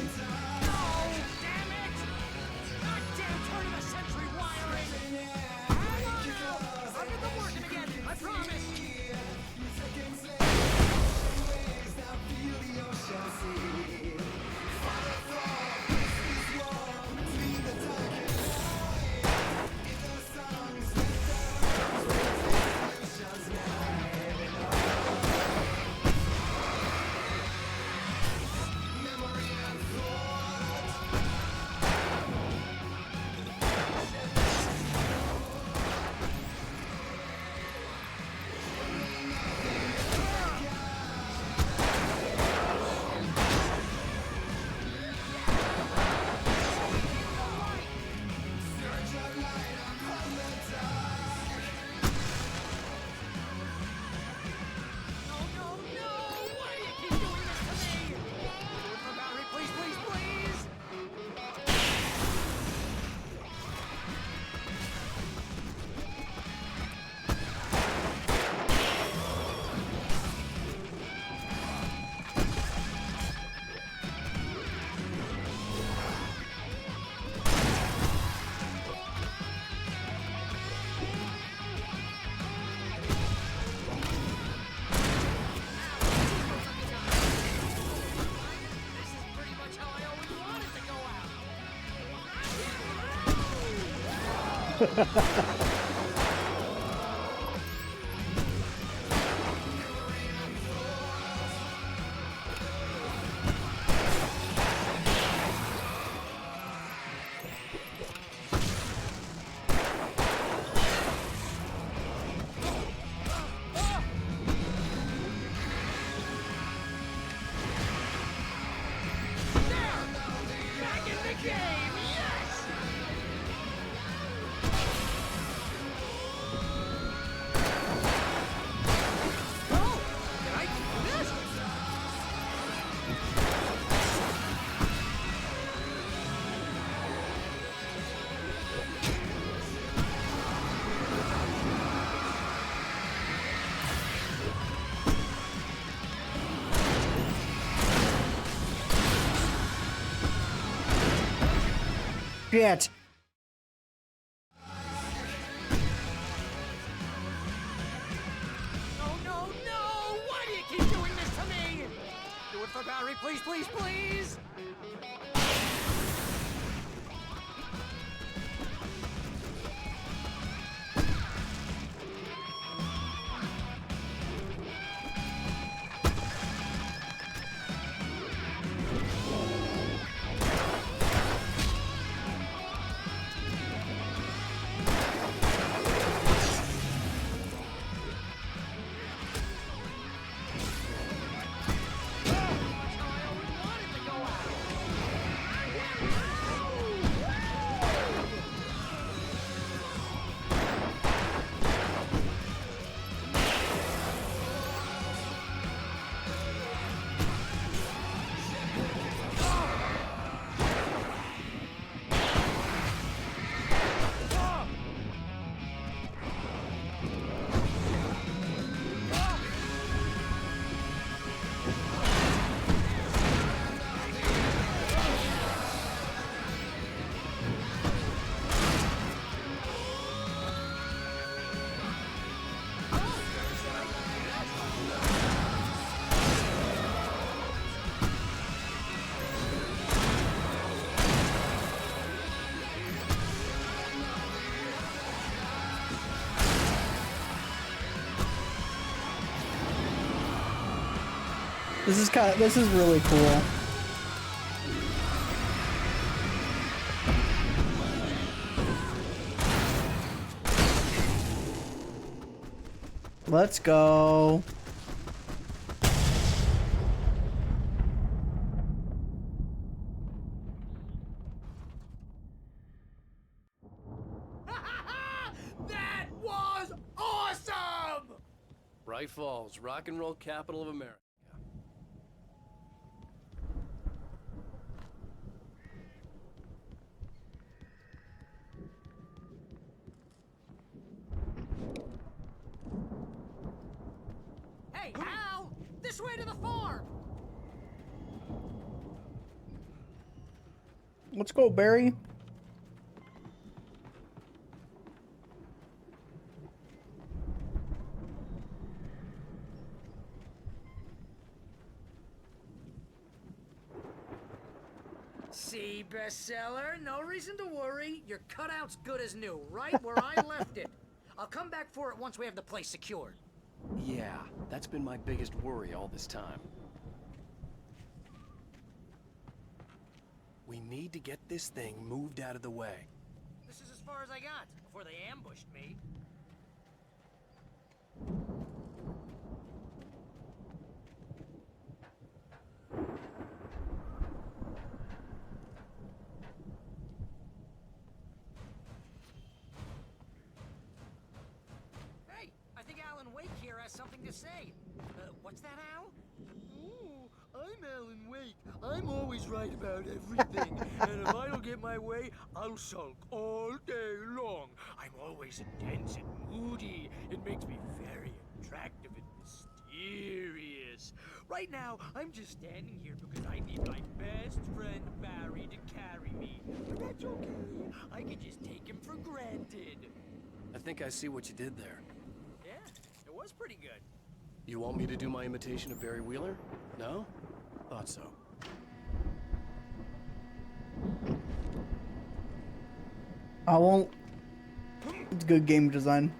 Back in the game, yes! Oh, can I do this? Shit. No, no, no! Why do you keep doing this to me? Do it for Barry, please, please, please! This is really cool. Let's go. That was awesome! Bright Falls, rock and roll capital of America. Hey, Hal! This way to the farm! Let's go, Barry. See, bestseller, no reason to worry. Your cutout's good as new, right where I left it. I'll come back for it once we have the place secured. Yeah, that's been my biggest worry all this time. We need to get this thing moved out of the way. This is as far as I got before they ambushed me. Hey, I think Alan Wake here has something to say. What's that, Al? Ooh, I'm Alan Wake. I'm always right about everything. And if I don't get my way, I'll sulk all day long. I'm always intense and moody. It makes me very attractive and mysterious. Right now, I'm just standing here because I need my best friend Barry to carry me. But that's okay. I can just take him for granted. I think I see what you did there. Yeah, it was pretty good. You want me to do my imitation of Barry Wheeler? No? Thought so. I won't It's good game design.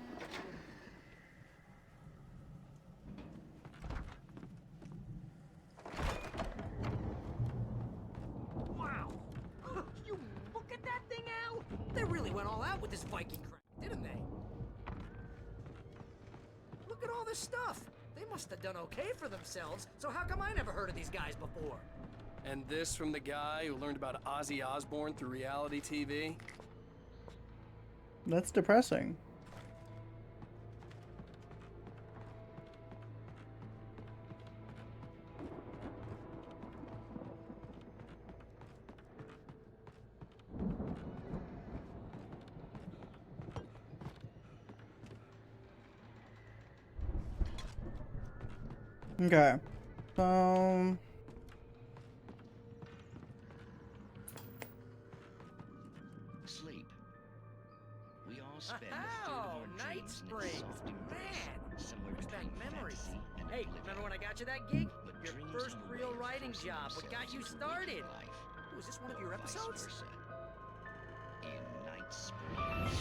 Wow! You look at that thing, Al! They really went all out with this Viking crap, didn't they? Look at all this stuff. They must have done okay for themselves, so how come I never heard of these guys before? And this from the guy who learned about Ozzy Osbourne through reality TV? That's depressing. Okay. Sleep. We all spend a third of our Night dreams in Springs, its soft embrace, man! somewhere Where's that between memory? fantasy and Hey, oblivion. remember when I got you that gig? But Your dreams first have a real way of writing forcing job. What got themselves you into started? waking life, Oh, is this one of your or vice episodes? versa. In Night Springs.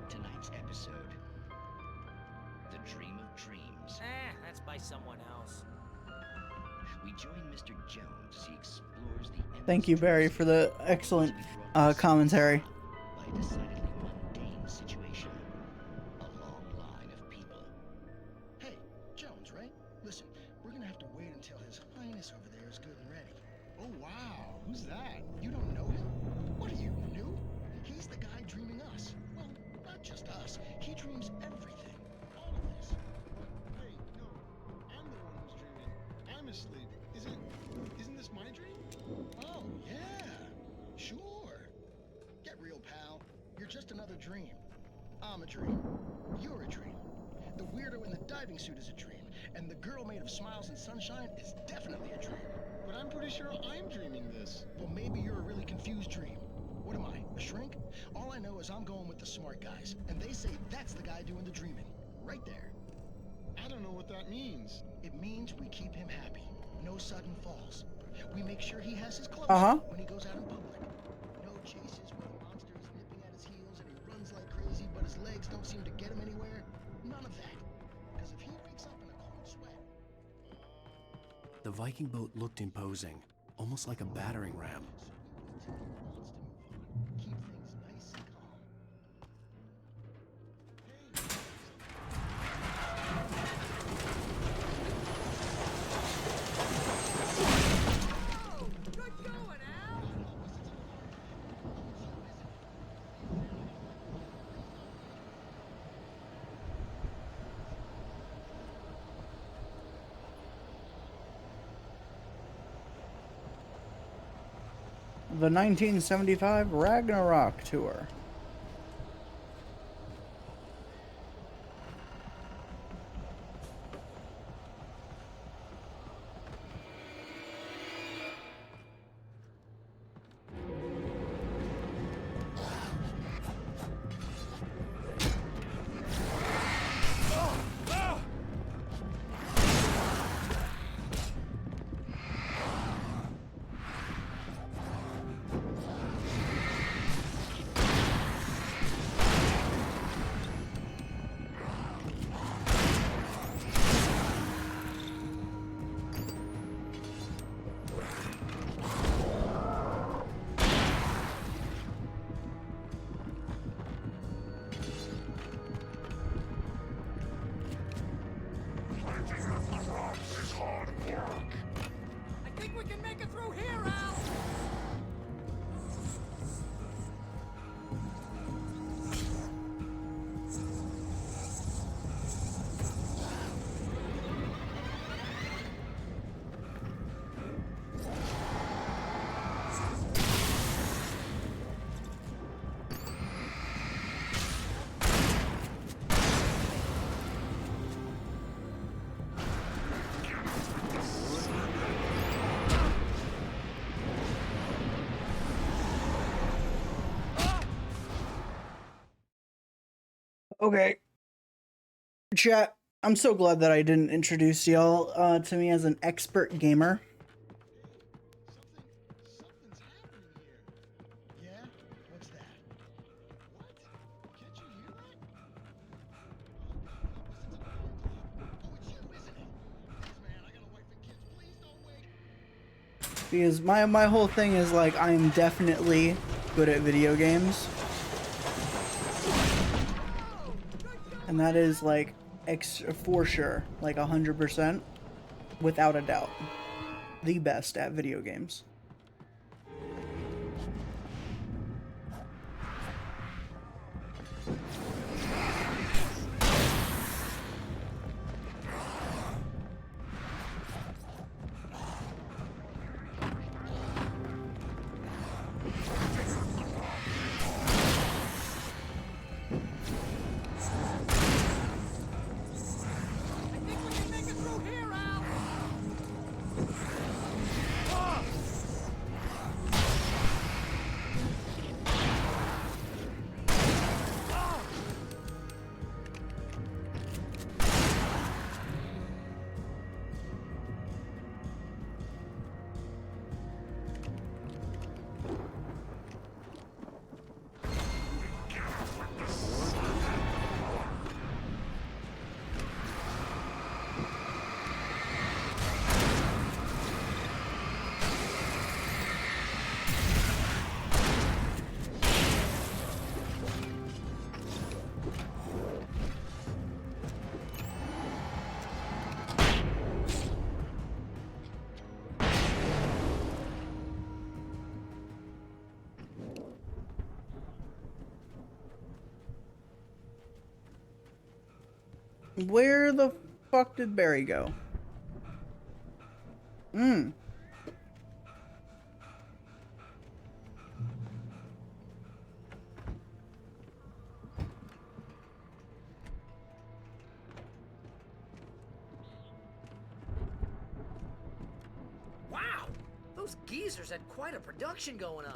Tonight's episode, The Dream of Dreams. That's by someone else. We join Mr. Jones as he explores the Thank you, Barry, for the excellent commentary. by a decidedly mundane situation. A long line of people. Hey, Jones, right? Listen, we're gonna have to wait until His Highness over there is good and ready. Oh, wow. Who's that? You don't know him? What are you, new? He's the guy dreaming us. Well, not just us. He dreams everything. All of this. Wait, no. I'm the one who's dreaming. I'm asleep. Isn't this my dream? Oh, yeah. Sure. Get real, pal. You're just another dream. I'm a dream. You're a dream. The weirdo in the diving suit is a dream, and the girl made of smiles and sunshine is definitely a dream. But I'm pretty sure I'm dreaming this. Well, maybe you're a really confused dream. What am I, a shrink? All I know is I'm going with the smart guys, and they say that's the guy doing the dreaming. Right there. I don't know what that means. It means we keep him happy. No sudden falls. We make sure he has his clothes on when he goes out in public. No chases where the monster is nipping at his heels and he runs like crazy, but his legs don't seem to get him anywhere. None of that. Because if he wakes up in a cold sweat... The Viking boat looked imposing, almost like a battering ram. Keep things nice and calm. Good going, Al! The 1975 Ragnarok Tour. I think we can make it through here, Al! Okay. Chat, I'm so glad that I didn't introduce y'all to me as an expert gamer. Something's happening here. Yeah? What's that? Because my whole thing is like I am definitely good at video games. And that is like for sure, like 100%, without a doubt, the best at video games. Where the fuck did Barry go? Wow! Those geezers had quite a production going on.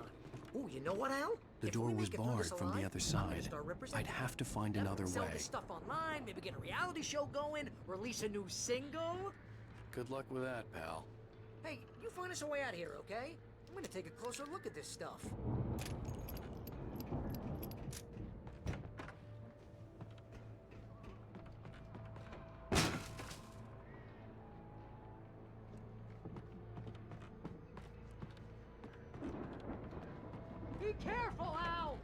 Ooh, you know what, Al? The door was barred from the other side. I'd have to find another Sell way. this stuff online, maybe get a reality show going, release a new single. Good luck with that, pal. Hey, you find us a way out of here, okay? I'm gonna take a closer look at this stuff. Be careful, Al!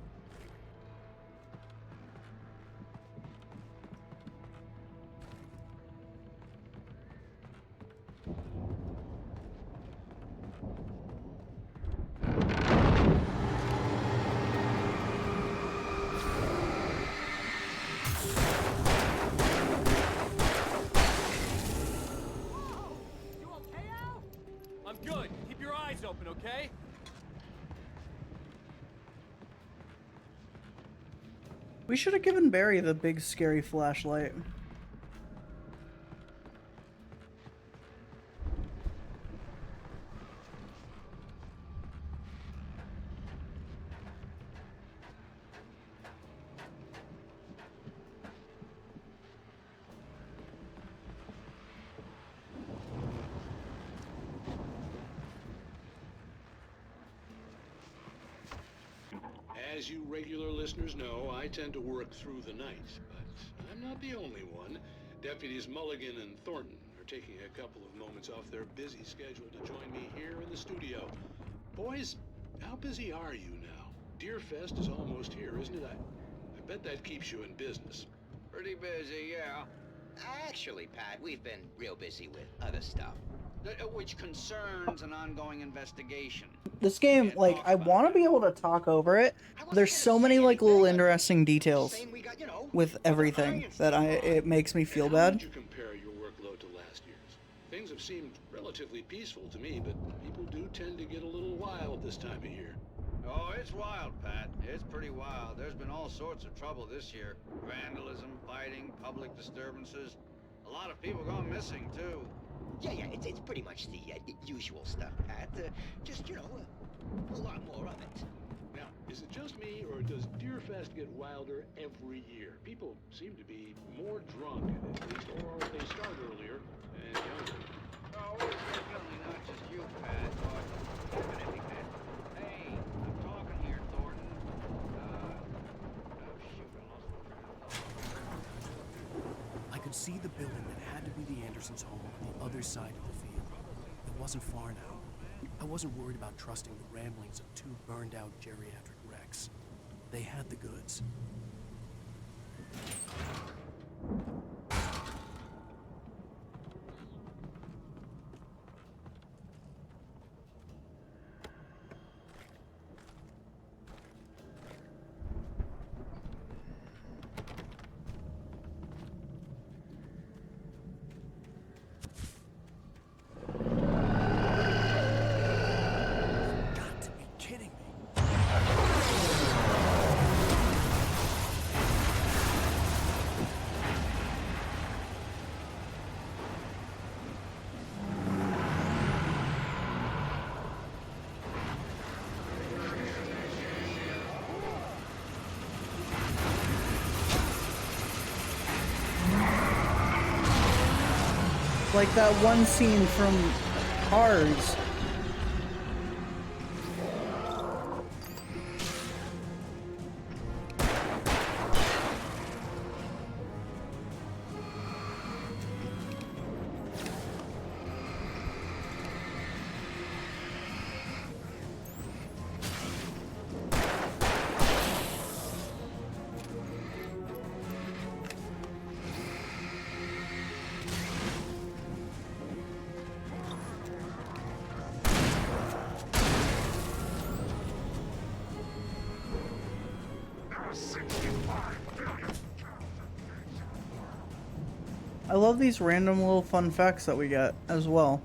I'm good. Keep your eyes open, okay? We should have given Barry the big scary flashlight. As you regular listeners know, I tend to work through the night, but I'm not the only one. Deputies Mulligan and Thornton are taking a couple of moments off their busy schedule to join me here in the studio. Boys, how busy are you now? Deerfest is almost here, isn't it? I bet that keeps you in business. Pretty busy, yeah. Actually, Pat, we've been real busy with other stuff, which concerns an ongoing investigation. This game, like, I want to be able to talk over it. There's so many, like, little interesting details with everything that it makes me feel How bad. would you compare your workload to last year's? Things have seemed relatively peaceful to me, but people do tend to get a little wild this time of year. Oh, it's wild, Pat. It's pretty wild. There's been all sorts of trouble this year. Vandalism, fighting, public disturbances. A lot of people gone missing, too. Yeah, it's pretty much the usual stuff, Pat. Just, a lot more of it. Now, is it just me, or does Deerfest get wilder every year? People seem to be more drunk, at least, or they start earlier and younger. Oh, it's definitely not just you, Pat, but definitely, Pat. Hey, I'm talking here, Thornton. Shoot, I lost my train of thought. I could see the building that had to be the Andersons' home on the other side of the field. It wasn't far now. I wasn't worried about trusting the ramblings of two burned-out geriatric wrecks. They had the goods. Like that one scene from Cars. I love these random little fun facts that we get as well.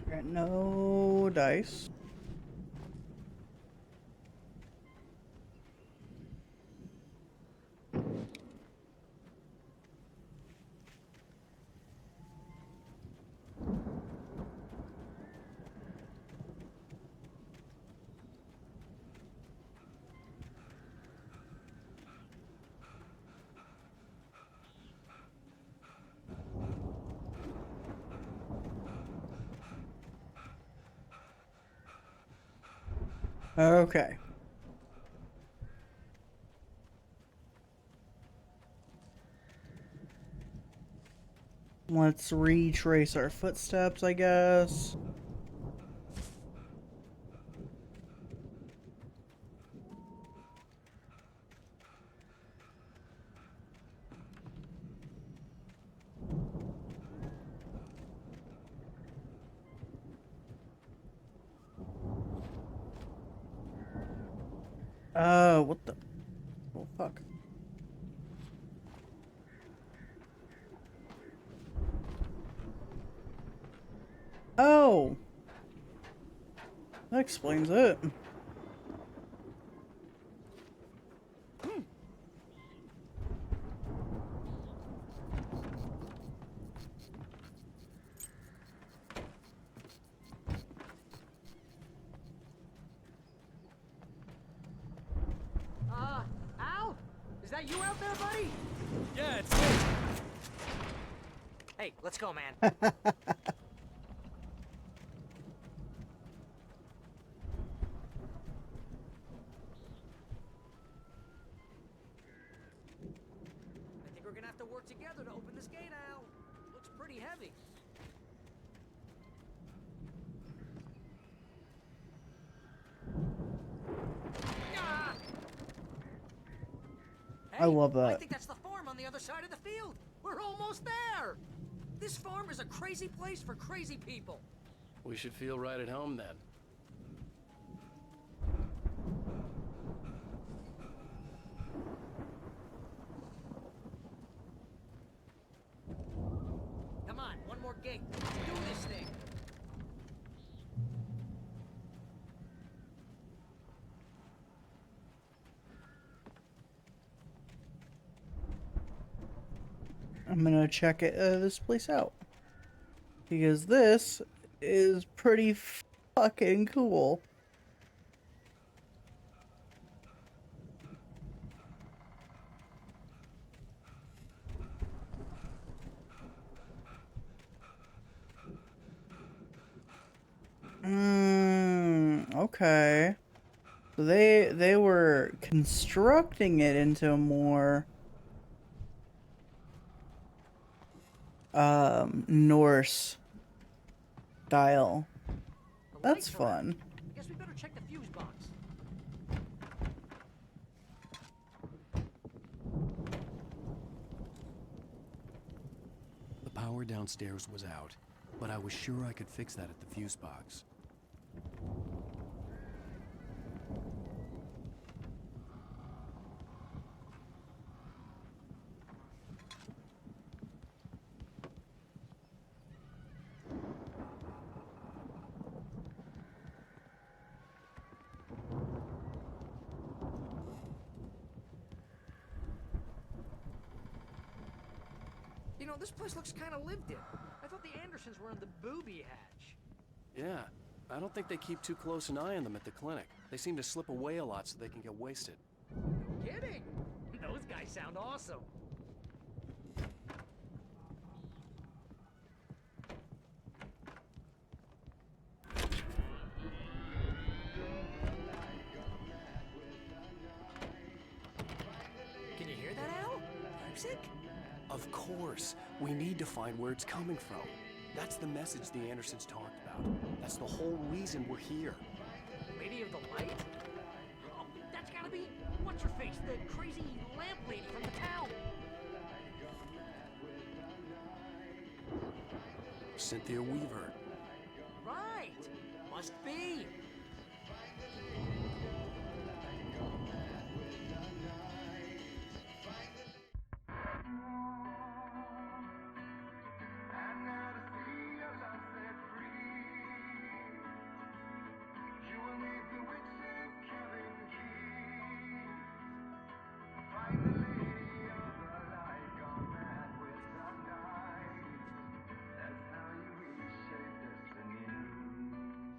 Got no dice. Okay. Let's retrace our footsteps, I guess. What the? Oh, fuck. Oh! That explains it. Al? Is that you out there, buddy? Yeah, it's me. Hey, let's go, man. I think we're gonna have to work together to open this gate, Al. Looks pretty heavy. Ah! I love I that. think that's the farm on the other side of the field. We're almost there. This farm is a crazy place for crazy people. We should feel right at home then. gate. Do this thing. I'm gonna check this place out because this is pretty fucking cool. Okay. So they were constructing it into a more Norse style. That's fun. I guess we better check the fuse box. The power downstairs was out, but I was sure I could fix that at the fuse box. You know, this place looks kind of lived in. I thought the Andersons were in the booby hatch. Yeah, I don't think they keep too close an eye on them at the clinic. They seem to slip away a lot so they can get wasted. No kidding. Those guys sound awesome. Can you hear that, Al? Music? Of course. We need to find where it's coming from. That's the message the Andersons talked about. That's the whole reason we're here. Lady of the Light? Oh, that's gotta be... What's her face? The crazy lamp lady from the town. Cynthia Weaver. Right. Must be.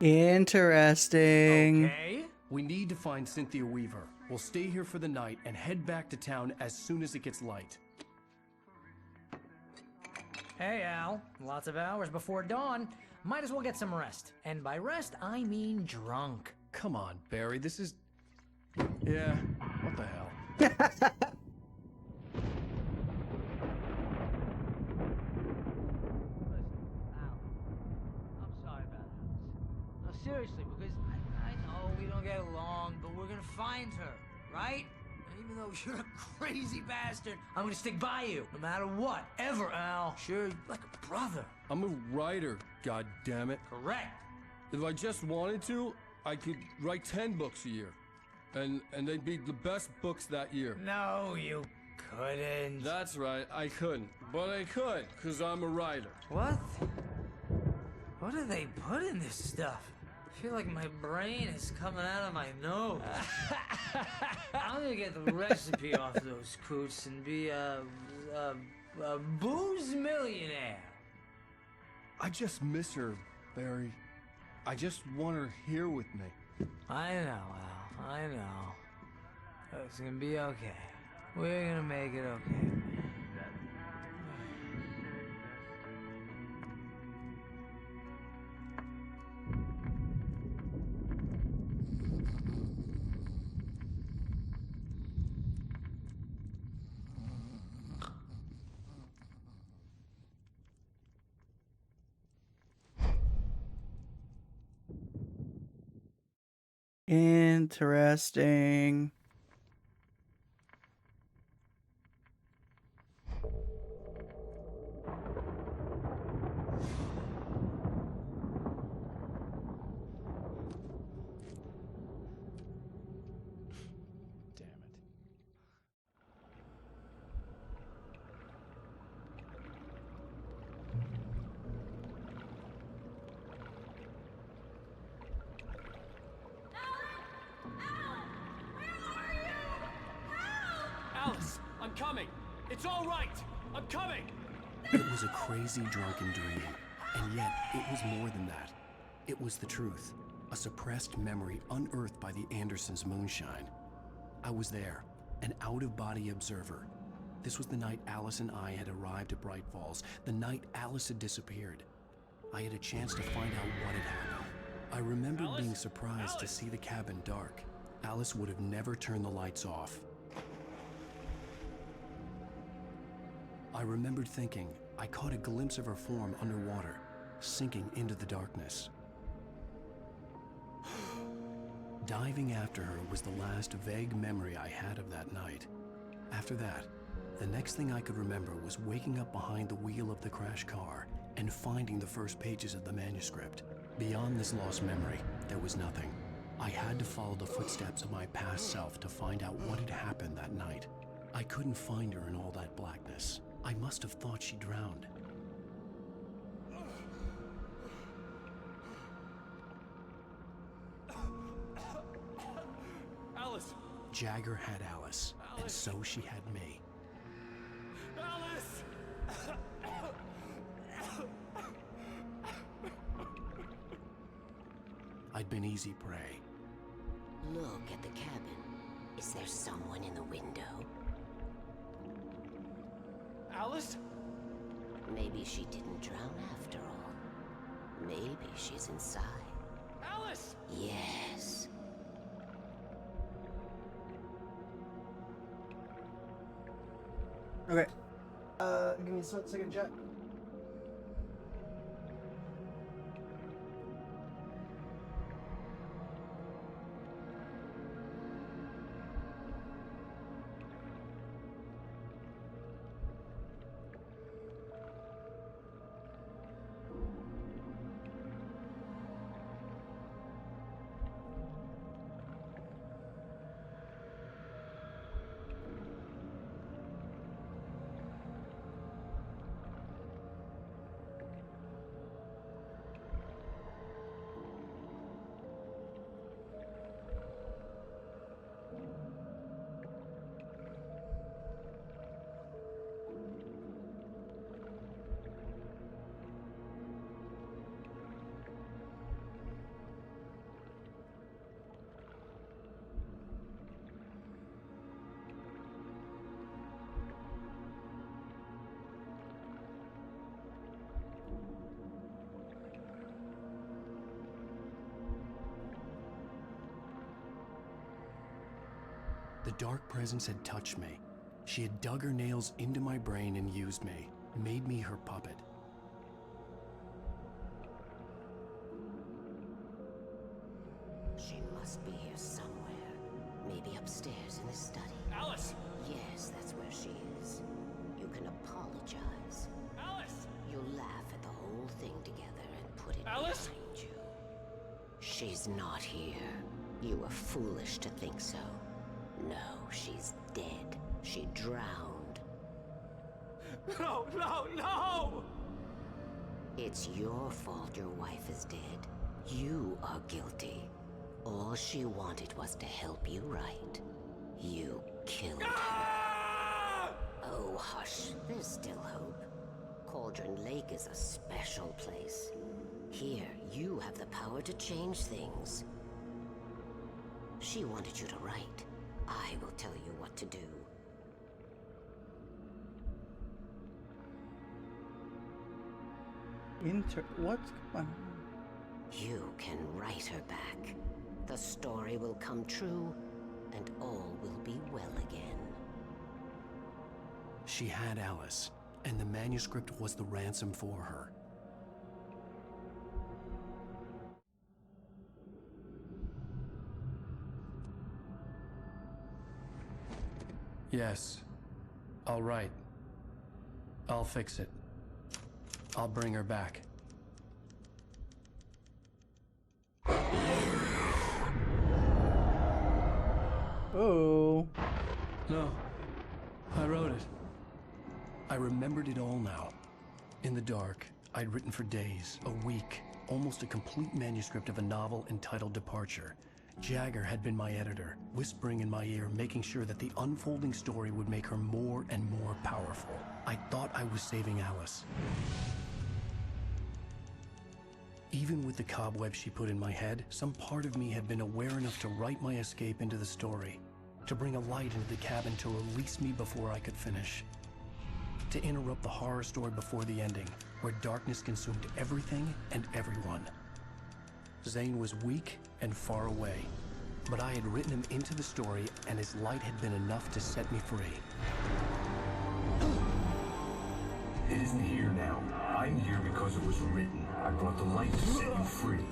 Interesting. Okay. We need to find Cynthia Weaver. We'll stay here for the night and head back to town as soon as it gets light. Hey, Al. Lots of hours before dawn. Might as well get some rest. And by rest, I mean drunk. Come on, Barry, this is... Yeah, what the hell? I'm sorry about that. No, seriously, because I know we don't get along, but we're gonna find her, right? And even though you're a crazy bastard, I'm gonna stick by you, no matter what, ever, Al. Sure, like a brother. I'm a writer, God damn it. Correct. If I just wanted to, I could write 10 books a year. And they'd be the best books that year. No, you couldn't. That's right, I couldn't. But I could, because I'm a writer. What? What do they put in this stuff? I feel like my brain is coming out of my nose. I'm gonna get the recipe off those coots and be a booze millionaire. I just miss her, Barry. I just want her here with me. I know, Al. I know. It's gonna be okay. We're gonna make it okay. Interesting. coming. It's all right. I'm coming. It was a crazy drunken dream, and yet it was more than that. It was the truth, a suppressed memory unearthed by the Andersons' moonshine. I was there, an out-of-body observer. This was the night Alice and I had arrived at Bright Falls, the night Alice had disappeared. I had a chance to find out what had happened. I remember being surprised to see the cabin dark. Alice would have never turned the lights off. I remembered thinking I caught a glimpse of her form underwater, sinking into the darkness. Diving after her was the last vague memory I had of that night. After that, the next thing I could remember was waking up behind the wheel of the crashed car and finding the first pages of the manuscript. Beyond this lost memory, there was nothing. I had to follow the footsteps of my past self to find out what had happened that night. I couldn't find her in all that blackness. I must have thought she drowned. Alice! Jagger had Alice, and so she had me. Alice! I'd been easy prey. Look at the cabin. Is there someone in the window? Alice? Maybe she didn't drown after all. Maybe she's inside. Alice! Yes. Okay. Give me a second, chat. The dark presence had touched me. She had dug her nails into my brain and used me, made me her puppet. She must be here somewhere. Maybe upstairs in the study. Alice! Yes, that's where she is. You can apologize. Alice! You'll laugh at the whole thing together and put it Alice? behind you. She's not here. You were foolish to think so. No, she's dead. She drowned. No, no, no! It's your fault your wife is dead. You are guilty. All she wanted was to help you right. You killed her. Oh, hush. There's still hope. Cauldron Lake is a special place. Here, you have the power to change things. She wanted you to write. I will tell you what to do. What's going on? You can write her back. The story will come true, and all will be well again. She had Alice, and the manuscript was the ransom for her. Yes. All right. I'll fix it. I'll bring her back. Oh. No. I wrote it. I remembered it all now. In the dark, I'd written for days, a week, almost a complete manuscript of a novel entitled Departure. Jagger had been my editor, whispering in my ear, making sure that the unfolding story would make her more and more powerful. I thought I was saving Alice. Even with the cobweb she put in my head, some part of me had been aware enough to write my escape into the story, to bring a light into the cabin to release me before I could finish, to interrupt the horror story before the ending, where darkness consumed everything and everyone. Zane was weak and far away, but I had written him into the story, and his light had been enough to set me free. It isn't here now. I'm here because it was written. I brought the light to set you free.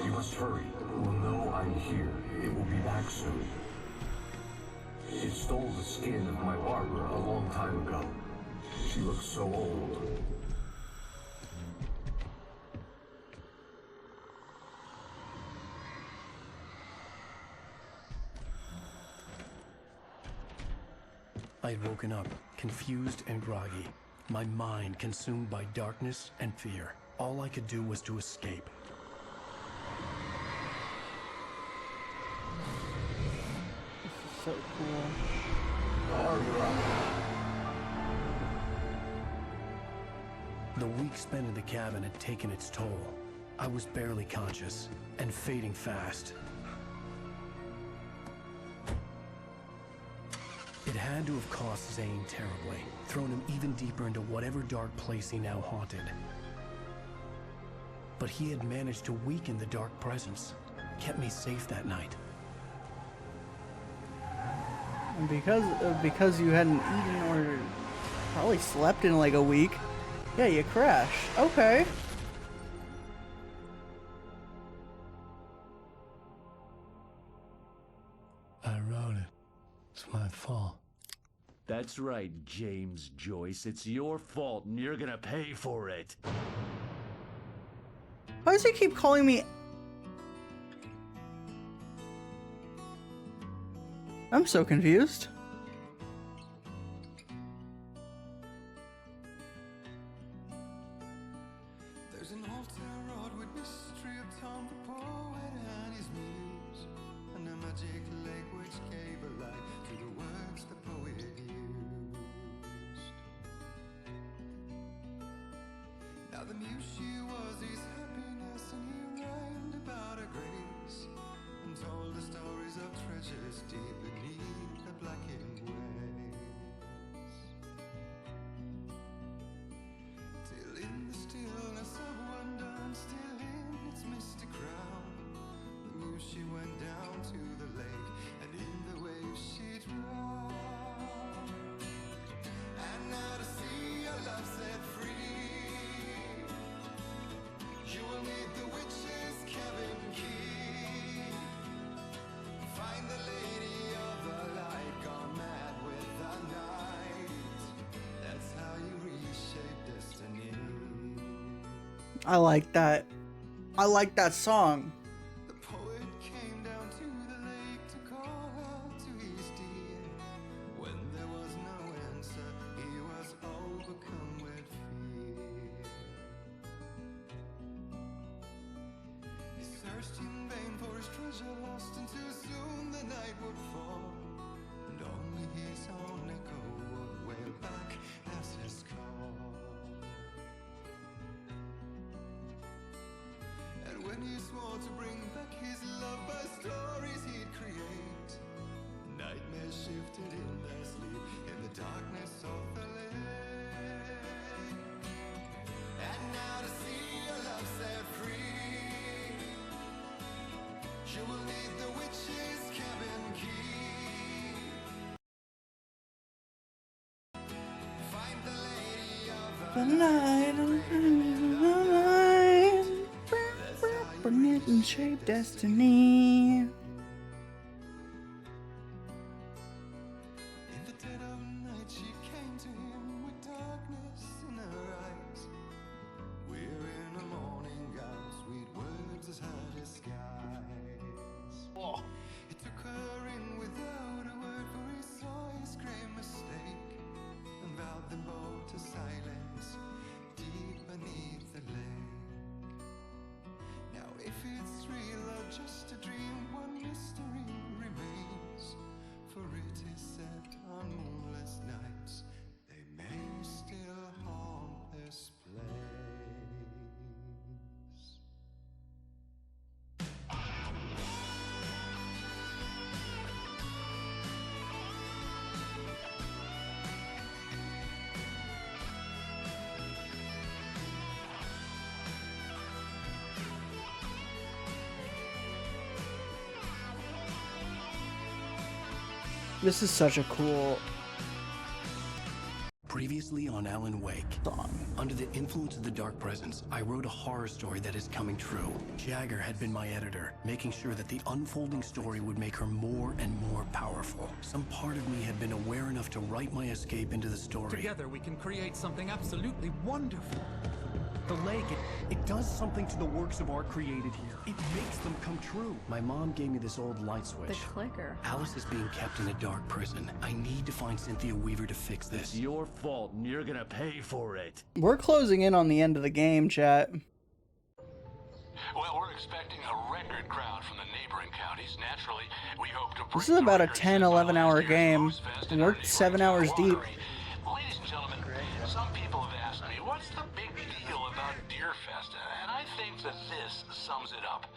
You must hurry. It will know I'm here. It will be back soon. It stole the skin of my Barbara a long time ago. She looks so old. I had woken up, confused and groggy, my mind consumed by darkness and fear. All I could do was to escape. This is so cool. The week spent in the cabin had taken its toll. I was barely conscious and fading fast. It had to have cost Zane terribly, thrown him even deeper into whatever dark place he now haunted. But he had managed to weaken the dark presence, kept me safe that night. And because you hadn't eaten or probably slept in like a week, yeah, you crashed. Okay. I wrote it. It's my fault. That's right, James Joyce. It's your fault, and you're gonna pay for it. Why does he keep calling me? I'm so confused. There's an old road with mystery of Tom the poet and his muse, and a magic lake which gave a light to the words the poet used. Now the muse she was his happiness, and he rhymed about her grace, and told the stories of treasures deep beneath the blackened waves. Till in the stillness of wonder, and still in its mystic crown, the muse she went down to the lake, and in the waves she drowned. And now to see your love set free, you will need the witch's cabin key. Find the lady of the light, gone mad with the night. That's how you reshape destiny. I like that. I like that song. The poet came down to the lake to call out to his dear. When there was no answer, he was overcome with fear. He searched in vain for his treasure lost, and too soon the night would fall, and only his own echo would wail back as his call. And when he swore to bring back his love by stories he'd create, nightmares shifted in their sleep in the darkness of the lake. And now to see your love set free, you will need the witch's cabin key. Find the lady of the Bring it and shape destiny. In the dead of night she came to him with darkness in her eyes. We're in a morning gown, sweet words as her disguise. He took her in without a word, for he saw his grave mistake, and vowed them both to silence deep beneath the lake. Now if it's real or just a dream, This is such a cool Previously on Alan Wake. song. Under the influence of the dark presence, I wrote a horror story that is coming true. Jagger had been my editor, making sure that the unfolding story would make her more and more powerful. Some part of me had been aware enough to write my escape into the story. Together we can create something absolutely wonderful. The lake, it does something to the works of art created here. It makes them come true. My mom gave me this old light switch. The clicker. Alice is being kept in a dark prison. I need to find Cynthia Weaver to fix this. It's your fault, and you're gonna pay for it. We're closing in on the end of the game, chat. Well, we're expecting a record crowd from the neighboring counties. Naturally, we hope to This is about a 10-11 hour game, and we're 7 hours deep. Ladies and gentlemen, some people have asked me, what's the big deal about Deerfest? And I think that this sums it up.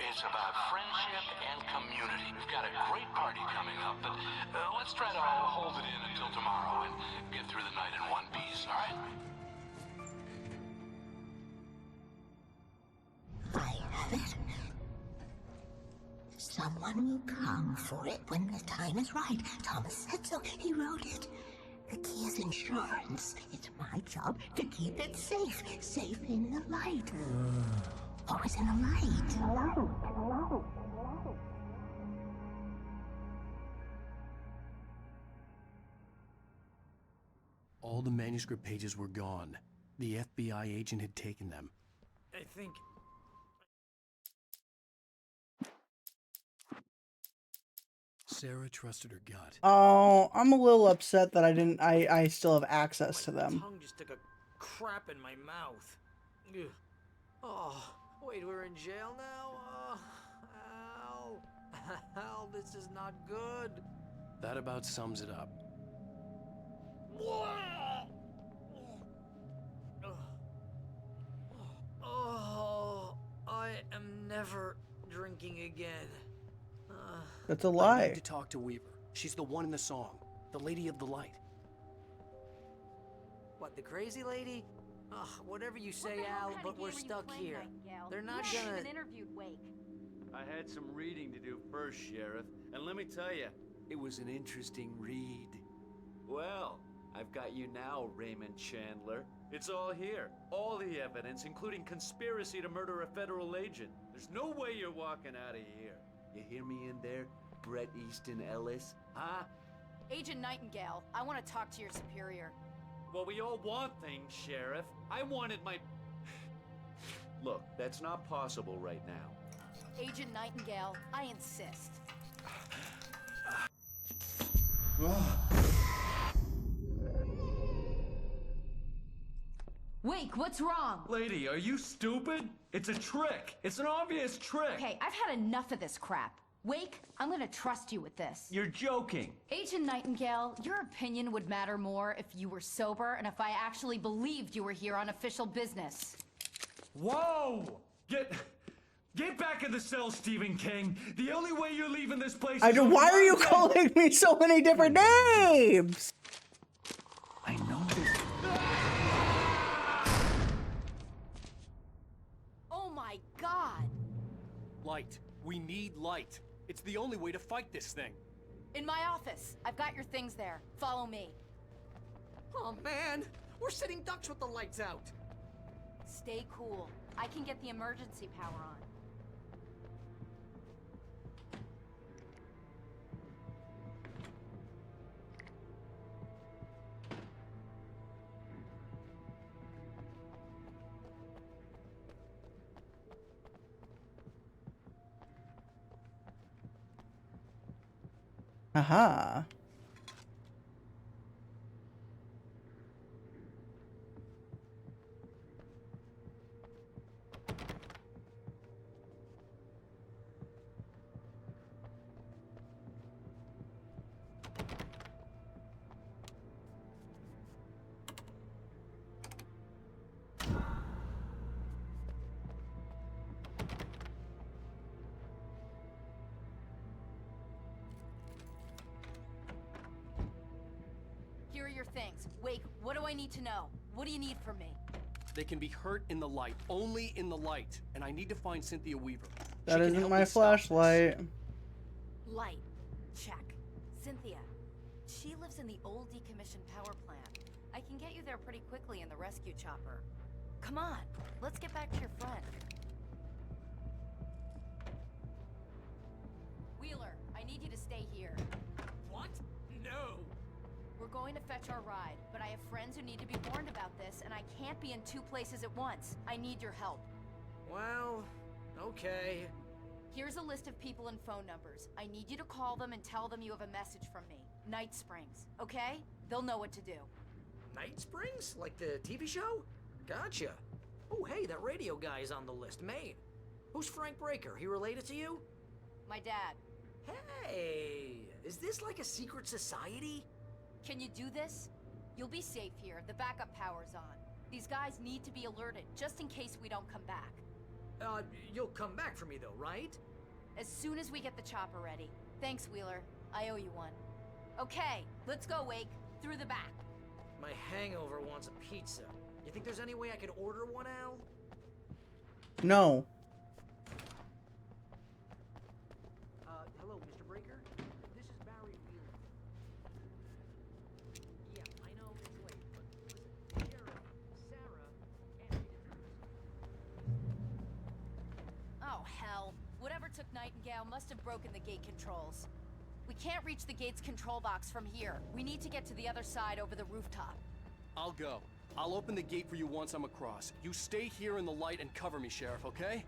It's about friendship and community. We've got a great party coming up, but let's try to hold it in until tomorrow and get through the night in one piece, all right? I have it. Someone will come for it when the time is right. Thomas said so. He wrote it. The key is insurance. It's my job to keep it safe. Safe in the light. Always in the light. All the manuscript pages were gone. The FBI agent had taken them. I think... Sarah trusted her gut. Oh, I'm a little upset that I still have access to them. tongue just took a crap in my mouth. Ugh. Oh, wait, we're in jail now? Al. Al, this is not good. That about sums it up. Oh, I am never drinking again. That's a I lie. need to talk to Weaver. She's the one in the song. The Lady of the Light. What, the crazy lady? Ugh, whatever you say, Al, but we're stuck here. They're not gonna... interviewed Wake. I had some reading to do first, Sheriff, and let me tell you, it was an interesting read. Well, I've got you now, Raymond Chandler. It's all here. All the evidence, including conspiracy to murder a federal agent. There's no way you're walking out of here. You hear me in there, Bret Easton Ellis? Huh? Agent Nightingale, I want to talk to your superior. Well, we all want things, Sheriff. I wanted my... Look, that's not possible right now. Agent Nightingale, I insist. Wake, what's wrong? Lady, are you stupid? It's a trick. It's an obvious trick. Okay, I've had enough of this crap. Wake, I'm gonna trust you with this. You're joking. Agent Nightingale, your opinion would matter more if you were sober and if I actually believed you were here on official business. Whoa! Get back in the cell, Stephen King. The only way you're leaving this place I is do, on why are you Monday. calling me so many different names? I know this. Oh my god! Light. We need light. It's the only way to fight this thing. In my office. I've got your things there. Follow me. Oh man, we're sitting ducks with the lights out. Stay cool. I can get the emergency power on. Aha. Here are your things. Wake, what do I need to know? What do you need from me? They can be hurt in the light, only in the light. And I need to find Cynthia Weaver. That isn't my flashlight. Light. Check. Cynthia. She lives in the old decommissioned power plant. I can get you there pretty quickly in the rescue chopper. Come on, let's get back to your friend. Wheeler, I need you to stay here. What? No. We're going to fetch our ride, but I have friends who need to be warned about this, and I can't be in 2 places at once. I need your help. Well, okay. Here's a list of people and phone numbers. I need you to call them and tell them you have a message from me. Night Springs, okay? They'll know what to do. Night Springs? Like the TV show? Gotcha. Oh, hey, that radio guy is on the list. Maine. Who's Frank Breaker? He related to you? My dad. Hey, is this like a secret society? Can you do this? You'll be safe here. The backup power's on. These guys need to be alerted, just in case we don't come back. You'll come back for me though, right? As soon as we get the chopper ready. Thanks, Wheeler. I owe you one. Okay, let's go, Wake. Through the back. My hangover wants a pizza. You think there's any way I could order one, Al? No. Hello, Mr. Breaker? This is Barry Wheeler. Yeah, I know it's late, but listen, Sheriff, Sarah, and Oh, hell. Whatever took Nightingale must have broken the gate controls. We can't reach the gate's control box from here. We need to get to the other side over the rooftop. I'll go. I'll open the gate for you once I'm across. You stay here in the light and cover me, Sheriff, okay?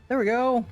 There we go.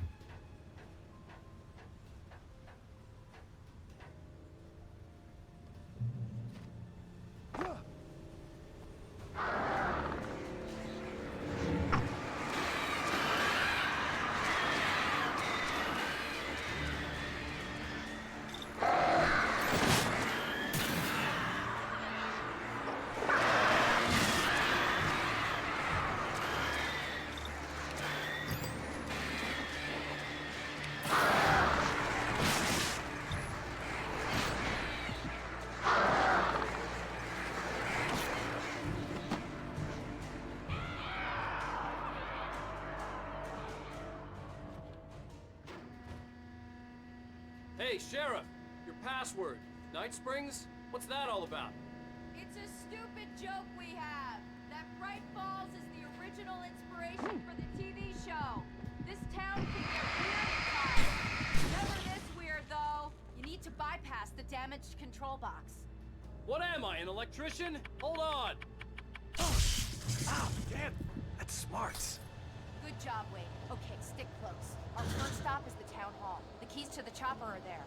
Hey, Sheriff! Your password. Night Springs? What's that all about? It's a stupid joke we have. That Bright Falls is the original inspiration for the TV show. This town can get weird at times. Never this weird, though. You need to bypass the damaged control box. What am I, an electrician? Hold on! Ow, damn! That's smarts. Good job, Wade. Okay, stick close. Our first stop is the town hall. The keys to the chopper are there.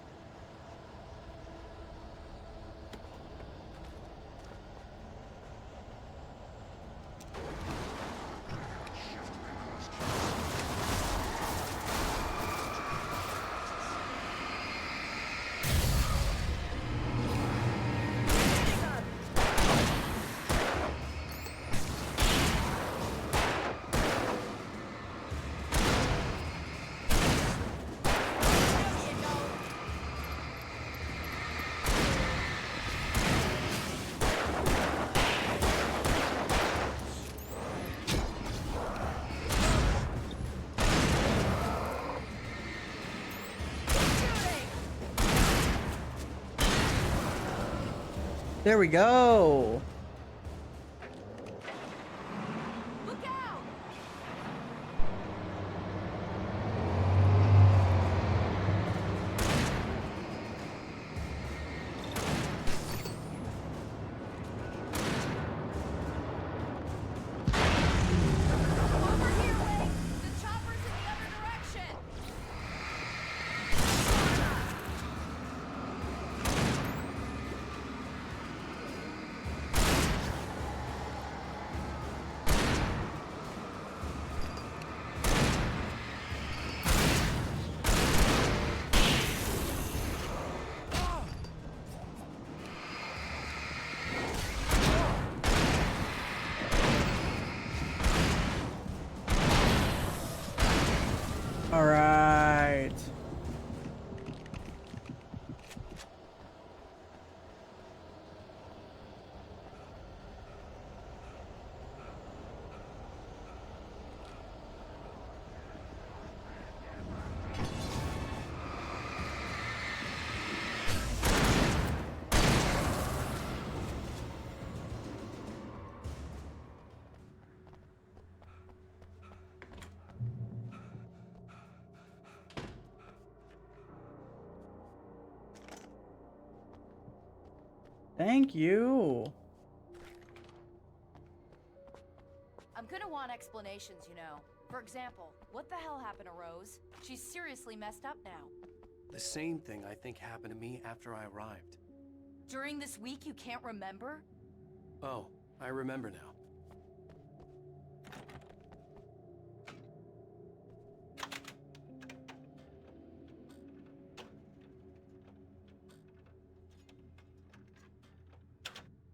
There we go. Look out! Over here, Wade! The chopper's in the other direction! All right. Thank you. I'm gonna want explanations, you know. For example, what the hell happened to Rose? She's seriously messed up now. The same thing I think happened to me after I arrived. During this week, you can't remember? Oh, I remember now.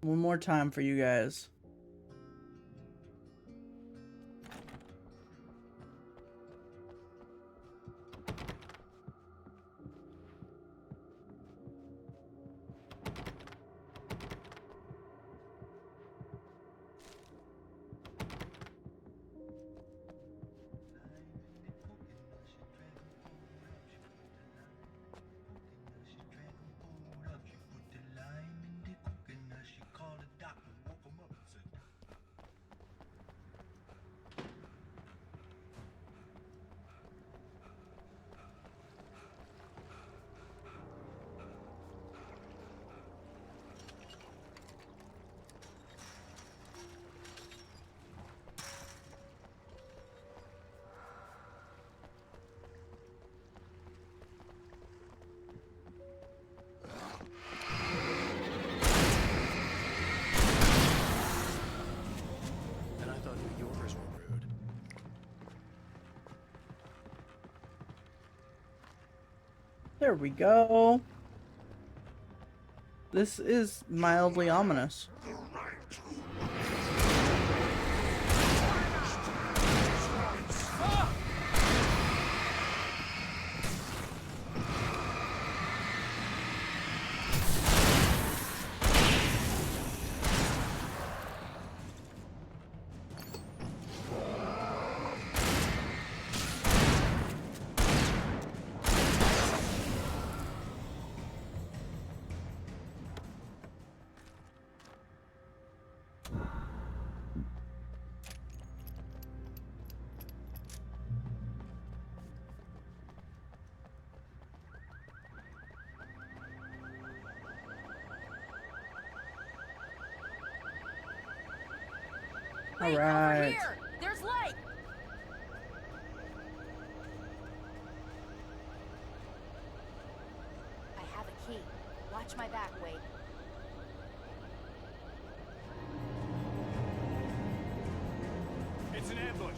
One more time for you guys. And I thought New Yorkers were rude. There we go. This is mildly ominous. Wait, All right. over here! There's light! I have a key. Watch my back, Wade. It's an ambush.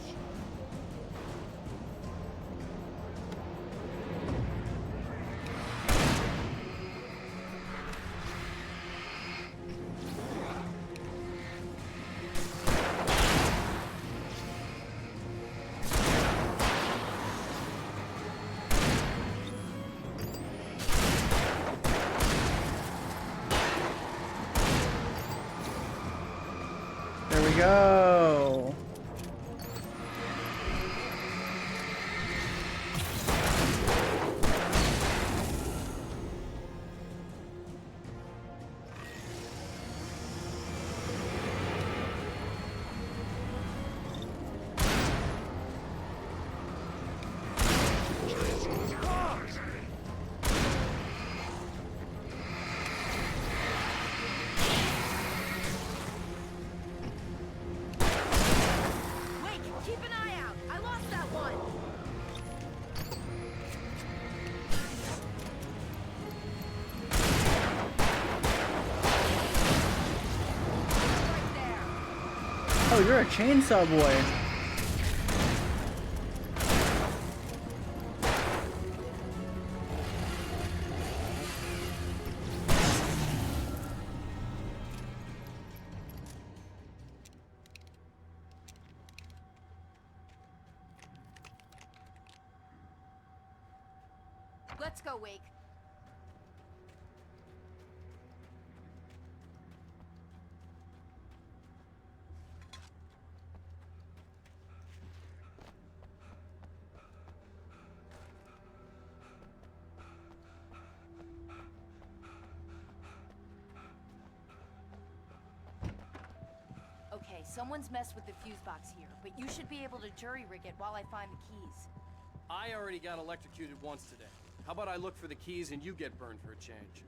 There we go. Wait, keep an eye out! I lost that one! Oh, you're a chainsaw boy. Let's go, Wake. Okay, someone's messed with the fuse box here, but you should be able to jury-rig it while I find the keys. I already got electrocuted once today. How about I look for the keys and you get burned for a change?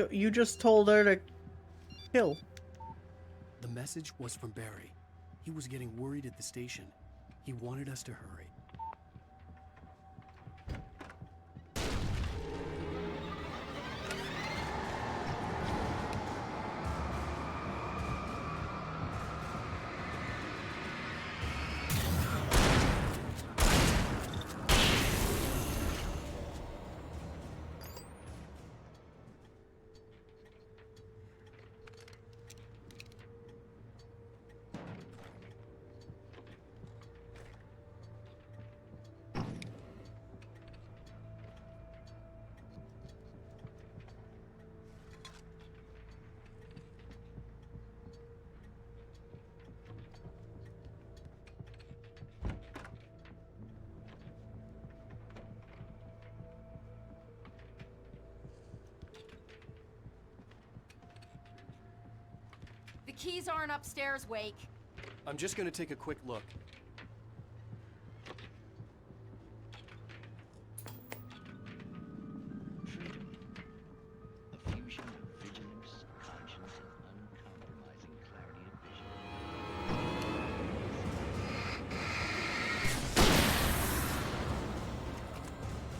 You just told her to kill. The message was from Barry. He was getting worried at the station. He wanted us to hurry. The keys aren't upstairs, Wake. I'm just gonna take a quick look. Freedom. A fusion of vigilance, conscience, and uncompromising clarity of vision.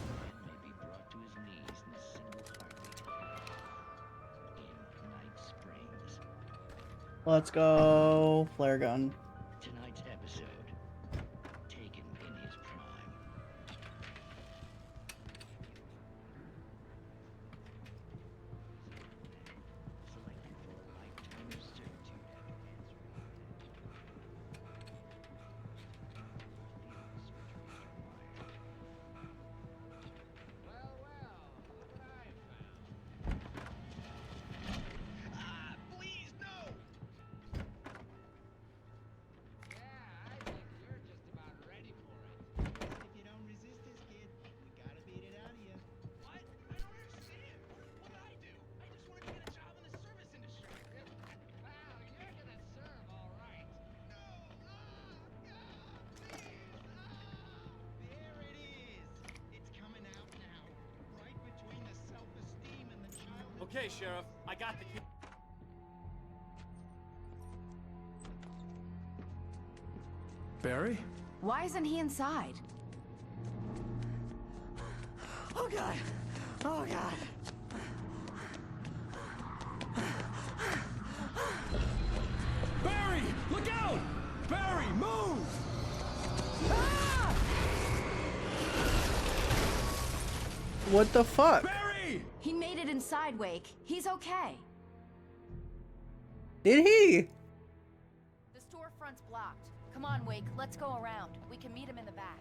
Man may be brought to his knees in a single heartbeat. In Night Springs. Let's go. Flare gun. Tonight's episode, taken in his prime. Selected for a lifetime of servitude after answering. Please, no! If you don't resist this kid, we gotta beat it out of you. What? I don't understand. What did I do? I just wanted to get a job in the service industry. Wow, you're gonna serve all right. No! There it is! It's coming out now. Right between the self-esteem and the child. Okay, Sheriff, I got the key. Barry? Why isn't he inside? Oh god! Oh god! Barry! Look out! Barry, move! What the fuck? Barry! He made it inside, Wake. He's okay. Did he? The storefront's blocked. Come on, Wake. Let's go around. We can meet him in the back.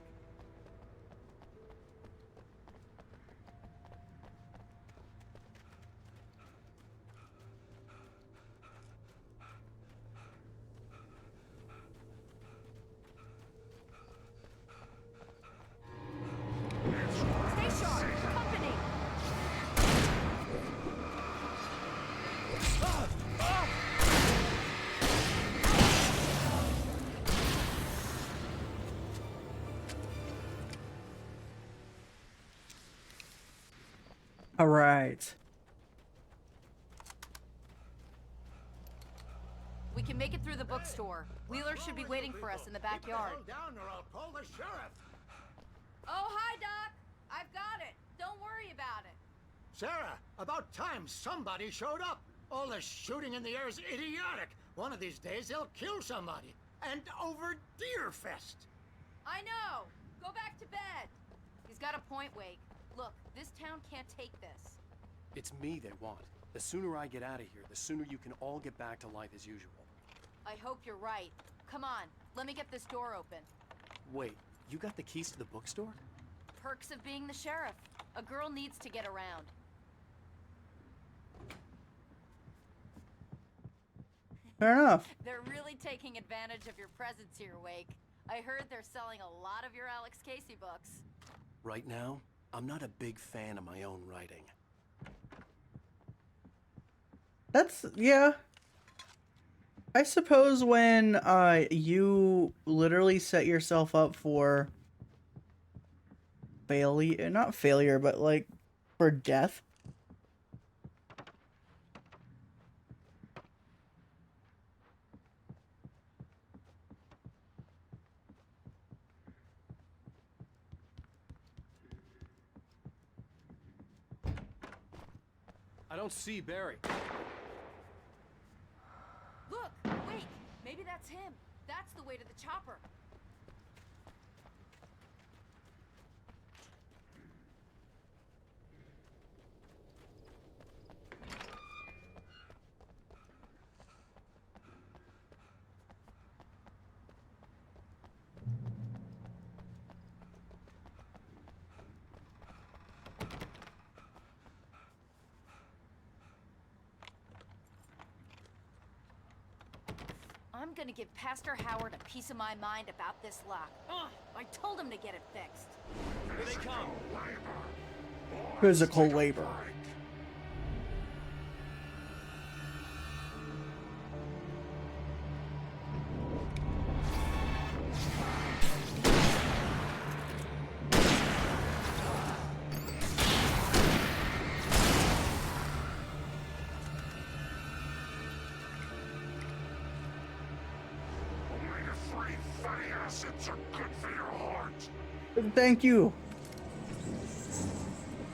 Stay sharp. Company. All right. We can make it through the bookstore. Wheeler should be waiting for us in the backyard. down or I'll call the sheriff. Oh, hi, Doc. I've got it. Don't worry about it. Sarah, about time somebody showed up. All this shooting in the air is idiotic. One of these days they'll kill somebody. And over Deerfest. I know. Go back to bed. He's got a point, Wake. Look, this town can't take this. It's me they want. The sooner I get out of here, the sooner you can all get back to life as usual. I hope you're right. Come on, let me get this door open. Wait, you got the keys to the bookstore? Perks of being the sheriff. A girl needs to get around. Fair enough. They're really taking advantage of your presence here, Wake. I heard they're selling a lot of your Alex Casey books. Right now, I'm not a big fan of my own writing. That's, yeah. I suppose when you literally set yourself up for failure, not failure, but like for death. I don't see Barry. Look! Wait! Maybe that's him. That's the way to the chopper. I'm gonna give Pastor Howard a piece of my mind about this lock. Ugh, I told him to get it fixed. Here they come. Physical labor. Thank you.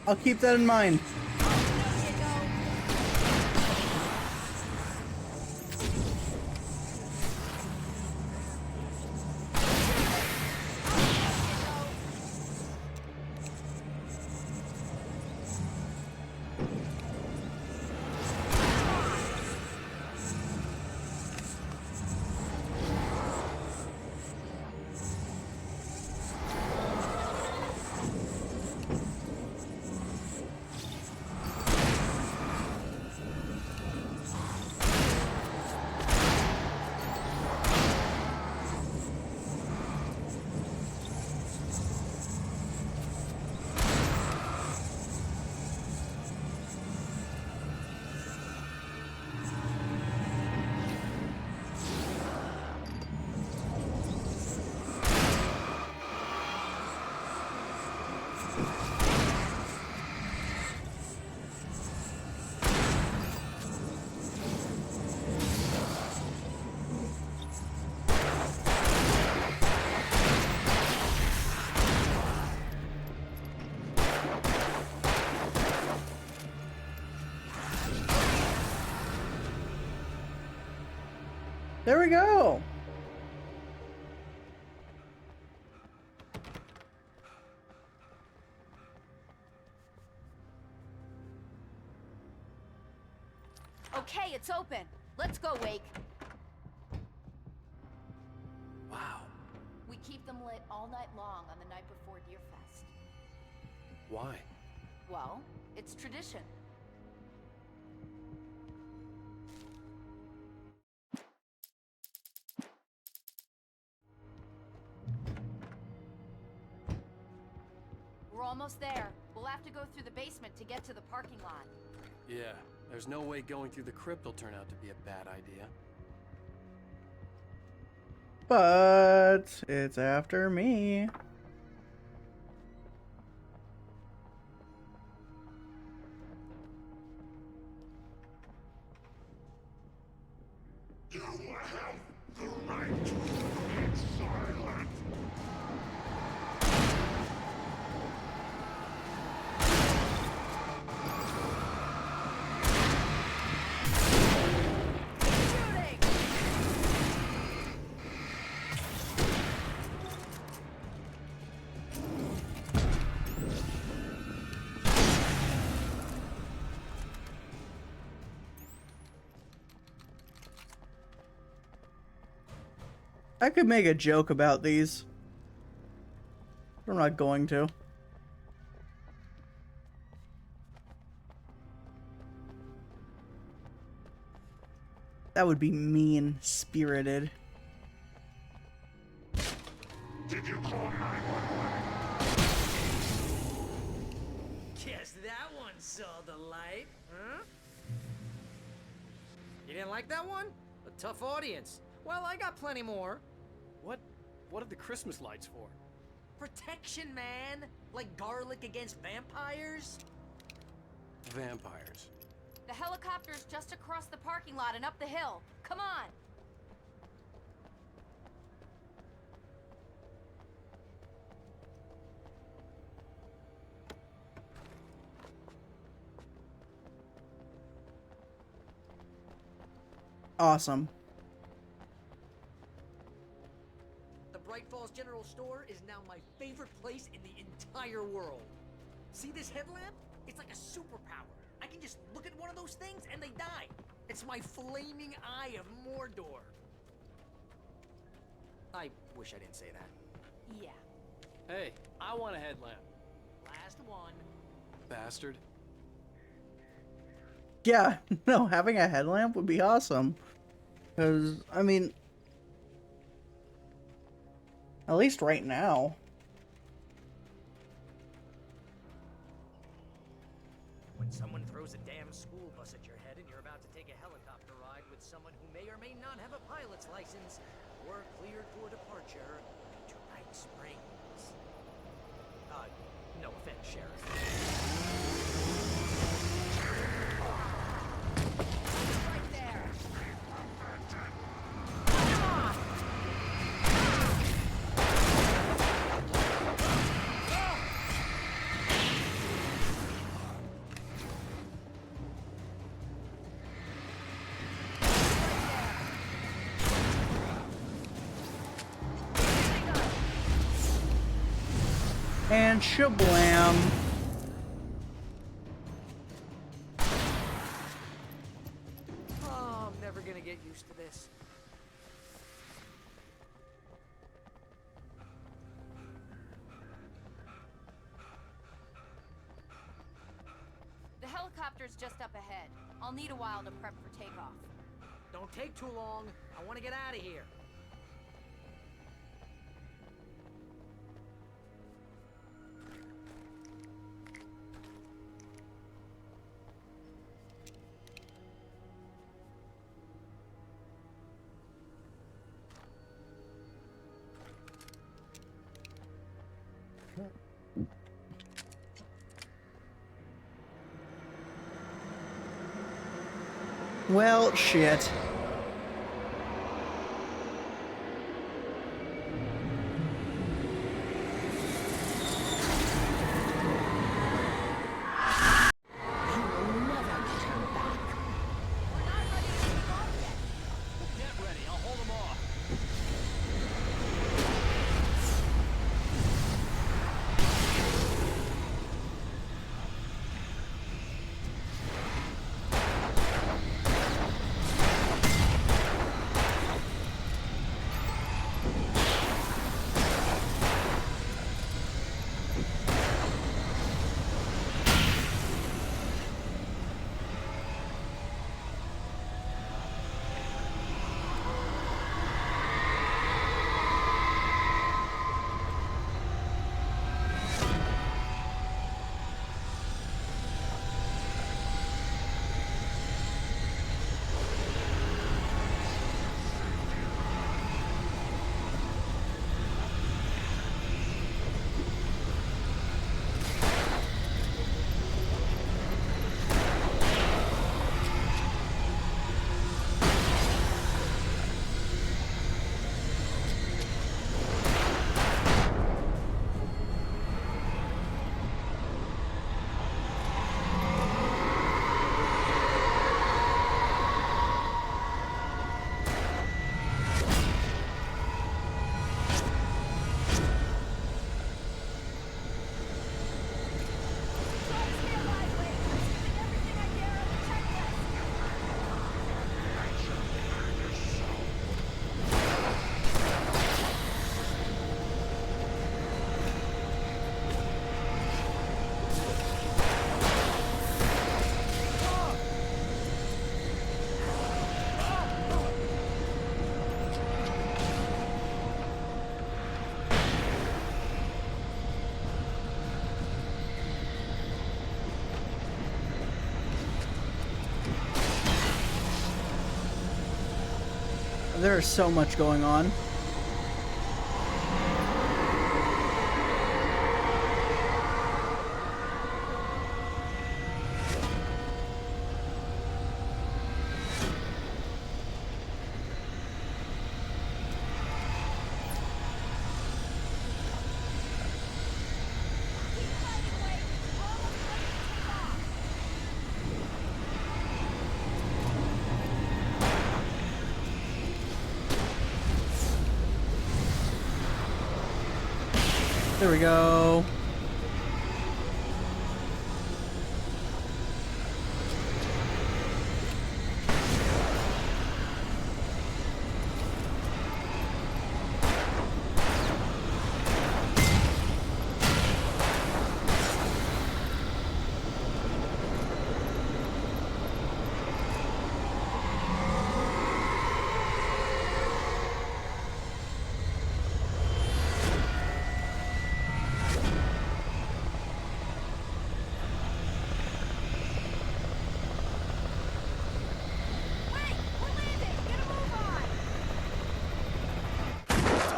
I'll keep that in mind. There we go. Okay, it's open. Let's go, Wake. Wow. We keep them lit all night long on the night before Deerfest. Why? Well, it's tradition. We're almost there. We'll have to go through the basement to get to the parking lot. Yeah, there's no way going through the crypt will turn out to be a bad idea. But it's after me. You have the right to remain silent. I could make a joke about these. but I'm not going to. That would be mean-spirited. Did you call 911? Guess that one saw the light, huh? You didn't like that one? A tough audience. Well, I got plenty more. What are the Christmas lights for? Protection, man! Like garlic against vampires? Vampires. The helicopter's just across the parking lot and up the hill. Come on! Awesome. The Bright Falls General Store is now my favorite place in the entire world. See this headlamp? It's like a superpower. I can just look at one of those things and they die. It's my flaming eye of Mordor. I wish I didn't say that. Yeah. Hey, I want a headlamp. Last one. Bastard. Yeah, no, having a headlamp would be awesome. Because, I mean, at least right now. When someone throws a damn school bus at your head and you're about to take a helicopter ride with someone who may or may not have a pilot's license or cleared for departure to Night Springs. No offense, Sheriff. Right there! And shablam. Oh, I'm never gonna get used to this. The helicopter's just up ahead. I'll need a while to prep for takeoff. Don't take too long. I want to get out of here. Well, shit. Get ready, I'll hold them off. There is so much going on. There we go.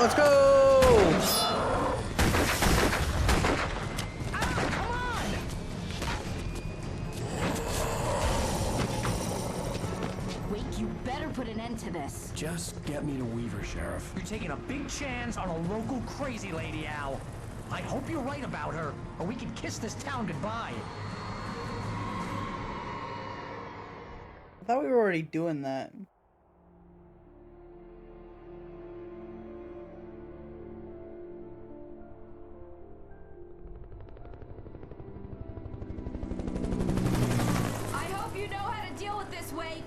Let's go! Wake, you better put an end to this. Just get me to Weaver, Sheriff. You're taking a big chance on a local crazy lady, Al. I hope you're right about her, or we can kiss this town goodbye. I thought we were already doing that. I hope you know how to deal with this, Wake.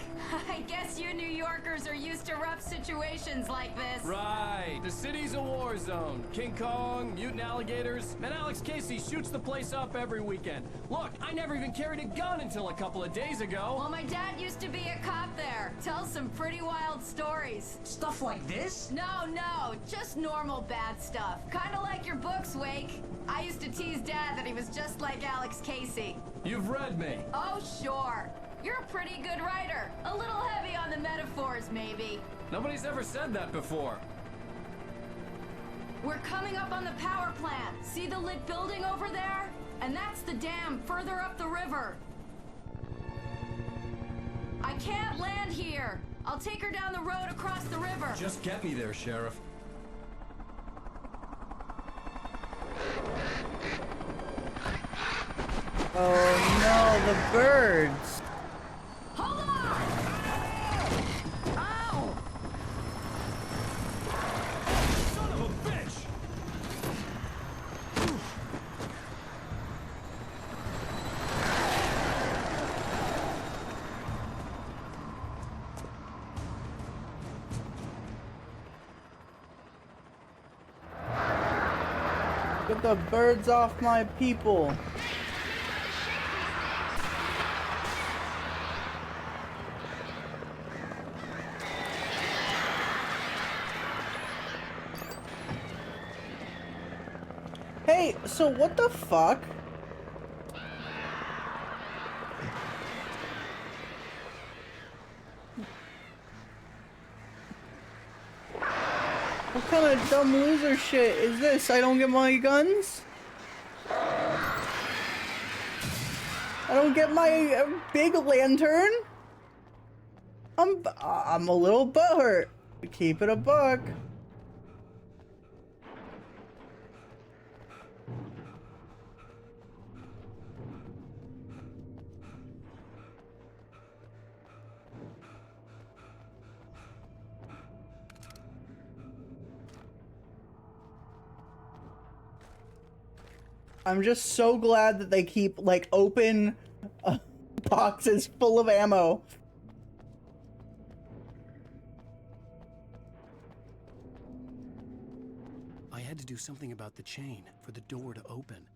I guess you New Yorkers are used to rough situations like this. Right. The city's a war zone. King Kong, mutant alligators, and Alex Casey shoots the place up every weekend. Look, I never even carried a gun until a couple of days ago. Well, my dad used to be a cop there. Tells some pretty wild stories. Stuff like this? No, just normal bad stuff. Kinda like your books, Wake. I used to tease Dad that he was just like Alex Casey. You've read me. Oh, sure. You're a pretty good writer. A little heavy on the metaphors, maybe. Nobody's ever said that before. We're coming up on the power plant. See the lit building over there? And that's the dam further up the river. I can't land here. I'll take her down the road across the river. Just get me there, Sheriff. Oh no, the birds. Hold on! Ow! Son of a bitch! Get the birds off my people. Hey, so what the fuck? What kind of dumb loser shit is this? I don't get my guns? I don't get my big lantern? I'm a little butthurt. Keep it a buck. I'm just so glad that they keep, like, open boxes full of ammo. I had to do something about the chain for the door to open.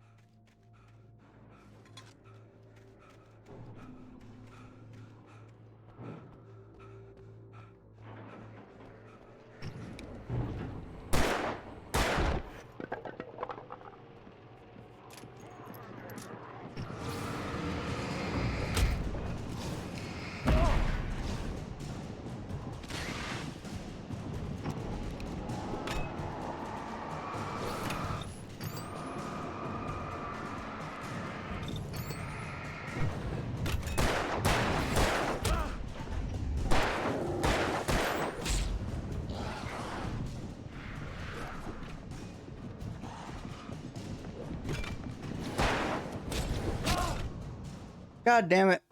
God damn it.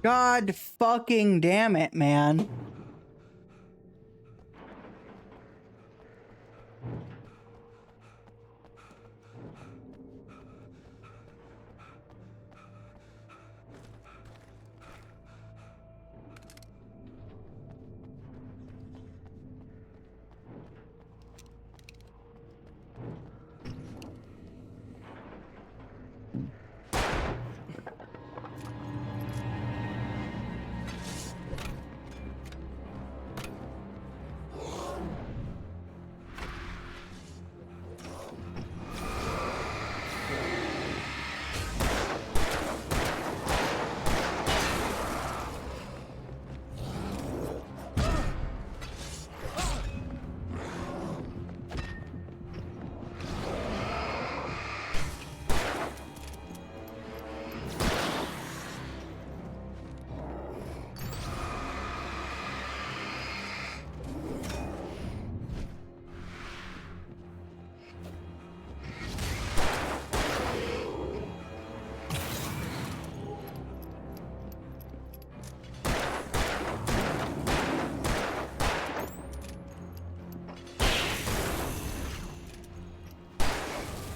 God fucking damn it, man.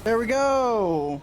There we go.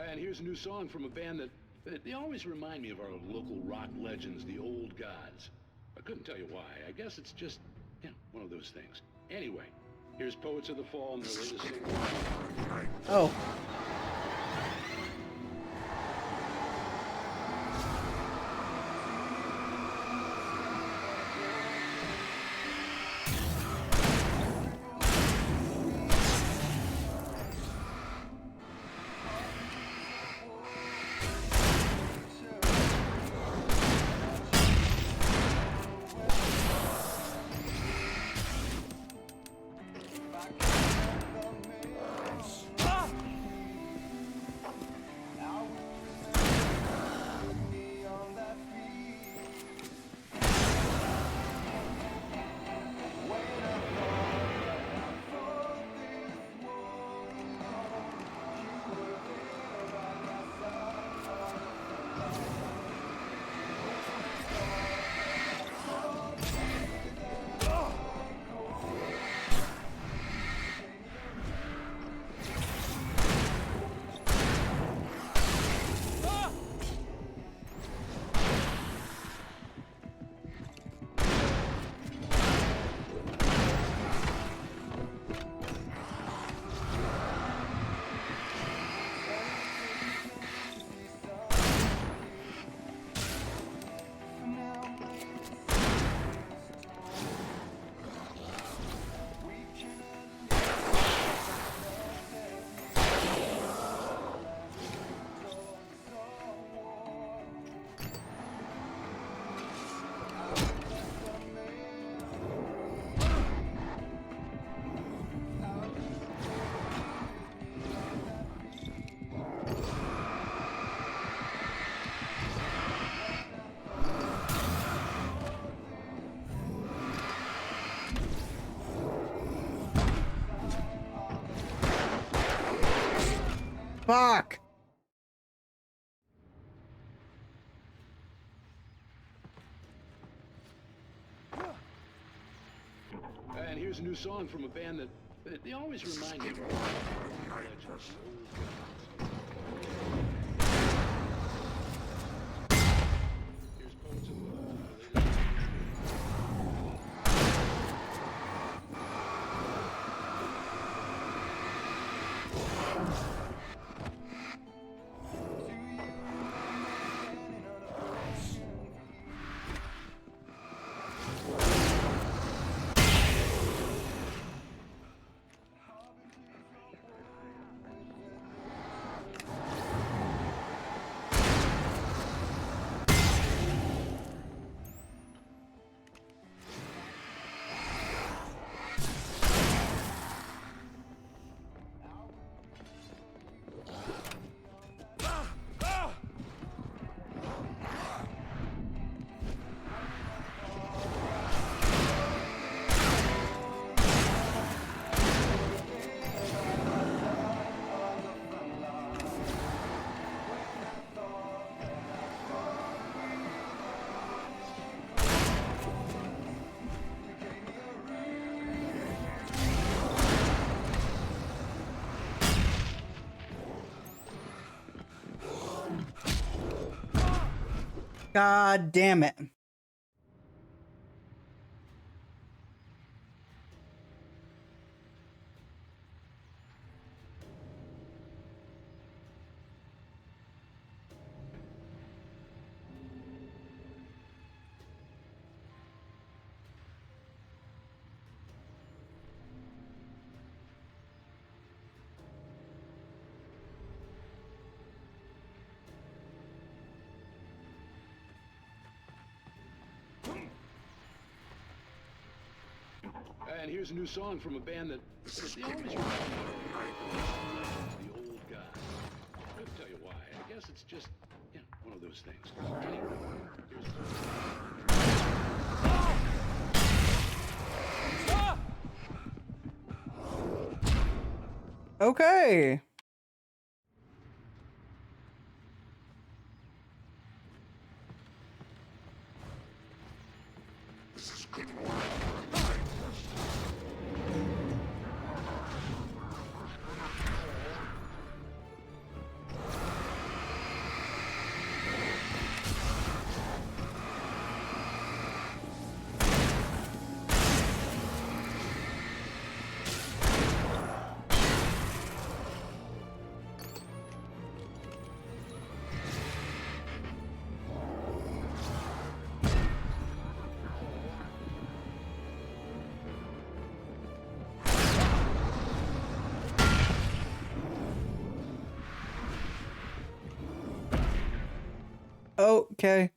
And here's a new song from a band that they always remind me of our local rock legends, the Old Gods. I couldn't tell you why. I guess it's just, one of those things. Anyway, here's Poets of the Fall and their latest single. Oh. Fuck. And here's a new song from a band that they always remind me of legends. Here's Poets of the latest. God damn it. And here's a new song from a band that they always remind me of the old guy. I'll tell you why. I guess it's just, one of those things. Anyway, Okay. Okay.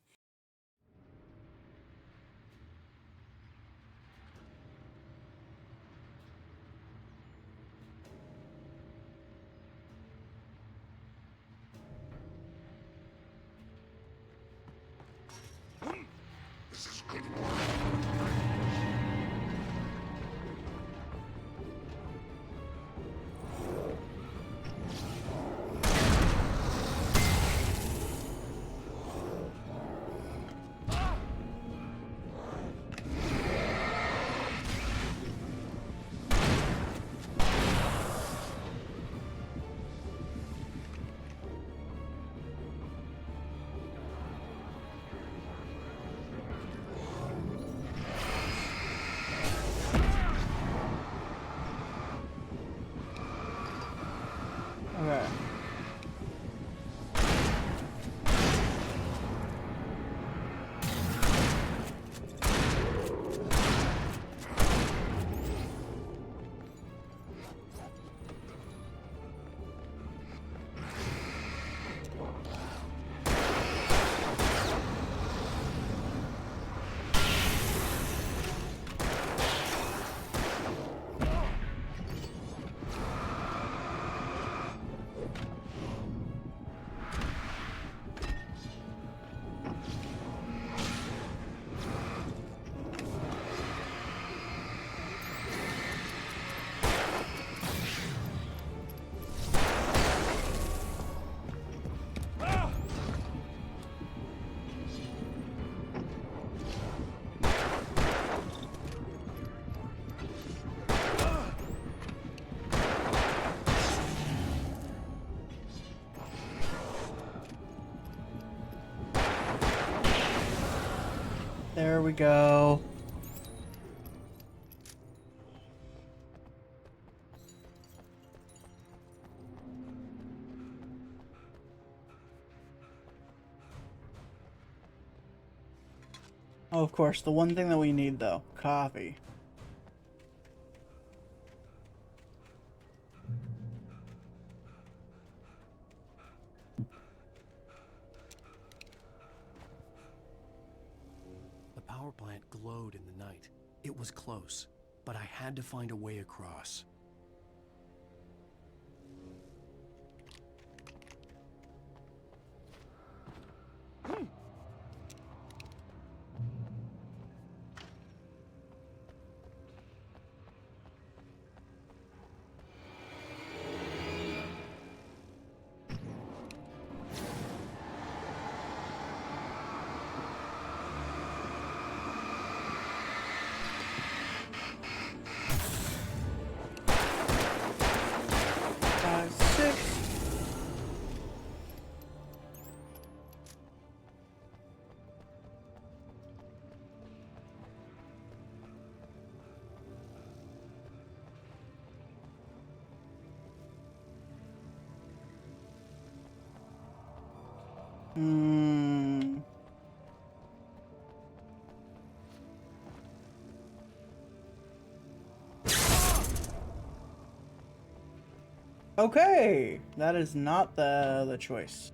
There we go. Oh, of course, the one thing that we need, though, coffee. The power plant glowed in the night. It was close, but I had to find a way across. Okay, that is not the choice.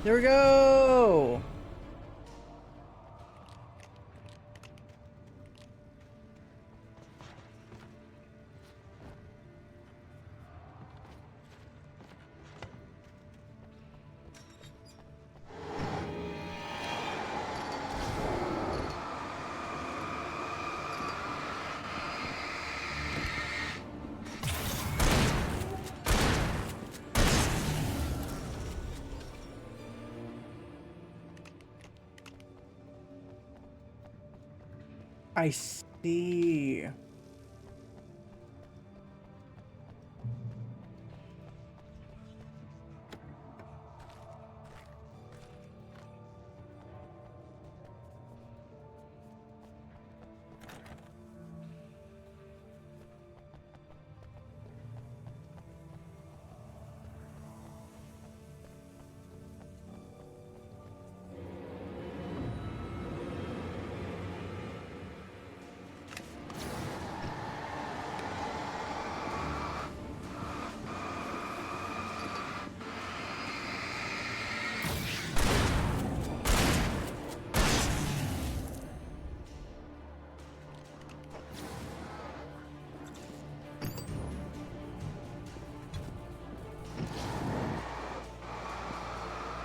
There we go! I see.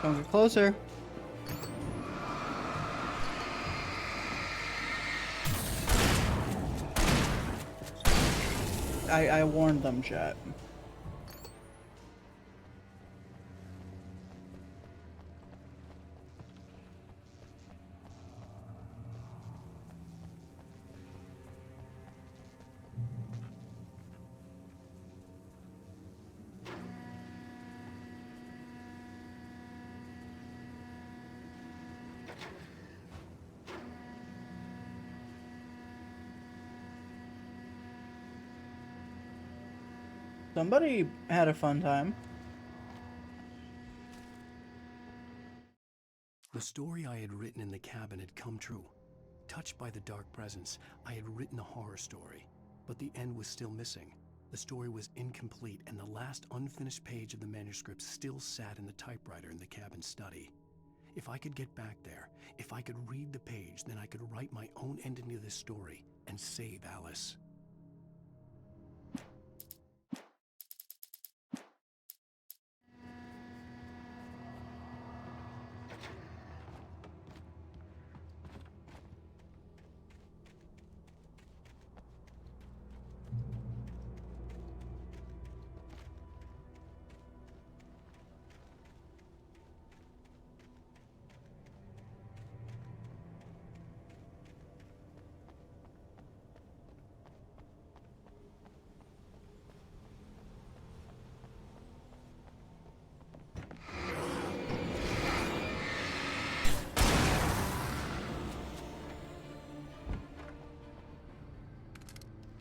Don't get closer. I warned them, chat. Somebody had a fun time. The story I had written in the cabin had come true. Touched by the dark presence, I had written a horror story, but the end was still missing. The story was incomplete, and the last unfinished page of the manuscript still sat in the typewriter in the cabin study. If I could get back there, if I could read the page, then I could write my own ending to this story and save Alice.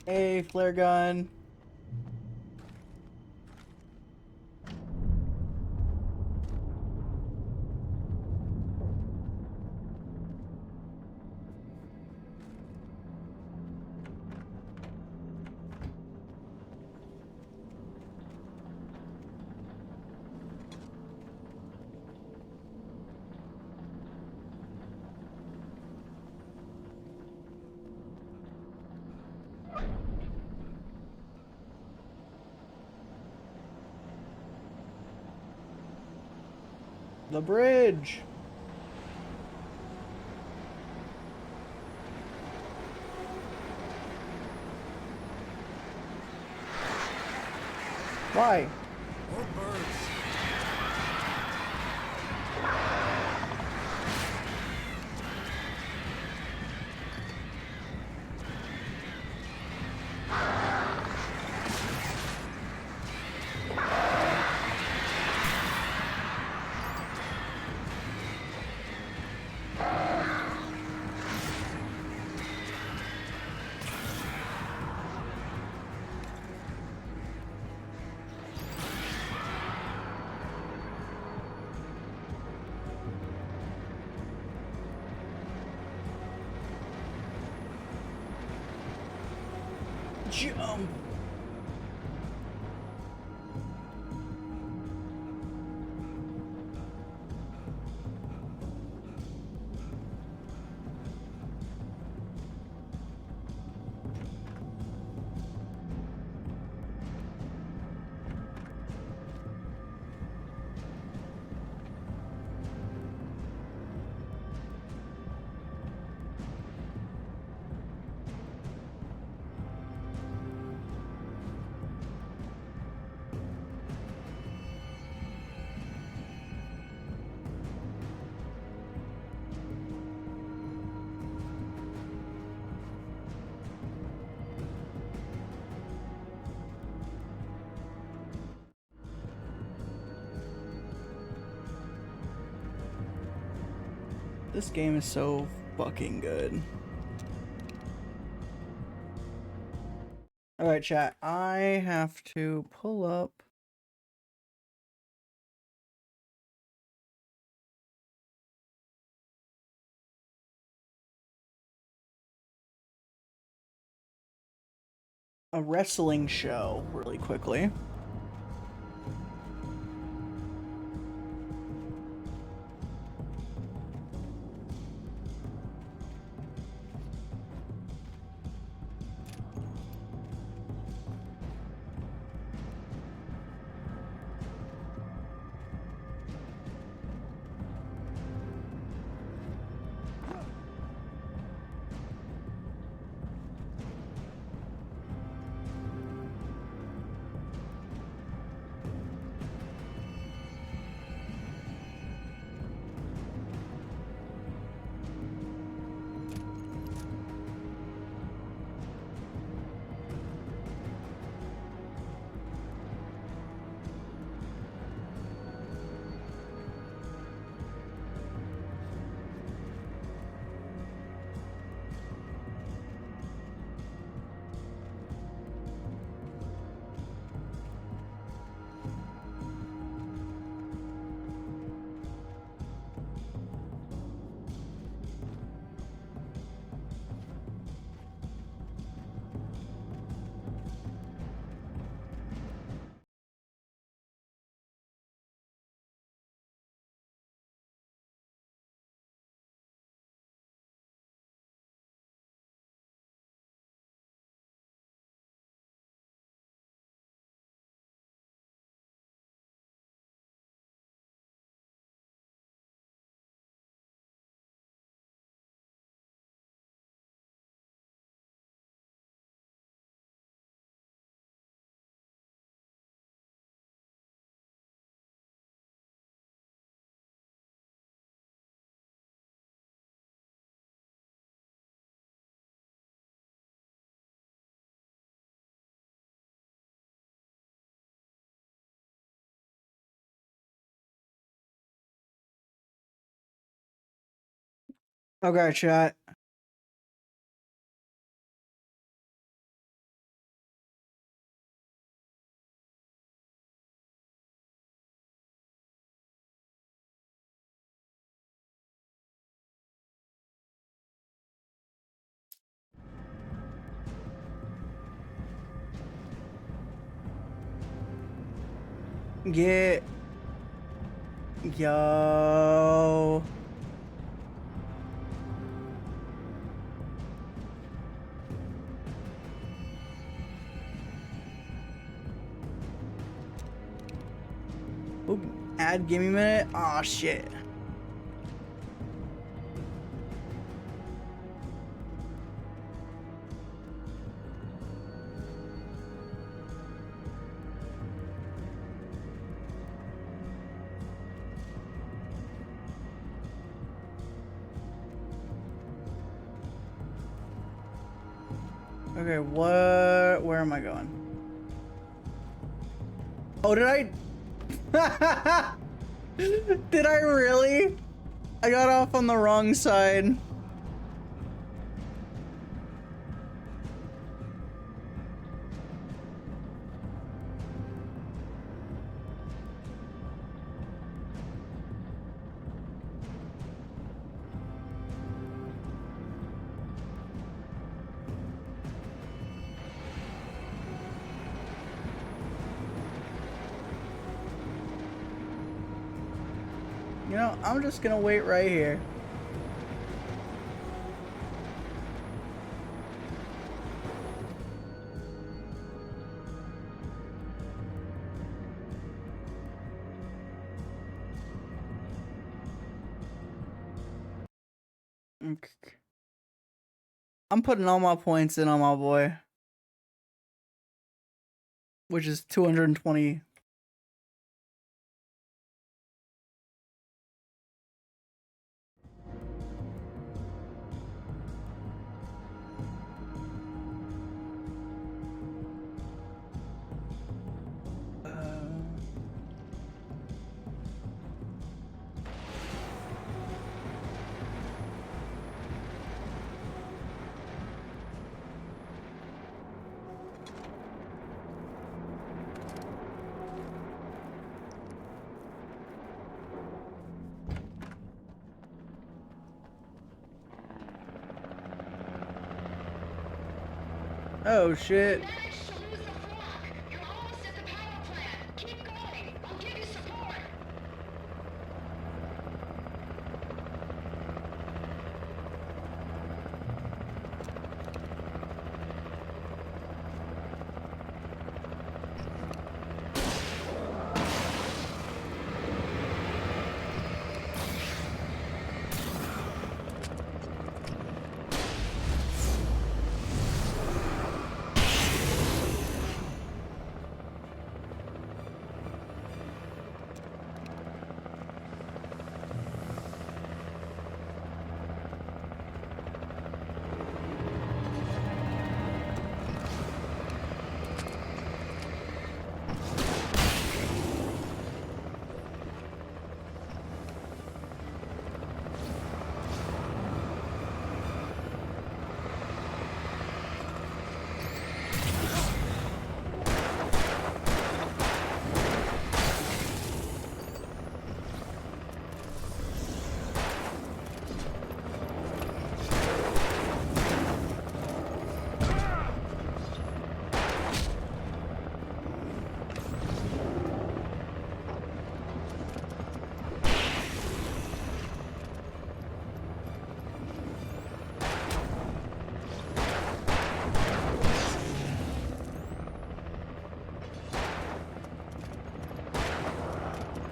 Hey, flare gun. The bridge. Why? More birds. Jump. This game is so fucking good. Alright, chat. I have to pull up a wrestling show really quickly. Okay, chat. Get yo. Oop, add give me a minute. Oh shit. Okay, where am I going? Oh, did I? Did I really? I got off on the wrong side. You know, I'm just gonna wait right here. Okay. I'm putting all my points in on my boy, which is 220. Oh shit.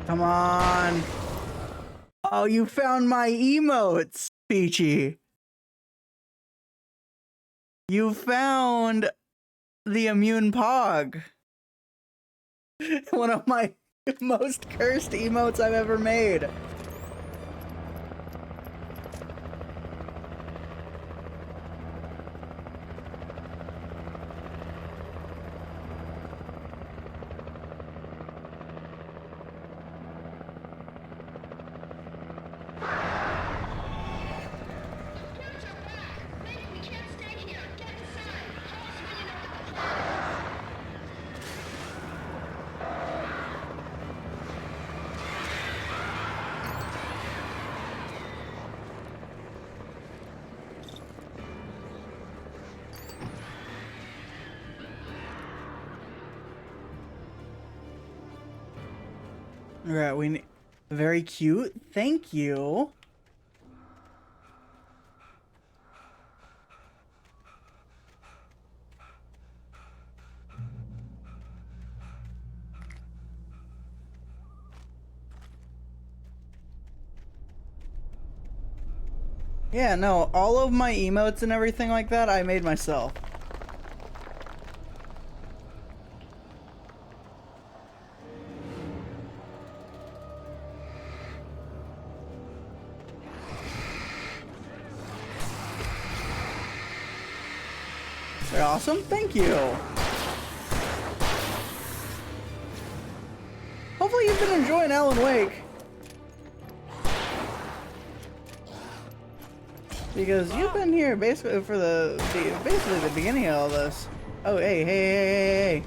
Come on. Oh, you found my emotes, Peachy. You found the immune pog. One of my most cursed emotes I've ever made. All right, we need... Very cute. Thank you. Yeah, no, all of my emotes and everything like that, I made myself. They're awesome. Thank you. Hopefully you've been enjoying Alan Wake. Because you've been here basically for basically the beginning of all this. Oh, hey.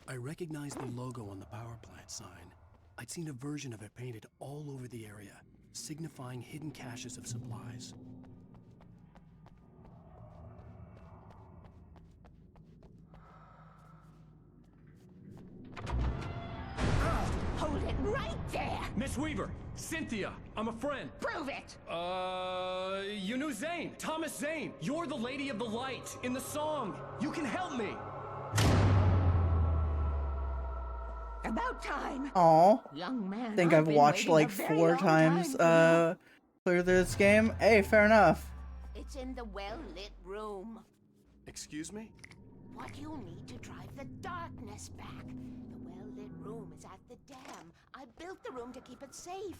I recognized the logo on the power plant sign. I'd seen a version of it painted all over the area, signifying hidden caches of supplies. Hold it right there! Miss Weaver! Cynthia! I'm a friend! Prove it! You knew Zane! Thomas Zane! You're the Lady of the Light in the song! You can help me! About time! Aw. Young man, I think I've been watched waiting a like very 4 long times time through this game. Hey, fair enough. It's in the well-lit room. Excuse me? What you need to drive the darkness back. The well-lit room is at the dam. I built the room to keep it safe.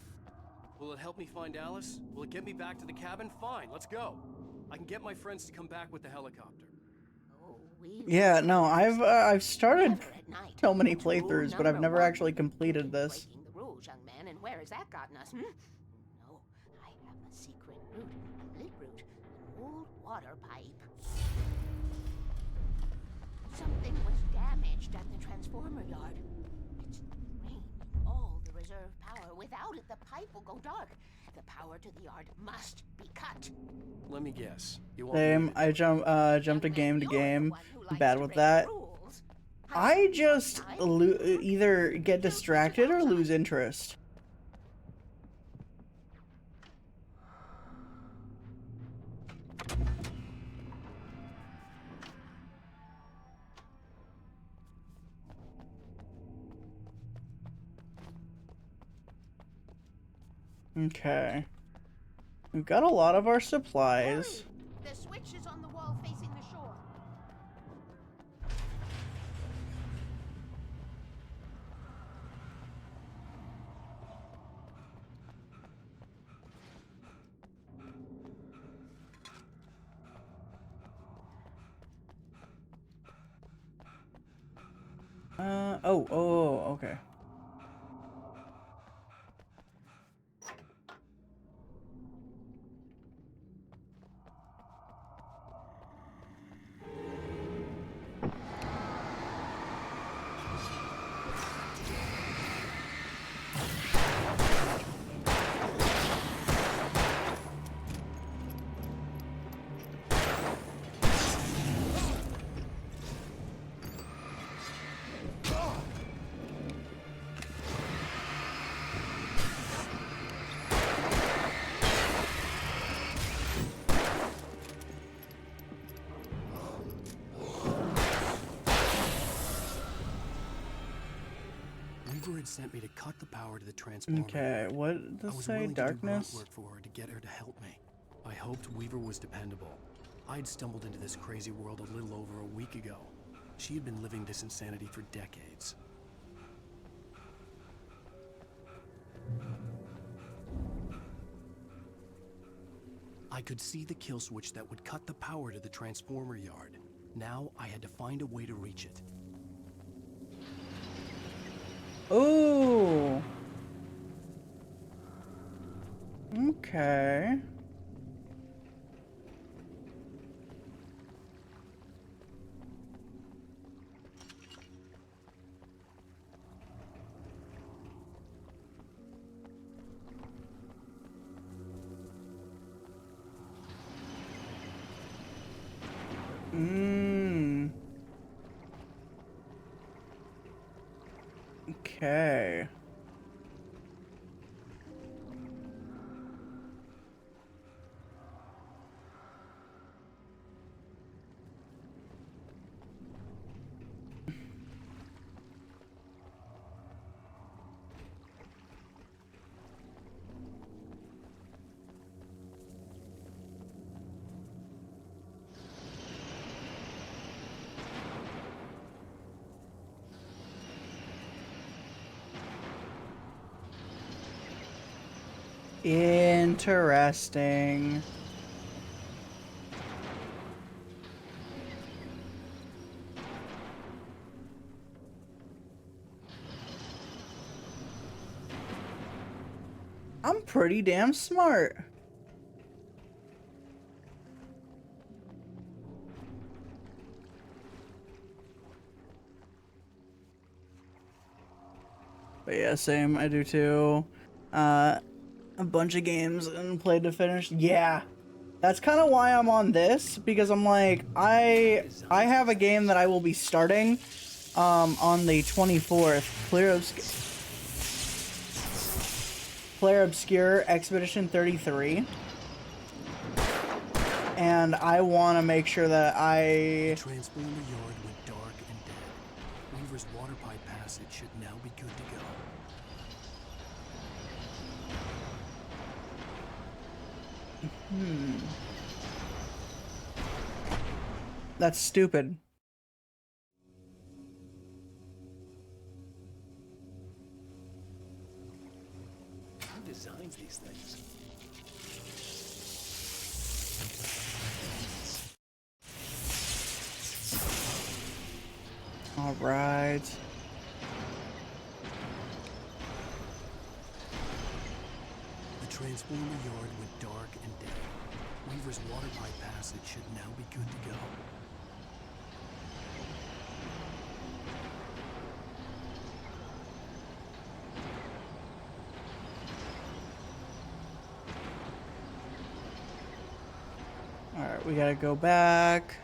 Will it help me find Alice? Will it get me back to the cabin? Fine, let's go. I can get my friends to come back with the helicopter. Yeah, no, I've started so many playthroughs, but I've never actually completed this. Breaking the rules, young man, and where has that gotten us, No, I have a secret route, a lit route, an old water pipe. Something was damaged at the transformer yard. It's drained all the reserve power. Without it, the pipe will go dark. The power to the yard must be cut. Let me guess. You want Same. I jumped to game. Bad with that. I just either get distracted or lose interest. Okay. We've got a lot of our supplies. The switch is on the wall facing the shore. Oh, okay. Weaver had sent me to cut the power to the transformer. Okay, what does it say? Darkness? Work for her to get her to help me. I hoped Weaver was dependable. I'd stumbled into this crazy world a little over a week ago. She had been living this insanity for decades. I could see the kill switch that would cut the power to the transformer yard. Now I had to find a way to reach it. Oh. Okay. Mmm. Okay. Interesting. I'm pretty damn smart. But yeah, same. I do too. A bunch of games and played to finish. Yeah. That's kind of why I'm on this, because I'm like, I have a game that I will be starting on the 24th. Claire Obscure Expedition 33. And I want to make sure that I... Transformer Yard went dark and dead. Weaver's water pipe passage should now be good to go. That's stupid. Who designs these things? All right. The Transformer Yard went dark and dead. Weaver's water pipe passage should now be good to go. Alright, we gotta go back.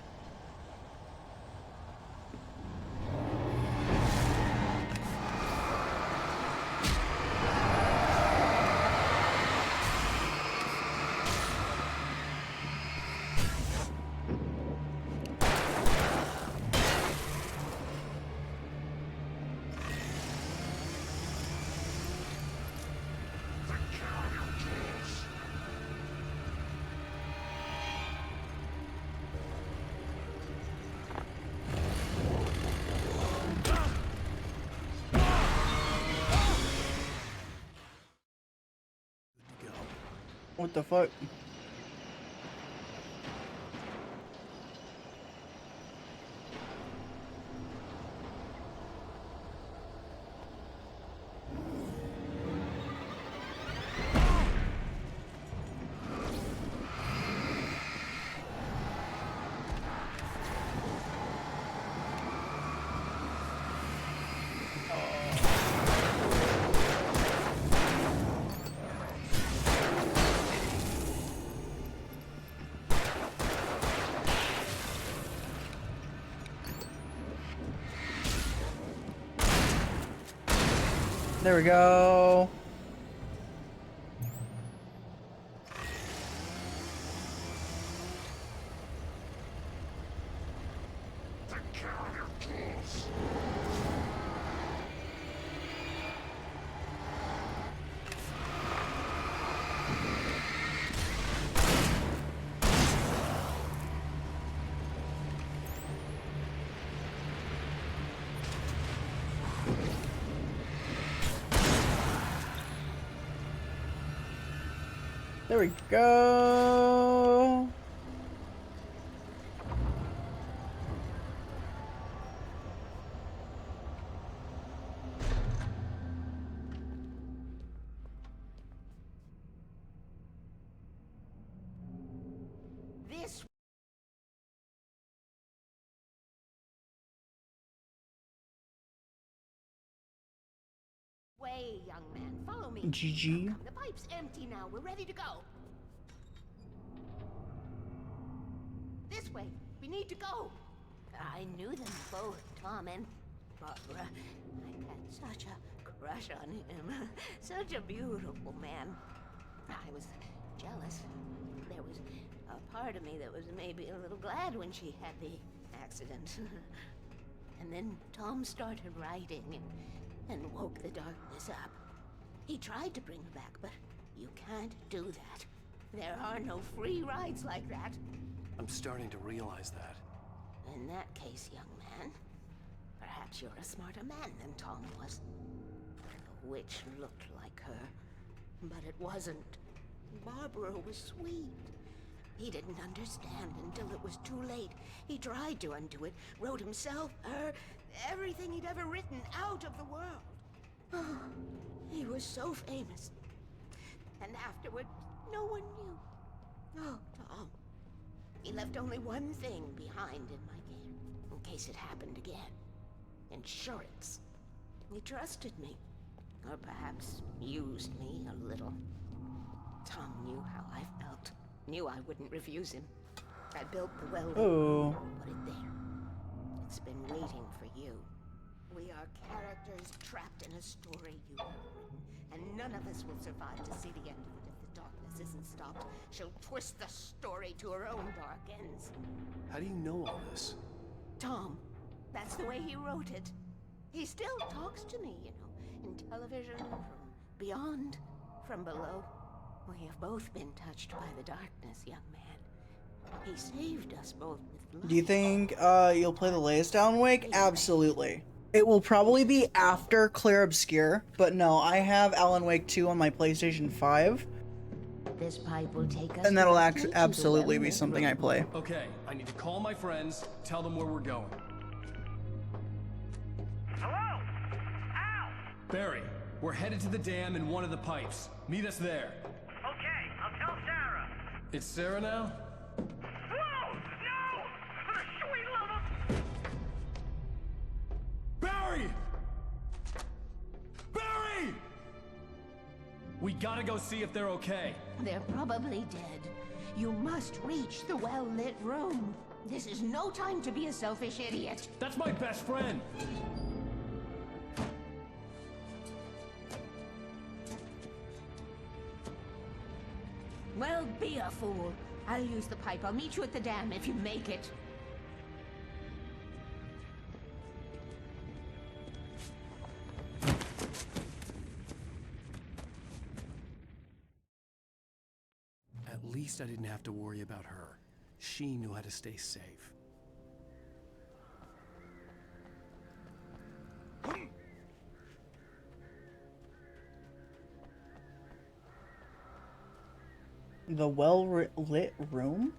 What the fuck? There we go. There we go. This way, young man. Follow me. GG. The pipe's empty now. We're ready to go. This way. We need to go. I knew them both, Tom and Barbara. I had such a crush on him. Such a beautiful man. I was jealous. There was a part of me that was maybe a little glad when she had the accident. And then Tom started writing and woke the darkness up. He tried to bring her back, but you can't do that. There are no free rides like that. I'm starting to realize that. In that case, young man, perhaps you're a smarter man than Tom was. The witch looked like her, but it wasn't. Barbara was sweet. He didn't understand until it was too late. He tried to undo it, wrote himself, her, everything he'd ever written out of the world. Oh, he was so famous. And afterward, no one knew. Oh, Tom. He left only one thing behind in my game, in case it happened again. Insurance. He trusted me. Or perhaps used me a little. Tom knew how I felt. Knew I wouldn't refuse him. I built the well. Oh. Put it there. It's been waiting for you. We are characters trapped in a story you have written, and none of us will survive to see the end of it if the darkness isn't stopped. She'll twist the story to her own dark ends. How do you know all this? Tom, that's the way he wrote it. He still talks to me, you know, in television, from beyond, from below. We have both been touched by the darkness, young man. He saved us both with blood. Do you think you'll play the latest Alan Wake? Absolutely. It will probably be after Clear Obscure, but no, I have Alan Wake 2 on my PlayStation 5. This pipe will take us. And that'll absolutely be something I play. Okay, I need to call my friends, tell them where we're going. Hello? Al! Barry, we're headed to the dam in one of the pipes. Meet us there. Okay, I'll tell Sarah. It's Sarah now? Whoa! No! For the sweet love of... Barry! Barry! We gotta go see if they're okay. They're probably dead. You must reach the well-lit room. This is no time to be a selfish idiot. That's my best friend. Well, be a fool. I'll use the pipe. I'll meet you at the dam if you make it. At least I didn't have to worry about her. She knew how to stay safe. The well-lit room?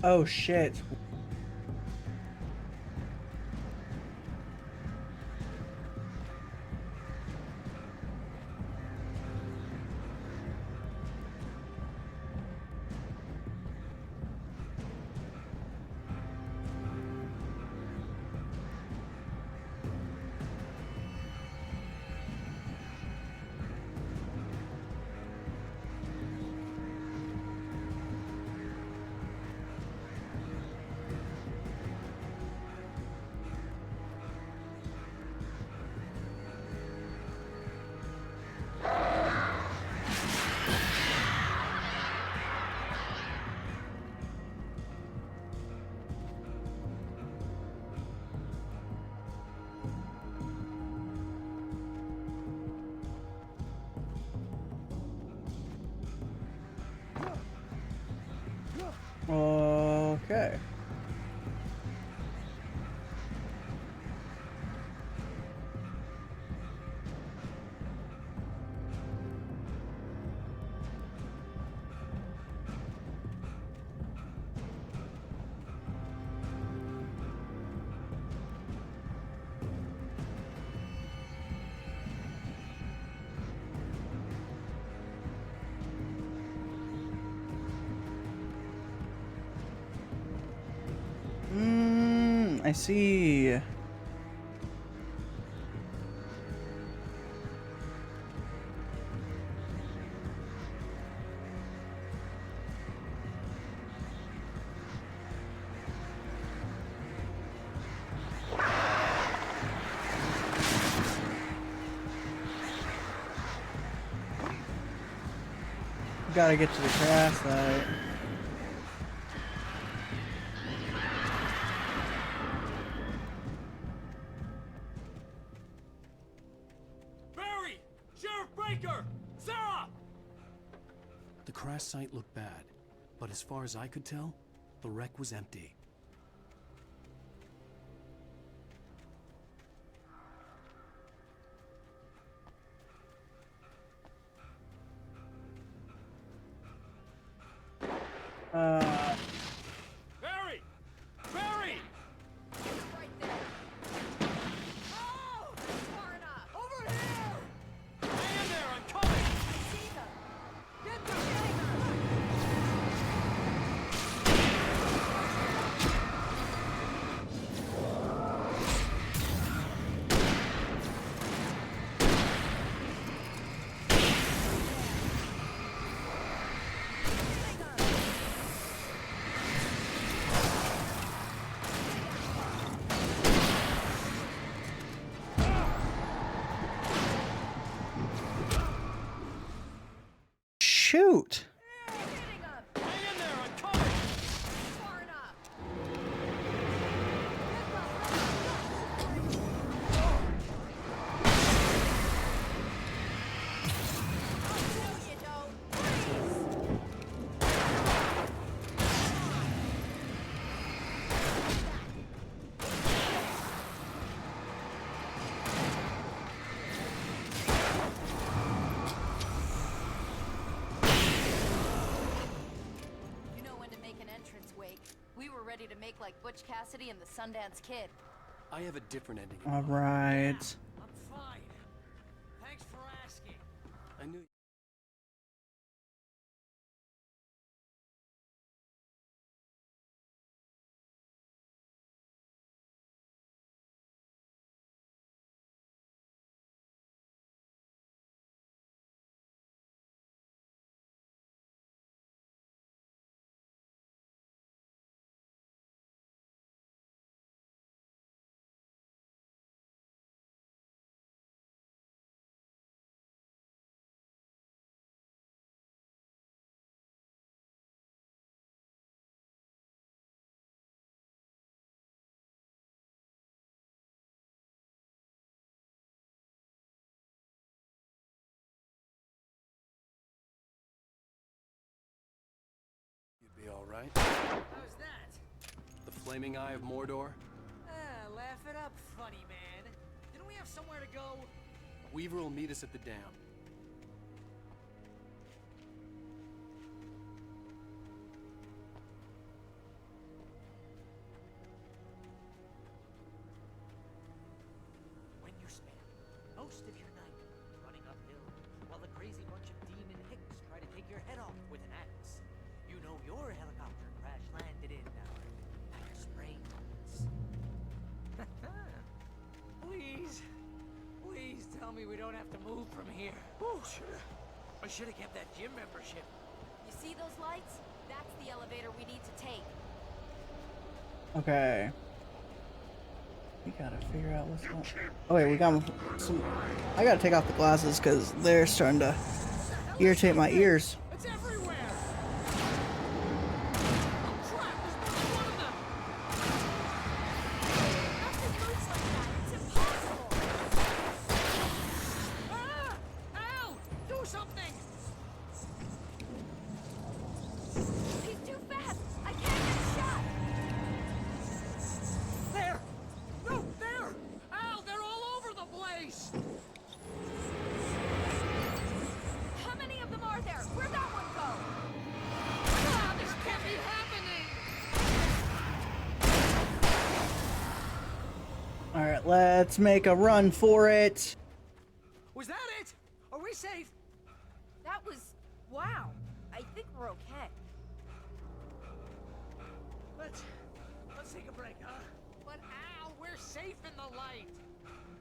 Oh shit. Okay. I see. Gotta get to the crash site. Barry! Sheriff Baker! Sarah! The crash site looked bad, but as far as I could tell, the wreck was empty. Barry! Barry! Right there. Oh! Far enough. Over here! Hang in there, I'm coming! I see them. Get them! Shoot. Hang in there, I'm coming! Far enough. You don't. Please. You know when to make an entrance, Wake. We were ready to make like Butch Cassidy and the Sundance Kid. I have a different ending. All right. I'm fine. Thanks for asking. I knew. You'd be all right. How's that? The flaming eye of Mordor. Laugh it up, funny man. Didn't we have somewhere to go? Weaver will meet us at the dam. When you spend most of your night running uphill while the crazy bunch of demon hicks try to take your head off with an axe, you know your helicopter crash landed in outer Springs. Please tell me we don't have to move from here. Oh, I should have kept that gym membership. You see those lights? That's the elevator we need to take. Okay. We gotta figure out what's going on. Oh wait, we got some. I gotta take off the glasses because they're starting to irritate my ears. It's everywhere! Oh crap, there's more than one of them! Nothing moves like that. It's impossible. Ah! Al! Do something! He's too fast. I can't. Let's make a run for it. Was that it? Are we safe? That was... wow. I think we're okay. Let's take a break, huh? But Al, we're safe in the light.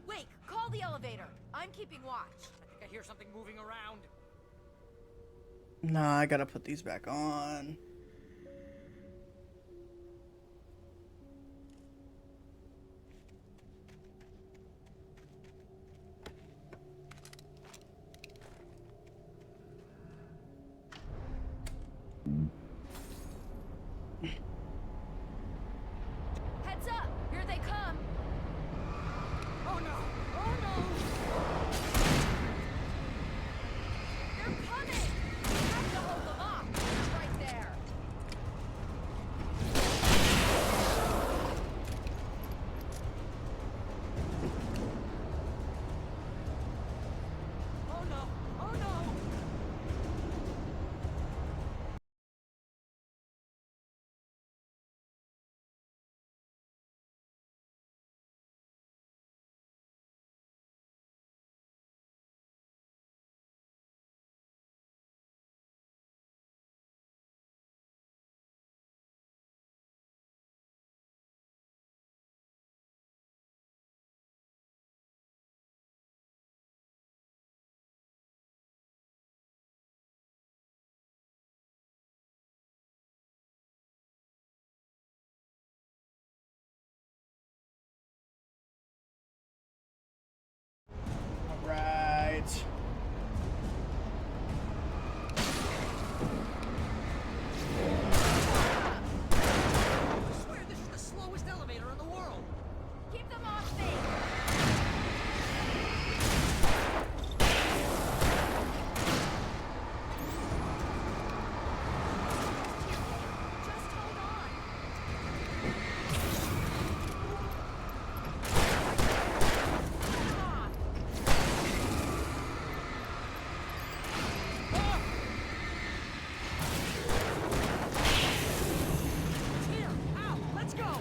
Wait, call the elevator. I'm keeping watch. I think I hear something moving around. Nah, I gotta put these back on. Heads up! Here they come! Oh no! Oh no! They're coming! We have to hold them off! They're right there! Oh no! Oh no! Alright. I swear this is the slowest elevator in the world. Keep them off me! Just hold on! It's here! Al, let's go!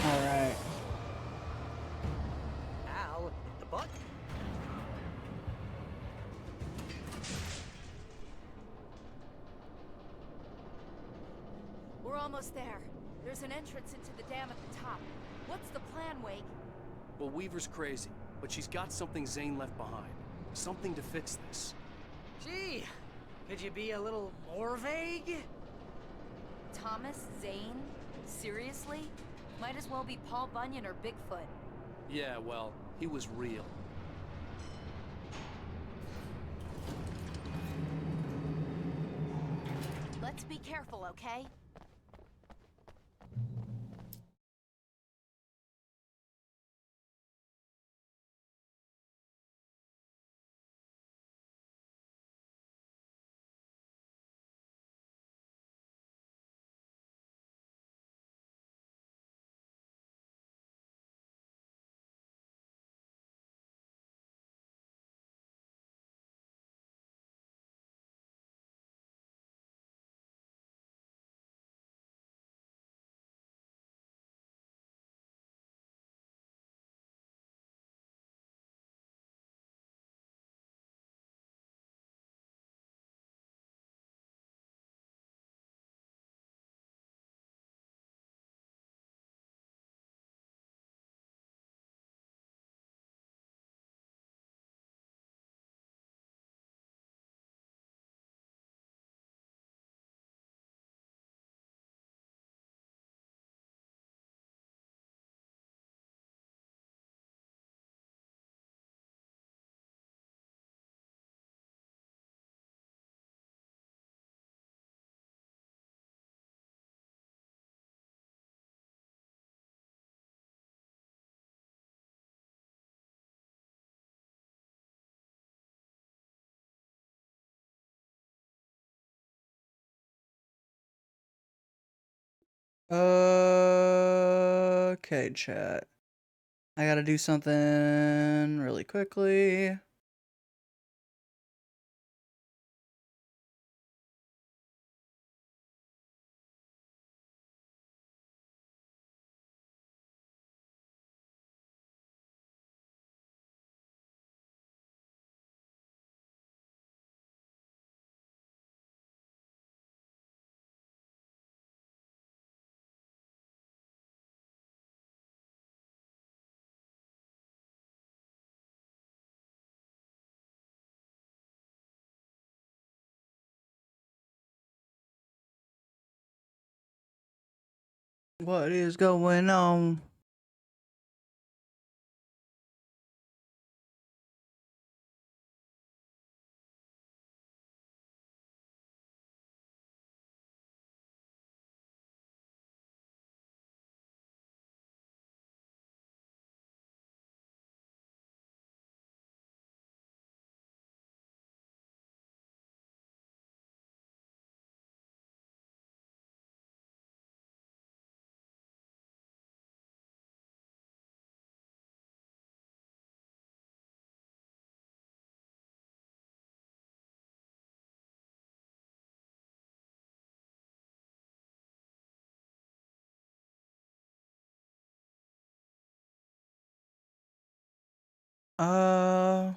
Alright. Al, hit the button. We're almost there. There's an entrance into the dam at the top. What's the plan, Wake? Well, Weaver's crazy, but she's got something Zane left behind. Something to fix this. Gee, could you be a little more vague? Thomas Zane? Seriously? Might as well be Paul Bunyan or Bigfoot. Yeah, well, he was real. Let's be careful, okay? Okay, chat. I gotta do something really quickly. What is going on? Uh,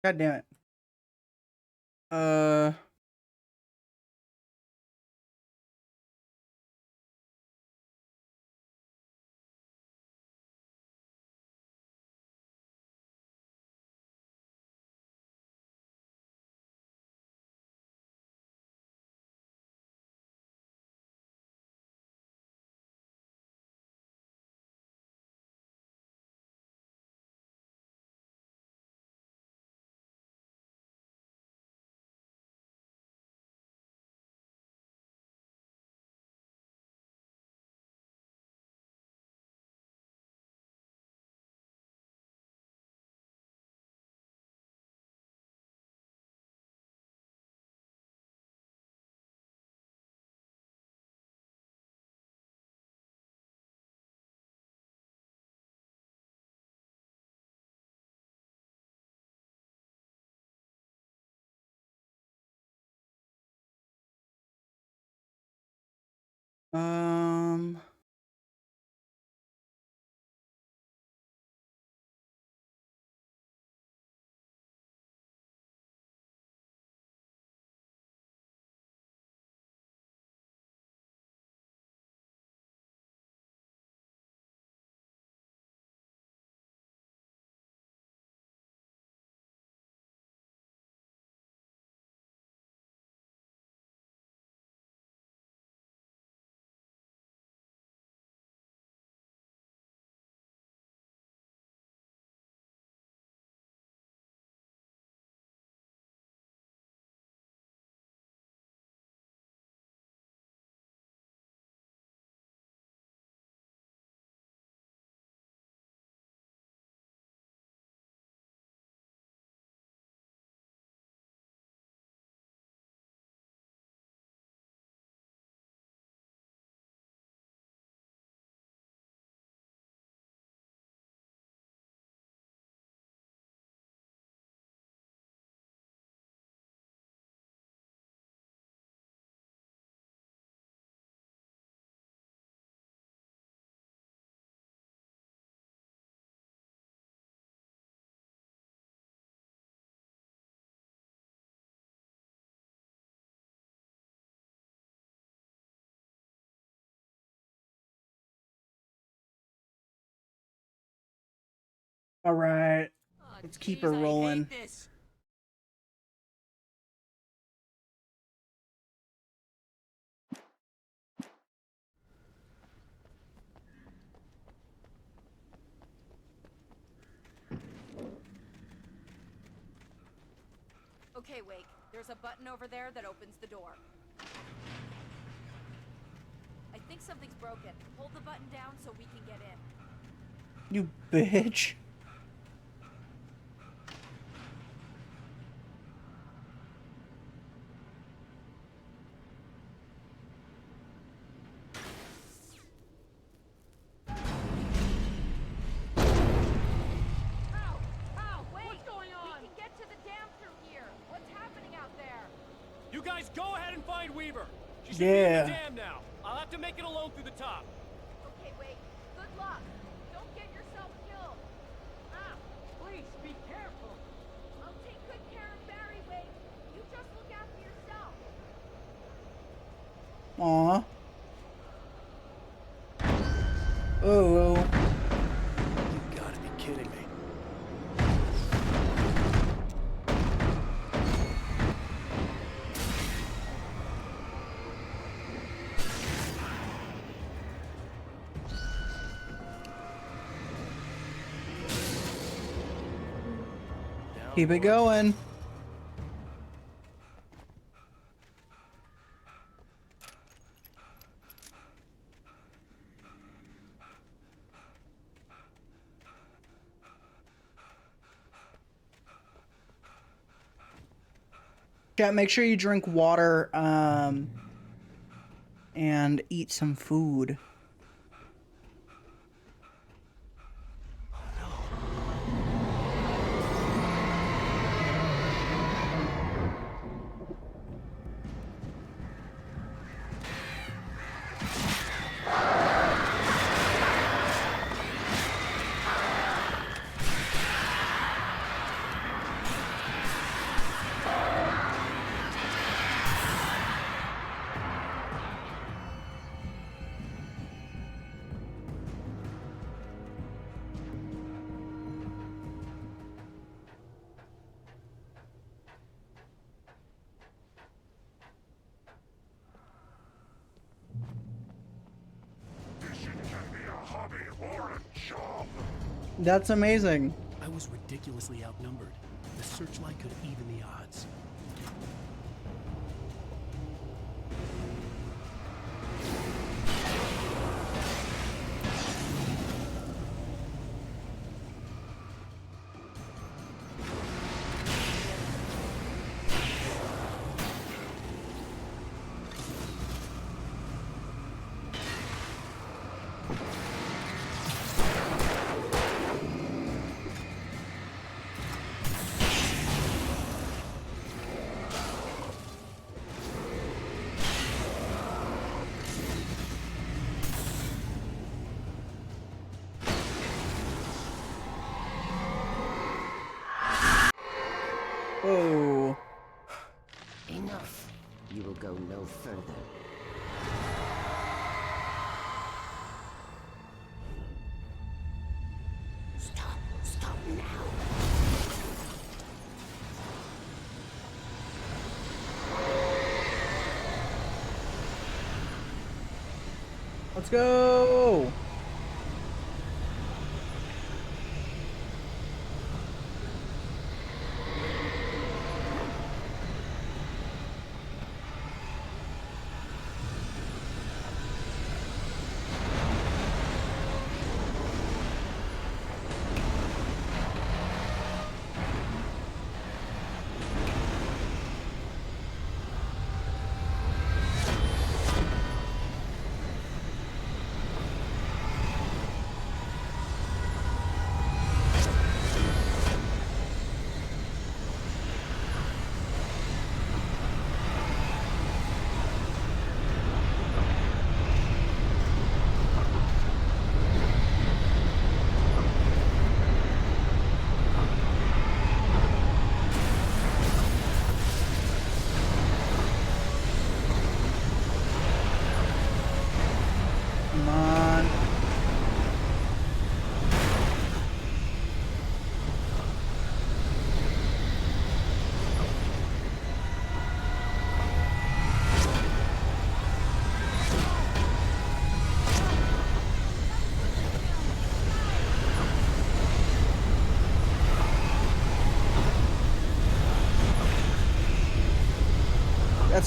God damn it. Uh, um, All right. Oh, Let's keep her jeez, rolling. I hate this. Okay, Wake. There's a button over there that opens the door. I think something's broken. Hold the button down so we can get in. You bitch. You guys go ahead and find Weaver. She should be Yeah. in the dam now. I'll have to make it alone through the top. Okay, Wake. Good luck. Don't get yourself killed. Ah, please be careful. I'll take good care of Barry, Wake. You just look after yourself. Aw. Oh. You gotta be kidding me. Keep it going. Chat, make sure you drink water, and eat some food. That's amazing. I was ridiculously outnumbered. The searchlight could even the odds. Oh. Enough. You will go no further. Stop. Stop now. Let's go.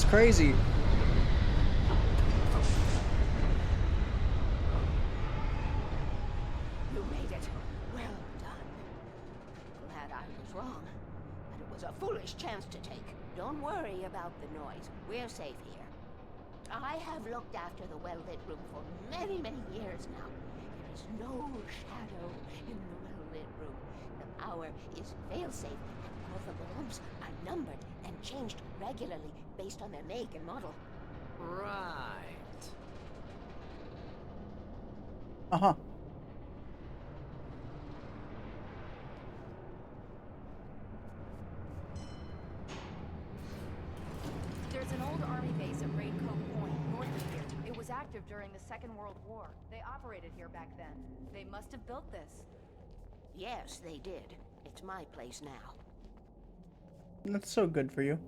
That's crazy. You made it. Well done. Glad I was wrong. But it was a foolish chance to take. Don't worry about the noise. We're safe here. I have looked after the well-lit room for many, many years now. There is no shadow in the well-lit room. The power is fail-safe, and all the bulbs are numbered and changed regularly based on their make and model. Right. Uh-huh. There's an old army base at Raincoat Point, north of here. It was active during the Second World War. They operated here back then. They must have built this. Yes, they did. It's my place now. That's so good for you.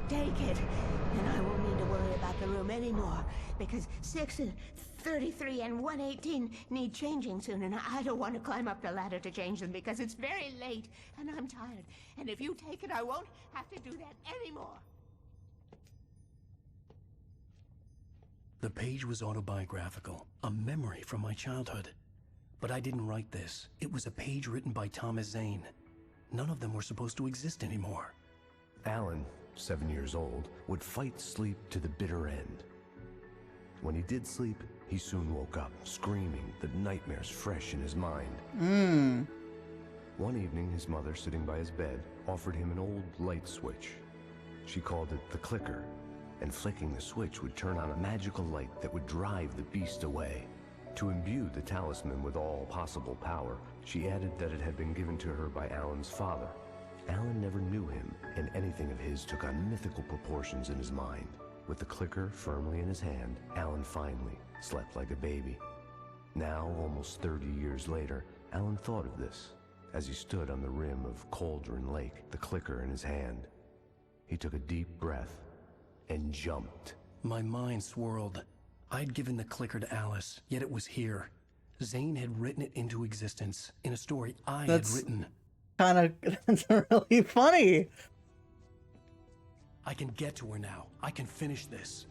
Take it, and I won't need to worry about the room anymore, because 6 and 33 and 118 need changing soon, and I don't want to climb up the ladder to change them because it's very late, and I'm tired. And if you take it, I won't have to do that anymore. The page was autobiographical, a memory from my childhood. But I didn't write this. It was a page written by Thomas Zane. None of them were supposed to exist anymore. Alan, 7 years old, would fight sleep to the bitter end. When he did sleep, he soon woke up, screaming, the nightmares fresh in his mind. One evening, his mother, sitting by his bed, offered him an old light switch. She called it the clicker, and flicking the switch would turn on a magical light that would drive the beast away. To imbue the talisman with all possible power, she added that it had been given to her by Alan's father. Alan never knew him, and anything of his took on mythical proportions in his mind. With the clicker firmly in his hand, Alan finally slept like a baby. Now, almost 30 years later, Alan thought of this as he stood on the rim of Cauldron Lake, the clicker in his hand. He took a deep breath and jumped. My mind swirled. I'd given the clicker to Alice, yet it was here. Zane had written it into existence in a story I had written. That's really funny. I can get to her now. I can finish this.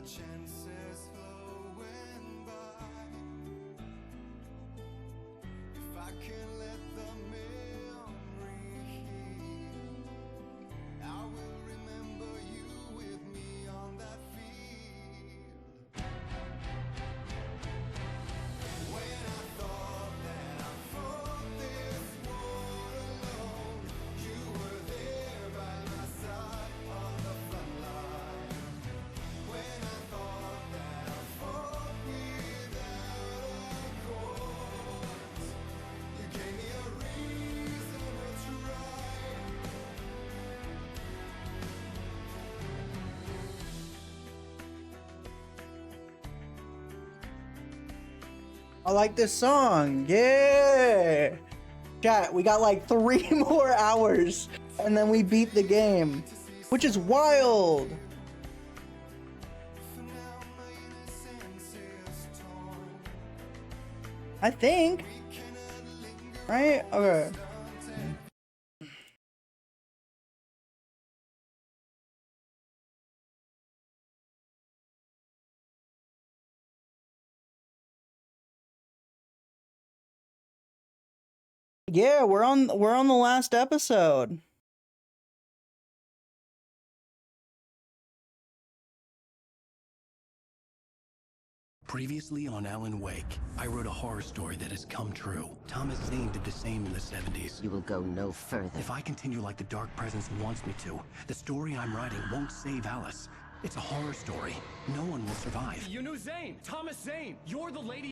Chances flowing by. If I can let the memory heal, I will remember you with me on that field. When I thought that I fought this war alone, you were there by my side on the front line. When I thought that I fought without a cause, you gave me a reason to try. I like this song. Yeah. Chat, we got like 3 more hours and then we beat the game, which is wild. I think. Right? Okay. Yeah, we're on the last episode. Previously on Alan Wake, I wrote a horror story that has come true. Thomas Zane did the same in the 70s. You will go no further. If I continue like the Dark Presence wants me to, the story I'm writing won't save Alice. It's a horror story. No one will survive. You knew Zane! Thomas Zane! You're the lady...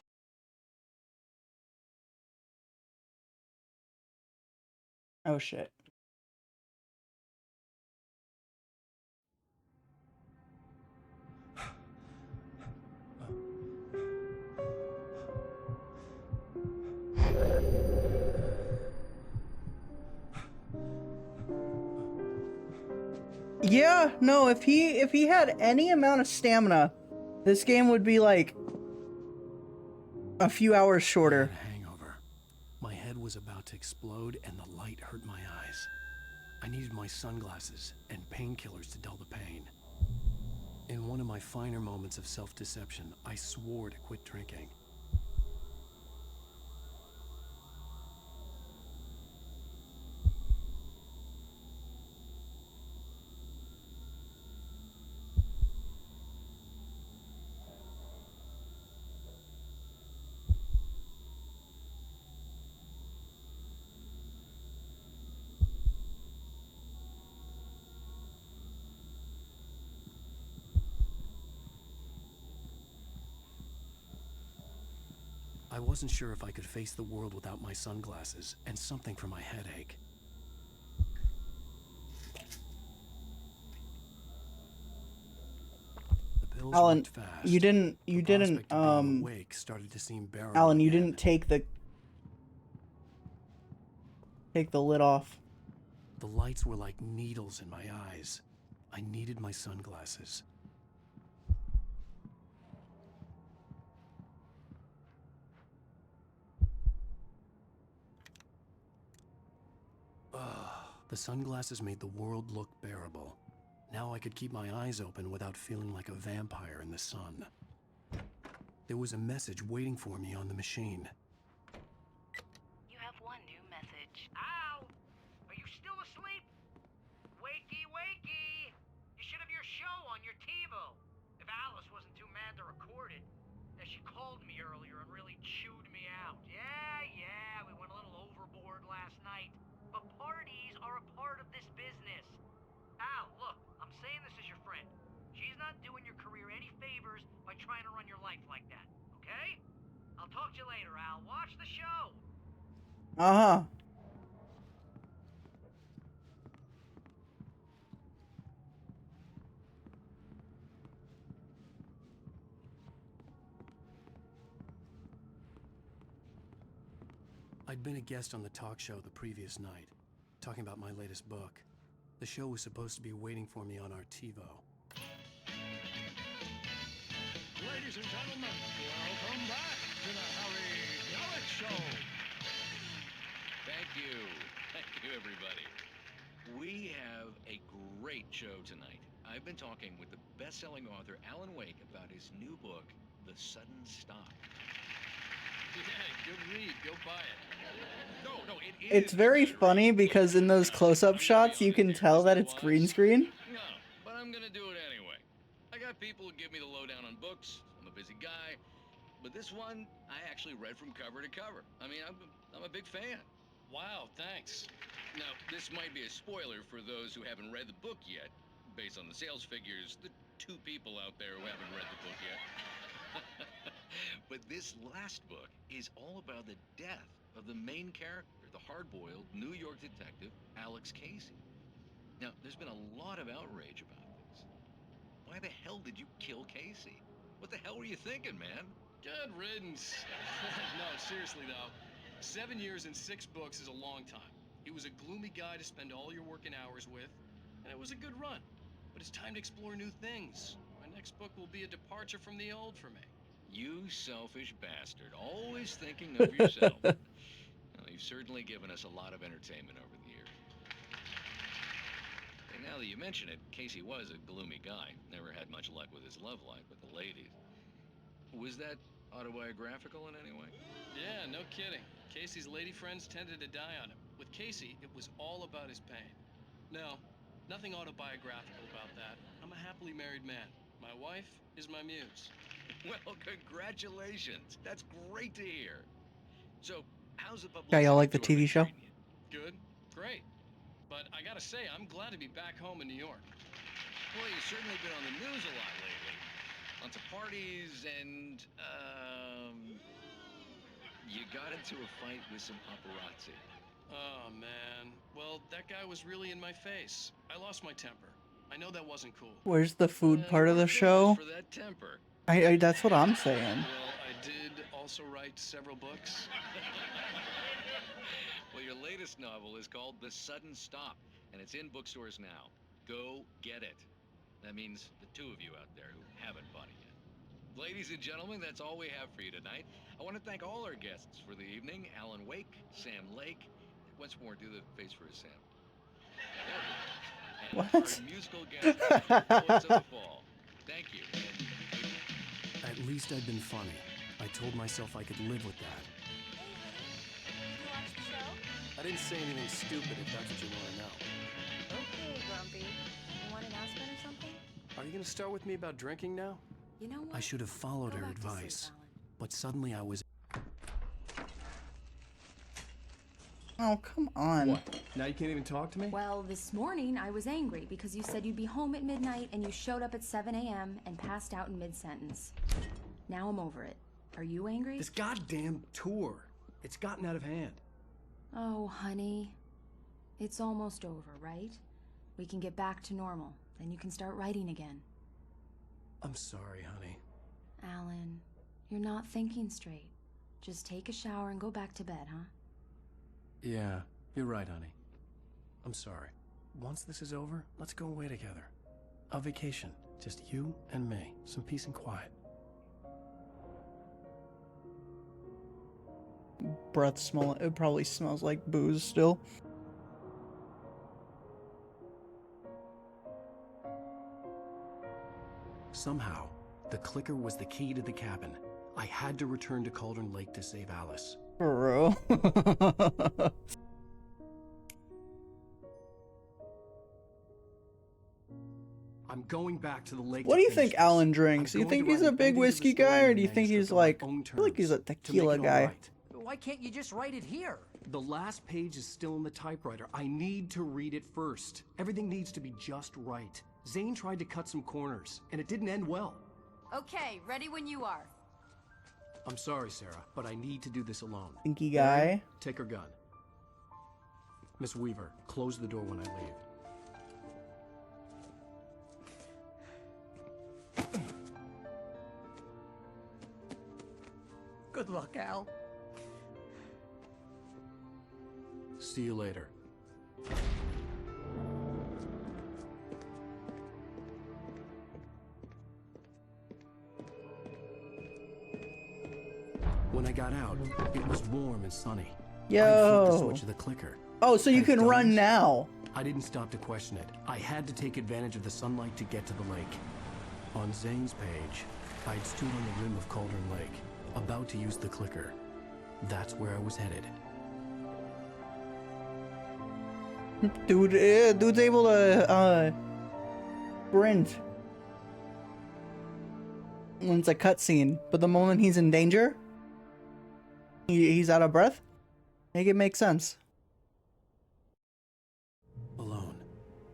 Oh shit. Yeah, no, if he had any amount of stamina, this game would be like a few hours shorter. I had a hangover. My head was about to explode and the light hurt my eyes. I needed my sunglasses and painkillers to dull the pain. In one of my finer moments of self-deception, I swore to quit drinking. I wasn't sure if I could face the world without my sunglasses and something for my headache. The pills Alan, worked fast. you didn't Awake started to seem bearable Alan, you again. didn't take the lid off. The lights were like needles in my eyes. I needed my sunglasses. The sunglasses made the world look bearable. Now I could keep my eyes open without feeling like a vampire in the sun. There was a message waiting for me on the machine. You have one new message. Ow! Are you still asleep? Wakey, wakey! You should have your show on your TiVo. If Alice wasn't too mad to record it. Now, she called me earlier and really chewed me out. Yeah, we went a little overboard last night. But parties are a part of this business. Al, look, I'm saying this as your friend. She's not doing your career any favors by trying to run your life like that, okay? I'll talk to you later, Al. Watch the show. Uh-huh. I'd been a guest on the talk show the previous night, talking about my latest book. The show was supposed to be waiting for me on our TiVo. Ladies and gentlemen, welcome back to the Harry Gillett Show. Thank you. Thank you, everybody. We have a great show tonight. I've been talking with the best-selling author Alan Wake about his new book, The Sudden Stop. Yeah, good read. Go buy it. No, it is. It's very funny because in those close-up shots you can tell that it's green screen. No, but I'm gonna do it anyway. I got people who give me the lowdown on books. I'm a busy guy. But this one, I actually read from cover to cover. I mean, I'm a big fan. Wow, thanks. Now, this might be a spoiler for those who haven't read the book yet. Based on the sales figures, the 2 people out there who haven't read the book yet. But this last book is all about the death of the main character, the hard-boiled New York detective, Alex Casey. Now, there's been a lot of outrage about this. Why the hell did you kill Casey? What the hell were you thinking, man? Good riddance. No, seriously though. 7 years and 6 books is a long time. He was a gloomy guy to spend all your working hours with, and it was a good run. But it's time to explore new things. My next book will be a departure from the old for me. You selfish bastard, always thinking of yourself. Well, you've certainly given us a lot of entertainment over the years. And now that you mention it, Casey was a gloomy guy. Never had much luck with his love life with the ladies. Was that autobiographical in any way? Yeah, no kidding. Casey's lady friends tended to die on him. With Casey, it was all about his pain. No, nothing autobiographical about that. I'm a happily married man. My wife is my muse. Well, congratulations. That's great to hear. So, how's the publicity? Yeah, y'all like the TV show? Good, great. But I gotta say, I'm glad to be back home in New York. Well, you've certainly been on the news a lot lately. Lots of parties and, you got into a fight with some paparazzi. Oh, man. Well, that guy was really in my face. I lost my temper. I know that wasn't cool. Where's the food part of the show? For that temper. I that's what I'm saying. Well, I did also write several books. Well, your latest novel is called The Sudden Stop, and it's in bookstores now. Go get it. That means the two of you out there who haven't bought it yet. Ladies and gentlemen, that's all we have for you tonight. I want to thank all our guests for the evening. Alan Wake, Sam Lake. Once more, do the face for a Sam. There we go. And What? our musical guest, Poets of the Fall. Thank you. At least I'd been funny. I told myself I could live with that. I didn't say anything stupid if that's what you want to know. Okay, Grumpy. You want an aspirin or something? Are you going to start with me about drinking now? You know what? I should have followed Go her back to sleep, advice. Alan. But suddenly I was... Oh, come on. What? Now you can't even talk to me? Well, this morning I was angry because you said you'd be home at midnight and you showed up at 7 a.m. and passed out in mid-sentence. Now I'm over it. Are you angry? This goddamn tour. It's gotten out of hand. Oh, honey. It's almost over, right? We can get back to normal. Then you can start writing again. I'm sorry, honey. Alan, you're not thinking straight. Just take a shower and go back to bed, huh? Yeah, you're right, honey. I'm sorry. Once this is over, let's go away together. A vacation. Just you and me. Some peace and quiet. Breath smell. It probably smells like booze still. Somehow, the clicker was the key to the cabin. I had to return to Cauldron Lake to save Alice. For real. I'm going back to the lake. What do you think Alan drinks? Do you think he's a big whiskey guy, or do you think he's like... I feel like he's a tequila guy. Why can't you just write it here? The last page is still in the typewriter. I need to read it first. Everything needs to be just right. Zane tried to cut some corners, and it didn't end well. Okay, ready when you are. I'm sorry, Sarah, but I need to do this alone. Stinky guy. Mary, take her gun. Miss Weaver, close the door when I leave. Good luck, Al. See you later. When I got out, it was warm and sunny. I flipped the switch of the clicker. Oh, so you can run now. I didn't stop to question it. I had to take advantage of the sunlight to get to the lake. On Zane's page, I'd stood on the rim of Cauldron Lake, about to use the clicker. That's where I was headed. Dude's able to sprint when it's a cutscene, but the moment he's in danger, he's out of breath. Make it make sense. Alone,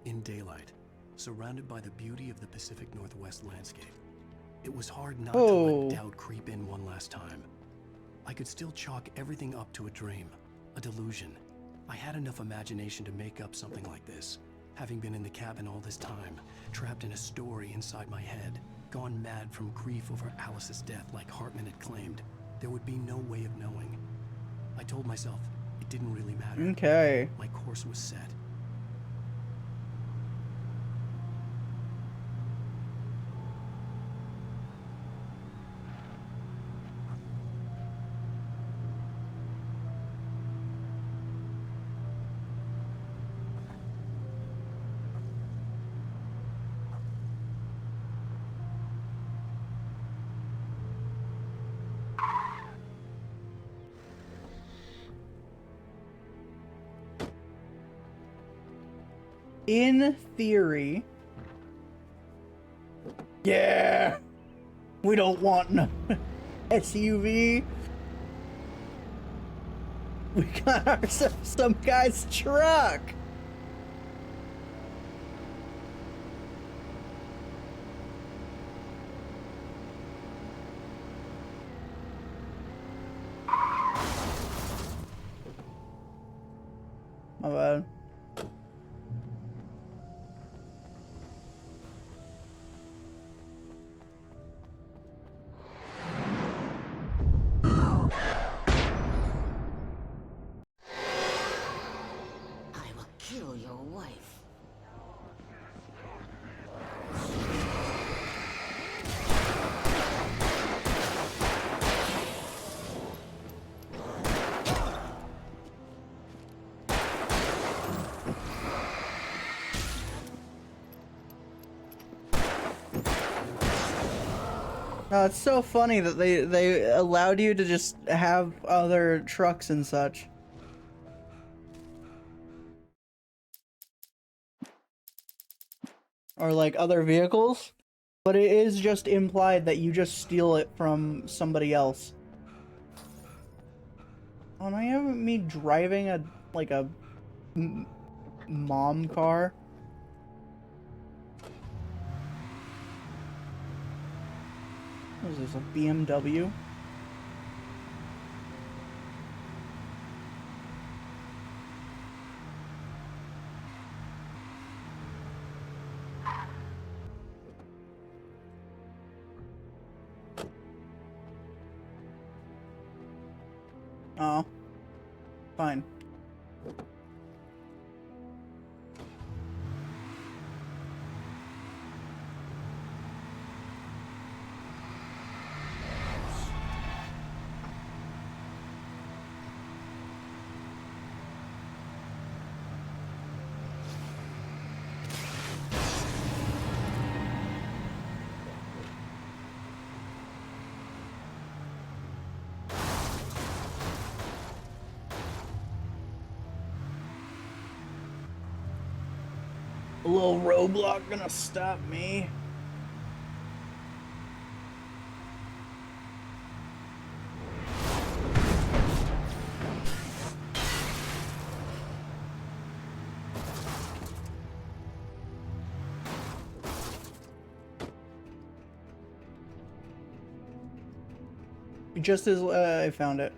in daylight, surrounded by the beauty of the Pacific Northwest landscape. It was hard not to let doubt creep in one last time. I could still chalk everything up to a dream, a delusion. I had enough imagination to make up something like this, having been in the cabin all this time, trapped in a story inside my head, gone mad from grief over Alice's death like Hartman had claimed. There would be no way of knowing. I told myself it didn't really matter. Okay. My course was set. In theory, yeah, we don't want no SUV. We got ourselves some guy's truck. My bad. I will kill your wife. No, it's so funny that they allowed you to just have other trucks and such. Or like other vehicles, but it is just implied that you just steal it from somebody else. Oh, now you have me driving a mom car. What is this, a BMW? Oh, fine. A little roadblock gonna stop me. Just as I found it.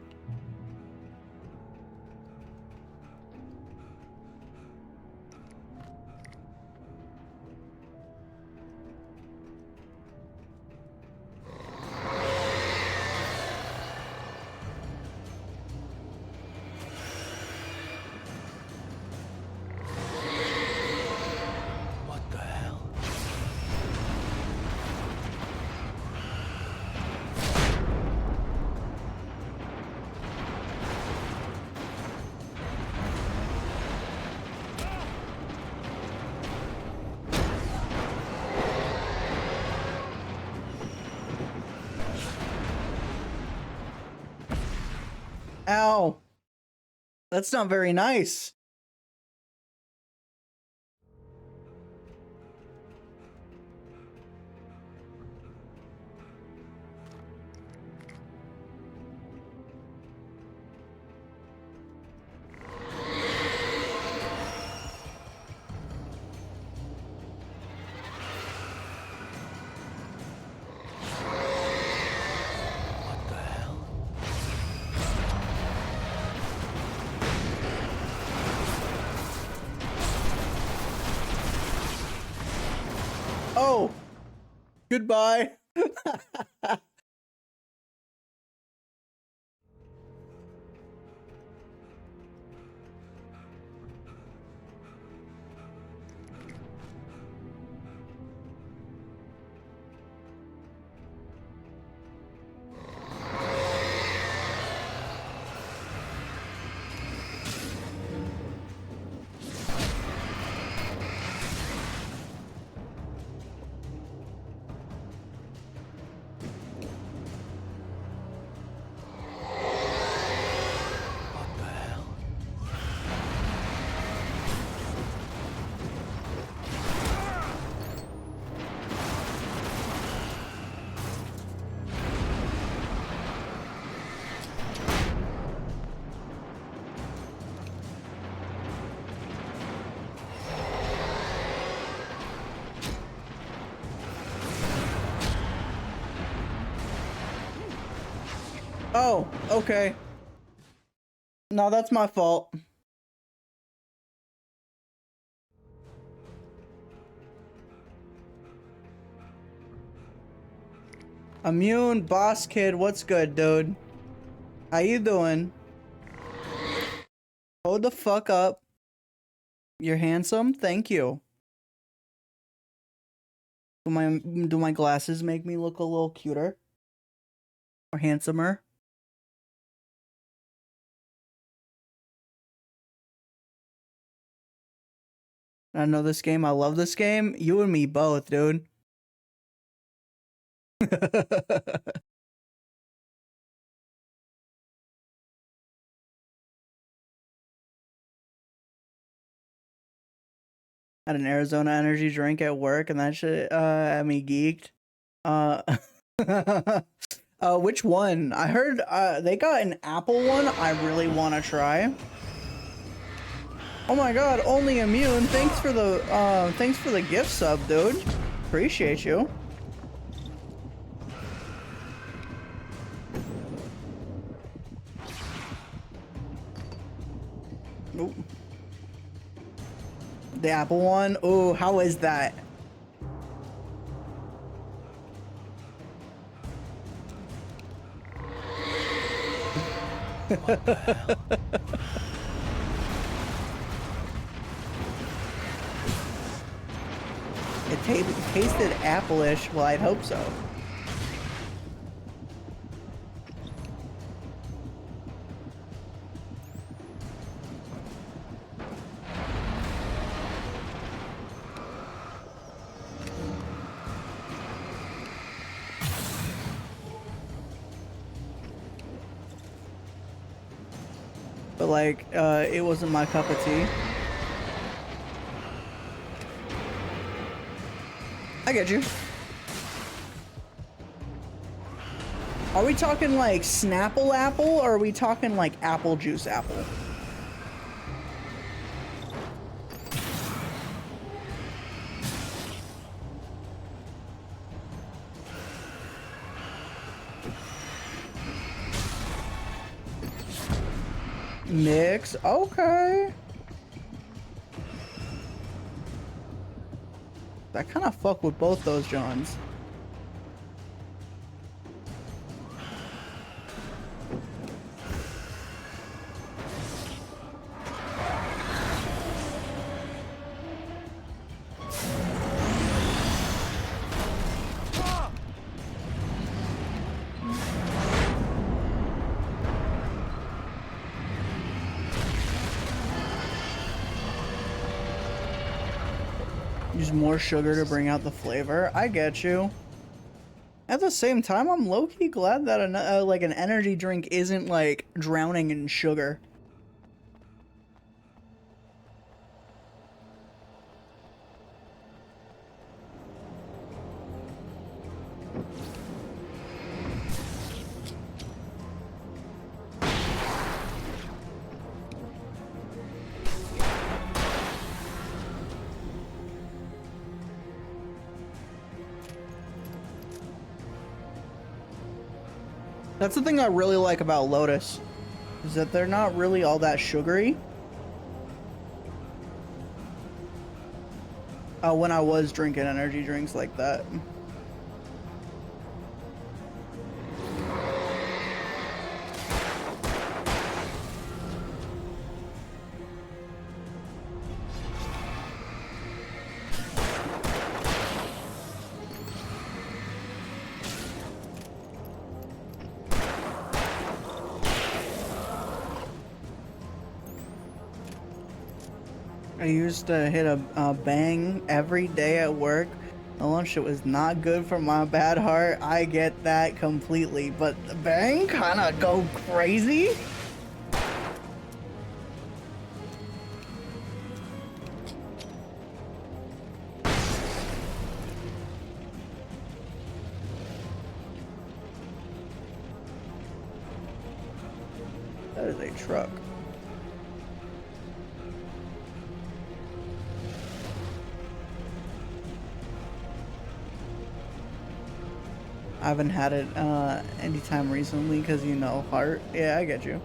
What the hell? Ow. That's not very nice. What the hell? Oh. Goodbye. What the hell? Oh, okay. No, that's my fault. Immune boss kid, what's good, dude? How you doing? Hold the fuck up. You're handsome. Thank you. Do my glasses make me look a little cuter or handsomer? I know this game. I love this game. You and me both, dude. Had an Arizona energy drink at work, and that shit had me geeked. Which one? I heard they got an apple one I really want to try. Oh my god, only immune. Thanks for the gift sub, dude. Appreciate you. Ooh. The apple one? Oh, how is that? What the hell? It tasted apple-ish. Well, I'd hope so. But like, it wasn't my cup of tea. I get you. Are we talking like Snapple apple, or are we talking like apple juice apple? Mix, okay. I kind of fuck with both those Johns. Use more sugar to bring out the flavor. I get you. At the same time, I'm low-key glad that like an energy drink isn't like drowning in sugar. That's the thing I really like about Lotus, is that they're not really all that sugary. When I was drinking energy drinks like that. I used to hit a bang every day at work. The lunch shit was not good for my bad heart. I get that completely, but the bang kind of go crazy. That is a truck. I haven't had it anytime recently because, you know, heart. Yeah, I get you.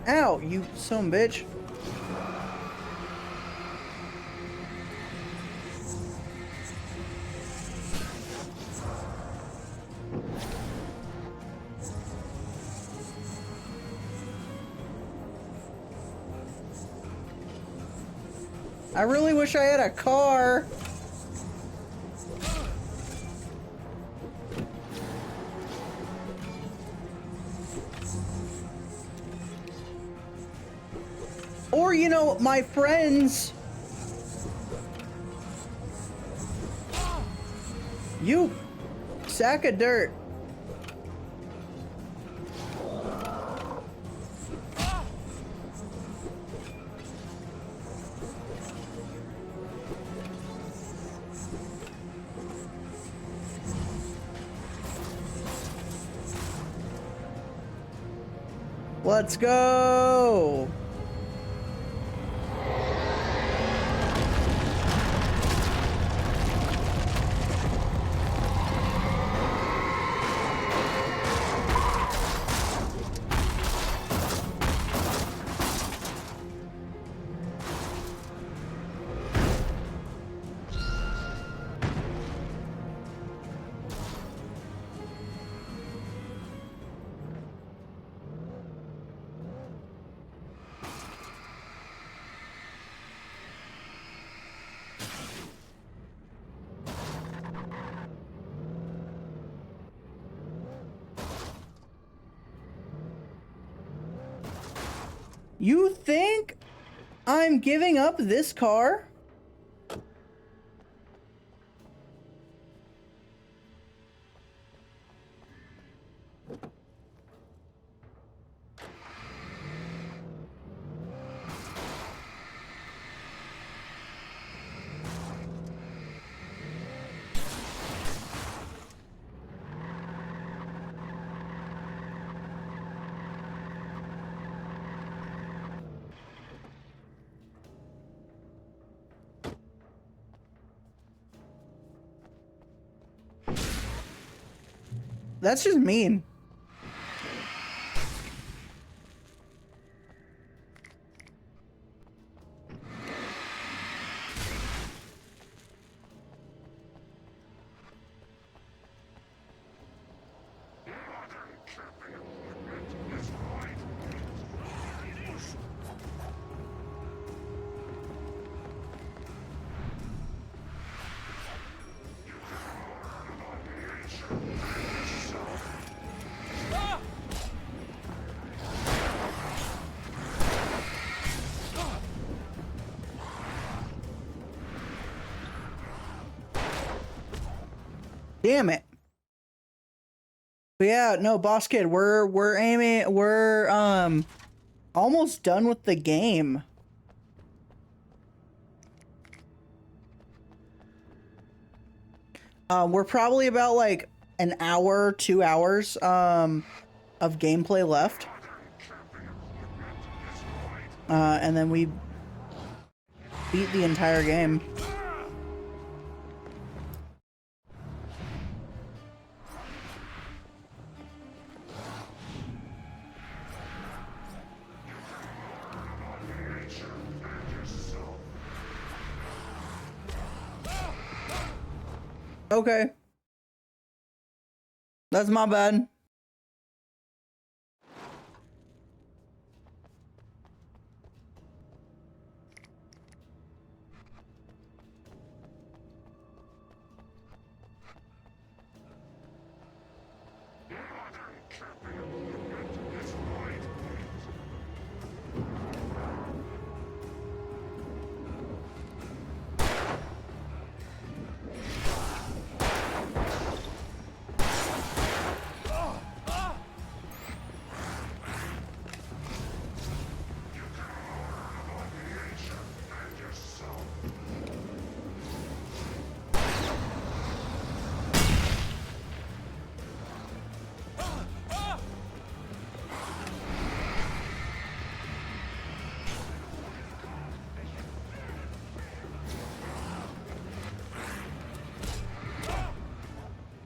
Ow, you son of a bitch. I really wish I had a car. Or, you know, my friends. You sack of dirt. Let's go. You think I'm giving up this car? That's just mean. Damn it. But yeah, no, Boss Kid, we're almost done with the game. We're probably about like an hour, 2 hours of gameplay left. And then we beat the entire game. Okay. That's my bad.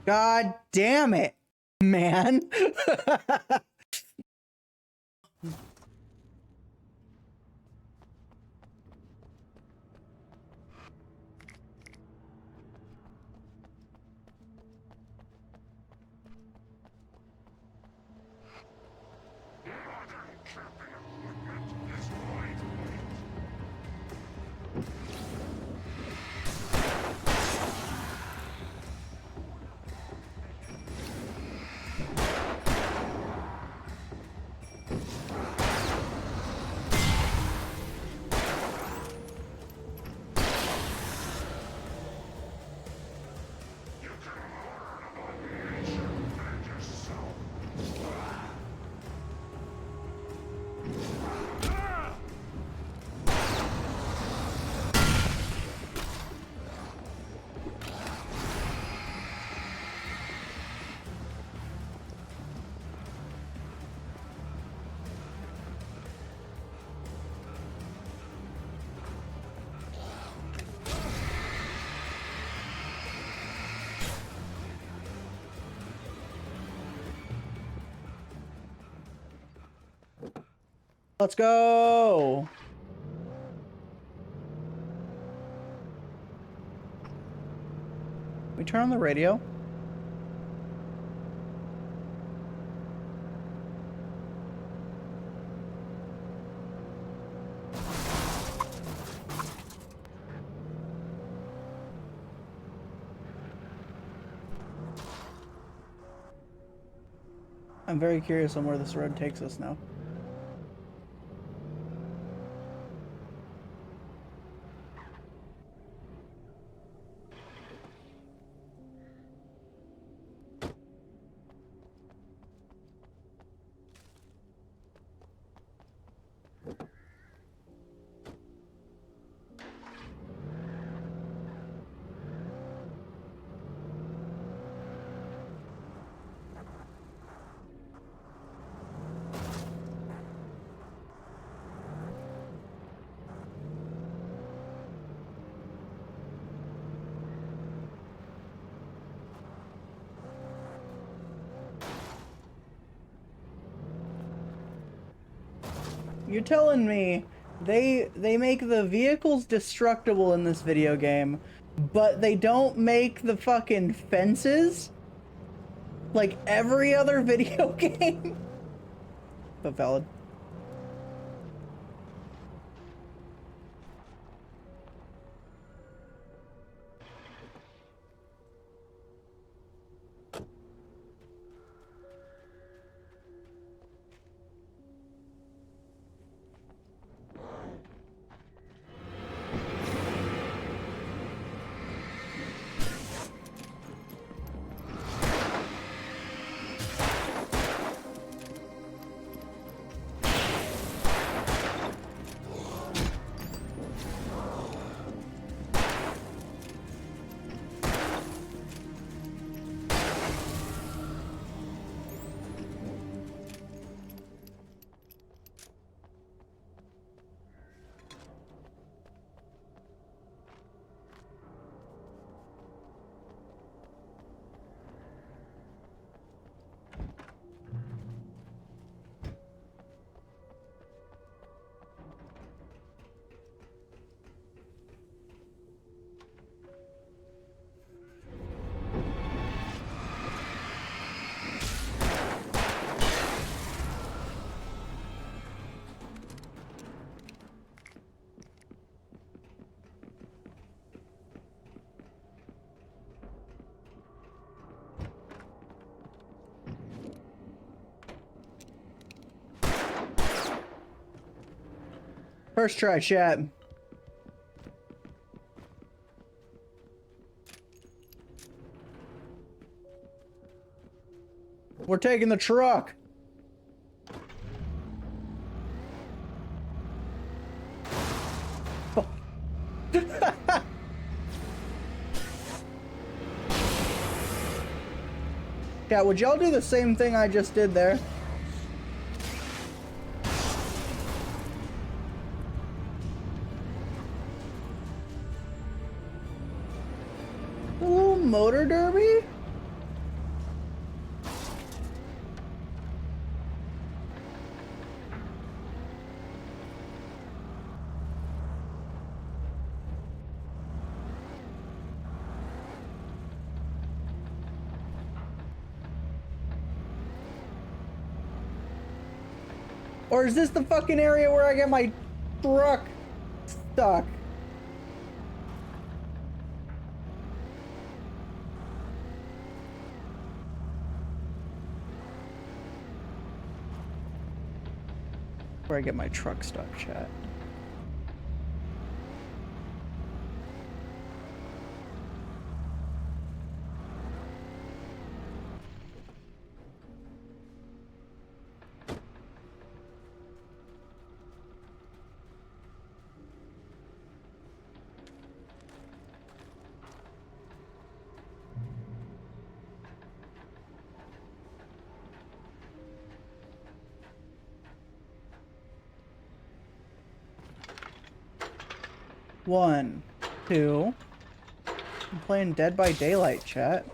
God damn it, man. Let's go. We turn on the radio. I'm very curious on where this road takes us now. You're telling me they make the vehicles destructible in this video game, but they don't make the fucking fences like every other video game? But valid. First try, chat. We're taking the truck. Oh. Yeah, would y'all do the same thing I just did there? A little motor derby? Or is this the fucking area where I get my truck stuck? Where I get my truck stuck, chat. One, two. I'm playing Dead by Daylight, chat.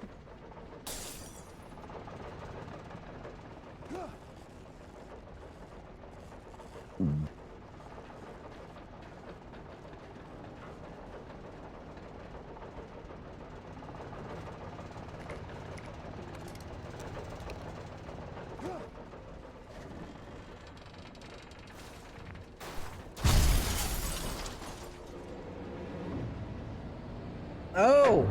Oh!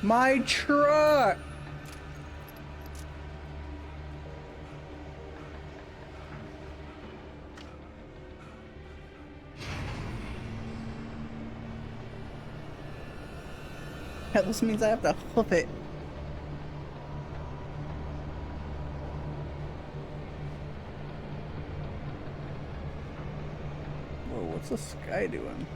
My truck! This means I have to hoof it. Whoa, what's this guy doing?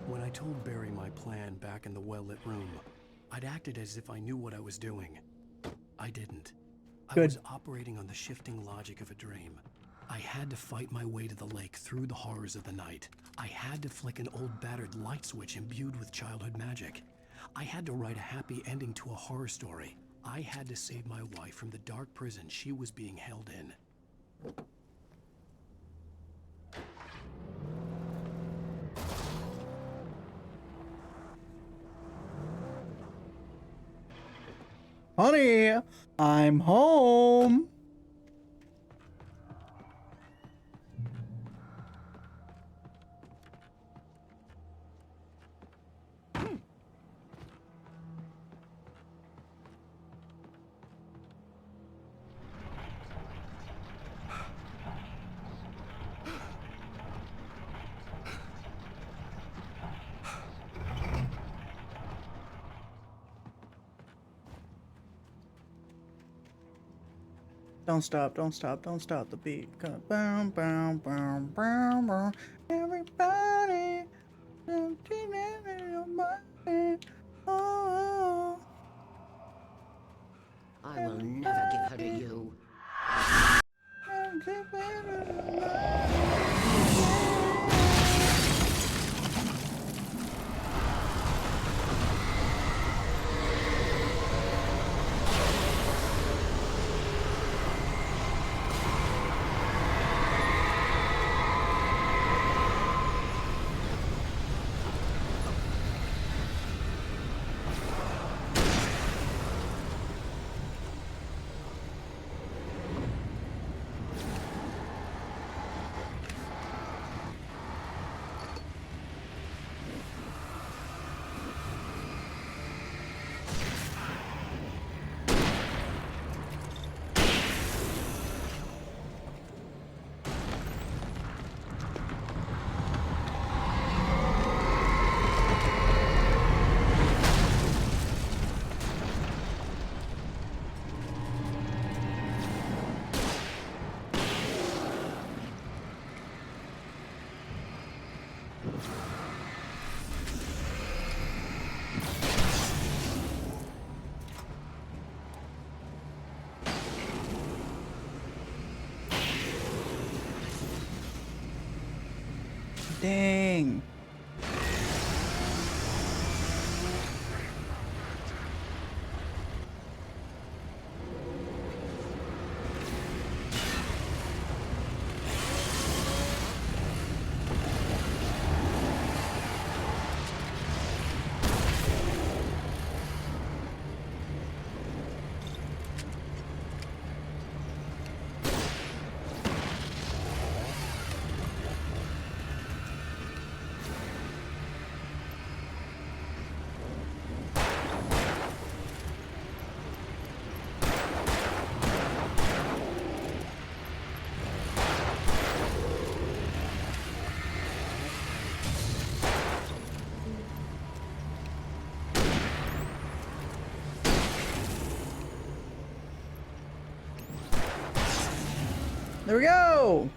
When I told Barry my plan back in the well-lit room, I'd acted as if I knew what I was doing. I didn't. I was operating on the shifting logic of a dream. I had to fight my way to the lake through the horrors of the night. I had to flick an old battered light switch imbued with childhood magic. I had to write a happy ending to a horror story. I had to save my wife from the dark prison she was being held in. Honey, I'm home. Don't stop, don't stop, don't stop the beat. Go boom, boom, boom, boom, boom. Everybody, oh. I will never give her to you. Dang. There we go.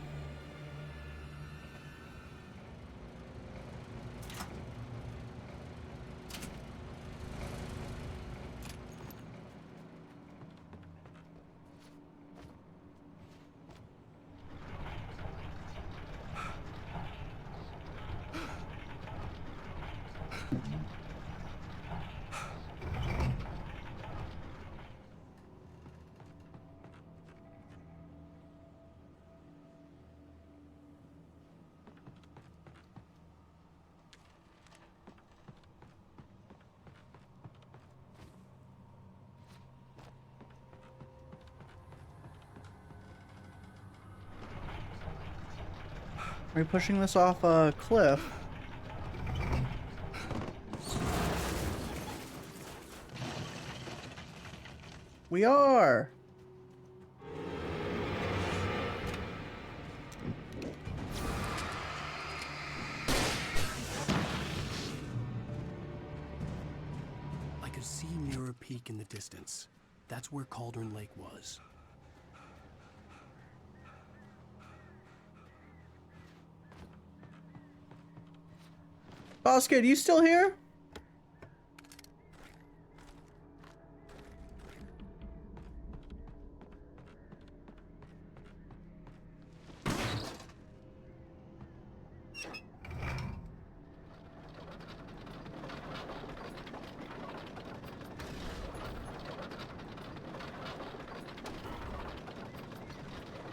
Are we pushing this off a cliff? We are! I could see Mirror Peak in the distance. That's where Cauldron Lake was. Boss Kid, you still here?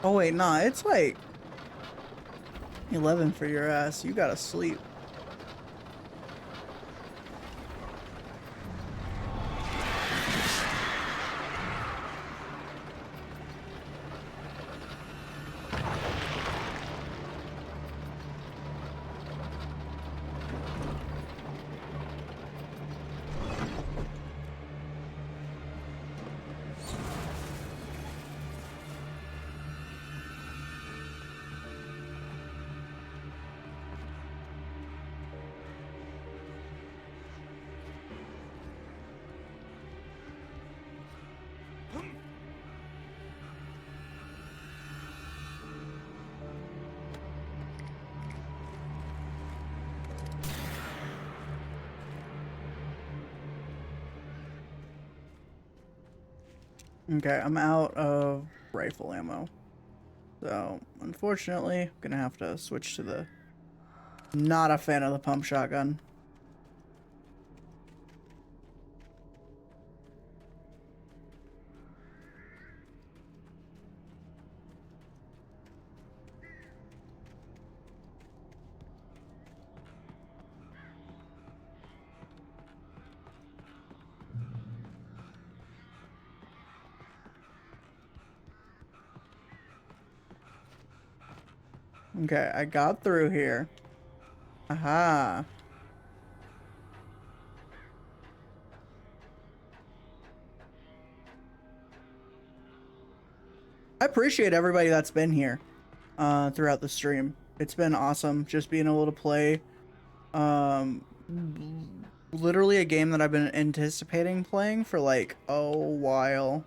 Oh wait, nah, it's like 11 for your ass. You gotta sleep. Okay, I'm out of rifle ammo. So, unfortunately, I'm gonna have to switch to the... Not a fan of the pump shotgun. Okay, I got through here. Aha. I appreciate everybody that's been here throughout the stream. It's been awesome just being able to play literally a game that I've been anticipating playing for like a while.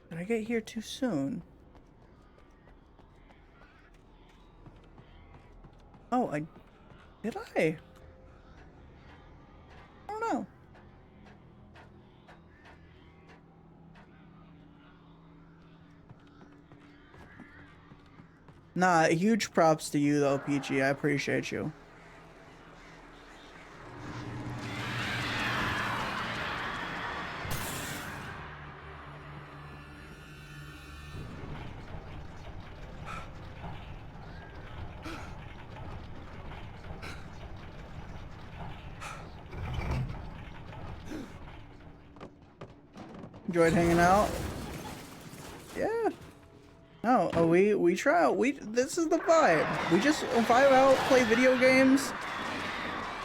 Did I get here too soon? Oh, did I? Nah, huge props to you though, PG. I appreciate you. Enjoyed hanging out. Yeah. No, we try out. This is the vibe. We just vibe out, play video games.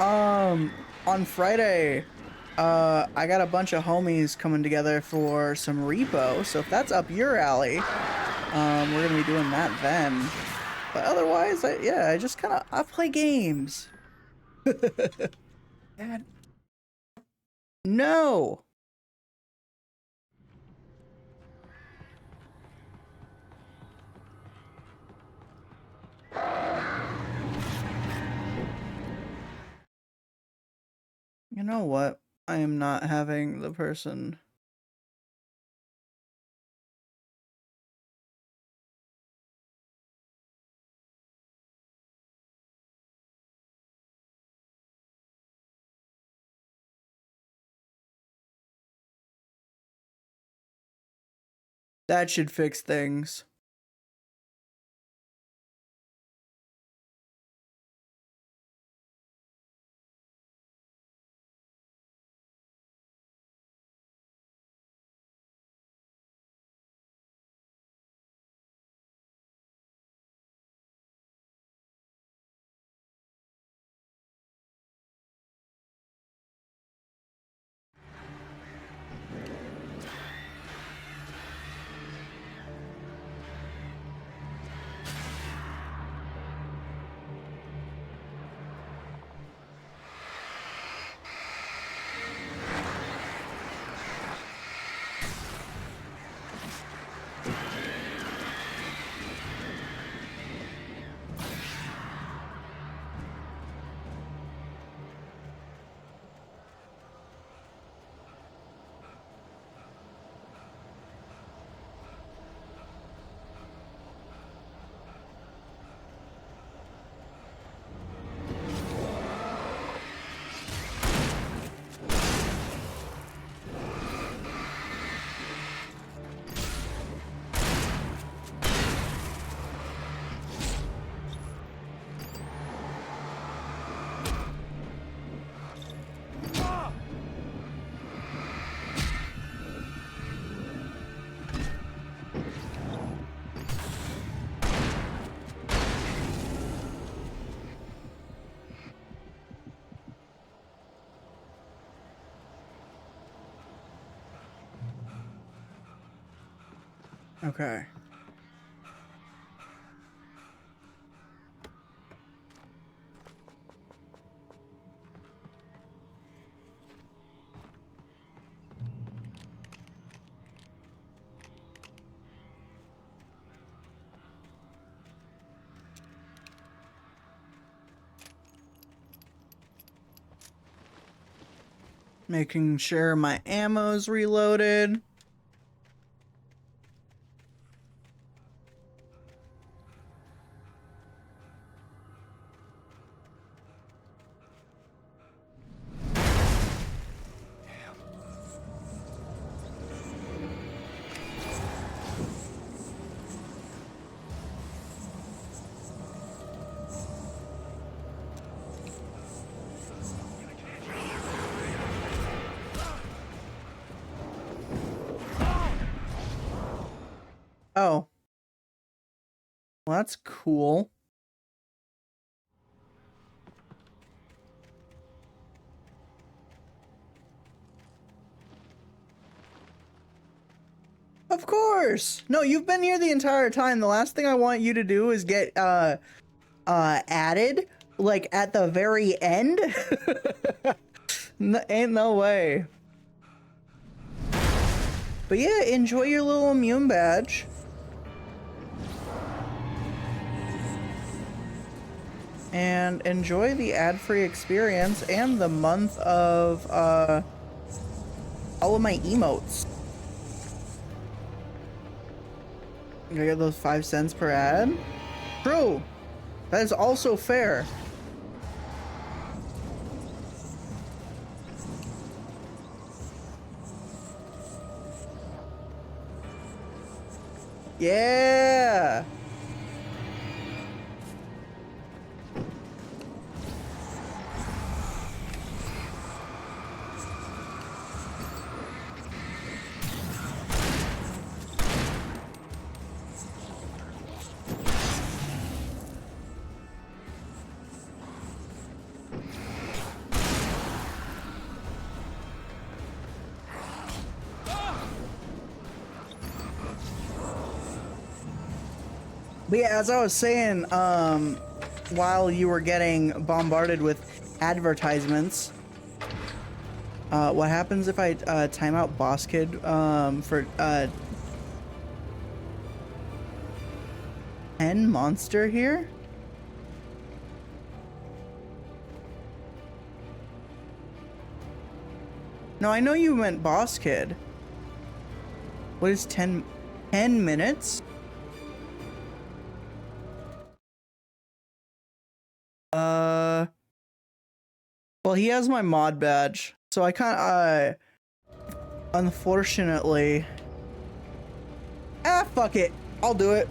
On Friday, I got a bunch of homies coming together for some repo. So if that's up your alley, we're gonna be doing that then. But otherwise, I just kind of I play games. Dad. No. You know what? I am not having the person. That should fix things. Okay. Making sure my ammo's reloaded. Oh. Well, that's cool. Of course. No, you've been here the entire time. The last thing I want you to do is get added like at the very end. Ain't no way. But yeah, enjoy your little immune badge. And enjoy the ad-free experience and the month of all of my emotes. I get those 5 cents per ad. True. That is also fair. Yeah. But yeah, as I was saying, while you were getting bombarded with advertisements, what happens if I time out Boss Kid for 10 monster here? No, I know you meant Boss Kid. What is 10 minutes? Well, he has my mod badge, so I can't, unfortunately. Ah, fuck it. I'll do it.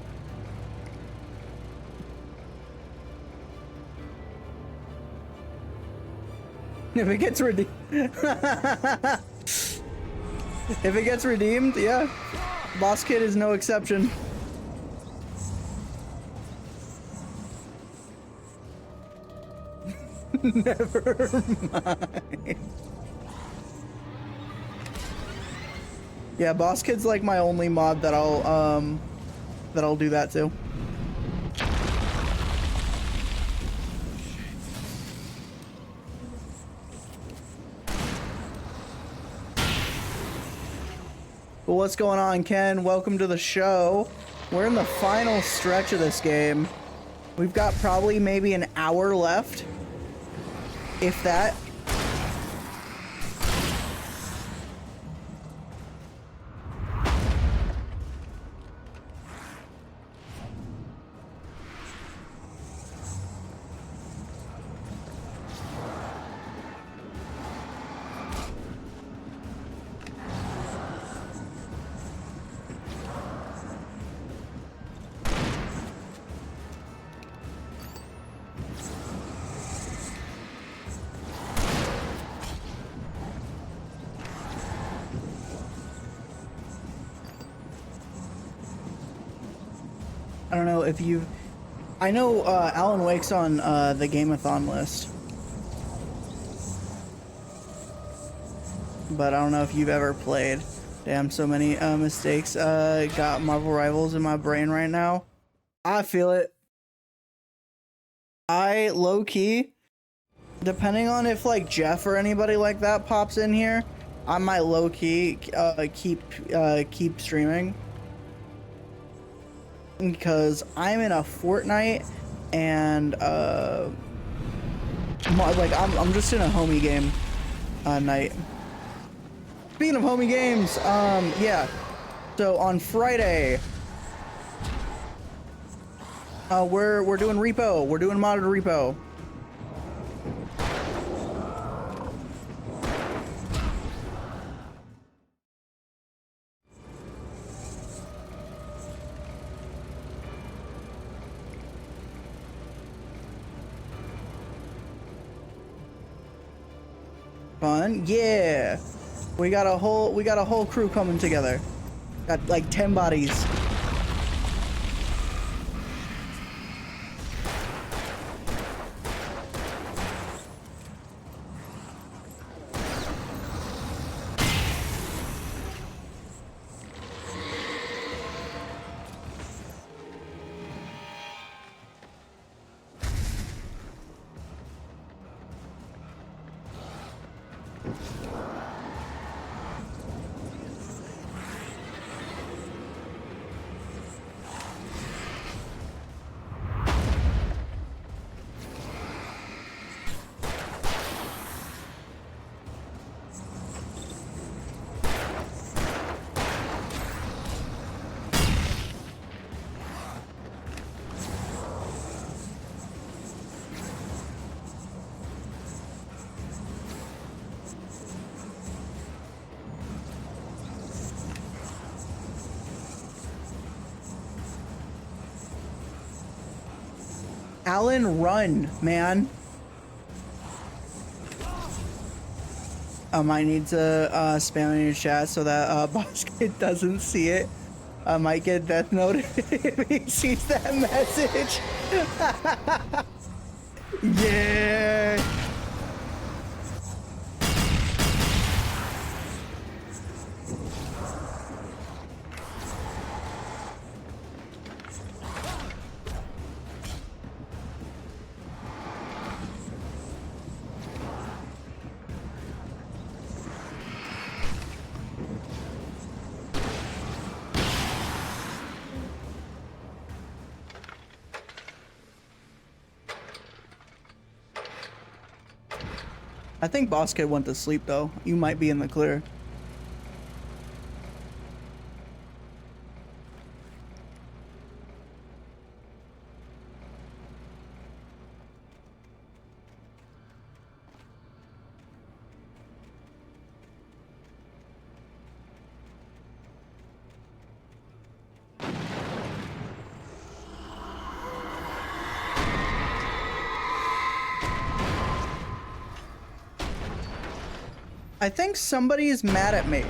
If it gets redeemed. If it gets redeemed, yeah. Boss Kid is no exception. Never mind. Yeah, Boss Kid's like my only mod that I'll do that to. Well, what's going on, Ken? Welcome to the show. We're in the final stretch of this game. We've got probably maybe an hour left, if that. I don't know if you've... I know Alan Wake's on the Gameathon list. But I don't know if you've ever played. Damn, so many mistakes. Got Marvel Rivals in my brain right now. I feel it. I, low-key, depending on if like Jeff or anybody like that pops in here, I might low-key keep streaming. Because I'm in a Fortnite and like I'm just in a homie game night. Speaking of homie games, yeah. So on Friday, we're doing repo. We're doing modded repo. Fun, yeah. We got a whole crew coming together. Got like 10 bodies. Alan, run, man. I might need to spam in your chat so that Boss Kid doesn't see it. I might get death note if he sees that message. Yeah. I think Boss Kid went to sleep though. You might be in the clear. I think somebody is mad at me.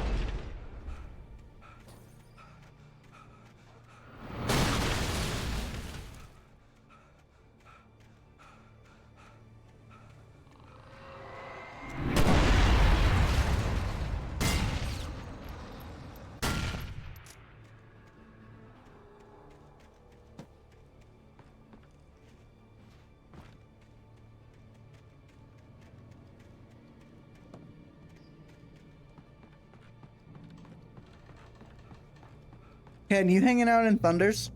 Ken, you hanging out in Thunders?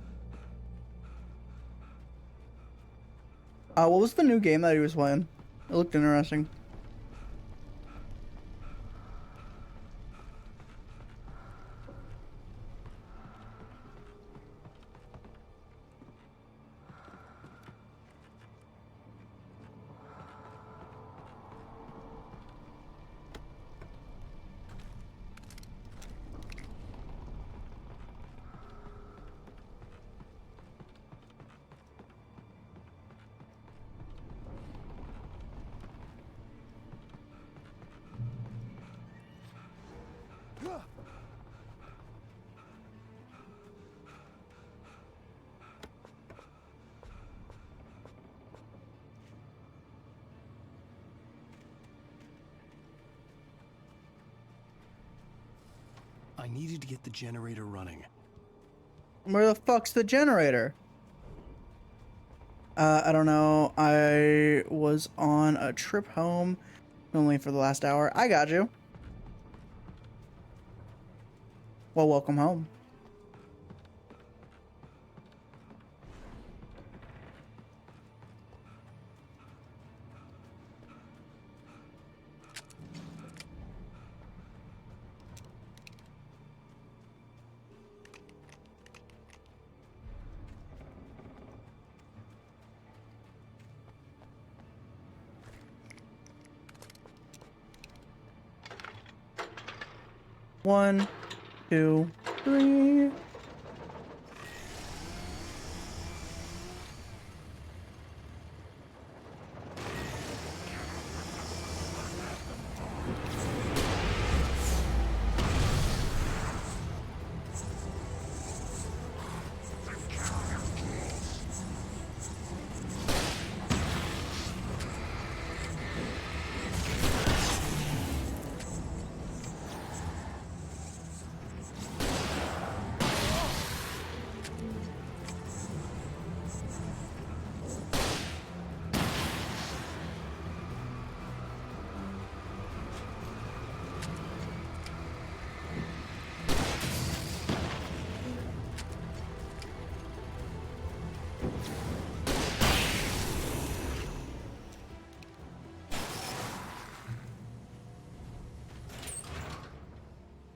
What was the new game that he was playing? It looked interesting. I needed to get the generator running. Where the fuck's the generator? I don't know. I was on a trip home only for the last hour. I got you. Well, welcome home. One, two, three.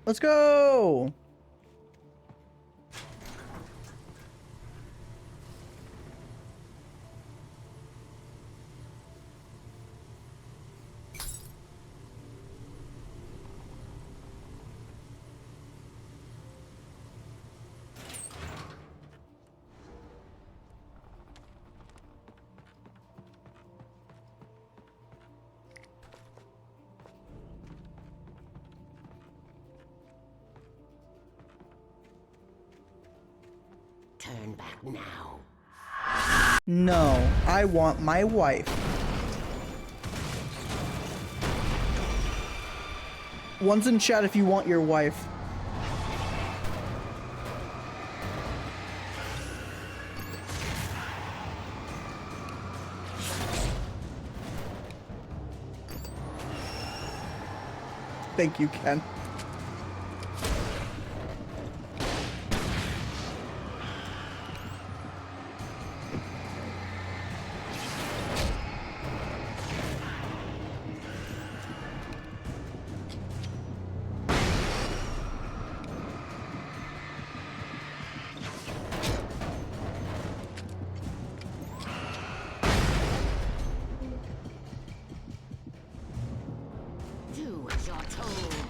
Let's go! turn back now. No, I want my wife. One's in chat if you want your wife. Thank you, Ken. Do as you're told.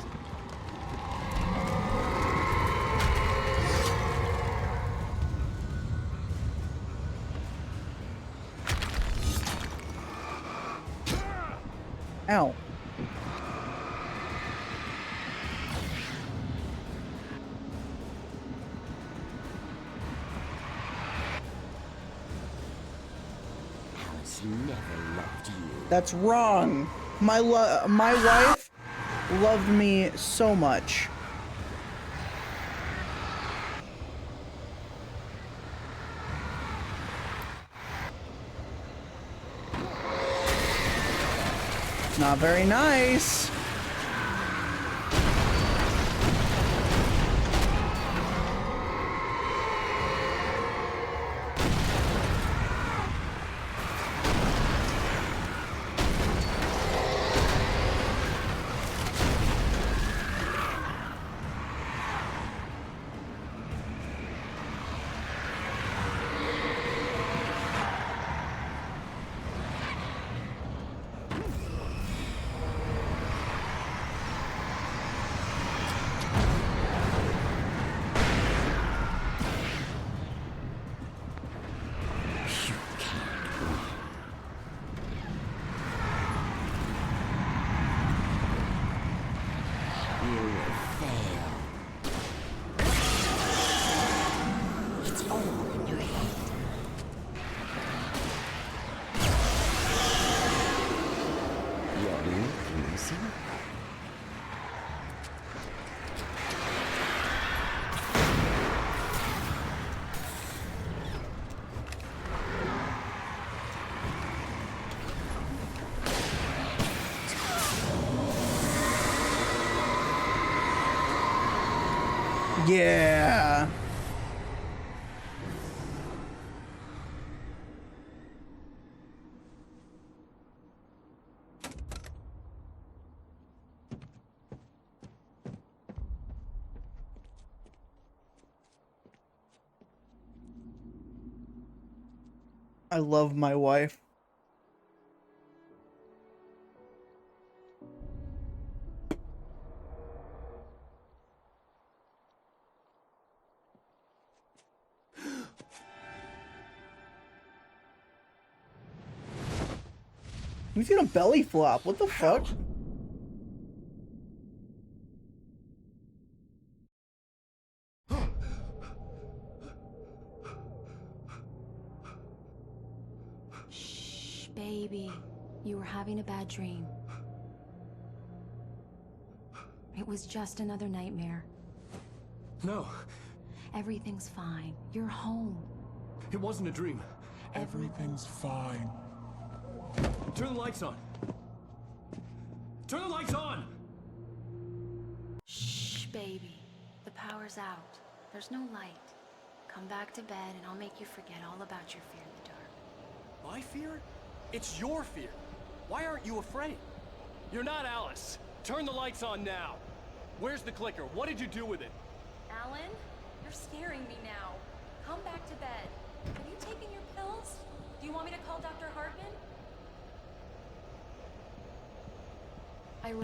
Ow. Alice never loved you. That's wrong. My wife loved me so much. Not very nice. Yeah. I love my wife. He's gonna belly flop. What the fuck? Shh, baby. You were having a bad dream. It was just another nightmare. No, Everything's fine. You're home. it wasn't a dream. Everything's fine. Turn the lights on. Turn the lights on! Shh, baby. The power's out. There's no light. Come back to bed and I'll make you forget all about your fear in the dark. My fear? It's your fear. Why aren't you afraid? You're not Alice. Turn the lights on now. Where's the clicker? What did you do with it? Alan, you're scaring me now. Come back to bed. Have you taken your pills? Do you want me to call Dr. Hartman?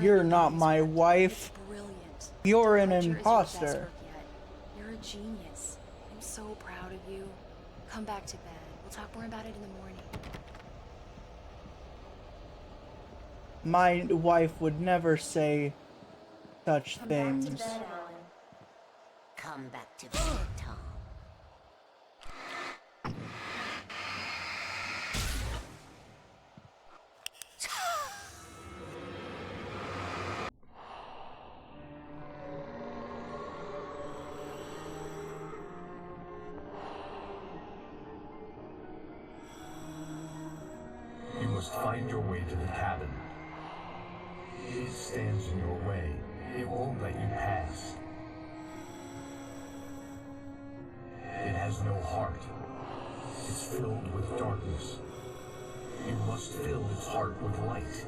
You're not my wife. Brilliant. You're an Your is your best imposter. work yet. You're a genius. I'm so proud of you. Come back to bed. We'll talk more about it in the morning. My wife would never say such Come things. back to bed, Alan. Come back to bed, Tom. must find your way to the cabin. It stands in your way. It won't let you pass. It has no heart. It's filled with darkness. You must fill its heart with light.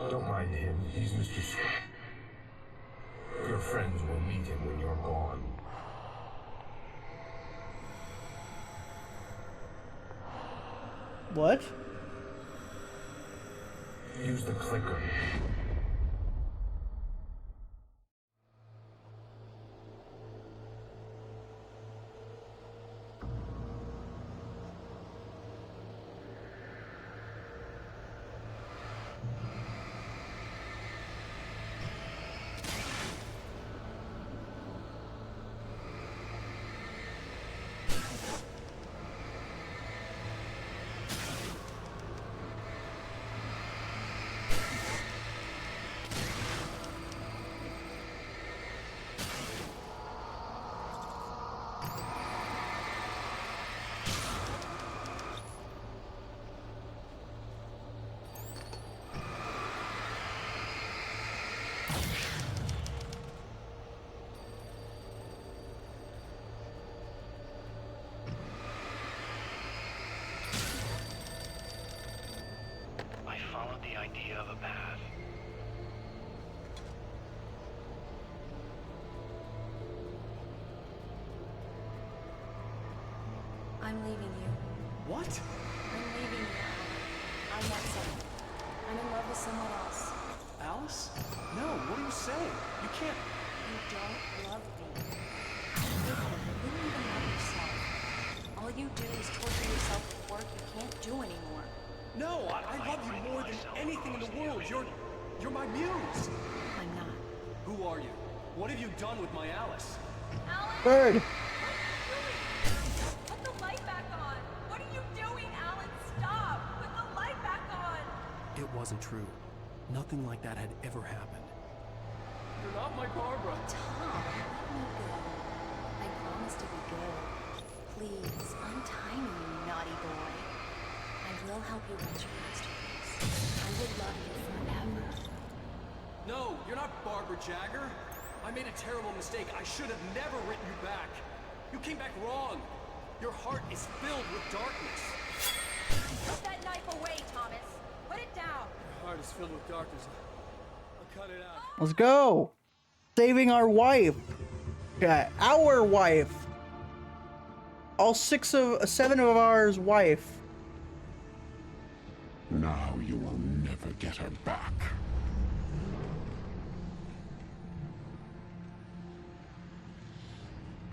Don't mind him. He's Mr. Scott. Your friends will meet him when you're gone. What? Use the clicker. I followed the idea of a path. I'm leaving you. What? I'm leaving you. I met someone. I'm in love with someone else. Alice? No, what are you saying? You can't... You don't love me. You don't even love yourself. All you do is torture yourself with work you can't do anymore. No, I love you more than anything in the world. You're my muse. I'm not. Who are you? What have you done with my Alice? Alice? Bird. Put the light back on! What are you doing, Alan? Stop! Put the light back on! It wasn't true. Nothing like that had ever happened. You're not my Barbara. Tom, let me go. I promise to be good. Please, untie me, you naughty boy. I will help you write your masterpiece. I will love you forever. No, you're not Barbara Jagger. I made a terrible mistake. I should have never written you back. You came back wrong. Your heart is filled with darkness. Put that knife away, Thomas. Put it down. Your heart is filled with darkness. I'll cut it out. Let's go. Saving our wife. Yeah, our wife. All 7 of ours wife. Now you will never get her back.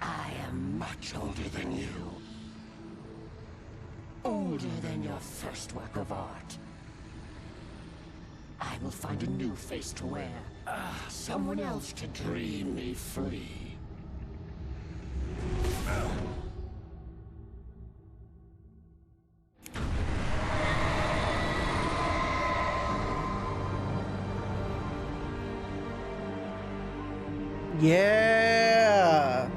I am much older than you. Older than your first work of art. I will find a new face to wear. Someone else to dream me free. Yeah.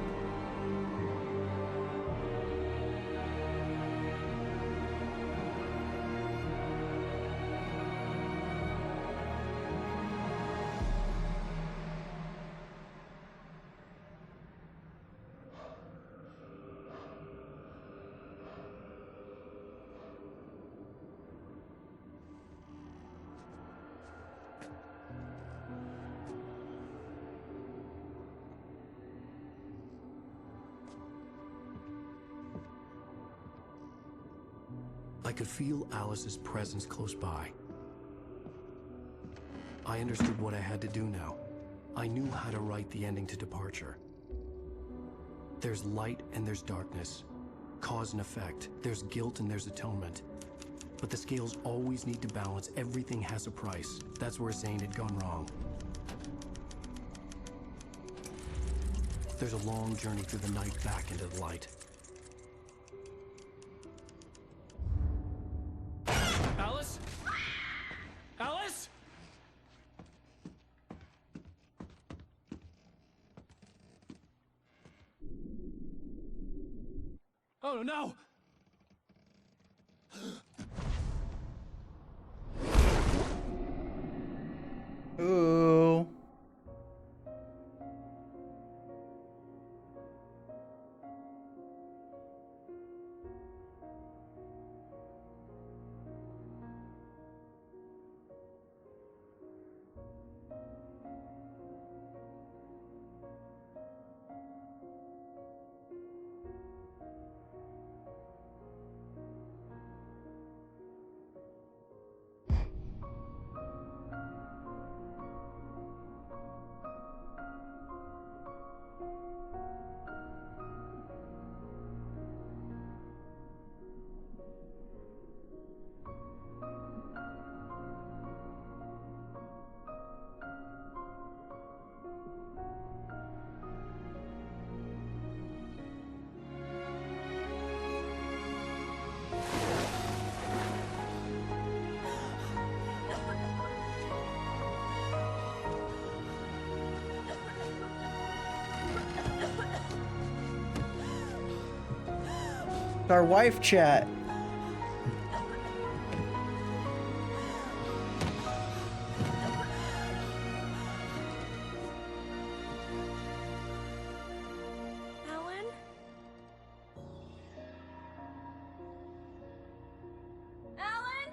I could feel Alice's presence close by. I understood what I had to do now. I knew how to write the ending to Departure. There's light and there's darkness. Cause and effect. There's guilt and there's atonement. But the scales always need to balance. Everything has a price. That's where Zane had gone wrong. There's a long journey through the night back into the light. Alice? Alice? Oh no! Ooh. It's our wife chat. Alan? Alan?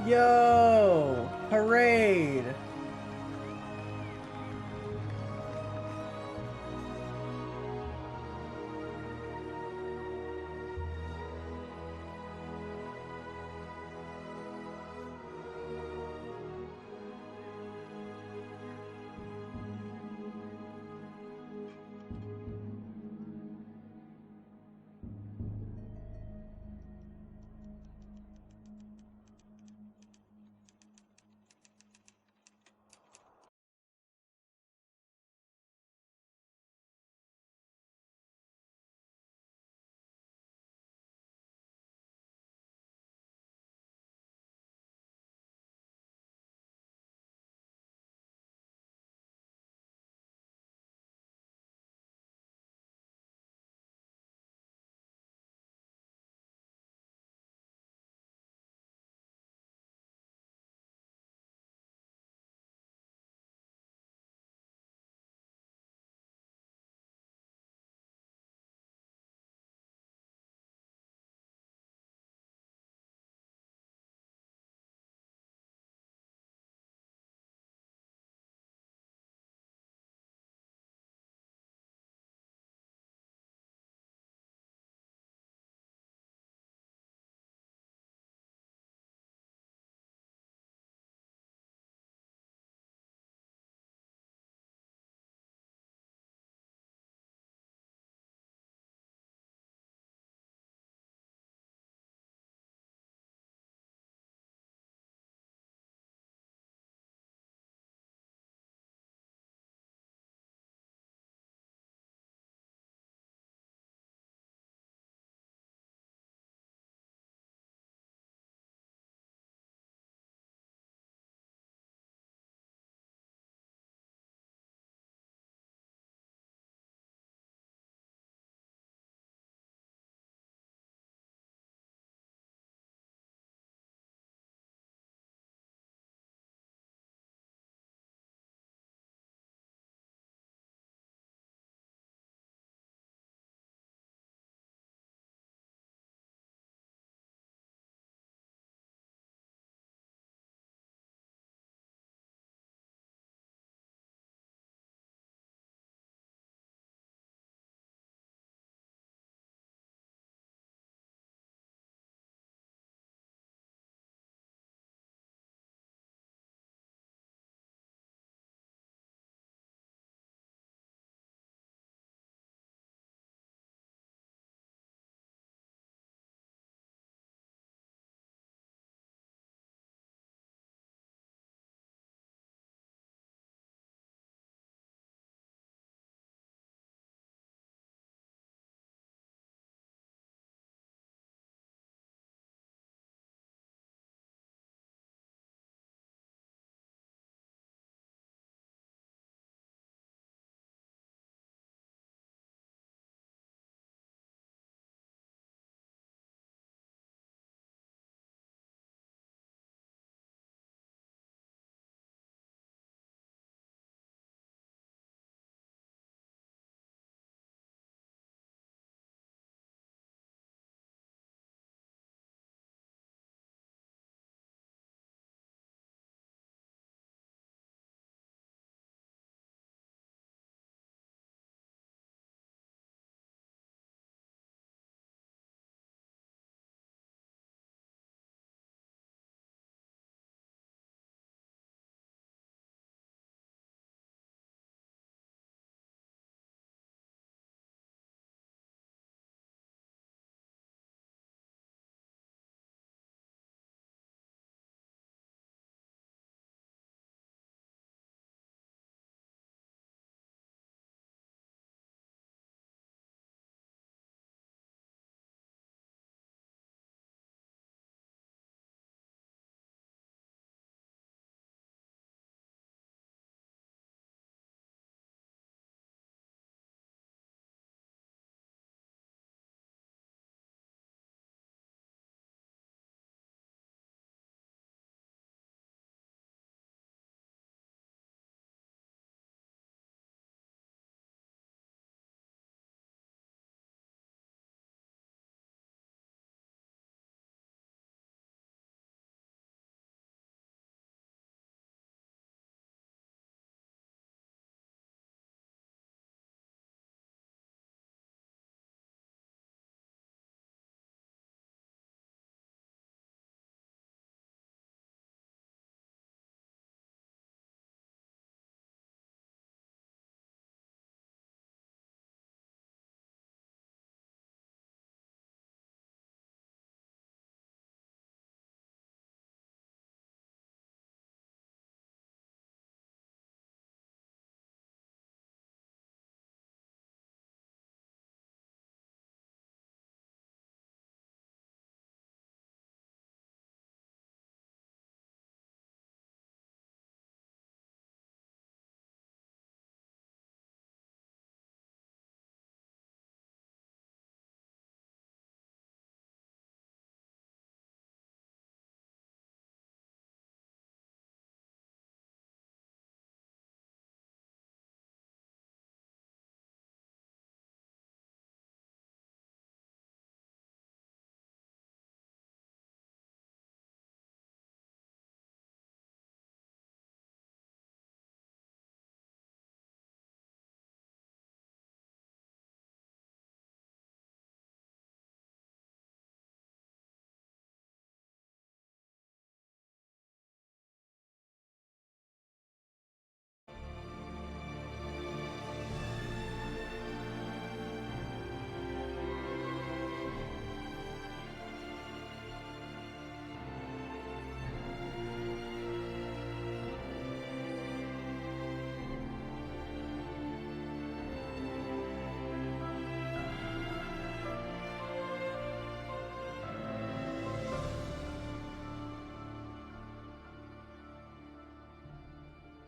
Yo! Parade!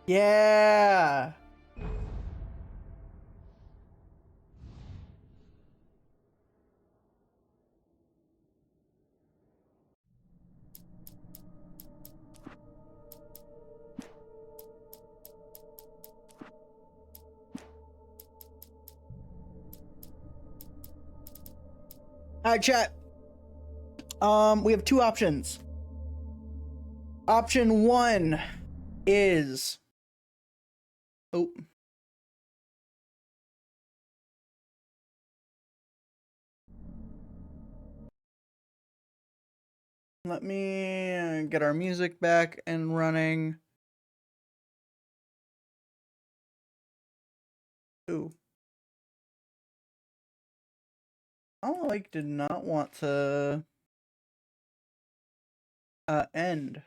Yeah. All right, chat. We have two options. Option one is, oh, let me get our music back and running. Ooh. Oh, I did not want to end.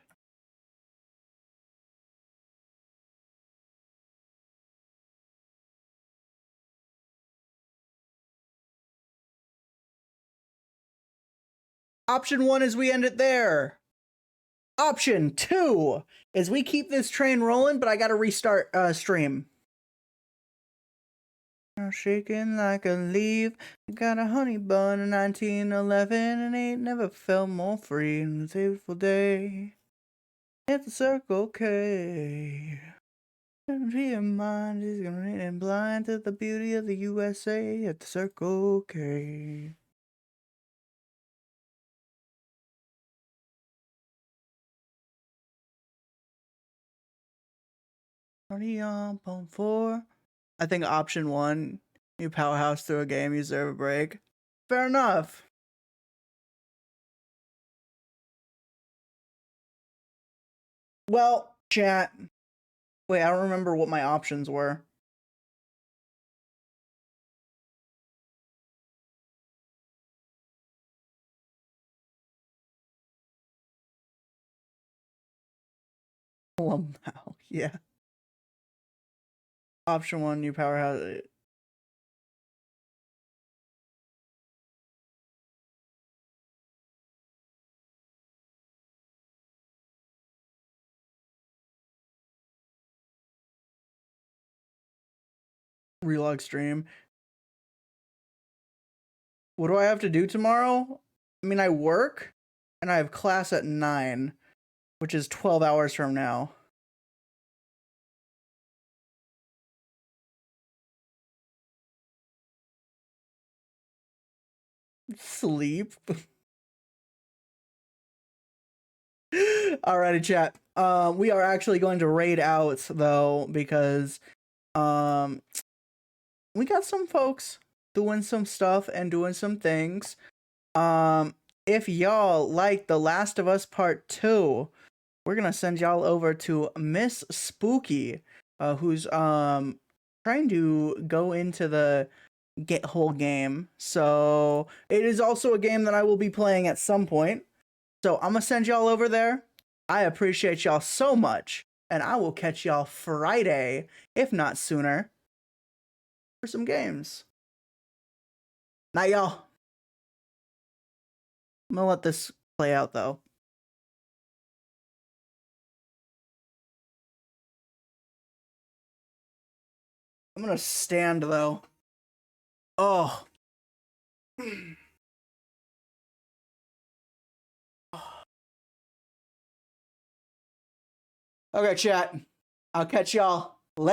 Option one is we end it there. Option two is we keep this train rolling, but I gotta restart stream. I'm shaking like a leaf. Got a honey bun in 1911 and ain't never felt more free in a fateful day. It's the Circle K. And your mind is gonna and blind to the beauty of the USA at the Circle K. Party on pump 4. I think option one, you powerhouse through a game, you deserve a break. Fair enough. Well, chat. Wait, I don't remember what my options were. Wow, yeah. Option one, you powerhouse. Relog stream. What do I have to do tomorrow? I mean, I work and I have class at 9, which is 12 hours from now. Sleep. Alrighty, chat. We are actually going to raid out though because we got some folks doing some stuff and doing some things. If y'all like The Last of Us Part 2, we're gonna send y'all over to Miss Spooky, who's trying to go into the whole game. So it is also a game that I will be playing at some point. So I'm gonna send y'all over there. I appreciate y'all so much, and I will catch y'all Friday, if not sooner, for some games. Night, y'all. I'm gonna let this play out though. I'm gonna stand though. Oh. Okay, chat. I'll catch y'all